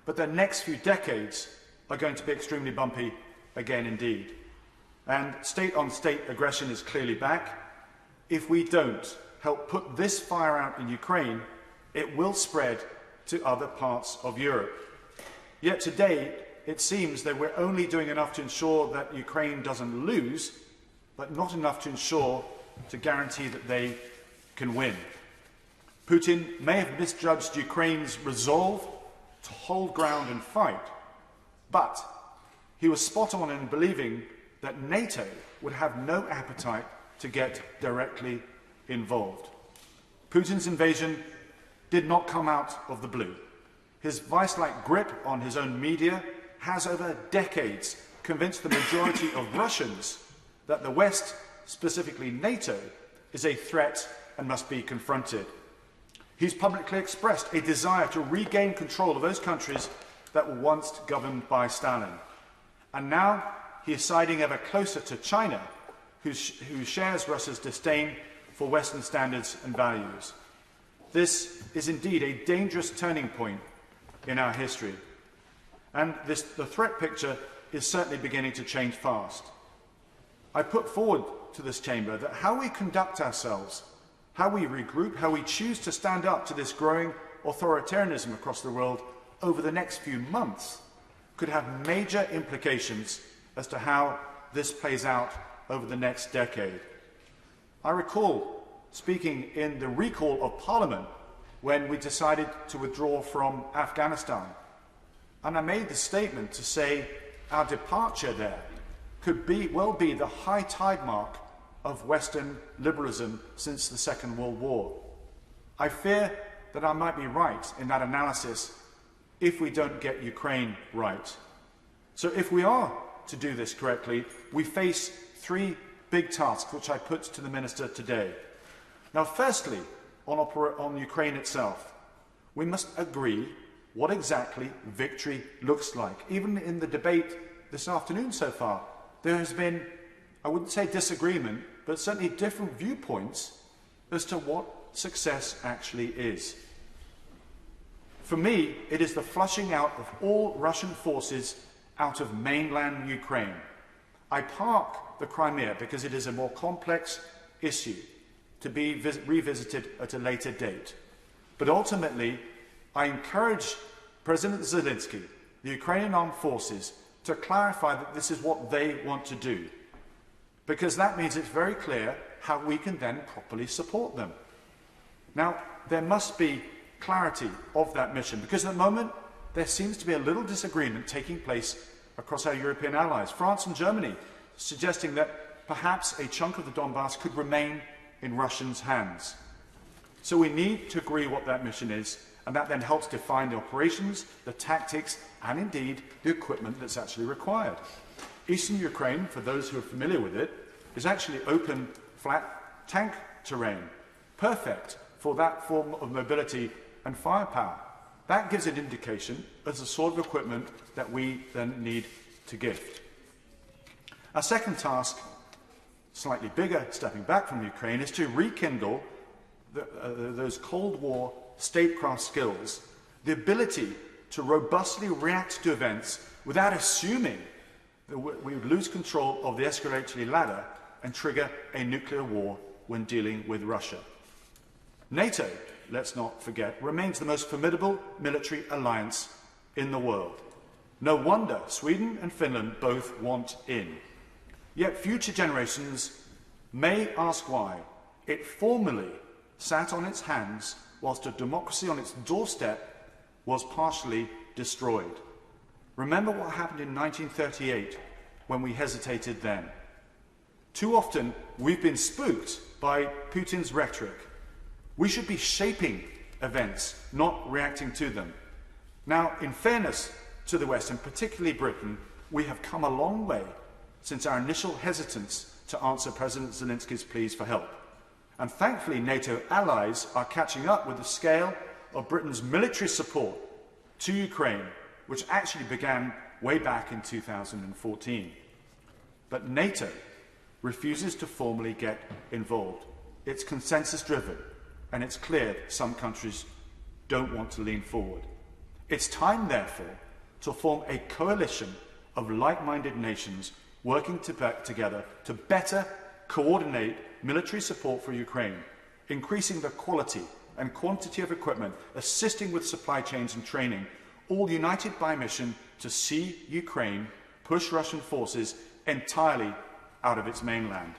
But the next few decades are going to be extremely bumpy again indeed. And state-on-state aggression is clearly back. If we don't help put this fire out in Ukraine, it will spread to other parts of Europe. Yet today, it seems that we're only doing enough to ensure that Ukraine doesn't lose, but not enough to guarantee that they can win. Putin may have misjudged Ukraine's resolve to hold ground and fight, but he was spot on in believing that NATO would have no appetite to get directly involved. Putin's invasion did not come out of the blue. His vice-like grip on his own media has over decades convinced the majority of Russians that the West, specifically NATO, is a threat and must be confronted. He's publicly expressed a desire to regain control of those countries that were once governed by Stalin. And now he is siding ever closer to China, who shares Russia's disdain for Western standards and values. This is indeed a dangerous turning point in our history. And the threat picture is certainly beginning to change fast. I put forward to this chamber that how we conduct ourselves, how we regroup, how we choose to stand up to this growing authoritarianism across the world over the next few months could have major implications as to how this plays out over the next decade. I recall speaking in the recall of Parliament when we decided to withdraw from Afghanistan. And I made the statement to say our departure there could well be the high tide mark of Western liberalism since the Second World War. I fear that I might be right in that analysis if we don't get Ukraine right. So if we are to do this correctly, we face three big tasks which I put to the Minister today. Now, firstly, on Ukraine itself, we must agree what exactly victory looks like. Even in the debate this afternoon so far, there has been, I wouldn't say disagreement, but certainly different viewpoints as to what success actually is. For me, it is the flushing out of all Russian forces out of mainland Ukraine. I park the Crimea because it is a more complex issue to be revisited at a later date. But ultimately, I encourage President Zelensky, the Ukrainian armed forces, to clarify that this is what they want to do, because that means it's very clear how we can then properly support them. Now, there must be clarity of that mission, because at the moment there seems to be a little disagreement taking place across our European allies. France and Germany suggesting that perhaps a chunk of the Donbass could remain in Russians' hands. So we need to agree what that mission is, and that then helps define the operations, the tactics, and indeed the equipment that's actually required. Eastern Ukraine, for those who are familiar with it, is actually open, flat tank terrain, perfect for that form of mobility and firepower. That gives an indication as the sort of equipment that we then need to gift. Our second task, slightly bigger, stepping back from Ukraine, is to rekindle those Cold War statecraft skills, the ability to robustly react to events without assuming that we would lose control of the escalatory ladder and trigger a nuclear war when dealing with Russia. NATO, let's not forget, remains the most formidable military alliance in the world. No wonder Sweden and Finland both want in. Yet future generations may ask why it formally sat on its hands whilst a democracy on its doorstep was partially destroyed. Remember what happened in 1938 when we hesitated then. Too often we've been spooked by Putin's rhetoric. We should be shaping events, not reacting to them. Now, in fairness to the West, and particularly Britain, we have come a long way since our initial hesitance to answer President Zelensky's pleas for help. And thankfully, NATO allies are catching up with the scale of Britain's military support to Ukraine, which actually began way back in 2014. But NATO refuses to formally get involved. It's consensus-driven, and it's clear that some countries don't want to lean forward. It's time, therefore, to form a coalition of like-minded nations working together to better coordinate military support for Ukraine, increasing the quality and quantity of equipment, assisting with supply chains and training, all united by a mission to see Ukraine push Russian forces entirely out of its mainland.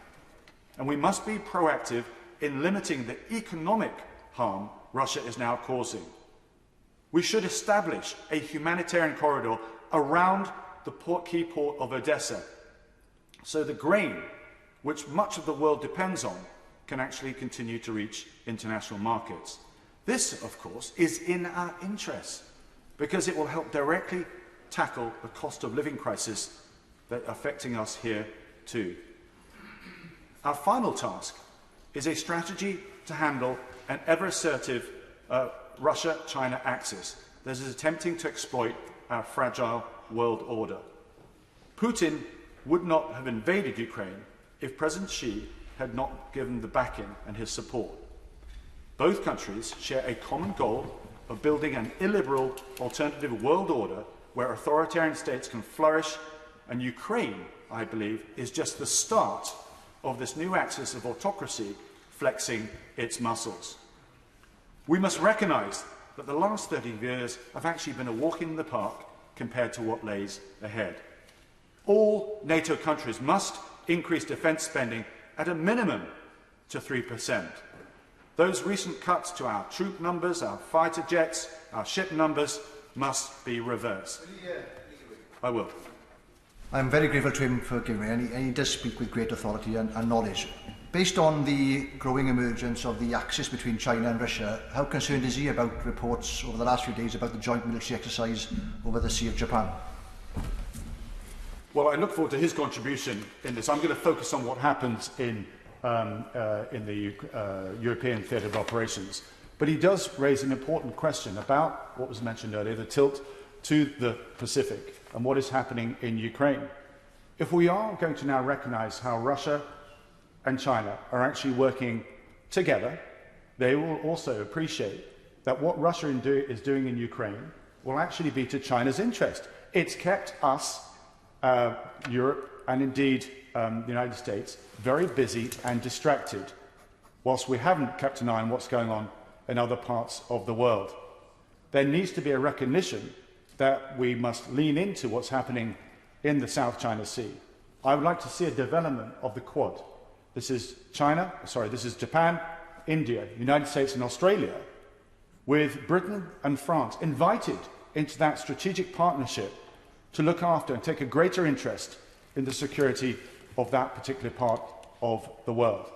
And we must be proactive in limiting the economic harm Russia is now causing. We should establish a humanitarian corridor around the key port of Odessa, so the grain, which much of the world depends on, can actually continue to reach international markets. This, of course, is in our interest, because it will help directly tackle the cost of living crisis that are affecting us here too. Our final task is a strategy to handle an ever-assertive Russia-China axis that is attempting to exploit our fragile world order. Putin would not have invaded Ukraine if President Xi had not given the backing and his support. Both countries share a common goal of building an illiberal alternative world order where authoritarian states can flourish, and Ukraine, I believe, is just the start of this new axis of autocracy flexing its muscles. We must recognise that the last 30 years have actually been a walk in the park compared to what lays ahead. All NATO countries must increase defence spending at a minimum to 3%. Those recent cuts to our troop numbers, our fighter jets, our ship numbers must be reversed. I will. I'm very grateful to him for giving me, and he does speak with great authority and knowledge. Based on the growing emergence of the axis between China and Russia, how concerned is he about reports over the last few days about the joint military exercise over the Sea of Japan? Well, I look forward to his contribution in this. I'm going to focus on what happens in the European theatre of operations. But he does raise an important question about what was mentioned earlier, the tilt to the Pacific and what is happening in Ukraine. If we are going to now recognise how Russia and China are actually working together, they will also appreciate that what Russia is doing in Ukraine will actually be to China's interest. It's kept us, Europe, and indeed the United States, very busy and distracted, whilst we haven't kept an eye on what's going on in other parts of the world. There needs to be a recognition that we must lean into what's happening in the South China Sea. I would like to see a development of the Quad. This is Japan, India, United States and Australia, with Britain and France invited into that strategic partnership to look after and take a greater interest in the security of that particular part of the world.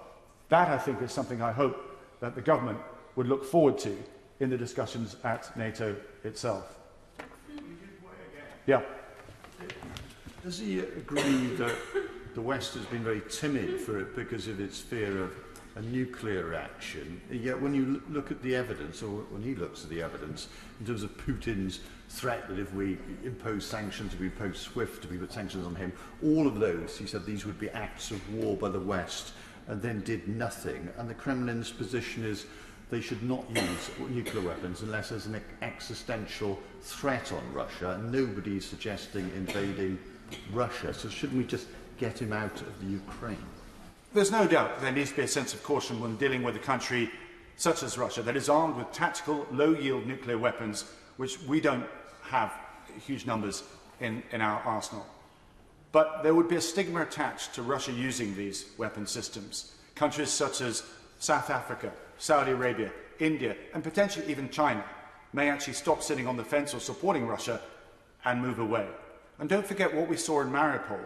That, I think, is something I hope that the government would look forward to in the discussions at NATO itself. Yeah. Does he agree that the West has been very timid for it because of its fear of a nuclear reaction? Yet when you look at the evidence, or when he looks at the evidence, in terms of Putin's threat that if we impose sanctions, if we impose SWIFT, if we put sanctions on him, all of those, he said these would be acts of war by the West, and then did nothing. And the Kremlin's position is they should not use nuclear weapons unless there's an existential threat on Russia, and nobody's suggesting invading Russia. So shouldn't we just get him out of the Ukraine? There's no doubt there needs to be a sense of caution when dealing with a country such as Russia that is armed with tactical, low-yield nuclear weapons, which we don't have huge numbers in our arsenal. But there would be a stigma attached to Russia using these weapon systems. Countries such as South Africa, Saudi Arabia, India, and potentially even China may actually stop sitting on the fence or supporting Russia and move away. And don't forget what we saw in Mariupol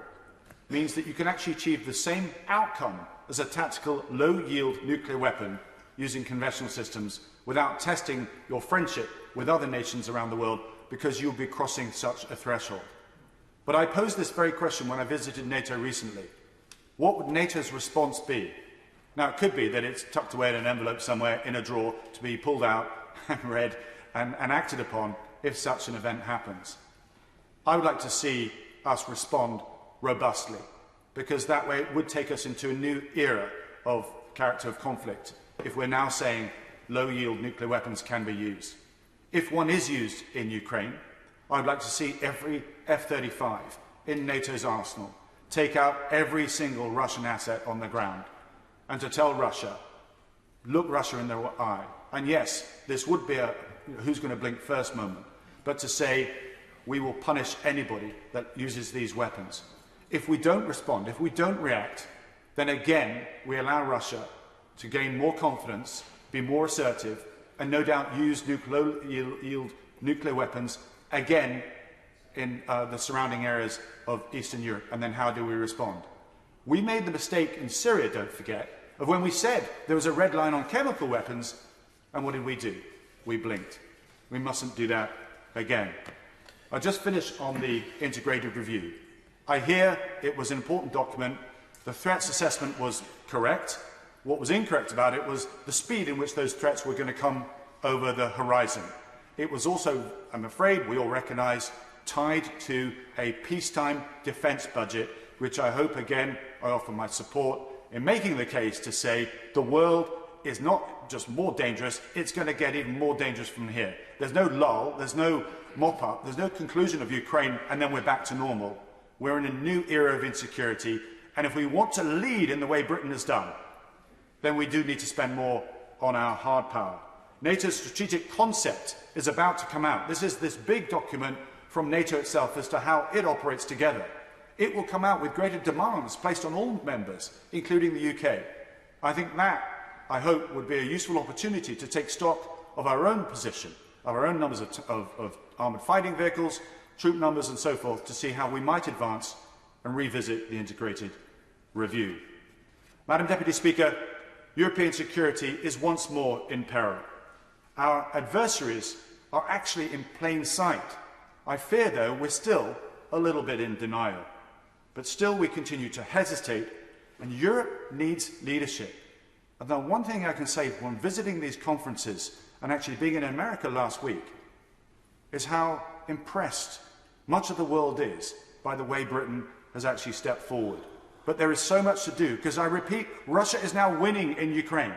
means that you can actually achieve the same outcome as a tactical, low-yield nuclear weapon using conventional systems without testing your friendship with other nations around the world because you'll be crossing such a threshold. But I posed this very question when I visited NATO recently. What would NATO's response be? Now, it could be that it's tucked away in an envelope somewhere in a drawer to be pulled out and read and acted upon if such an event happens. I would like to see us respond robustly, because that way it would take us into a new era of character of conflict if we're now saying low-yield nuclear weapons can be used. If one is used in Ukraine, I'd like to see every F-35 in NATO's arsenal take out every single Russian asset on the ground, and to tell Russia, look Russia in the eye. And yes, this would be a who's going to blink first moment, but to say we will punish anybody that uses these weapons. If we don't respond, if we don't react, then again we allow Russia to gain more confidence, be more assertive, and no doubt use yield nuclear weapons again in the surrounding areas of Eastern Europe. And then how do we respond? We made the mistake in Syria, don't forget, of when we said there was a red line on chemical weapons, and what did we do? We blinked. We mustn't do that again. I'll just finish on the integrated review. I hear it was an important document. The threats assessment was correct. What was incorrect about it was the speed in which those threats were going to come over the horizon. It was also, I'm afraid, we all recognise, tied to a peacetime defence budget, which I hope, again, I offer my support in making the case to say the world is not just more dangerous, it's going to get even more dangerous from here. There's no lull, there's no mop-up, there's no conclusion of Ukraine, and then we're back to normal. We're in a new era of insecurity, and if we want to lead in the way Britain has done, then we do need to spend more on our hard power. NATO's strategic concept is about to come out. This is this big document from NATO itself as to how it operates together. It will come out with greater demands placed on all members, including the UK. I think that, I hope, would be a useful opportunity to take stock of our own position, of our own numbers of armoured fighting vehicles, troop numbers and so forth, to see how we might advance and revisit the integrated review. Madam Deputy Speaker, European security is once more in peril. Our adversaries are actually in plain sight. I fear, though, we're still a little bit in denial. But still we continue to hesitate, and Europe needs leadership. And the one thing I can say when visiting these conferences and actually being in America last week is how impressed much of the world is by the way Britain has actually stepped forward. But there is so much to do, because I repeat, Russia is now winning in Ukraine.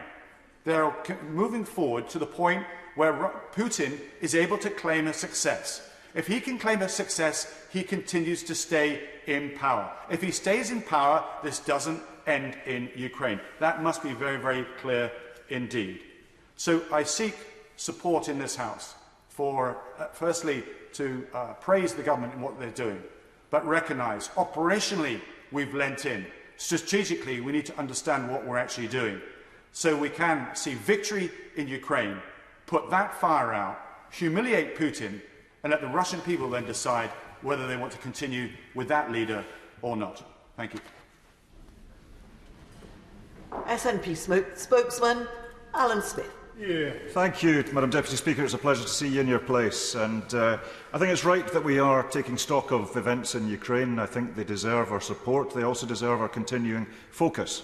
They are moving forward to the point where Putin is able to claim a success. If he can claim a success, he continues to stay in power. If he stays in power, this doesn't end in Ukraine. That must be very, very clear indeed. So I seek support in this House for, firstly, to praise the government in what they're doing, but recognise operationally we've lent in. Strategically, we need to understand what we're actually doing so we can see victory in Ukraine, put that fire out, humiliate Putin, and let the Russian people then decide whether they want to continue with that leader or not. Thank you. SNP spokesman Alan Smith. Yeah. Thank you, Madam Deputy Speaker. It's a pleasure to see you in your place. And I think it's right that we are taking stock of events in Ukraine. I think they deserve our support. They also deserve our continuing focus.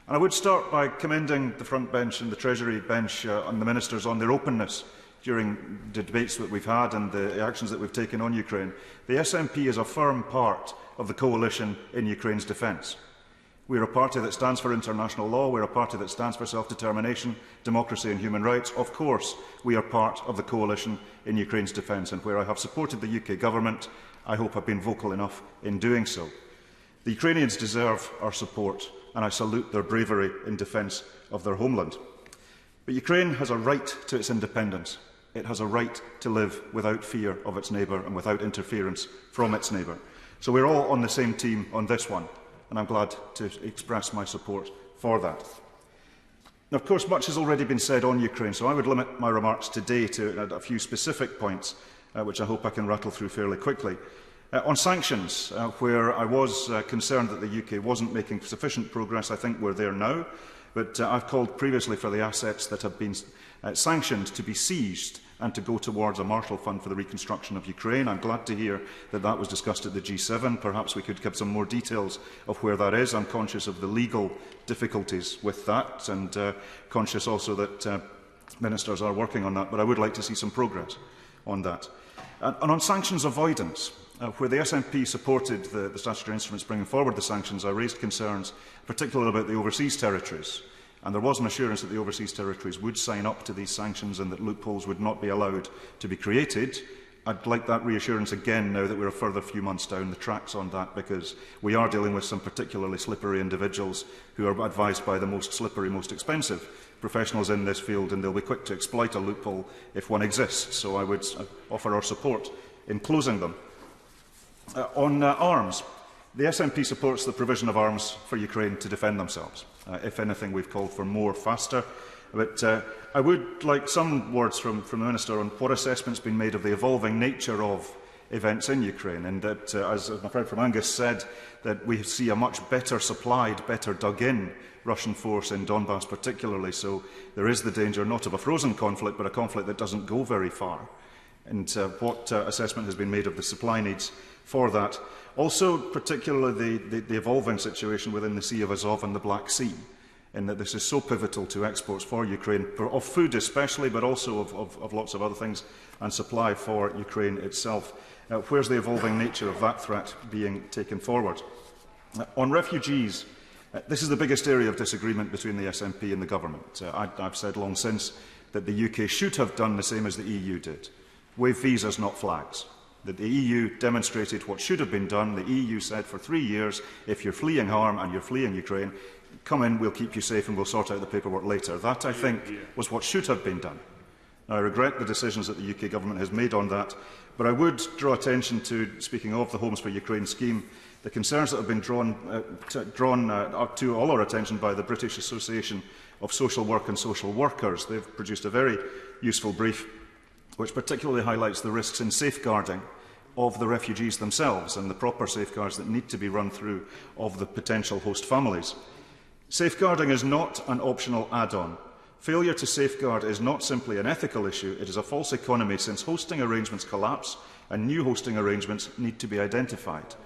And I would start by commending the front bench and the Treasury bench and the ministers on their openness during the debates that we've had and the actions that we've taken on Ukraine. The SNP is a firm part of the coalition in Ukraine's defence. We are a party that stands for international law. We are a party that stands for self-determination, democracy and human rights. Of course, we are part of the coalition in Ukraine's defence, and where I have supported the UK government, I hope I've been vocal enough in doing so. The Ukrainians deserve our support, and I salute their bravery in defence of their homeland. But Ukraine has a right to its independence. It has a right to live without fear of its neighbour and without interference from its neighbour. So we're all on the same team on this one, and I'm glad to express my support for that. Now, of course, much has already been said on Ukraine, so I would limit my remarks today to a few specific points, which I hope I can rattle through fairly quickly. On sanctions, where I was concerned that the UK wasn't making sufficient progress, I think we're there now. But I've called previously for the assets that have been sanctioned to be seized and to go towards a Marshall Fund for the reconstruction of Ukraine. I'm glad to hear that that was discussed at the G7. Perhaps we could give some more details of where that is. I'm conscious of the legal difficulties with that and conscious also that ministers are working on that, but I would like to see some progress on that. And on sanctions avoidance, where the SNP supported the statutory instruments bringing forward the sanctions, I raised concerns particularly about the overseas territories. and there was an assurance that the overseas territories would sign up to these sanctions and that loopholes would not be allowed to be created. I'd like that reassurance again now that we're a further few months down the tracks on that, because we are dealing with some particularly slippery individuals who are advised by the most slippery, most expensive professionals in this field, and they'll be quick to exploit a loophole if one exists. So I would offer our support in closing them. On arms, the SNP supports the provision of arms for Ukraine to defend themselves. If anything, we've called for more, faster. But I would like some words from the Minister on what assessment's been made of the evolving nature of events in Ukraine, and that, as my friend from Angus said, that we see a much better supplied, better dug-in Russian force in Donbass particularly, so there is the danger not of a frozen conflict, but a conflict that doesn't go very far. And what assessment has been made of the supply needs for that. Also, particularly the evolving situation within the Sea of Azov and the Black Sea, in that this is so pivotal to exports for Ukraine, of food especially, but also of lots of other things, and supply for Ukraine itself. Where's the evolving nature of that threat being taken forward? On refugees, this is the biggest area of disagreement between the SNP and the government. I've said long since that the UK should have done the same as the EU did. Waive visas, not flags. That the EU demonstrated what should have been done. The EU said for 3 years, if you're fleeing harm and you're fleeing Ukraine, come in, we'll keep you safe and we'll sort out the paperwork later. That, I think, was what should have been done. Now, I regret the decisions that the UK government has made on that, but I would draw attention to, speaking of the Homes for Ukraine scheme, the concerns that have been drawn up to all our attention by the British Association of Social Work and Social Workers. They've produced a very useful brief which particularly highlights the risks in safeguarding of the refugees themselves and the proper safeguards that need to be run through of the potential host families. Safeguarding is not an optional add-on. Failure to safeguard is not simply an ethical issue, it is a false economy, since hosting arrangements collapse and new hosting arrangements need to be identified.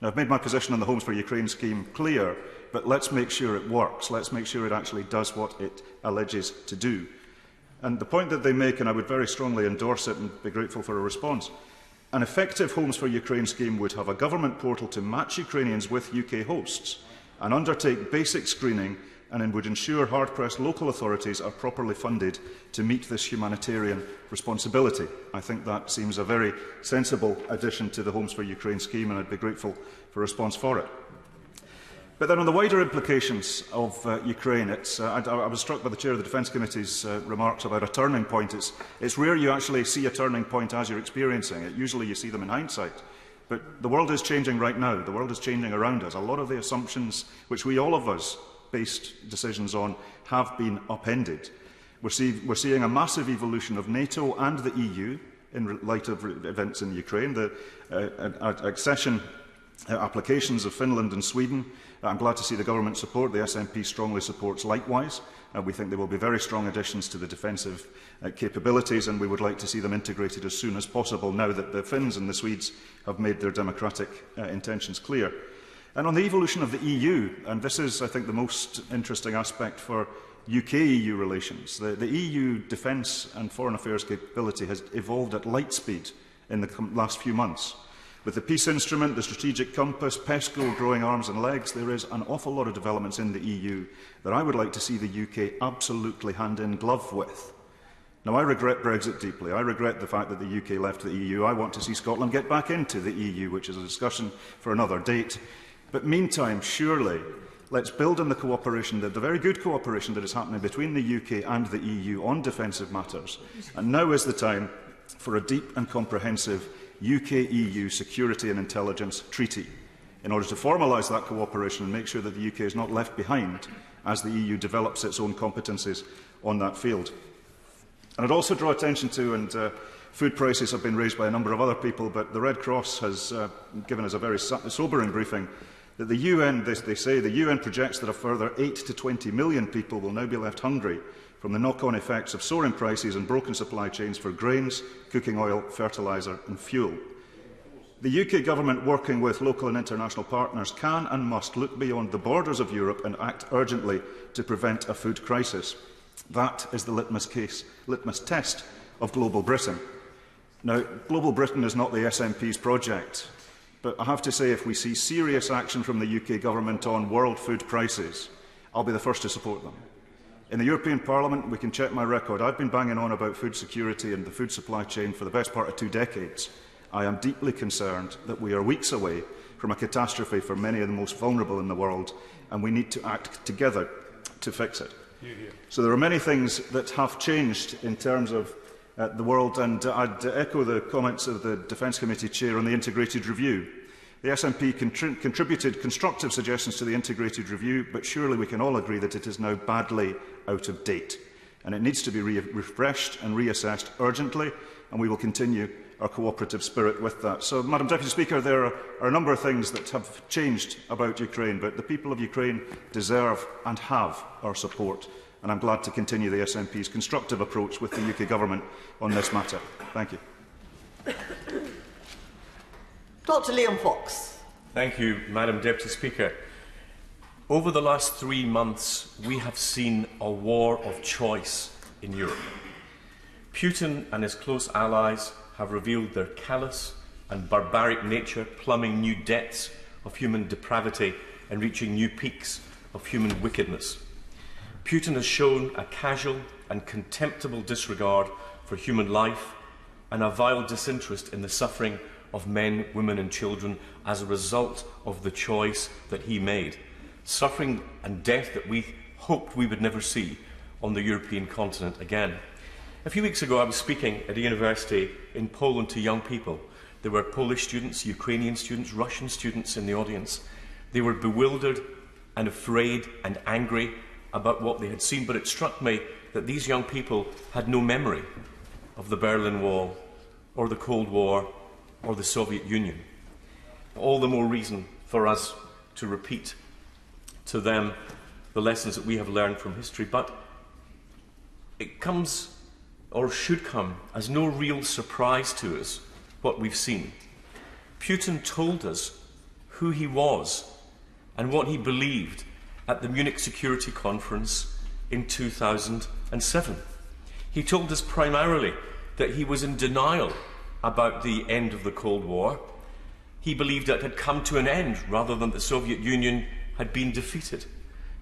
Now, I've made my position on the Homes for Ukraine scheme clear, but let's make sure it works. Let's make sure it actually does what it alleges to do. And the point that they make, and I would very strongly endorse it and be grateful for a response, an effective Homes for Ukraine scheme would have a government portal to match Ukrainians with UK hosts and undertake basic screening, and would ensure hard-pressed local authorities are properly funded to meet this humanitarian responsibility. I think that seems a very sensible addition to the Homes for Ukraine scheme, and I'd be grateful for a response for it. But then on the wider implications of Ukraine, I was struck by the Chair of the Defence Committee's remarks about a turning point. It's rare you actually see a turning point as you're experiencing it. Usually you see them in hindsight. But the world is changing right now. The world is changing around us. A lot of the assumptions which all of us based decisions on have been upended. We're seeing a massive evolution of NATO and the EU in light of events in Ukraine. The accession applications of Finland and Sweden, I'm glad to see the government support. The SNP strongly supports likewise. We think they will be very strong additions to the defensive capabilities, and we would like to see them integrated as soon as possible now that the Finns and the Swedes have made their democratic intentions clear. And on the evolution of the EU, and this is, I think, the most interesting aspect for UK-EU relations, the EU defence and foreign affairs capability has evolved at light speed in the last few months. With the peace instrument, the strategic compass, PESCO, growing arms and legs, there is an awful lot of developments in the EU that I would like to see the UK absolutely hand in glove with. Now, I regret Brexit deeply. I regret the fact that the UK left the EU. I want to see Scotland get back into the EU, which is a discussion for another date. But meantime, surely, let's build on the cooperation, the very good cooperation that is happening between the UK and the EU on defensive matters. And now is the time for a deep and comprehensive UK-EU security and intelligence treaty in order to formalise that cooperation and make sure that the UK is not left behind as the EU develops its own competences on that field. And I'd also draw attention to, and food prices have been raised by a number of other people, but the Red Cross has given us a very sobering briefing that the UN, they say, the UN projects that a further 8 to 20 million people will now be left hungry from the knock-on effects of soaring prices and broken supply chains for grains, cooking oil, fertiliser and fuel. The UK government, working with local and international partners, can and must look beyond the borders of Europe and act urgently to prevent a food crisis. That is the litmus test of Global Britain. Now, Global Britain is not the SNP's project, but I have to say, if we see serious action from the UK government on world food prices, I'll be the first to support them. In the European Parliament, we can check my record. I've been banging on about food security and the food supply chain for the best part of 2 decades. I am deeply concerned that we are weeks away from a catastrophe for many of the most vulnerable in the world, and we need to act together to fix it. So there are many things that have changed in terms of the world, and I'd echo the comments of the Defence Committee Chair on the integrated review. The SNP contributed constructive suggestions to the integrated review, but surely we can all agree that it is now badly out of date, and it needs to be refreshed and reassessed urgently, and we will continue our cooperative spirit with that. So, Madam Deputy Speaker, there are a number of things that have changed about Ukraine, but the people of Ukraine deserve and have our support, and I'm glad to continue the SNP's constructive approach with the UK Government on this matter. Thank you. Dr. Liam Fox. Thank you, Madam Deputy Speaker. Over the last 3 months, we have seen a war of choice in Europe. Putin and his close allies have revealed their callous and barbaric nature, plumbing new depths of human depravity and reaching new peaks of human wickedness. Putin has shown a casual and contemptible disregard for human life and a vile disinterest in the suffering of men, women and children as a result of the choice that he made. Suffering and death that we hoped we would never see on the European continent again. A few weeks ago I was speaking at a university in Poland to young people. There were Polish students, Ukrainian students, Russian students in the audience. They were bewildered and afraid and angry about what they had seen, but it struck me that these young people had no memory of the Berlin Wall or the Cold War or the Soviet Union. All the more reason for us to repeat to them the lessons that we have learned from history. But it comes, or should come, as no real surprise to us what we've seen. Putin told us who he was and what he believed at the Munich Security Conference in 2007. He told us primarily that he was in denial about the end of the Cold War. He believed it had come to an end rather than the Soviet Union had been defeated.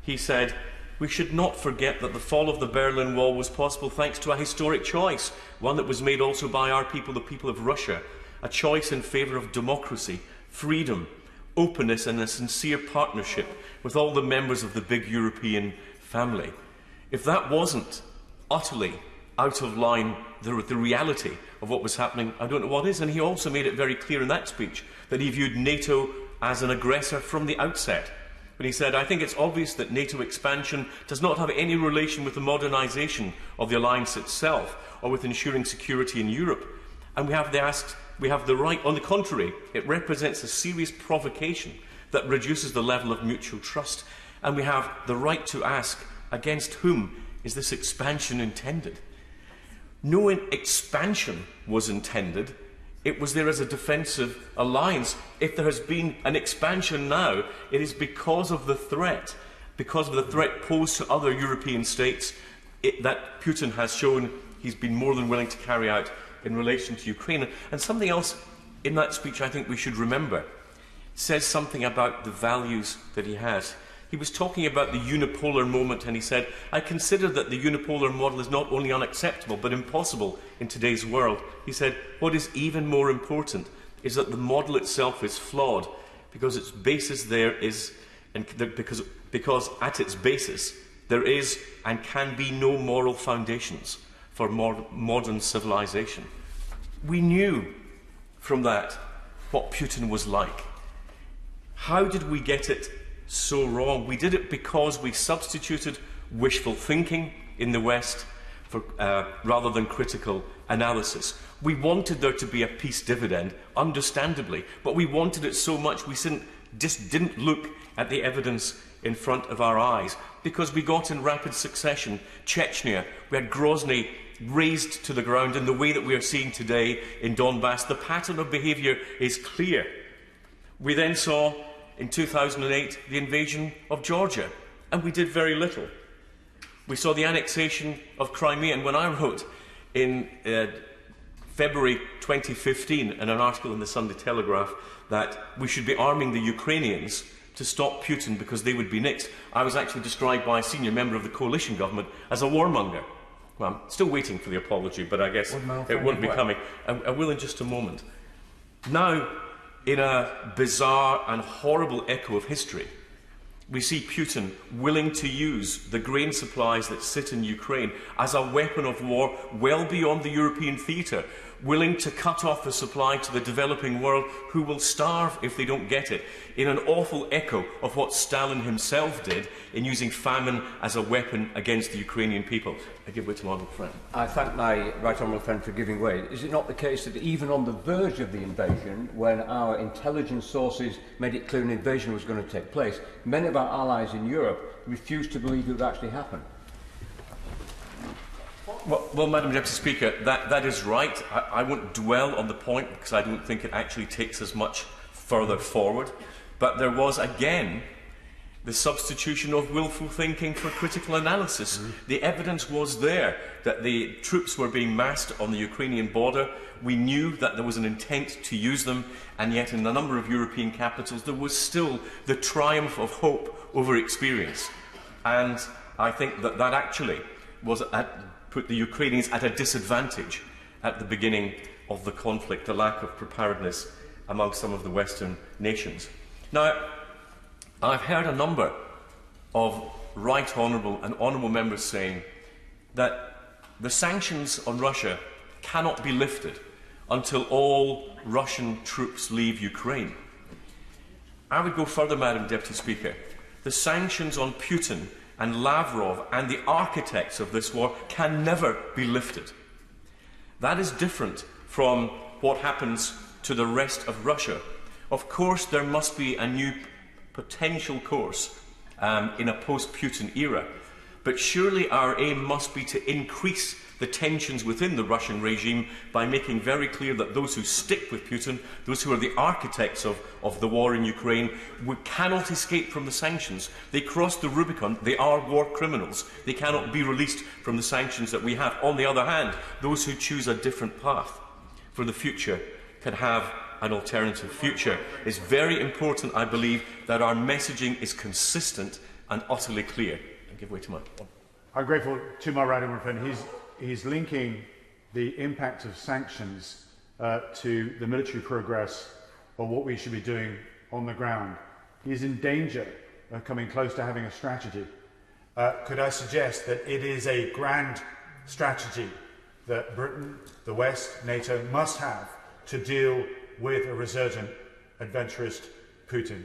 He said, we should not forget that the fall of the Berlin Wall was possible thanks to a historic choice, one that was made also by our people, the people of Russia, a choice in favour of democracy, freedom, openness and a sincere partnership with all the members of the big European family. If that wasn't utterly out of line with the reality of what was happening, I don't know what is. And he also made it very clear in that speech that he viewed NATO as an aggressor from the outset. When he said, I think it's obvious that NATO expansion does not have any relation with the modernisation of the alliance itself or with ensuring security in Europe. And we have the right, on the contrary, it represents a serious provocation that reduces the level of mutual trust. And we have the right to ask, against whom is this expansion intended? No expansion was intended. It was there as a defensive alliance. If there has been an expansion now, it is because of the threat posed to other European states that Putin has shown he's been more than willing to carry out in relation to Ukraine. And something else in that speech I think we should remember says something about the values that he has. He was talking about the unipolar moment, and he said, I consider that the unipolar model is not only unacceptable but impossible in today's world. He said, what is even more important is that the model itself is flawed because its basis there is, and because at its basis there is and can be no moral foundations for modern civilization. We knew from that what Putin was like. How did we get it so wrong? We did it because we substituted wishful thinking in the West for, rather than critical analysis. We wanted there to be a peace dividend, understandably, but we wanted it so much we just didn't look at the evidence in front of our eyes, because we got in rapid succession Chechnya, we had Grozny razed to the ground in the way that we are seeing today in Donbass. The pattern of behaviour is clear. We then saw in 2008 the invasion of Georgia, and we did very little. We saw the annexation of Crimea, and when I wrote in February 2015 in an article in the Sunday Telegraph that we should be arming the Ukrainians to stop Putin because they would be next. I was actually described by a senior member of the coalition government as a warmonger. Well, I'm still waiting for the apology, but I guess it won't be coming. I will in just a moment. Now, in a bizarre and horrible echo of history, we see Putin willing to use the grain supplies that sit in Ukraine as a weapon of war well beyond the European theatre, willing to cut off the supply to the developing world, who will starve if they don't get it, in an awful echo of what Stalin himself did in using famine as a weapon against the Ukrainian people. I give way to my honourable friend. I thank my right honourable friend for giving way. Is it not the case that even on the verge of the invasion, when our intelligence sources made it clear an invasion was going to take place, many of our allies in Europe refused to believe it would actually happen? Well, Madam Deputy Speaker, that is right. I won't dwell on the point because I don't think it actually takes us much further forward. But there was, again, the substitution of willful thinking for critical analysis. The evidence was there that the troops were being massed on the Ukrainian border. We knew that there was an intent to use them, and yet in a number of European capitals there was still the triumph of hope over experience. And I think that actually was put the Ukrainians at a disadvantage at the beginning of the conflict, the lack of preparedness among some of the Western nations. Now, I've heard a number of right honourable and honourable members saying that the sanctions on Russia cannot be lifted until all Russian troops leave Ukraine. I would go further, Madam Deputy Speaker. The sanctions on Putin and Lavrov and the architects of this war can never be lifted. That is different from what happens to the rest of Russia. Of course, there must be a new potential course in a post-Putin era, but surely our aim must be to increase the tensions within the Russian regime by making very clear that those who stick with Putin, those who are the architects of the war in Ukraine, cannot escape from the sanctions. They crossed the Rubicon. They are war criminals. They cannot be released from the sanctions that we have. On the other hand, those who choose a different path for the future can have an alternative future. It's very important, I believe, that our messaging is consistent and utterly clear. I give way to my... I'm grateful to my right honourable friend. He's linking the impact of sanctions to the military progress or what we should be doing on the ground. He's in danger of coming close to having a strategy. Could I suggest that it is a grand strategy that Britain, the West, NATO must have to deal with a resurgent adventurist Putin?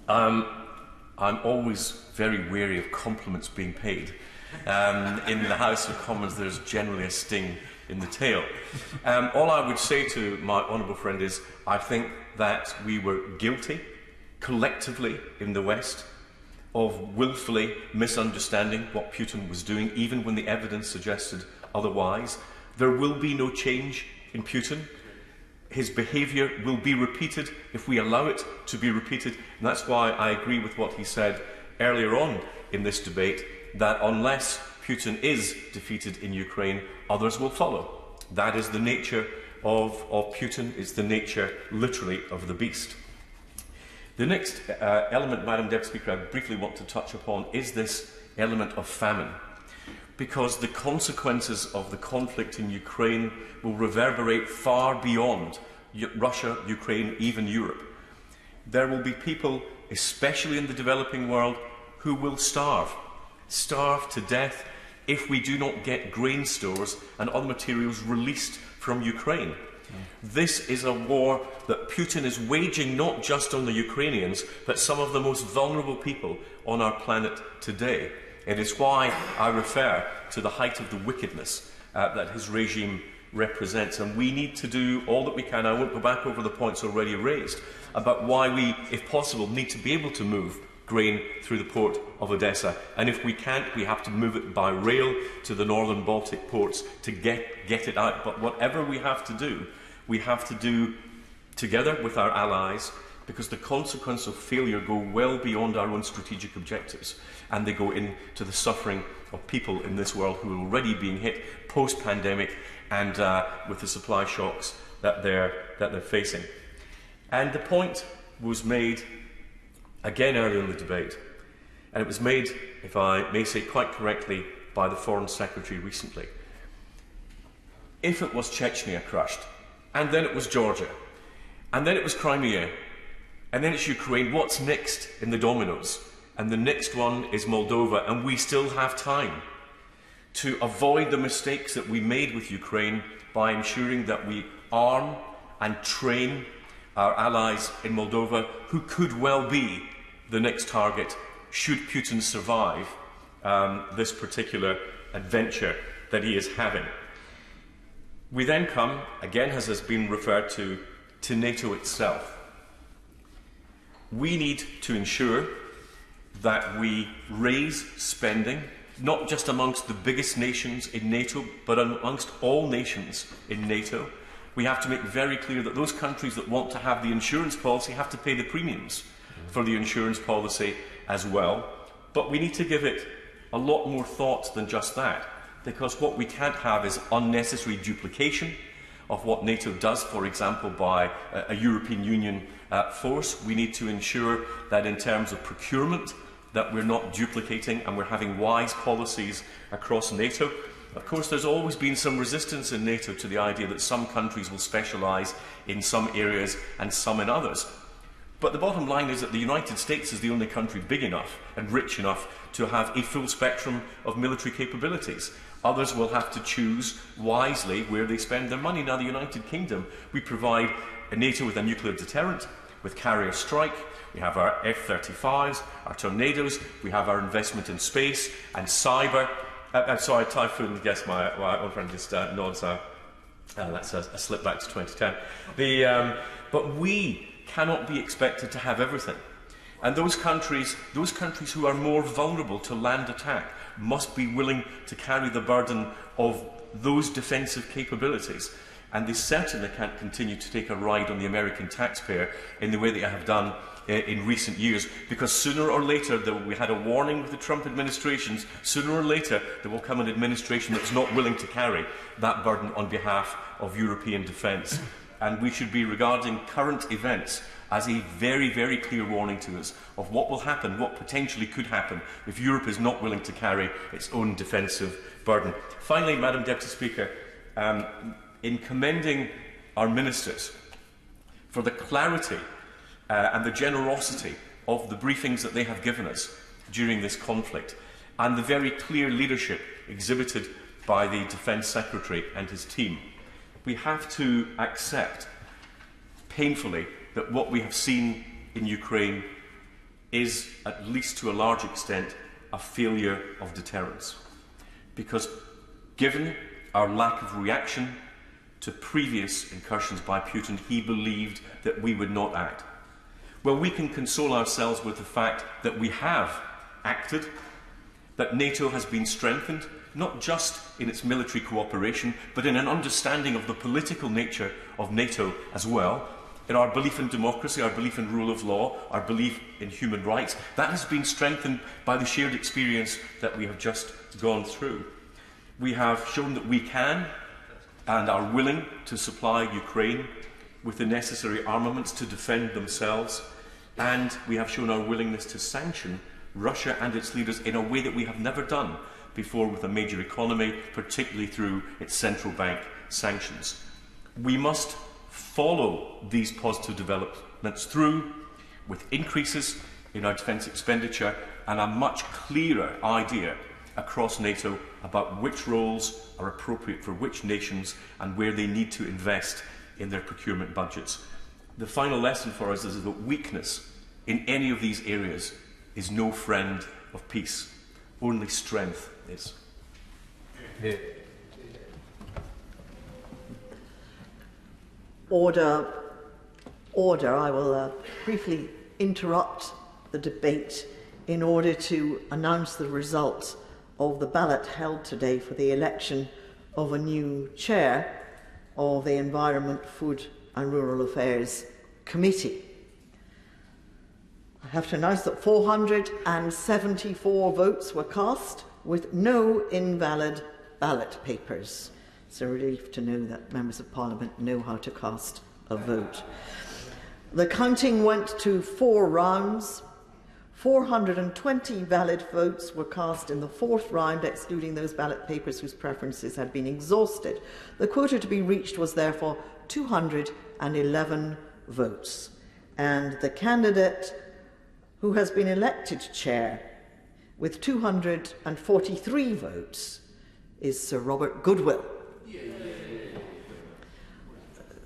I'm always very wary of compliments being paid. In the House of Commons, there's generally a sting in the tail. All I would say to my honourable friend is I think that we were guilty, collectively in the West, of willfully misunderstanding what Putin was doing, even when the evidence suggested otherwise. There will be no change in Putin. His behaviour will be repeated if we allow it to be repeated, and that's why I agree with what he said earlier on in this debate, that unless Putin is defeated in Ukraine, others will follow. That is the nature of Putin. It's the nature, literally, of the beast. The next element, Madam Deputy Speaker, I briefly want to touch upon is this element of famine, because the consequences of the conflict in Ukraine will reverberate far beyond Russia, Ukraine, even Europe. There will be people, especially in the developing world, who will starve to death if we do not get grain stores and other materials released from Ukraine. This is a war that Putin is waging not just on the Ukrainians, but some of the most vulnerable people on our planet today. It is why I refer to the height of the wickedness that his regime represents. And we need to do all that we can. I won't go back over the points already raised about why we, if possible, need to be able to move grain through the port of Odessa. And if we can't, we have to move it by rail to the northern Baltic ports to get it out. But whatever we have to do together with our allies, because the consequences of failure go well beyond our own strategic objectives, and they go into the suffering of people in this world who are already being hit post-pandemic and with the supply shocks that they're facing. And the point was made again earlier in the debate, and it was made, if I may say quite correctly, by the Foreign Secretary recently. If it was Chechnya crushed, and then it was Georgia, and then it was Crimea, and then it's Ukraine, what's next in the dominoes? And the next one is Moldova, and we still have time to avoid the mistakes that we made with Ukraine by ensuring that we arm and train our allies in Moldova, who could well be the next target should Putin survive this particular adventure that he is having. We then come, again as has been referred to NATO itself. We need to ensure that we raise spending, not just amongst the biggest nations in NATO, but amongst all nations in NATO. We have to make very clear that those countries that want to have the insurance policy have to pay the premiums for the insurance policy as well. But we need to give it a lot more thought than just that, because what we can't have is unnecessary duplication of what NATO does, for example, by a European Union force. We need to ensure that in terms of procurement, that we're not duplicating and we're having wise policies across NATO. Of course, there's always been some resistance in NATO to the idea that some countries will specialise in some areas and some in others. But the bottom line is that the United States is the only country big enough and rich enough to have a full spectrum of military capabilities. Others will have to choose wisely where they spend their money. Now, the United Kingdom, we provide NATO with a nuclear deterrent, with carrier strike. We have our F-35s, our Tornadoes. We have our investment in space and cyber. Sorry, Typhoon, yes, my old friend just nods. That's a slip back to 2010. But we cannot be expected to have everything. And those countries who are more vulnerable to land attack must be willing to carry the burden of those defensive capabilities. And they certainly can't continue to take a ride on the American taxpayer in the way they have done in recent years, because sooner or later, we had a warning with the Trump administrations, sooner or later there will come an administration that's not willing to carry that burden on behalf of European defence. And we should be regarding current events as a very, very clear warning to us of what will happen, what potentially could happen if Europe is not willing to carry its own defensive burden. Finally, Madam Deputy Speaker, in commending our ministers for the clarity and the generosity of the briefings that they have given us during this conflict, and the very clear leadership exhibited by the Defence Secretary and his team, we have to accept painfully that what we have seen in Ukraine is, at least to a large extent, a failure of deterrence. Because given our lack of reaction to previous incursions by Putin, he believed that we would not act. Well, we can console ourselves with the fact that we have acted, that NATO has been strengthened, not just in its military cooperation, but in an understanding of the political nature of NATO as well, in our belief in democracy, our belief in rule of law, our belief in human rights. That has been strengthened by the shared experience that we have just gone through. We have shown that we can and are willing to supply Ukraine with the necessary armaments to defend themselves, and we have shown our willingness to sanction Russia and its leaders in a way that we have never done before with a major economy, particularly through its central bank sanctions. We must follow these positive developments through with increases in our defence expenditure and a much clearer idea across NATO about which roles are appropriate for which nations and where they need to invest in their procurement budgets. The final lesson for us is that weakness in any of these areas is no friend of peace. Only strength is. Order. I will briefly interrupt the debate in order to announce the result of the ballot held today for the election of a new chair of the Environment, Food and Rural Affairs Committee. I have to announce that 474 votes were cast with no invalid ballot papers. It's a relief to know that members of Parliament know how to cast a vote. The counting went to 4 rounds. 420 valid votes were cast in the 4th round, excluding those ballot papers whose preferences had been exhausted. The quota to be reached was therefore 211 votes. And the candidate who has been elected chair with 243 votes is Sir Robert Goodwill.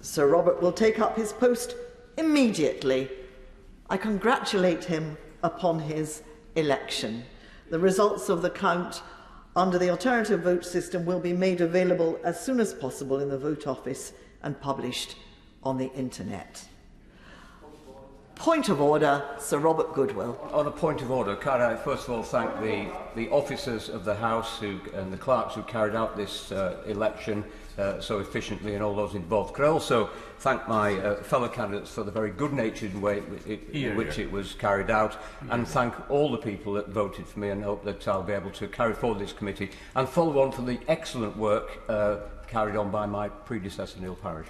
Sir Robert will take up his post immediately. I congratulate him upon his election. The results of the count under the alternative vote system will be made available as soon as possible in the Vote Office and published on the internet. Point of order, Sir Robert Goodwill. On a point of order, can I first of all thank the officers of the House and the clerks who carried out this election so efficiently and all those involved. Could I also thank my fellow candidates for the very good-natured way in which it was carried out, and thank all the people that voted for me, and hope that I'll be able to carry forward this committee and follow on for the excellent work carried on by my predecessor, Neil Parish.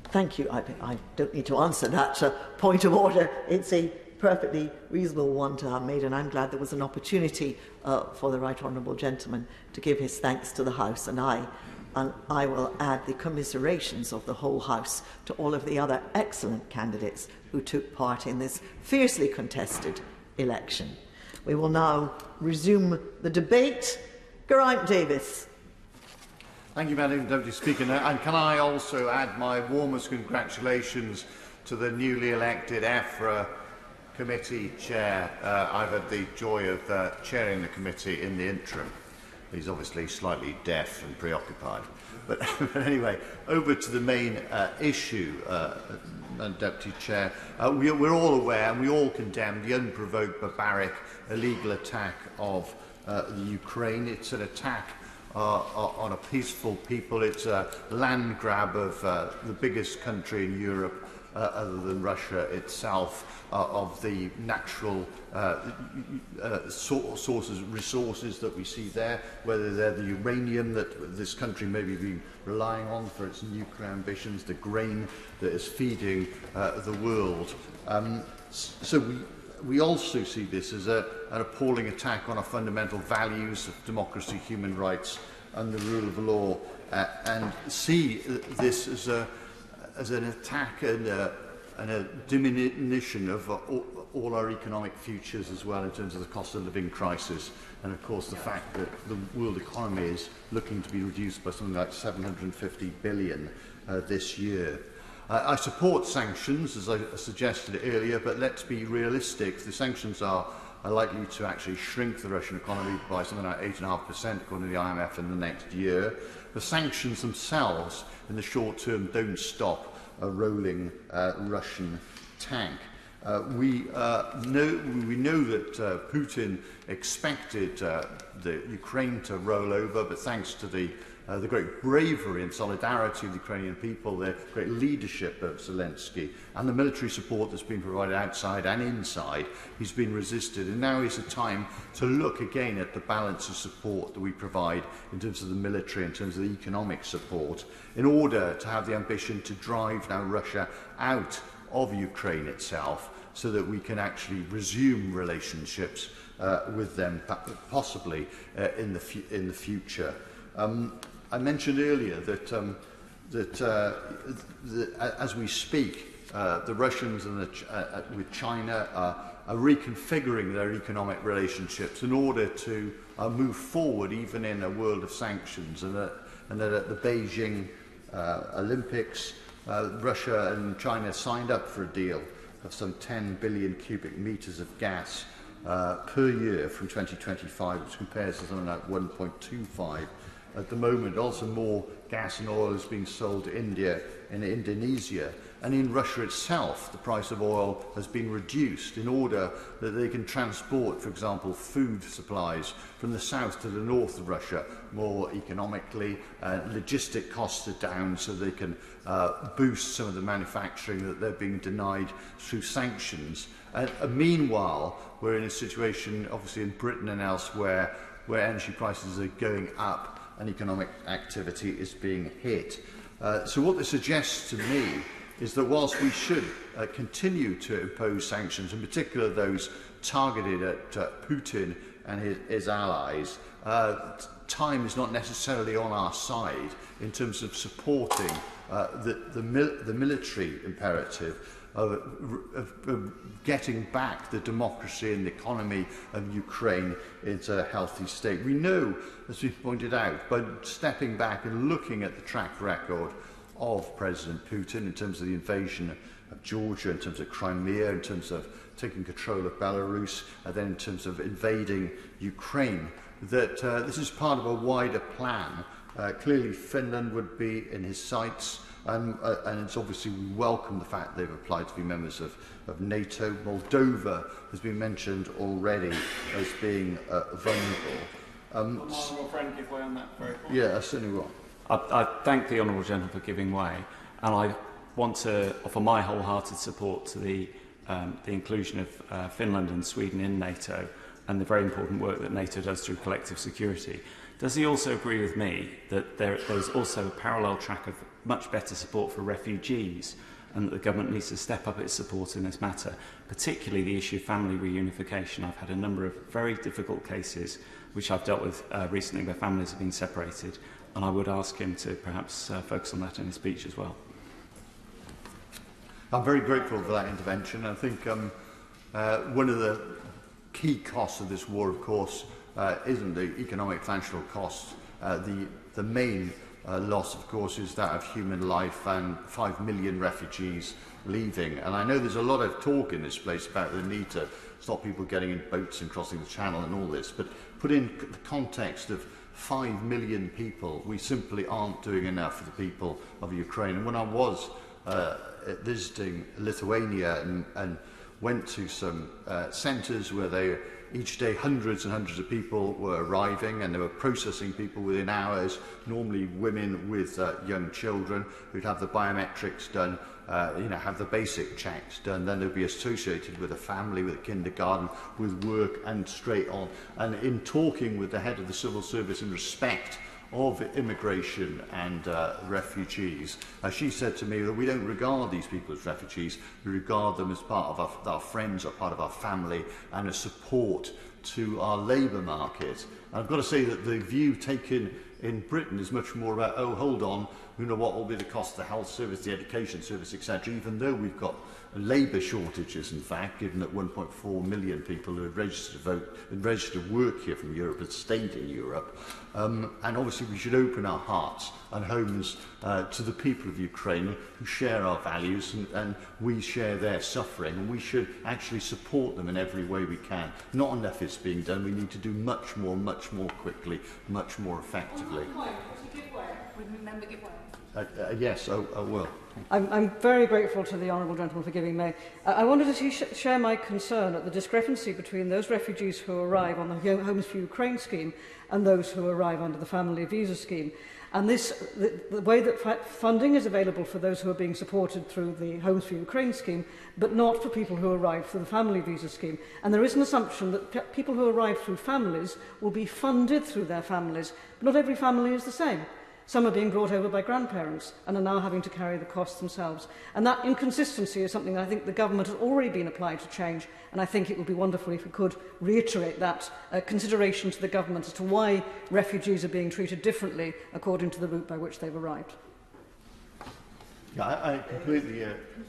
Thank you. I don't need to answer that point of order. It's a perfectly reasonable one to have made, and I'm glad there was an opportunity for the Right Honourable Gentleman to give his thanks to the House, and I will add the commiserations of the whole House to all of the other excellent candidates who took part in this fiercely contested election. We will now resume the debate. Geraint Davis. Thank you, Madam Deputy Speaker. And can I also add my warmest congratulations to the newly elected EFRA committee chair. I've had the joy of chairing the committee in the interim. He's obviously slightly deaf and preoccupied. But anyway, over to the main issue, Madam Deputy Chair. We're all aware and we all condemn the unprovoked, barbaric, illegal attack of the Ukraine. It's an attack on a peaceful people. It's a land grab of the biggest country in Europe, other than Russia itself, of the natural resources that we see there, whether they're the uranium that this country may be relying on for its nuclear ambitions, the grain that is feeding the world. So we also see this as an appalling attack on our fundamental values of democracy, human rights and the rule of law, and see this as an attack and a diminution of all our economic futures as well, in terms of the cost of living crisis, and of course the fact that the world economy is looking to be reduced by something like 750 billion this year. I support sanctions, as I suggested earlier, but let's be realistic. The sanctions are likely to actually shrink the Russian economy by something like 8.5%, according to the IMF, in the next year. The sanctions themselves, in the short term, don't stop a rolling Russian tank. We know that Putin expected the Ukraine to roll over, but thanks to the great bravery and solidarity of the Ukrainian people, the great leadership of Zelensky, and the military support that's been provided outside and inside, he's been resisted. And now is the time to look again at the balance of support that we provide in terms of the military, in terms of the economic support, in order to have the ambition to drive now Russia out of Ukraine itself, so that we can actually resume relationships with them, possibly in the future. I mentioned earlier that as we speak, the Russians and with China are reconfiguring their economic relationships in order to move forward, even in a world of sanctions. And that at the Beijing Olympics, Russia and China signed up for a deal of some 10 billion cubic metres of gas per year from 2025, which compares to something like 1.25 at the moment. Also, more gas and oil is being sold to India and Indonesia. And in Russia itself, the price of oil has been reduced in order that they can transport, for example, food supplies from the south to the north of Russia more economically. Logistic costs are down, so they can boost some of the manufacturing that they're being denied through sanctions. Meanwhile, we're in a situation, obviously in Britain and elsewhere, where energy prices are going up and economic activity is being hit. So what this suggests to me is that whilst we should continue to impose sanctions, in particular those targeted at Putin and his allies, time is not necessarily on our side in terms of supporting the military imperative of getting back the democracy and the economy of Ukraine into a healthy state. We know, as we pointed out, by stepping back and looking at the track record of President Putin in terms of the invasion of Georgia, in terms of Crimea, in terms of taking control of Belarus, and then in terms of invading Ukraine, that this is part of a wider plan. Clearly Finland would be in his sights, and it's obviously we welcome the fact they've applied to be members of NATO. Moldova has been mentioned already as being vulnerable. Honourable friend, give way on that very point. Yeah, I certainly will. I thank the Honourable Gentleman for giving way, and I want to offer my wholehearted support to the inclusion of Finland and Sweden in NATO and the very important work that NATO does through collective security. Does he also agree with me that there's also a parallel track of much better support for refugees, and that the government needs to step up its support in this matter, particularly the issue of family reunification? I've had a number of very difficult cases which I've dealt with recently where families have been separated, and I would ask him to perhaps focus on that in his speech as well. I'm very grateful for that intervention. I think one of the key costs of this war, of course, isn't the economic financial costs. The main loss, of course, is that of human life and 5 million refugees leaving. And I know there's a lot of talk in this place about the need to stop people getting in boats and crossing the channel and all this, but put in the context of 5 million people, we simply aren't doing enough for the people of Ukraine. And when I was visiting Lithuania and went to some centres where each day hundreds and hundreds of people were arriving, and they were processing people within hours, normally women with young children who'd have the biometrics done, have the basic checks done, then they'd be associated with a family, with a kindergarten, with work and straight on. And in talking with the head of the civil service in respect of immigration and refugees, she said to me that we don't regard these people as refugees, we regard them as part of our friends or part of our family and a support to our labour market. And I've got to say that the view taken in Britain is much more about, oh, hold on, you know, what will be the cost of the health service, the education service, etc., even though we've got labour shortages, in fact, given that 1.4 million people who have registered to vote and registered to work here from Europe have stayed in Europe. And obviously we should open our hearts and homes to the people of Ukraine who share our values, and we share their suffering, and we should actually support them in every way we can. Not enough is being done. We need to do much more quickly, much more effectively. Yes, I will. I'm very grateful to the Honourable Gentleman for giving me. I wanted to share my concern at the discrepancy between those refugees who arrive on the Homes for Ukraine scheme and those who arrive under the family visa scheme. And the way that funding is available for those who are being supported through the Homes for Ukraine scheme, but not for people who arrive through the family visa scheme. And there is an assumption that people who arrive through families will be funded through their families. But not every family is the same. Some are being brought over by grandparents and are now having to carry the costs themselves. And that inconsistency is something I think the government has already been applied to change, and I think it would be wonderful if we could reiterate that consideration to the government as to why refugees are being treated differently according to the route by which they've arrived. Yeah, I completely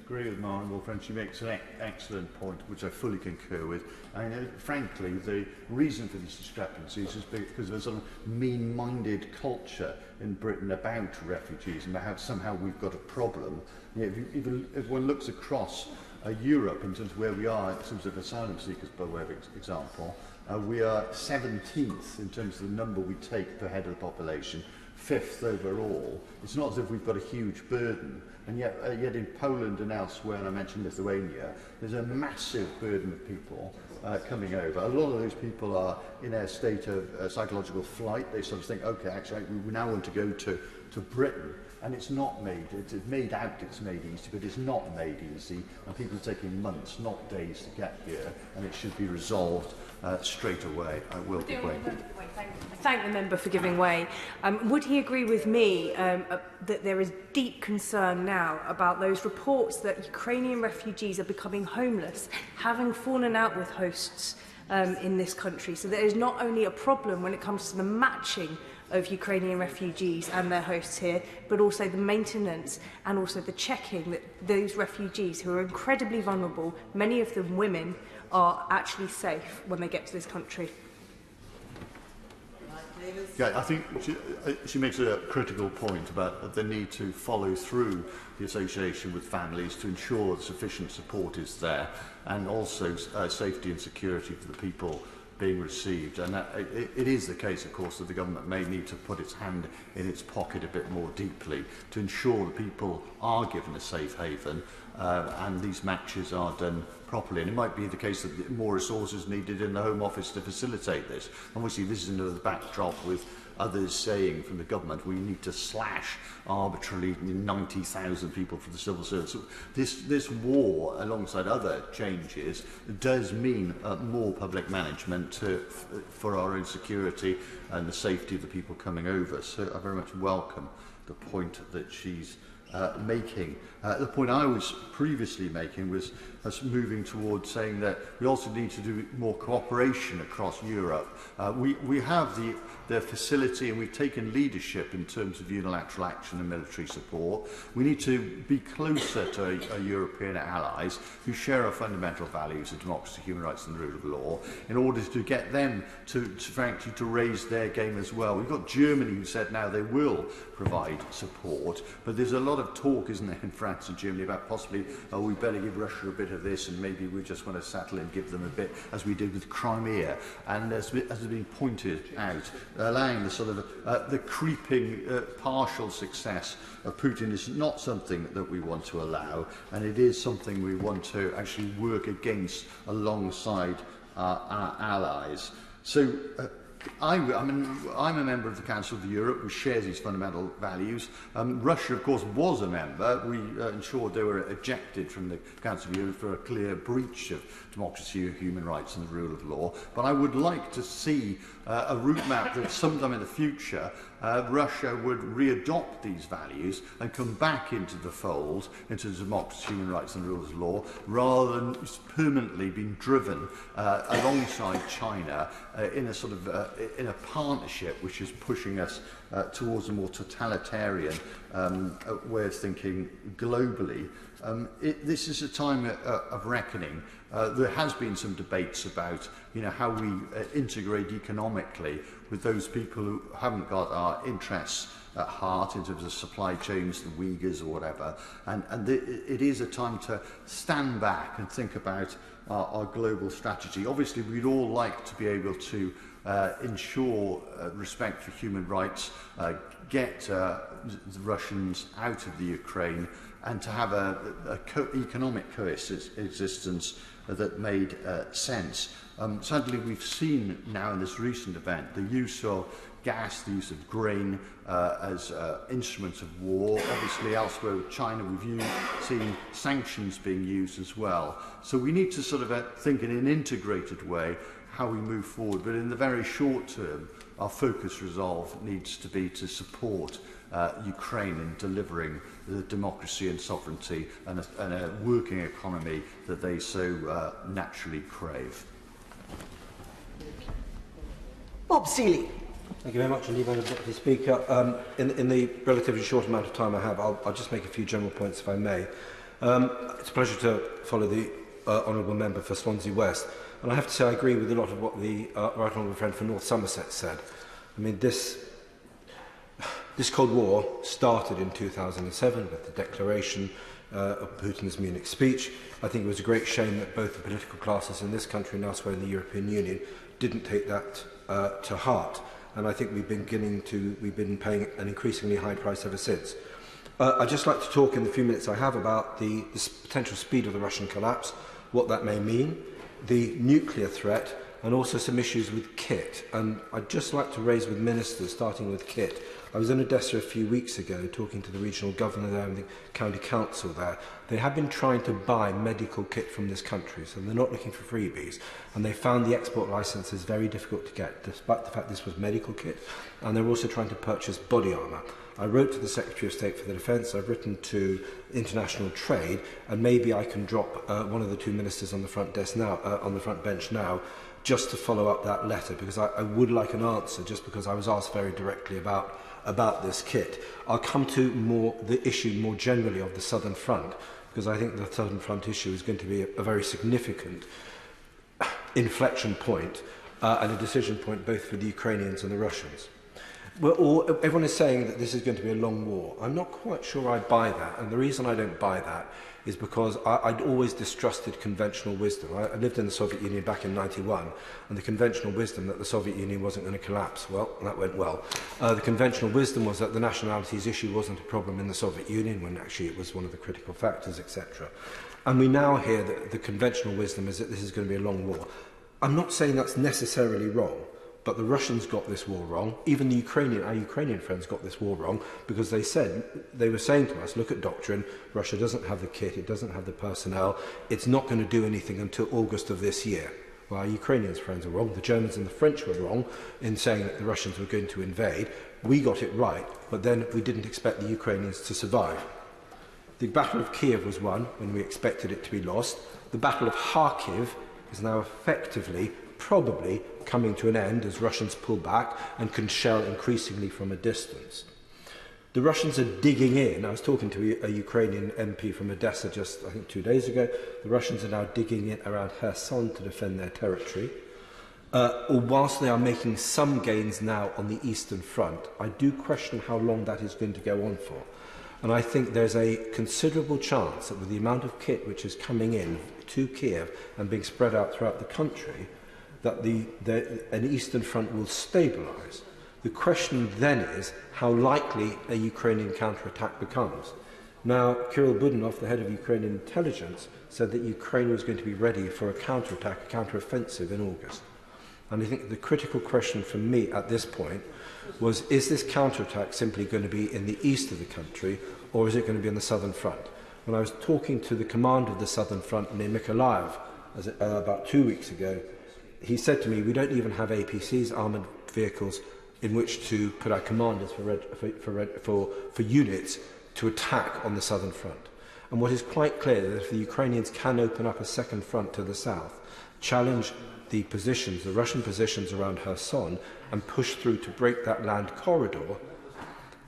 agree with my honourable friend. She makes an excellent point, which I fully concur with. I know, frankly, the reason for these discrepancies is because there's a mean-minded culture in Britain about refugees and how somehow we've got a problem. You know, if one looks across Europe in terms of where we are in terms of asylum seekers, by way of example, we are 17th in terms of the number we take per head of the population, 5th overall. It's not as if we've got a huge burden, and yet in Poland and elsewhere, and I mentioned Lithuania, there's a massive burden of people coming over. A lot of those people are in a state of psychological flight. They sort of think, okay, actually, we now want to go to Britain. and it's not made, it's made out it's made easy, but it's not made easy, and people are taking months, not days, to get here, and it should be resolved straight away. I will be waiting. I thank the member for giving way. Would he agree with me that there is deep concern now about those reports that Ukrainian refugees are becoming homeless, having fallen out with hosts in this country? So there is not only a problem when it comes to the matching of Ukrainian refugees and their hosts here, but also the maintenance and also the checking that those refugees who are incredibly vulnerable, many of them women, are actually safe when they get to this country. Yeah, I think she makes a critical point about the need to follow through the association with families to ensure sufficient support is there, and also safety and security for the people being received. And it is the case, of course, that the government may need to put its hand in its pocket a bit more deeply to ensure that people are given a safe haven and these matches are done properly. And it might be the case that more resources needed in the Home Office to facilitate this. Obviously, this is another backdrop with others saying from the government we need to slash arbitrarily 90,000 people for the civil service. So this war, alongside other changes, does mean more public management for our own security and the safety of the people coming over. So I very much welcome the point that she's making. The point I was previously making was us moving towards saying that we also need to do more cooperation across Europe. We have the facility, and we've taken leadership in terms of unilateral action and military support. We need to be closer to our European allies who share our fundamental values of democracy, human rights and the rule of law, in order to get them frankly to raise their game as well. We've got Germany who said now they will provide support, but there's a lot of talk, isn't there, in France and Germany about possibly, oh, we better give Russia a bit of this, and maybe we just want to settle and give them a bit, as we did with Crimea. And as has been pointed out, allowing the sort of the creeping partial success of Putin is not something that we want to allow, and it is something we want to actually work against alongside our allies. So I'm a member of the Council of Europe, which shares these fundamental values. Russia, of course, was a member. We ensured they were ejected from the Council of Europe for a clear breach of democracy, human rights and the rule of law. But I would like to see a route map that sometime in the future Russia would readopt these values and come back into the fold, into democracy, human rights and the rule of law, rather than permanently being driven alongside China in a sort of in a partnership which is pushing us towards a more totalitarian way of thinking globally. This is a time of reckoning. There has been some debates about, how we integrate economically with those people who haven't got our interests at heart in terms of supply chains, the Uyghurs or whatever. And it is a time to stand back and think about our global strategy. Obviously, we'd all like to be able to ensure respect for human rights, get the Russians out of the Ukraine, and to have economic coexistence that made sense. Sadly, we've seen now in this recent event the use of gas, the use of grain as instruments of war. Obviously, elsewhere with China, we've seen sanctions being used as well. So we need to sort of think in an integrated way how we move forward. But in the very short term, our focus resolve needs to be to support Ukraine in delivering the democracy and sovereignty and a working economy that they so naturally crave. Bob Seeley. Thank you very much indeed, Madam Deputy Speaker. In the relatively short amount of time I have, I'll just make a few general points, if I may. It's a pleasure to follow the Honourable Member for Swansea West. And I have to say I agree with a lot of what the Right Honourable friend for North Somerset said. I mean, this Cold War started in 2007 with the declaration of Putin's Munich speech. I think it was a great shame that both the political classes in this country and elsewhere in the European Union didn't take that to heart. And I think we've been paying an increasingly high price ever since. I'd just like to talk in the few minutes I have about the potential speed of the Russian collapse, what that may mean, the nuclear threat, and also some issues with kit. And I'd just like to raise with ministers, starting with kit. I was in Odessa a few weeks ago talking to the regional governor there and the county council there. They have been trying to buy medical kit from this country, so they're not looking for freebies. And they found the export licenses very difficult to get, despite the fact this was medical kit. And they're also trying to purchase body armour. I wrote to the Secretary of State for the Defence, I've written to International Trade, and maybe I can drop one of the two ministers on the front desk now, on the front bench now, just to follow up that letter, because I would like an answer, just because I was asked very directly about this kit. I'll come to the issue more generally of the Southern Front, because I think the Southern Front issue is going to be a very significant inflection point and a decision point both for the Ukrainians and the Russians. Everyone is saying that this is going to be a long war. I'm not quite sure I buy that, and the reason I don't buy that is because I'd always distrusted conventional wisdom. I lived in the Soviet Union back in '91, and the conventional wisdom that the Soviet Union wasn't going to collapse, well, that went well. The conventional wisdom was that the nationalities issue wasn't a problem in the Soviet Union, when actually it was one of the critical factors, etc. And we now hear that the conventional wisdom is that this is going to be a long war. I'm not saying that's necessarily wrong, but the Russians got this war wrong. Even our Ukrainian friends got this war wrong, because they were saying to us, look at doctrine, Russia doesn't have the kit, it doesn't have the personnel, it's not going to do anything until August of this year. Well, our Ukrainian friends were wrong, the Germans and the French were wrong in saying that the Russians were going to invade. We got it right, but then we didn't expect the Ukrainians to survive. The Battle of Kiev was won when we expected it to be lost. The Battle of Kharkiv is now effectively, probably, coming to an end as Russians pull back and can shell increasingly from a distance. The Russians are digging in. I was talking to a Ukrainian MP from Odessa just, I think, 2 days ago. The Russians are now digging in around Kherson to defend their territory. Whilst they are making some gains now on the Eastern Front, I do question how long that is going to go on for. And I think there's a considerable chance that with the amount of kit which is coming in to Kiev and being spread out throughout the country, that an Eastern Front will stabilise. The question then is how likely a Ukrainian counterattack becomes. Now, Kirill Budanov, the head of Ukrainian intelligence, said that Ukraine was going to be ready for a counterattack, a counteroffensive in August. And I think the critical question for me at this point was, is this counterattack simply going to be in the east of the country, or is it going to be on the Southern Front? When I was talking to the commander of the Southern Front near Mykolaiv about 2 weeks ago, he said to me, we don't even have APCs, armoured vehicles, in which to put our commanders for units to attack on the Southern Front. And what is quite clear is that if the Ukrainians can open up a second front to the south, challenge the positions, the Russian positions around Kherson, and push through to break that land corridor,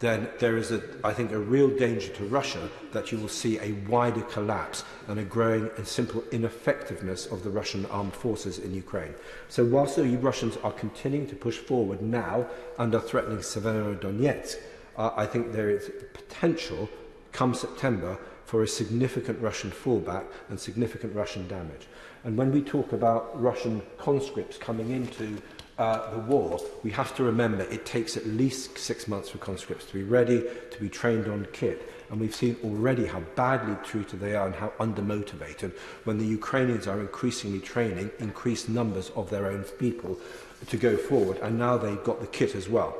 then there is, I think, a real danger to Russia that you will see a wider collapse and a growing and simple ineffectiveness of the Russian armed forces in Ukraine. So whilst the Russians are continuing to push forward now and are threatening Severodonetsk, I think there is potential, come September, for a significant Russian fallback and significant Russian damage. And when we talk about Russian conscripts coming into the war, we have to remember it takes at least 6 months for conscripts to be ready, to be trained on kit. And we've seen already how badly treated they are and how undermotivated when the Ukrainians are increasingly training increased numbers of their own people to go forward. And now they've got the kit as well.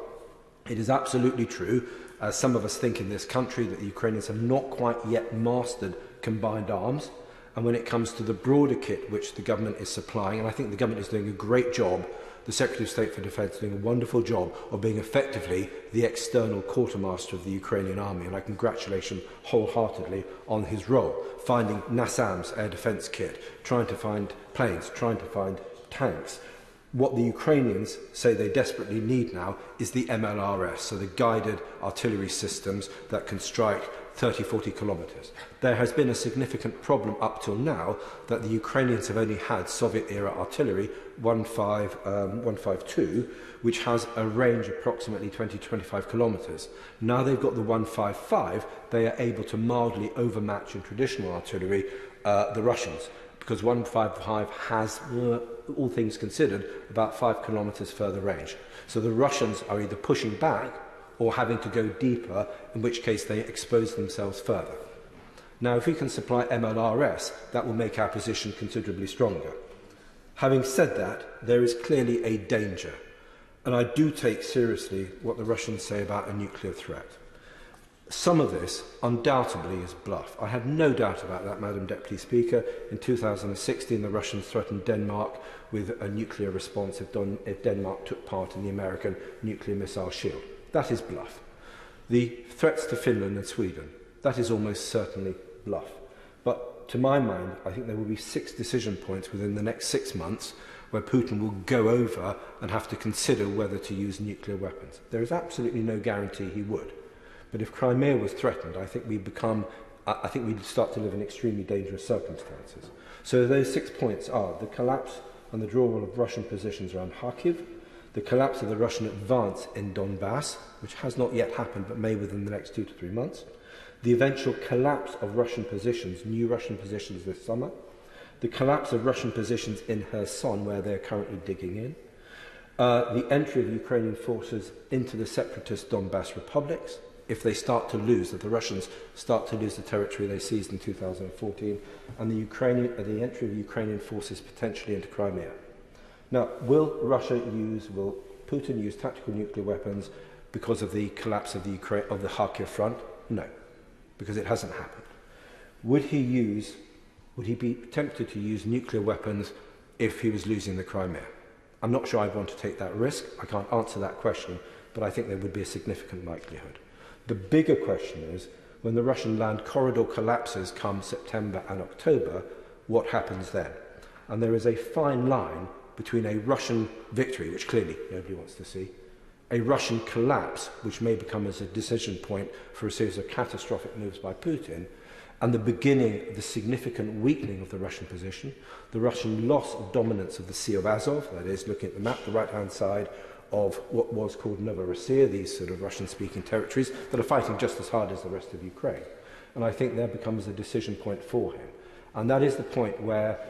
It is absolutely true, as some of us think in this country, that the Ukrainians have not quite yet mastered combined arms. And when it comes to the broader kit which the government is supplying, and I think the government is doing a great job, the Secretary of State for Defence is doing a wonderful job of being effectively the external quartermaster of the Ukrainian army, and I congratulate him wholeheartedly on his role, finding NASAM's air defence kit, trying to find planes, trying to find tanks. What the Ukrainians say they desperately need now is the MLRS, so the guided artillery systems that can strike 30-40 kilometres. There has been a significant problem up till now that the Ukrainians have only had Soviet-era artillery 152, which has a range approximately 20-25 kilometres. Now they've got the 155, they are able to mildly overmatch in traditional artillery the Russians, because 155 has, all things considered, about 5 kilometres further range. So the Russians are either pushing back or having to go deeper, in which case they expose themselves further. Now, if we can supply MLRS, that will make our position considerably stronger. Having said that, there is clearly a danger, and I do take seriously what the Russians say about a nuclear threat. Some of this undoubtedly is bluff. I have no doubt about that, Madam Deputy Speaker. In 2016, the Russians threatened Denmark with a nuclear response if Denmark took part in the American nuclear missile shield. That is bluff. The threats to Finland and Sweden, that is almost certainly bluff. But to my mind, I think there will be 6 decision points within the next 6 months where Putin will go over and have to consider whether to use nuclear weapons. There is absolutely no guarantee he would. But if Crimea was threatened, I think we'd start to live in extremely dangerous circumstances. So those 6 points are the collapse and the drawal of Russian positions around Kharkiv, the collapse of the Russian advance in Donbass, which has not yet happened but may within the next 2 to 3 months, the eventual collapse of Russian positions, new Russian positions this summer, the collapse of Russian positions in Kherson, where they're currently digging in, the entry of Ukrainian forces into the separatist Donbass republics, if the Russians start to lose the territory they seized in 2014, and the entry of Ukrainian forces potentially into Crimea. Now, will Putin use tactical nuclear weapons because of the collapse of the Kharkiv front? No, because it hasn't happened. Would he be tempted to use nuclear weapons if he was losing the Crimea? I'm not sure I'd want to take that risk. I can't answer that question, but I think there would be a significant likelihood. The bigger question is, when the Russian land corridor collapses come September and October, what happens then? And there is a fine line between a Russian victory, which clearly nobody wants to see, a Russian collapse, which may become as a decision point for a series of catastrophic moves by Putin, and the beginning of the significant weakening of the Russian position, the Russian loss of dominance of the Sea of Azov, that is, looking at the map, the right-hand side, of what was called Novorossiya, these sort of Russian-speaking territories that are fighting just as hard as the rest of Ukraine. And I think that becomes a decision point for him. And that is the point where,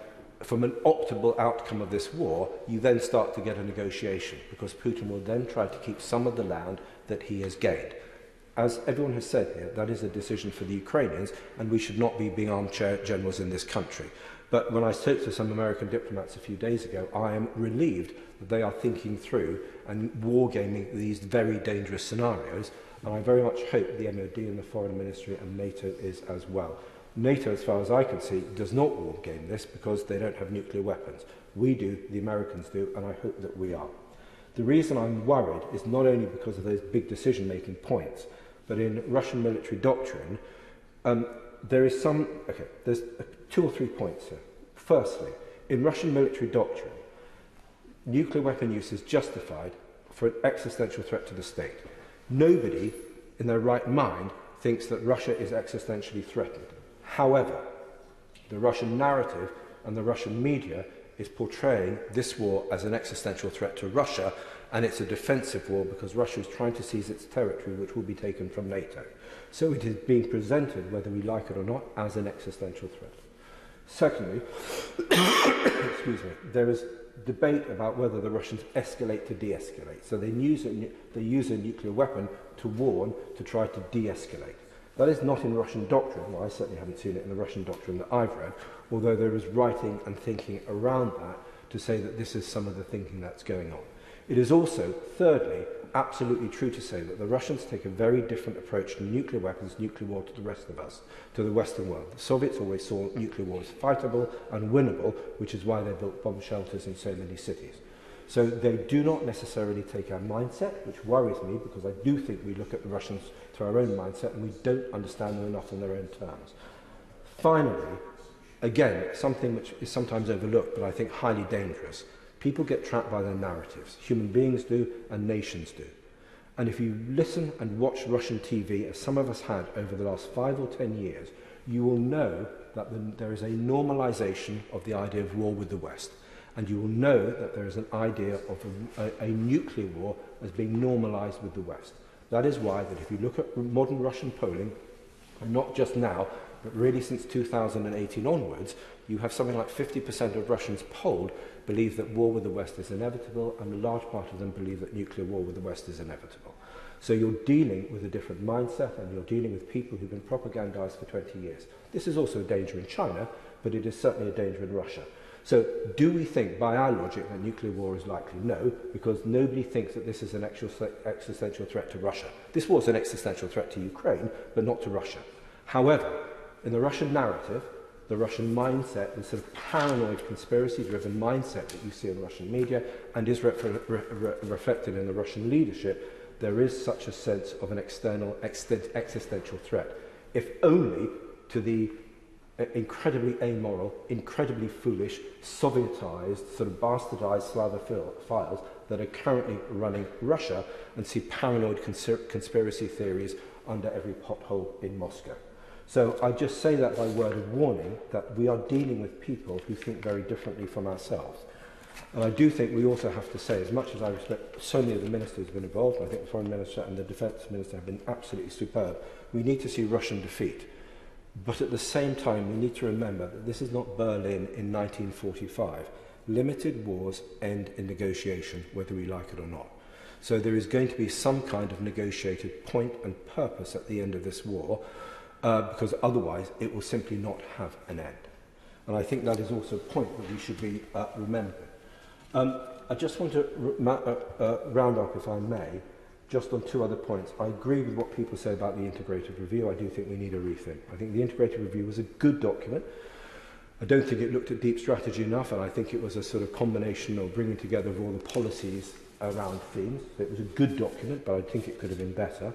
from an optimal outcome of this war, you then start to get a negotiation, because Putin will then try to keep some of the land that he has gained. As everyone has said here, that is a decision for the Ukrainians, and we should not be being armchair generals in this country. But when I spoke to some American diplomats a few days ago, I am relieved that they are thinking through and wargaming these very dangerous scenarios, and I very much hope the MOD and the Foreign Ministry and NATO is as well. NATO, as far as I can see, does not wargame this because they don't have nuclear weapons. We do, the Americans do, and I hope that we are. The reason I'm worried is not only because of those big decision-making points, but in Russian military doctrine, there's 2 or 3 points here. Firstly, in Russian military doctrine, nuclear weapon use is justified for an existential threat to the state. Nobody in their right mind thinks that Russia is existentially threatened. However, the Russian narrative and the Russian media is portraying this war as an existential threat to Russia, and it's a defensive war because Russia is trying to seize its territory, which will be taken from NATO. So it is being presented, whether we like it or not, as an existential threat. Secondly, there is debate about whether the Russians escalate to de-escalate. So they use a nuclear weapon to warn, to try to de-escalate. That is not in Russian doctrine. Well, I certainly haven't seen it in the Russian doctrine that I've read, although there is writing and thinking around that to say that this is some of the thinking that's going on. It is also, thirdly, absolutely true to say that the Russians take a very different approach to nuclear weapons, nuclear war, to the rest of us, to the Western world. The Soviets always saw nuclear war as fightable and winnable, which is why they built bomb shelters in so many cities. So they do not necessarily take our mindset, which worries me, because I do think we look at the Russians through our own mindset and we don't understand them enough on their own terms. Finally, again, something which is sometimes overlooked, but I think highly dangerous. People get trapped by their narratives. Human beings do, and nations do. And if you listen and watch Russian TV, as some of us had over the last 5 or 10 years, you will know that there is a normalization of the idea of war with the West. And you will know that there is an idea of a nuclear war as being normalized with the West. That is why that if you look at modern Russian polling, and not just now, but really since 2018 onwards, you have something like 50% of Russians polled believe that war with the West is inevitable, and a large part of them believe that nuclear war with the West is inevitable. So you're dealing with a different mindset, and you're dealing with people who've been propagandized for 20 years. This is also a danger in China, but it is certainly a danger in Russia. So do we think, by our logic, that nuclear war is likely? No, because nobody thinks that this is an existential threat to Russia. This was an existential threat to Ukraine, but not to Russia. However, in the Russian narrative, the Russian mindset, the sort of paranoid conspiracy-driven mindset that you see in Russian media and is reflected in the Russian leadership, there is such a sense of an external existential threat, if only to the incredibly amoral, incredibly foolish, Sovietized, sort of bastardized Slavophiles that are currently running Russia and see paranoid conspiracy theories under every pothole in Moscow. So I just say that by word of warning, that we are dealing with people who think very differently from ourselves. And I do think we also have to say, as much as I respect so many of the ministers who have been involved, I think the Foreign Minister and the Defence Minister have been absolutely superb, we need to see Russian defeat. But at the same time, we need to remember that this is not Berlin in 1945. Limited wars end in negotiation, whether we like it or not. So there is going to be some kind of negotiated point and purpose at the end of this war, because otherwise it will simply not have an end. And I think that is also a point that we should be remembering. I just want to round up, if I may, just on two other points. I agree with what people say about the integrated review. I do think we need a rethink. I think the integrated review was a good document. I don't think it looked at deep strategy enough, and I think it was a sort of combination of bringing together of all the policies around themes. It was a good document, but I think it could have been better.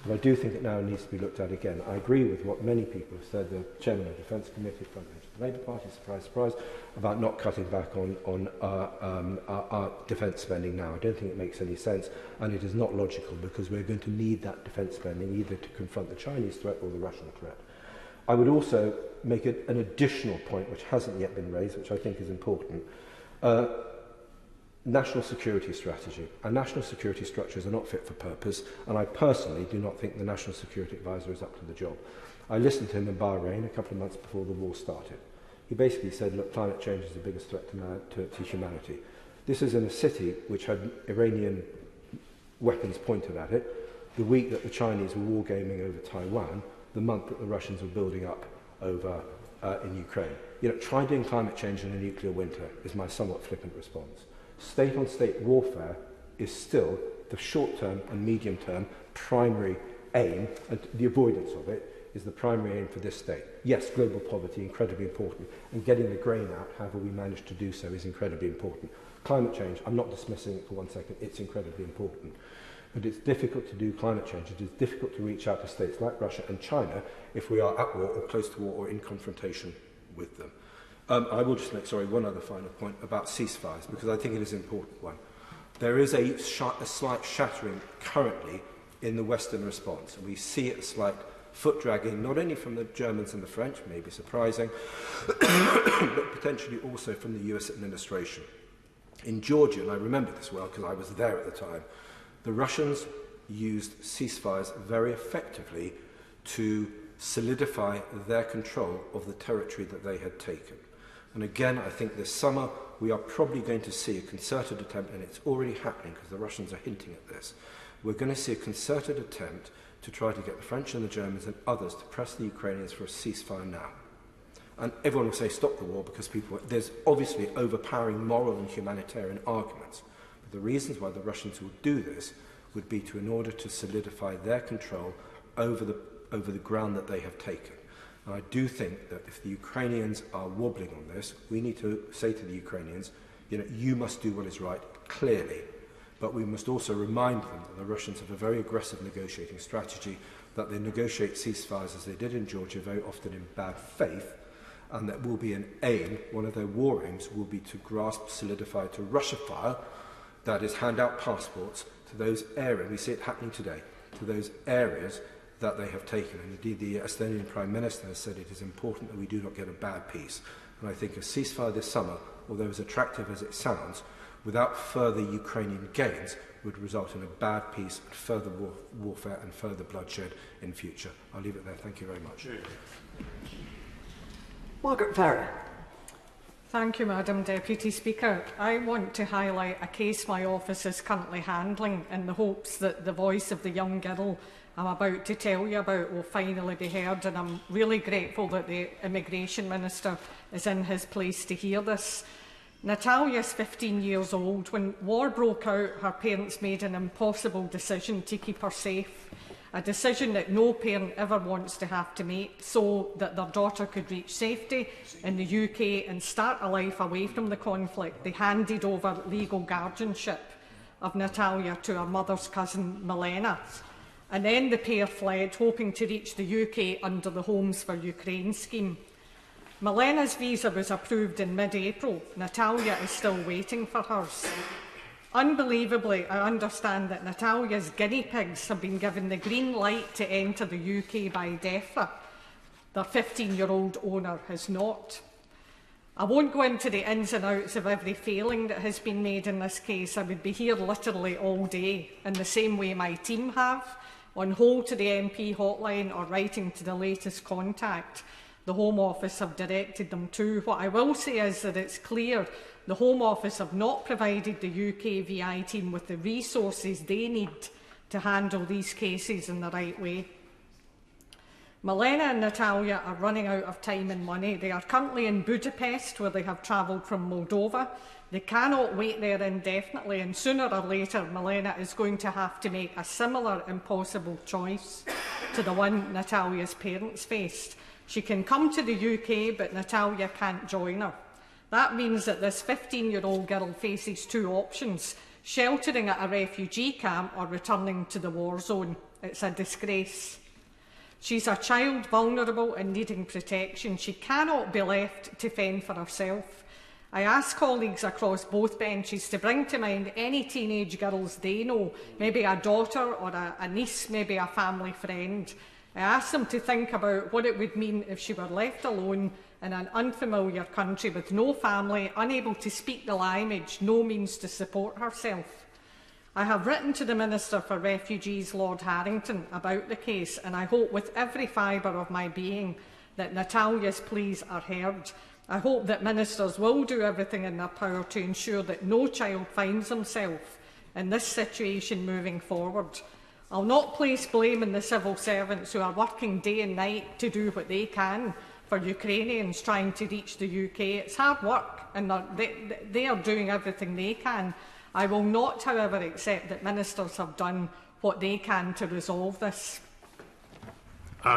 But I do think it now needs to be looked at again. I agree with what many people have said, the Chairman of the Defence Committee, front bench of the Labour Party, surprise, surprise, about not cutting back on our defence spending now. I don't think it makes any sense, and it is not logical, because we're going to need that defence spending either to confront the Chinese threat or the Russian threat. I would also make an additional point, which hasn't yet been raised, which I think is important. National security strategy. Our national security structures are not fit for purpose, and I personally do not think the National Security Advisor is up to the job. I listened to him in Bahrain a couple of months before the war started. He basically said, look, climate change is the biggest threat to humanity. This is in a city which had Iranian weapons pointed at it, the week that the Chinese were wargaming over Taiwan, the month that the Russians were building up over in Ukraine. You know, try doing climate change in a nuclear winter is my somewhat flippant response. State-on-state warfare is still the short-term and medium-term primary aim, and the avoidance of it is the primary aim for this state. Yes, global poverty, incredibly important, and getting the grain out, however we manage to do so, is incredibly important. Climate change, I'm not dismissing it for 1 second, it's incredibly important. But it's difficult to do climate change. It is difficult to reach out to states like Russia and China if we are at war or close to war or in confrontation with them. I will just make, one other final point about ceasefires, because I think it is an important one. There is a slight shattering currently in the Western response, and we see a slight foot dragging, not only from the Germans and the French, maybe surprising, but potentially also from the US administration. In Georgia, and I remember this well because I was there at the time, the Russians used ceasefires very effectively to solidify their control of the territory that they had taken. And again, I think this summer we are probably going to see a concerted attempt, and it's already happening because the Russians are hinting at this. We're going to see a concerted attempt to try to get the French and the Germans and others to press the Ukrainians for a ceasefire now. And everyone will say stop the war because there's obviously overpowering moral and humanitarian arguments. But the reasons why the Russians would do this would be in order to solidify their control over the ground that they have taken. And I do think that if the Ukrainians are wobbling on this, we need to say to the Ukrainians, you must do what is right, clearly. But we must also remind them that the Russians have a very aggressive negotiating strategy, that they negotiate ceasefires as they did in Georgia, very often in bad faith, and that will be an aim, one of their war aims will be to grasp, solidify, to Russify, that is, hand out passports to those areas, we see it happening today, to those areas that they have taken. And indeed, the Estonian Prime Minister has said it is important that we do not get a bad peace. And I think a ceasefire this summer, although as attractive as it sounds, without further Ukrainian gains, would result in a bad peace and further warfare and further bloodshed in future. I'll leave it there. Thank you very much. Margaret Farrer. Thank you, Madam Deputy Speaker. I want to highlight a case my office is currently handling in the hopes that the voice of the young girl I'm about to tell you about will finally be heard, and I'm really grateful that the Immigration Minister is in his place to hear this. Natalia is 15 years old. When war broke out, her parents made an impossible decision to keep her safe, a decision that no parent ever wants to have to make, so that their daughter could reach safety in the UK and start a life away from the conflict. They handed over legal guardianship of Natalia to her mother's cousin Milena. And then the pair fled, hoping to reach the UK under the Homes for Ukraine scheme. Milena's visa was approved in mid-April. Natalia is still waiting for hers. Unbelievably, I understand that Natalia's guinea pigs have been given the green light to enter the UK by DEFRA. Their 15-year-old owner has not. I won't go into the ins and outs of every failing that has been made in this case. I would be here literally all day, in the same way my team have, on hold to the MP hotline or writing to the latest contact the Home Office have directed them to. What I will say is that it's clear the Home Office have not provided the UK VI team with the resources they need to handle these cases in the right way. Milena and Natalia are running out of time and money. They are currently in Budapest, where they have travelled from Moldova. They cannot wait there indefinitely, and sooner or later Milena is going to have to make a similar impossible choice to the one Natalia's parents faced. She can come to the UK, but Natalia can't join her. That means that this 15-year-old girl faces two options: sheltering at a refugee camp or returning to the war zone. It's a disgrace. She's a child, vulnerable and needing protection. She cannot be left to fend for herself. I ask colleagues across both benches to bring to mind any teenage girls they know, maybe a daughter or a niece, maybe a family friend. I ask them to think about what it would mean if she were left alone in an unfamiliar country with no family, unable to speak the language, no means to support herself. I have written to the Minister for Refugees, Lord Harrington, about the case, and I hope with every fibre of my being that Natalia's pleas are heard. I hope that ministers will do everything in their power to ensure that no child finds himself in this situation moving forward. I'll not place blame on the civil servants who are working day and night to do what they can for Ukrainians trying to reach the UK. It's hard work, and they are doing everything they can. I will not, however, accept that ministers have done what they can to resolve this.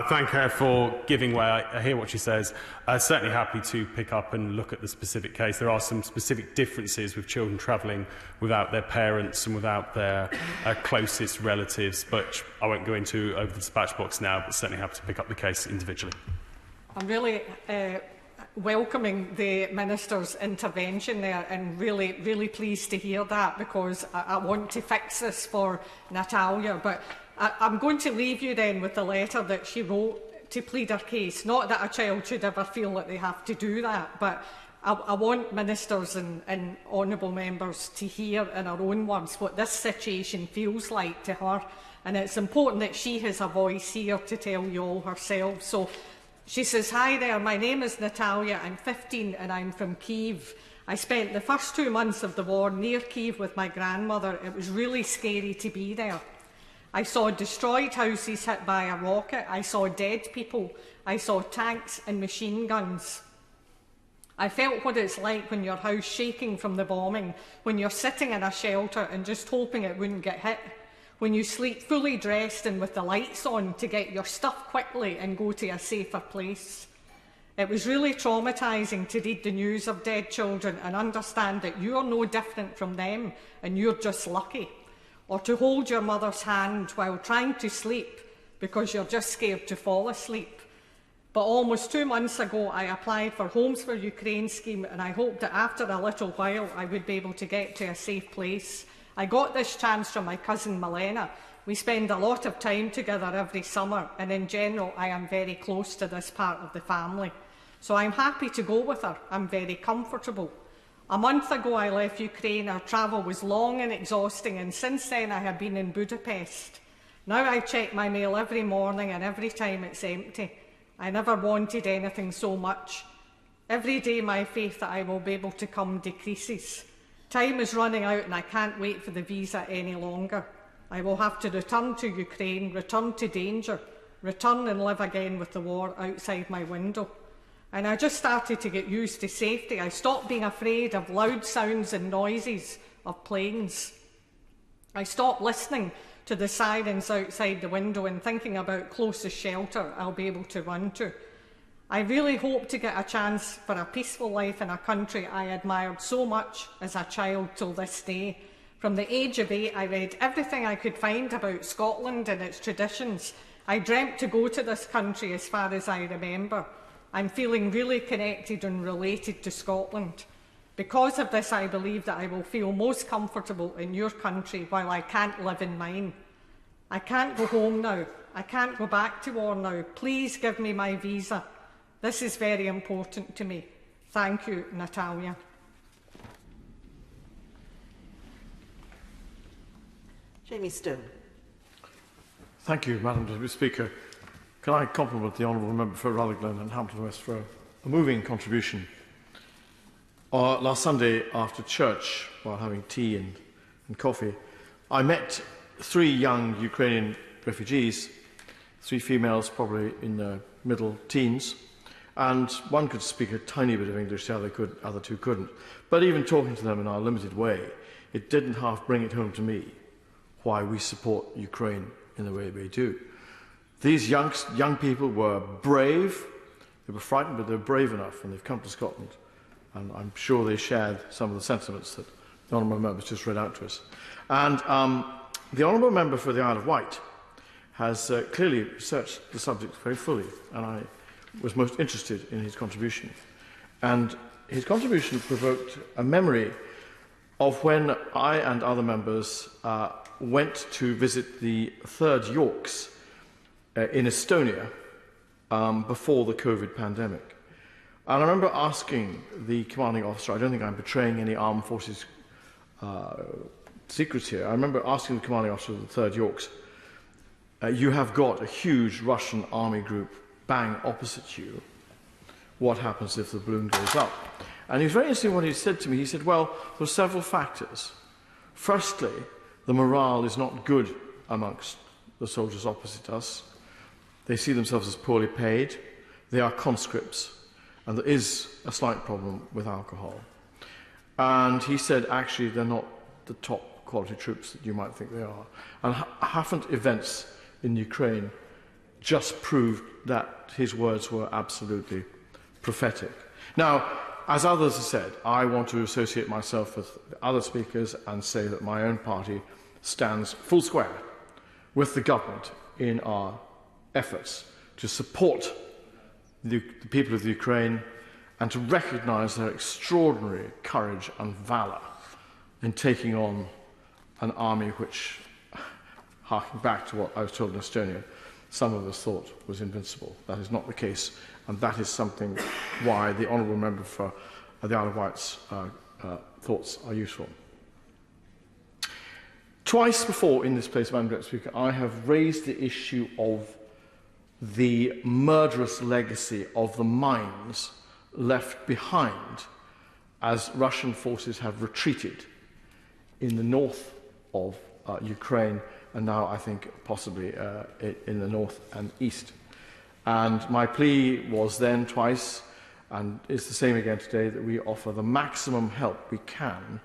Thank her for giving way. I hear what she says. Certainly happy to pick up and look at the specific case. There are some specific differences with children travelling without their parents and without their closest relatives, but I won't go into over the dispatch box now, but certainly happy to pick up the case individually. I'm really welcoming the Minister's intervention there, and really pleased to hear that, because I want to fix this for Natalia. But I'm going to leave you then with the letter that she wrote to plead her case. Not that a child should ever feel that they have to do that, but I want ministers and honourable members to hear in her own words what this situation feels like to her. And it's important that she has a voice here to tell you all herself. So she says, "Hi there, my name is Natalia, I'm 15 and I'm from Kyiv. I spent the first 2 months of the war near Kyiv with my grandmother. It was really scary to be there. I saw destroyed houses hit by a rocket. I saw dead people. I saw tanks and machine guns. I felt what it's like when your house shaking from the bombing, when you're sitting in a shelter and just hoping it wouldn't get hit, when you sleep fully dressed and with the lights on to get your stuff quickly and go to a safer place. It was really traumatising to read the news of dead children and understand that you're no different from them and you're just lucky. Or to hold your mother's hand while trying to sleep because you're just scared to fall asleep. But almost 2 months ago, I applied for Homes for Ukraine scheme, and I hoped that after a little while I would be able to get to a safe place. I got this chance from my cousin Milena. We spend a lot of time together every summer, and in general I am very close to this part of the family. So I'm happy to go with her. I'm very comfortable. A month ago I left Ukraine. Our travel was long and exhausting, and since then I have been in Budapest. Now I check my mail every morning, and every time it's empty. I never wanted anything so much. Every day my faith that I will be able to come decreases. Time is running out and I can't wait for the visa any longer. I will have to return to Ukraine, return to danger, return and live again with the war outside my window. And I just started to get used to safety. I stopped being afraid of loud sounds and noises of planes. I stopped listening to the sirens outside the window and thinking about closest shelter I'll be able to run to. I really hope to get a chance for a peaceful life in a country I admired so much as a child till this day. From the age of 8, I read everything I could find about Scotland and its traditions. I dreamt to go to this country as far as I remember. I'm feeling really connected and related to Scotland. Because of this, I believe that I will feel most comfortable in your country while I can't live in mine. I can't go home now. I can't go back to war now. Please give me my visa. This is very important to me. Thank you, Natalia. Jamie Stone. Thank you, Madam Deputy Speaker. Can I compliment the Honourable Member for Rutherglen and Hampton West for a moving contribution. Last Sunday after church, while having tea and coffee, I met 3 young Ukrainian refugees, 3 females probably in their middle teens, and one could speak a tiny bit of English, the other two couldn't. But even talking to them in our limited way, it didn't half bring it home to me why we support Ukraine in the way we do. These young people were brave, they were frightened, but they were brave enough, and they've come to Scotland. And I'm sure they shared some of the sentiments that the Honourable Member just read out to us. And the Honourable Member for the Isle of Wight has clearly researched the subject very fully, and I was most interested in his contribution. And his contribution provoked a memory of when I and other members went to visit the Third Yorks in Estonia before the COVID pandemic. And I remember asking the commanding officer, I don't think I'm betraying any armed forces secrets here, I remember asking the commanding officer of the Third Yorks, you have got a huge Russian army group bang opposite you. What happens if the balloon goes up? And it was very interesting what he said to me. He said, well, there are several factors. Firstly, the morale is not good amongst the soldiers opposite us. They see themselves as poorly paid. They are conscripts. And there is a slight problem with alcohol. And he said, actually, they're not the top quality troops that you might think they are. And haven't events in Ukraine just proved that his words were absolutely prophetic. Now, as others have said, I want to associate myself with other speakers and say that my own party stands full square with the government in our efforts to support the people of the Ukraine and to recognise their extraordinary courage and valour in taking on an army which, harking back to what I was told in Estonia, some of us thought was invincible. That is not the case, and that is something why the Honourable Member for the Isle of Wight's thoughts are useful. Twice before in this place, Madam Deputy Speaker, I have raised the issue of the murderous legacy of the mines left behind as Russian forces have retreated in the north of Ukraine, and now I think possibly in the north and east. And my plea was then twice, and is the same again today, that we offer the maximum help we can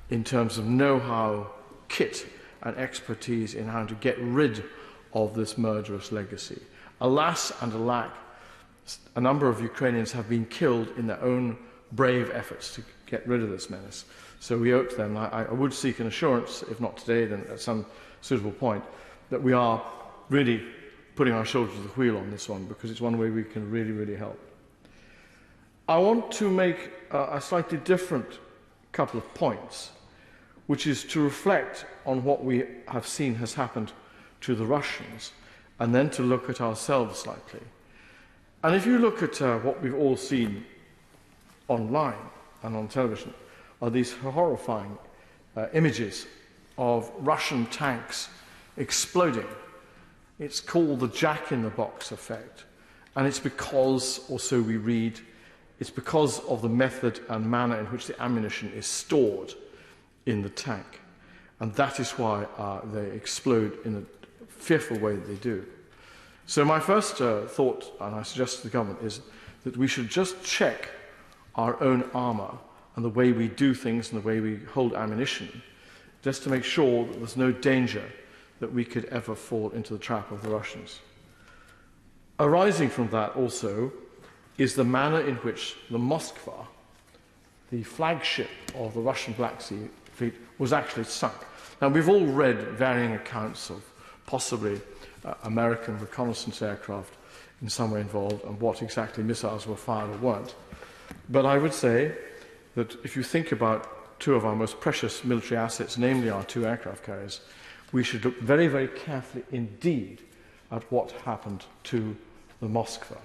in terms of know-how, kit and expertise in how to get rid of this murderous legacy. Alas and alack, a number of Ukrainians have been killed in their own brave efforts to get rid of this menace. So we owe it to them. I would seek an assurance, if not today, then at some suitable point, that we are really putting our shoulder to the wheel on this one, because it's one way we can really, really help. I want to make a slightly different couple of points, which is to reflect on what we have seen has happened to the Russians, and then to look at ourselves slightly. And if you look at what we've all seen online and on television, are these horrifying images of Russian tanks exploding. It's called the jack-in-the-box effect, and it's because, or so we read, It's because of the method and manner in which the ammunition is stored in the tank. And that is why they explode in a fearful way that they do. So my first thought, and I suggest to the government, is that we should just check our own armour and the way we do things and the way we hold ammunition, just to make sure that there's no danger that we could ever fall into the trap of the Russians. Arising from that also is the manner in which the Moskva, the flagship of the Russian Black Sea Fleet, was actually sunk. Now, we've all read varying accounts of possibly American reconnaissance aircraft in some way involved and what exactly missiles were fired or weren't. But I would say that if you think about two of our most precious military assets, namely our two aircraft carriers, we should look very, very carefully indeed at what happened to the Moskva.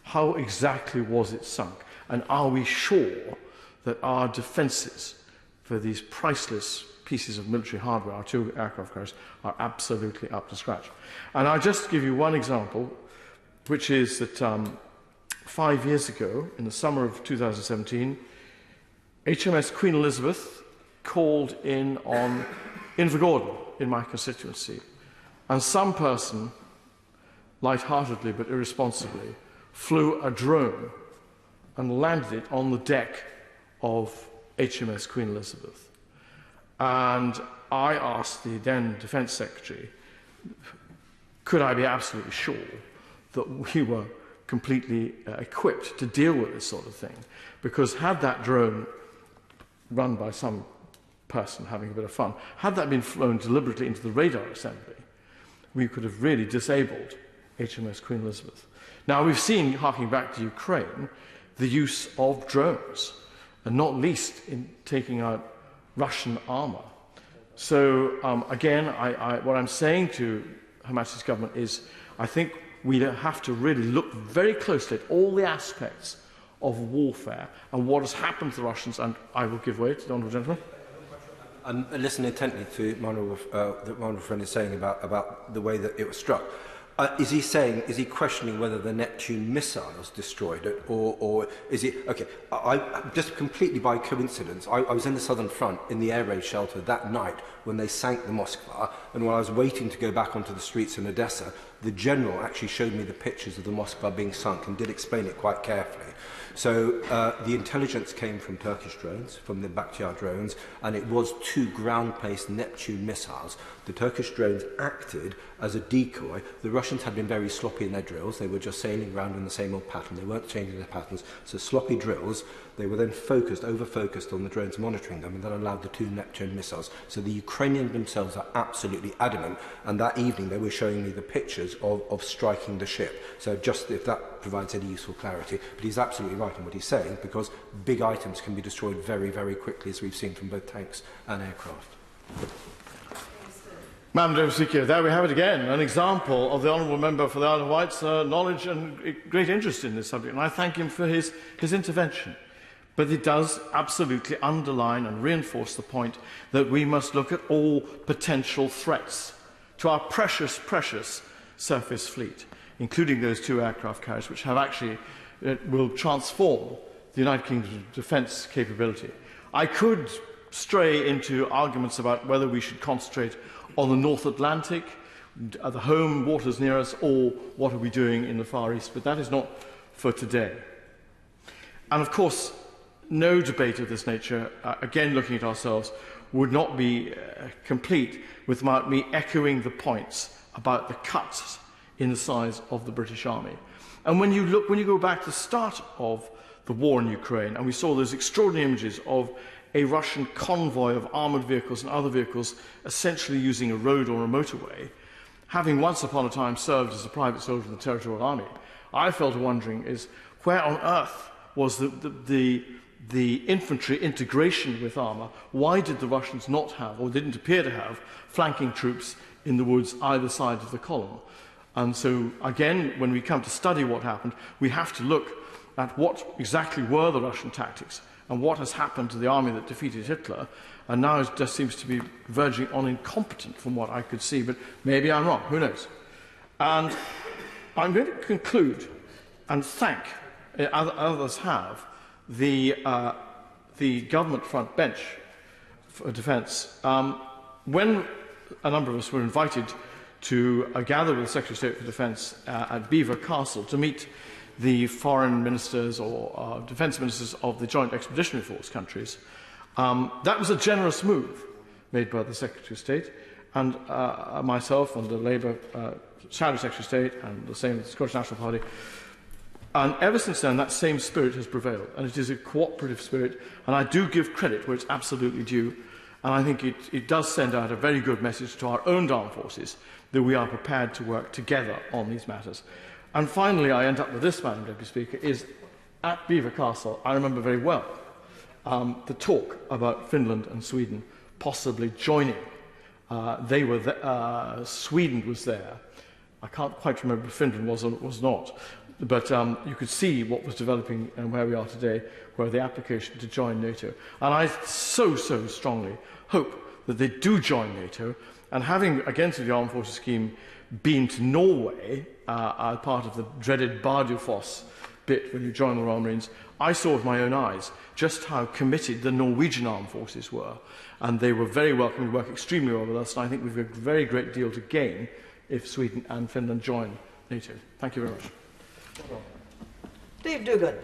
How exactly was it sunk? And are we sure that our defences for these priceless pieces of military hardware, our two aircraft carriers, are absolutely up to scratch? And I'll just give you one example, which is that 5 years ago, in the summer of 2017, HMS Queen Elizabeth called in on Invergordon in my constituency, and some person, light-heartedly but irresponsibly, flew a drone and landed it on the deck of HMS Queen Elizabeth. And I asked the then Defence Secretary, could I be absolutely sure that we were completely equipped to deal with this sort of thing? Because had that drone, run by some person having a bit of fun, had that been flown deliberately into the radar assembly, we could have really disabled HMS Queen Elizabeth. Now, we've seen, harking back to Ukraine, the use of drones, and not least in taking out Russian armour. So, again, what I'm saying to Her Majesty's government is, I think we have to really look very closely at all the aspects of warfare and what has happened to the Russians, and I will give way to the honourable gentleman. And listen intently to what the honourable friend is saying about the way that it was struck. Is he questioning whether the Neptune missile was destroyed, or is he? Okay, I just completely by coincidence, I was in the Southern Front in the air raid shelter that night when they sank the Moskva, and while I was waiting to go back onto the streets in Odessa, the general actually showed me the pictures of the Moskva being sunk and did explain it quite carefully. So the intelligence came from Turkish drones, from the Bakhtiar drones, and it was two ground-based Neptune missiles. The Turkish drones acted as a decoy. The Russians had been very sloppy in their drills. They were just sailing around in the same old pattern. They weren't changing their patterns. So sloppy drills. They were then over-focused on the drones monitoring them, and that allowed the two Neptune missiles. So the Ukrainians themselves are absolutely adamant, and that evening they were showing me the pictures of striking the ship. So just if that provides any useful clarity. But he's absolutely right in what he's saying, because big items can be destroyed very, very quickly, as we've seen from both tanks and aircraft. Madam Deputy Speaker, there we have it again, an example of the Honourable Member for the Isle of Wight's knowledge and great interest in this subject, and I thank him for his intervention. But it does absolutely underline and reinforce the point that we must look at all potential threats to our precious, precious surface fleet, including those two aircraft carriers, which have actually will transform the United Kingdom's defence capability. I could stray into arguments about whether we should concentrate on the North Atlantic, the home waters near us, or what are we doing in the Far East, but that is not for today. And of course, no debate of this nature, again looking at ourselves, would not be complete without me echoing the points about the cuts in the size of the British Army. And when you go back to the start of the war in Ukraine, and we saw those extraordinary images of a Russian convoy of armoured vehicles and other vehicles essentially using a road or a motorway, having once upon a time served as a private soldier in the Territorial Army, I fell to wondering is where on earth was the infantry integration with armour? Why did the Russians not have, or didn't appear to have, flanking troops in the woods either side of the column? And so, again, when we come to study what happened, we have to look at what exactly were the Russian tactics and what has happened to the army that defeated Hitler, and now it just seems to be verging on incompetent from what I could see, but maybe I'm wrong, who knows? And I'm going to conclude and thank, others have, the government front bench for defence, when a number of us were invited to gather with the Secretary of State for Defence at Belvoir Castle to meet the foreign ministers or defence ministers of the Joint Expeditionary Force countries, that was a generous move made by the Secretary of State, and myself and the Labour Shadow Secretary of State and the same with the Scottish National Party. And ever since then, that same spirit has prevailed, and it is a cooperative spirit, and I do give credit where it's absolutely due, and I think it does send out a very good message to our own armed forces that we are prepared to work together on these matters. And finally, I end up with this, Madam Deputy Speaker, is at Belvoir Castle, I remember very well the talk about Finland and Sweden possibly joining. Sweden was there. I can't quite remember if Finland was or was not, but you could see what was developing and where we are today, where the application to join NATO. And I so strongly hope that they do join NATO, and having, against the Armed Forces Scheme, been to Norway, part of the dreaded Bardufoss bit when you join the Royal Marines, I saw with my own eyes just how committed the Norwegian armed forces were, and they were very welcome to work extremely well with us, and I think we've a very great deal to gain if Sweden and Finland join NATO. Thank you very much. Dave Dugan.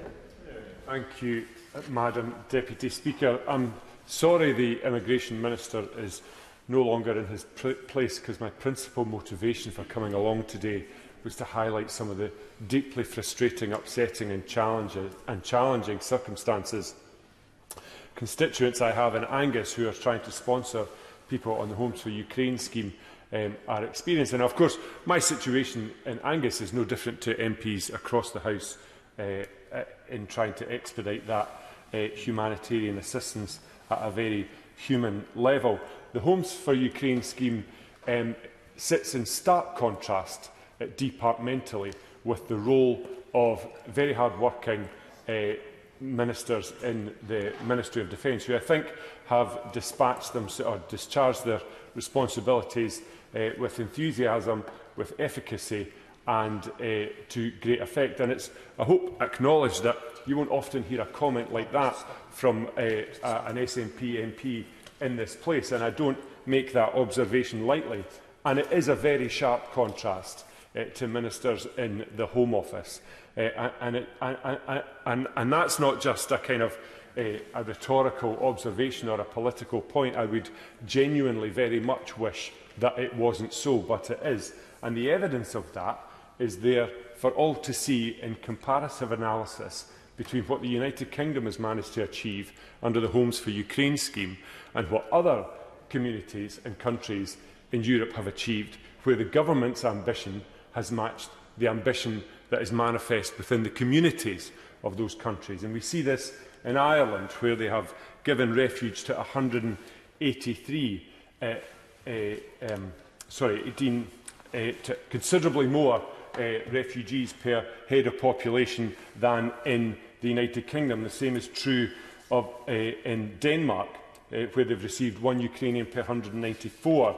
Thank you, Madam Deputy Speaker. I'm sorry the Immigration Minister is no longer in his place, because my principal motivation for coming along today was to highlight some of the deeply frustrating, upsetting and challenging circumstances constituents I have in Angus who are trying to sponsor people on the Homes for Ukraine scheme are experiencing. Of course, my situation in Angus is no different to MPs across the House in trying to expedite that humanitarian assistance at a very human level. The Homes for Ukraine scheme sits in stark contrast departmentally with the role of very hard-working ministers in the Ministry of Defence, who I think have dispatched them or discharged their responsibilities with enthusiasm, with efficacy and to great effect. And it's, I hope, acknowledged that you won't often hear a comment like that from an SNP MP in this place, and I don't make that observation lightly. And it is a very sharp contrast to ministers in the Home Office. And that's not just a kind of a rhetorical observation or a political point. I would genuinely very much wish that it wasn't so, but it is. And the evidence of that is there for all to see in comparative analysis between what the United Kingdom has managed to achieve under the Homes for Ukraine scheme and what other communities and countries in Europe have achieved, where the government's ambition has matched the ambition that is manifest within the communities of those countries. And we see this in Ireland, where they have given refuge to considerably more refugees per head of population than in the United Kingdom. The same is true of in Denmark, where they've received 1 Ukrainian per 194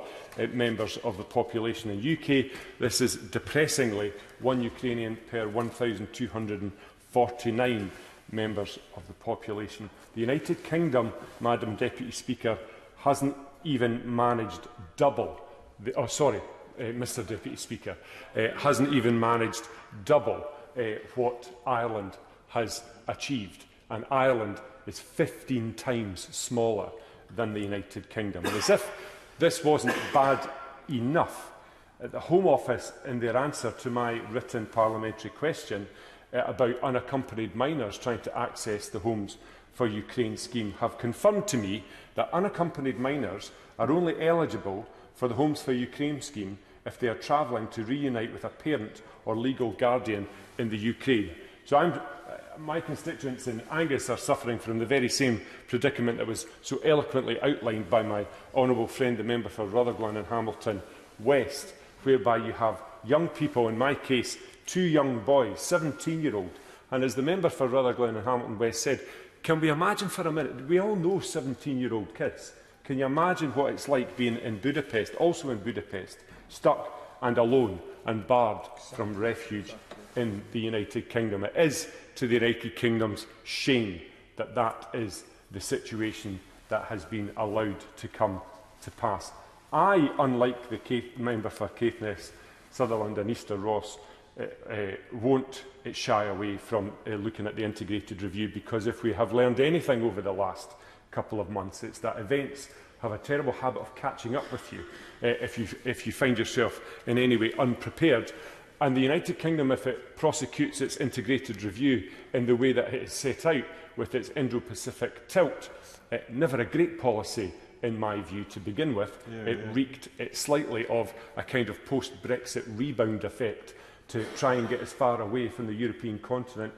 members of the population. In the UK, this is depressingly 1 Ukrainian per 1,249 members of the population. The United Kingdom, Madam Deputy Speaker, hasn't even managed double Mr Deputy Speaker, hasn't even managed double what Ireland has achieved. And Ireland is 15 times smaller than the United Kingdom. And as if this wasn't bad enough, the Home Office, in their answer to my written parliamentary question about unaccompanied minors trying to access the Homes for Ukraine scheme, have confirmed to me that unaccompanied minors are only eligible for the Homes for Ukraine scheme if they are travelling to reunite with a parent or legal guardian in the Ukraine. So my constituents in Angus are suffering from the very same predicament that was so eloquently outlined by my honourable friend, the member for Rutherglen and Hamilton West, whereby you have young people, in my case, 2 young boys, 17-year-old. And as the member for Rutherglen and Hamilton West said, can we imagine for a minute, we all know 17-year-old kids. Can you imagine what it's like being in Budapest, also in Budapest, stuck and alone and barred from refuge in the United Kingdom? It is to the United Kingdom's shame that that is the situation that has been allowed to come to pass. I, unlike the member for Caithness, Sutherland and Easter Ross, won't shy away from looking at the integrated review, because if we have learned anything over the last couple of months, it's that events have a terrible habit of catching up with you if you find yourself in any way unprepared. And the United Kingdom, if it prosecutes its integrated review in the way that it is set out with its Indo-Pacific tilt, never a great policy in my view to begin with. It reeked slightly of a kind of post-Brexit rebound effect to try and get as far away from the European continent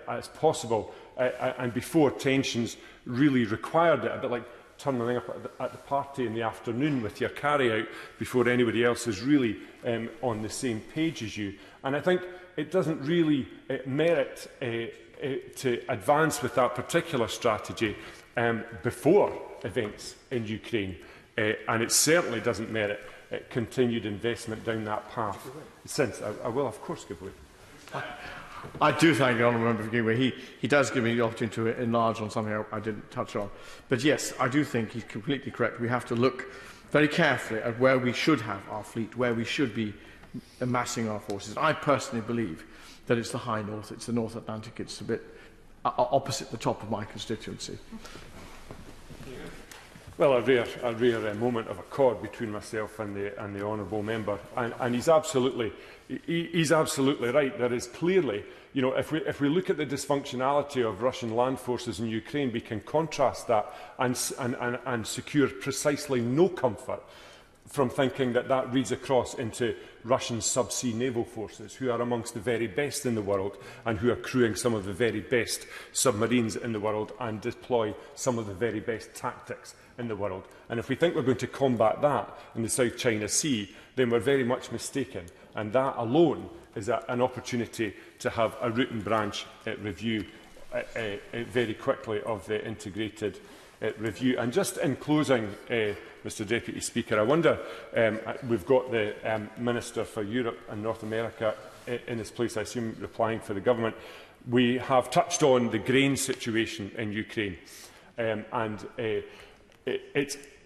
as possible, and before tensions really required it, a bit like turning up at the party in the afternoon with your carry-out before anybody else is really on the same page as you. And I think it doesn't really merit to advance with that particular strategy before events in Ukraine, and it certainly doesn't merit continued investment down that path since. I will, of course, give way. I do thank the honourable member for giving way. He does give me the opportunity to enlarge on something I didn't touch on. But yes, I do think he's completely correct. We have to look very carefully at where we should have our fleet, where we should be amassing our forces. I personally believe that it's the high north, it's the North Atlantic, it's a bit opposite the top of my constituency. Well, a rare moment of accord between myself and the honourable member, and he's absolutely right. There is clearly, you know, if we look at the dysfunctionality of Russian land forces in Ukraine, we can contrast that and secure precisely no comfort from thinking that that reads across into Russian subsea naval forces, who are amongst the very best in the world and who are crewing some of the very best submarines in the world and deploy some of the very best tactics in the world. And if we think we're going to combat that in the South China Sea, then we're very much mistaken. And that alone is an opportunity to have a root and branch review very quickly of the integrated review. And just in closing, Mr Deputy Speaker, I wonder, we've got the Minister for Europe and North America in this place, I assume replying for the government. We have touched on the grain situation in Ukraine,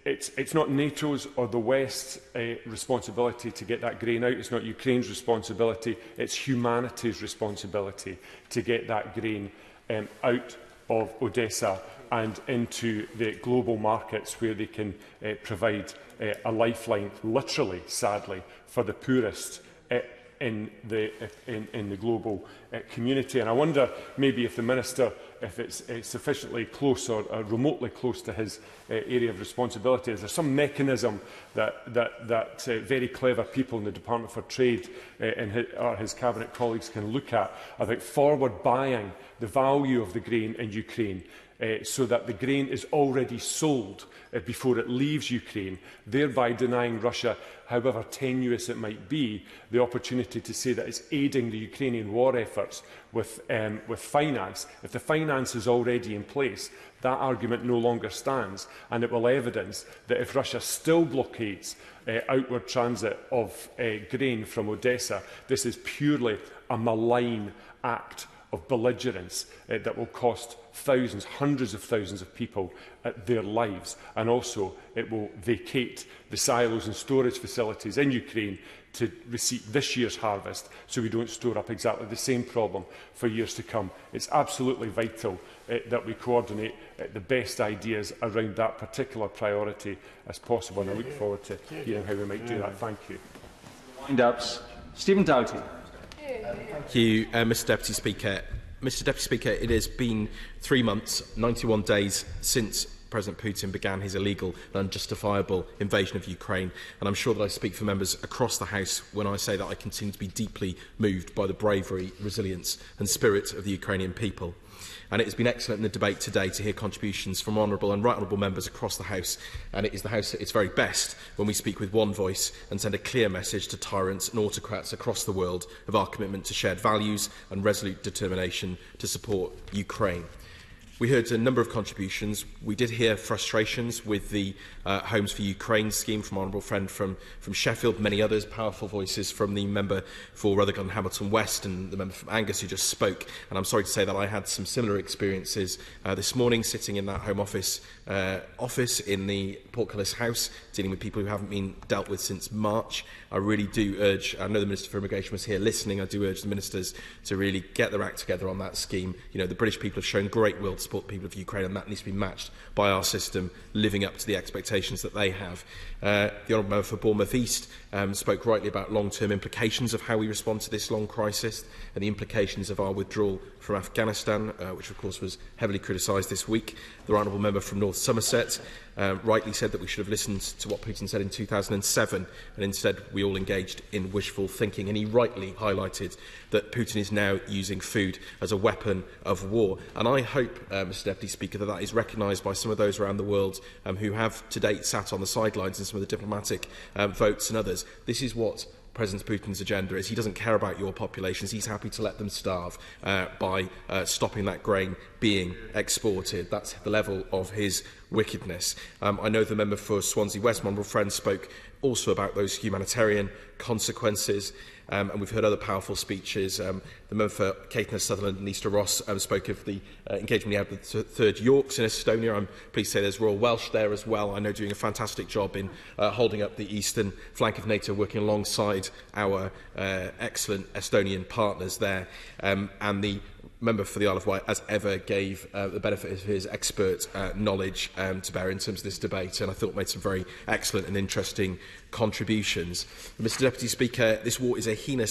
it's not NATO's or the West's responsibility to get that grain out. It's not Ukraine's responsibility. It's humanity's responsibility to get that grain out of Odessa and into the global markets, where they can provide a lifeline, literally, sadly, for the poorest in the global community. And I wonder maybe if the Minister, if it's sufficiently close or remotely close to his area of responsibility, is there some mechanism that very clever people in the Department for Trade or his Cabinet colleagues can look at about forward buying the value of the grain in Ukraine, so that the grain is already sold before it leaves Ukraine, thereby denying Russia, however tenuous it might be, the opportunity to say that it's aiding the Ukrainian war efforts with finance. If the finance is already in place, that argument no longer stands, and it will evidence that if Russia still blockades outward transit of grain from Odessa, this is purely a malign act of belligerence that will cost thousands, hundreds of thousands of people their lives, and also it will vacate the silos and storage facilities in Ukraine to receive this year's harvest, so we don't store up exactly the same problem for years to come. It's absolutely vital that we coordinate the best ideas around that particular priority as possible, and I look forward to hearing how we might do that. Thank you. Wind-ups. Stephen Doughty. Thank you, Mr Deputy Speaker. Mr Deputy Speaker, it has been 3 months, 91 days since President Putin began his illegal and unjustifiable invasion of Ukraine, and I'm sure that I speak for members across the House when I say that I continue to be deeply moved by the bravery, resilience and spirit of the Ukrainian people. And it has been excellent in the debate today to hear contributions from honourable and right honourable members across the House, and it is the House at its very best when we speak with one voice and send a clear message to tyrants and autocrats across the world of our commitment to shared values and resolute determination to support Ukraine. We heard a number of contributions. We did hear frustrations with the Homes for Ukraine scheme from honourable friend from Sheffield, many others, powerful voices from the member for Rutherglen and Hamilton West and the member from Angus who just spoke. And I'm sorry to say that I had some similar experiences this morning sitting in that Home Office in the Portcullis House, dealing with people who haven't been dealt with since March. I really do urge, I know the Minister for Immigration was here listening, I do urge the ministers to really get their act together on that scheme. You know, the British people have shown great will to support the people of Ukraine, and that needs to be matched by our system living up to the expectations that they have. The Honourable Member for Bournemouth East spoke rightly about long-term implications of how we respond to this long crisis and the implications of our withdrawal from Afghanistan, which of course was heavily criticised this week. The Honourable Member from North Somerset rightly said that we should have listened to what Putin said in 2007, and instead we all engaged in wishful thinking. And he rightly highlighted that Putin is now using food as a weapon of war. And I hope, Mr Deputy Speaker, that that is recognised by some of those around the world who have to date sat on the sidelines in some of the diplomatic votes and others. This is what President Putin's agenda is. He doesn't care about your populations. He's happy to let them starve by stopping that grain being exported. That's the level of his wickedness. I know the member for Swansea West, my honourable friend, spoke also about those humanitarian consequences. And we've heard other powerful speeches. The member for Caithness, Sutherland and Easter Ross spoke of the engagement he had with the 3rd Yorks in Estonia. I'm pleased to say there's Royal Welsh there as well. I know doing a fantastic job in holding up the eastern flank of NATO, working alongside our excellent Estonian partners there. And the member for the Isle of Wight, as ever, gave the benefit of his expert knowledge to bear in terms of this debate, and I thought made some very excellent and interesting contributions. Mr Deputy Speaker, this war is a heinous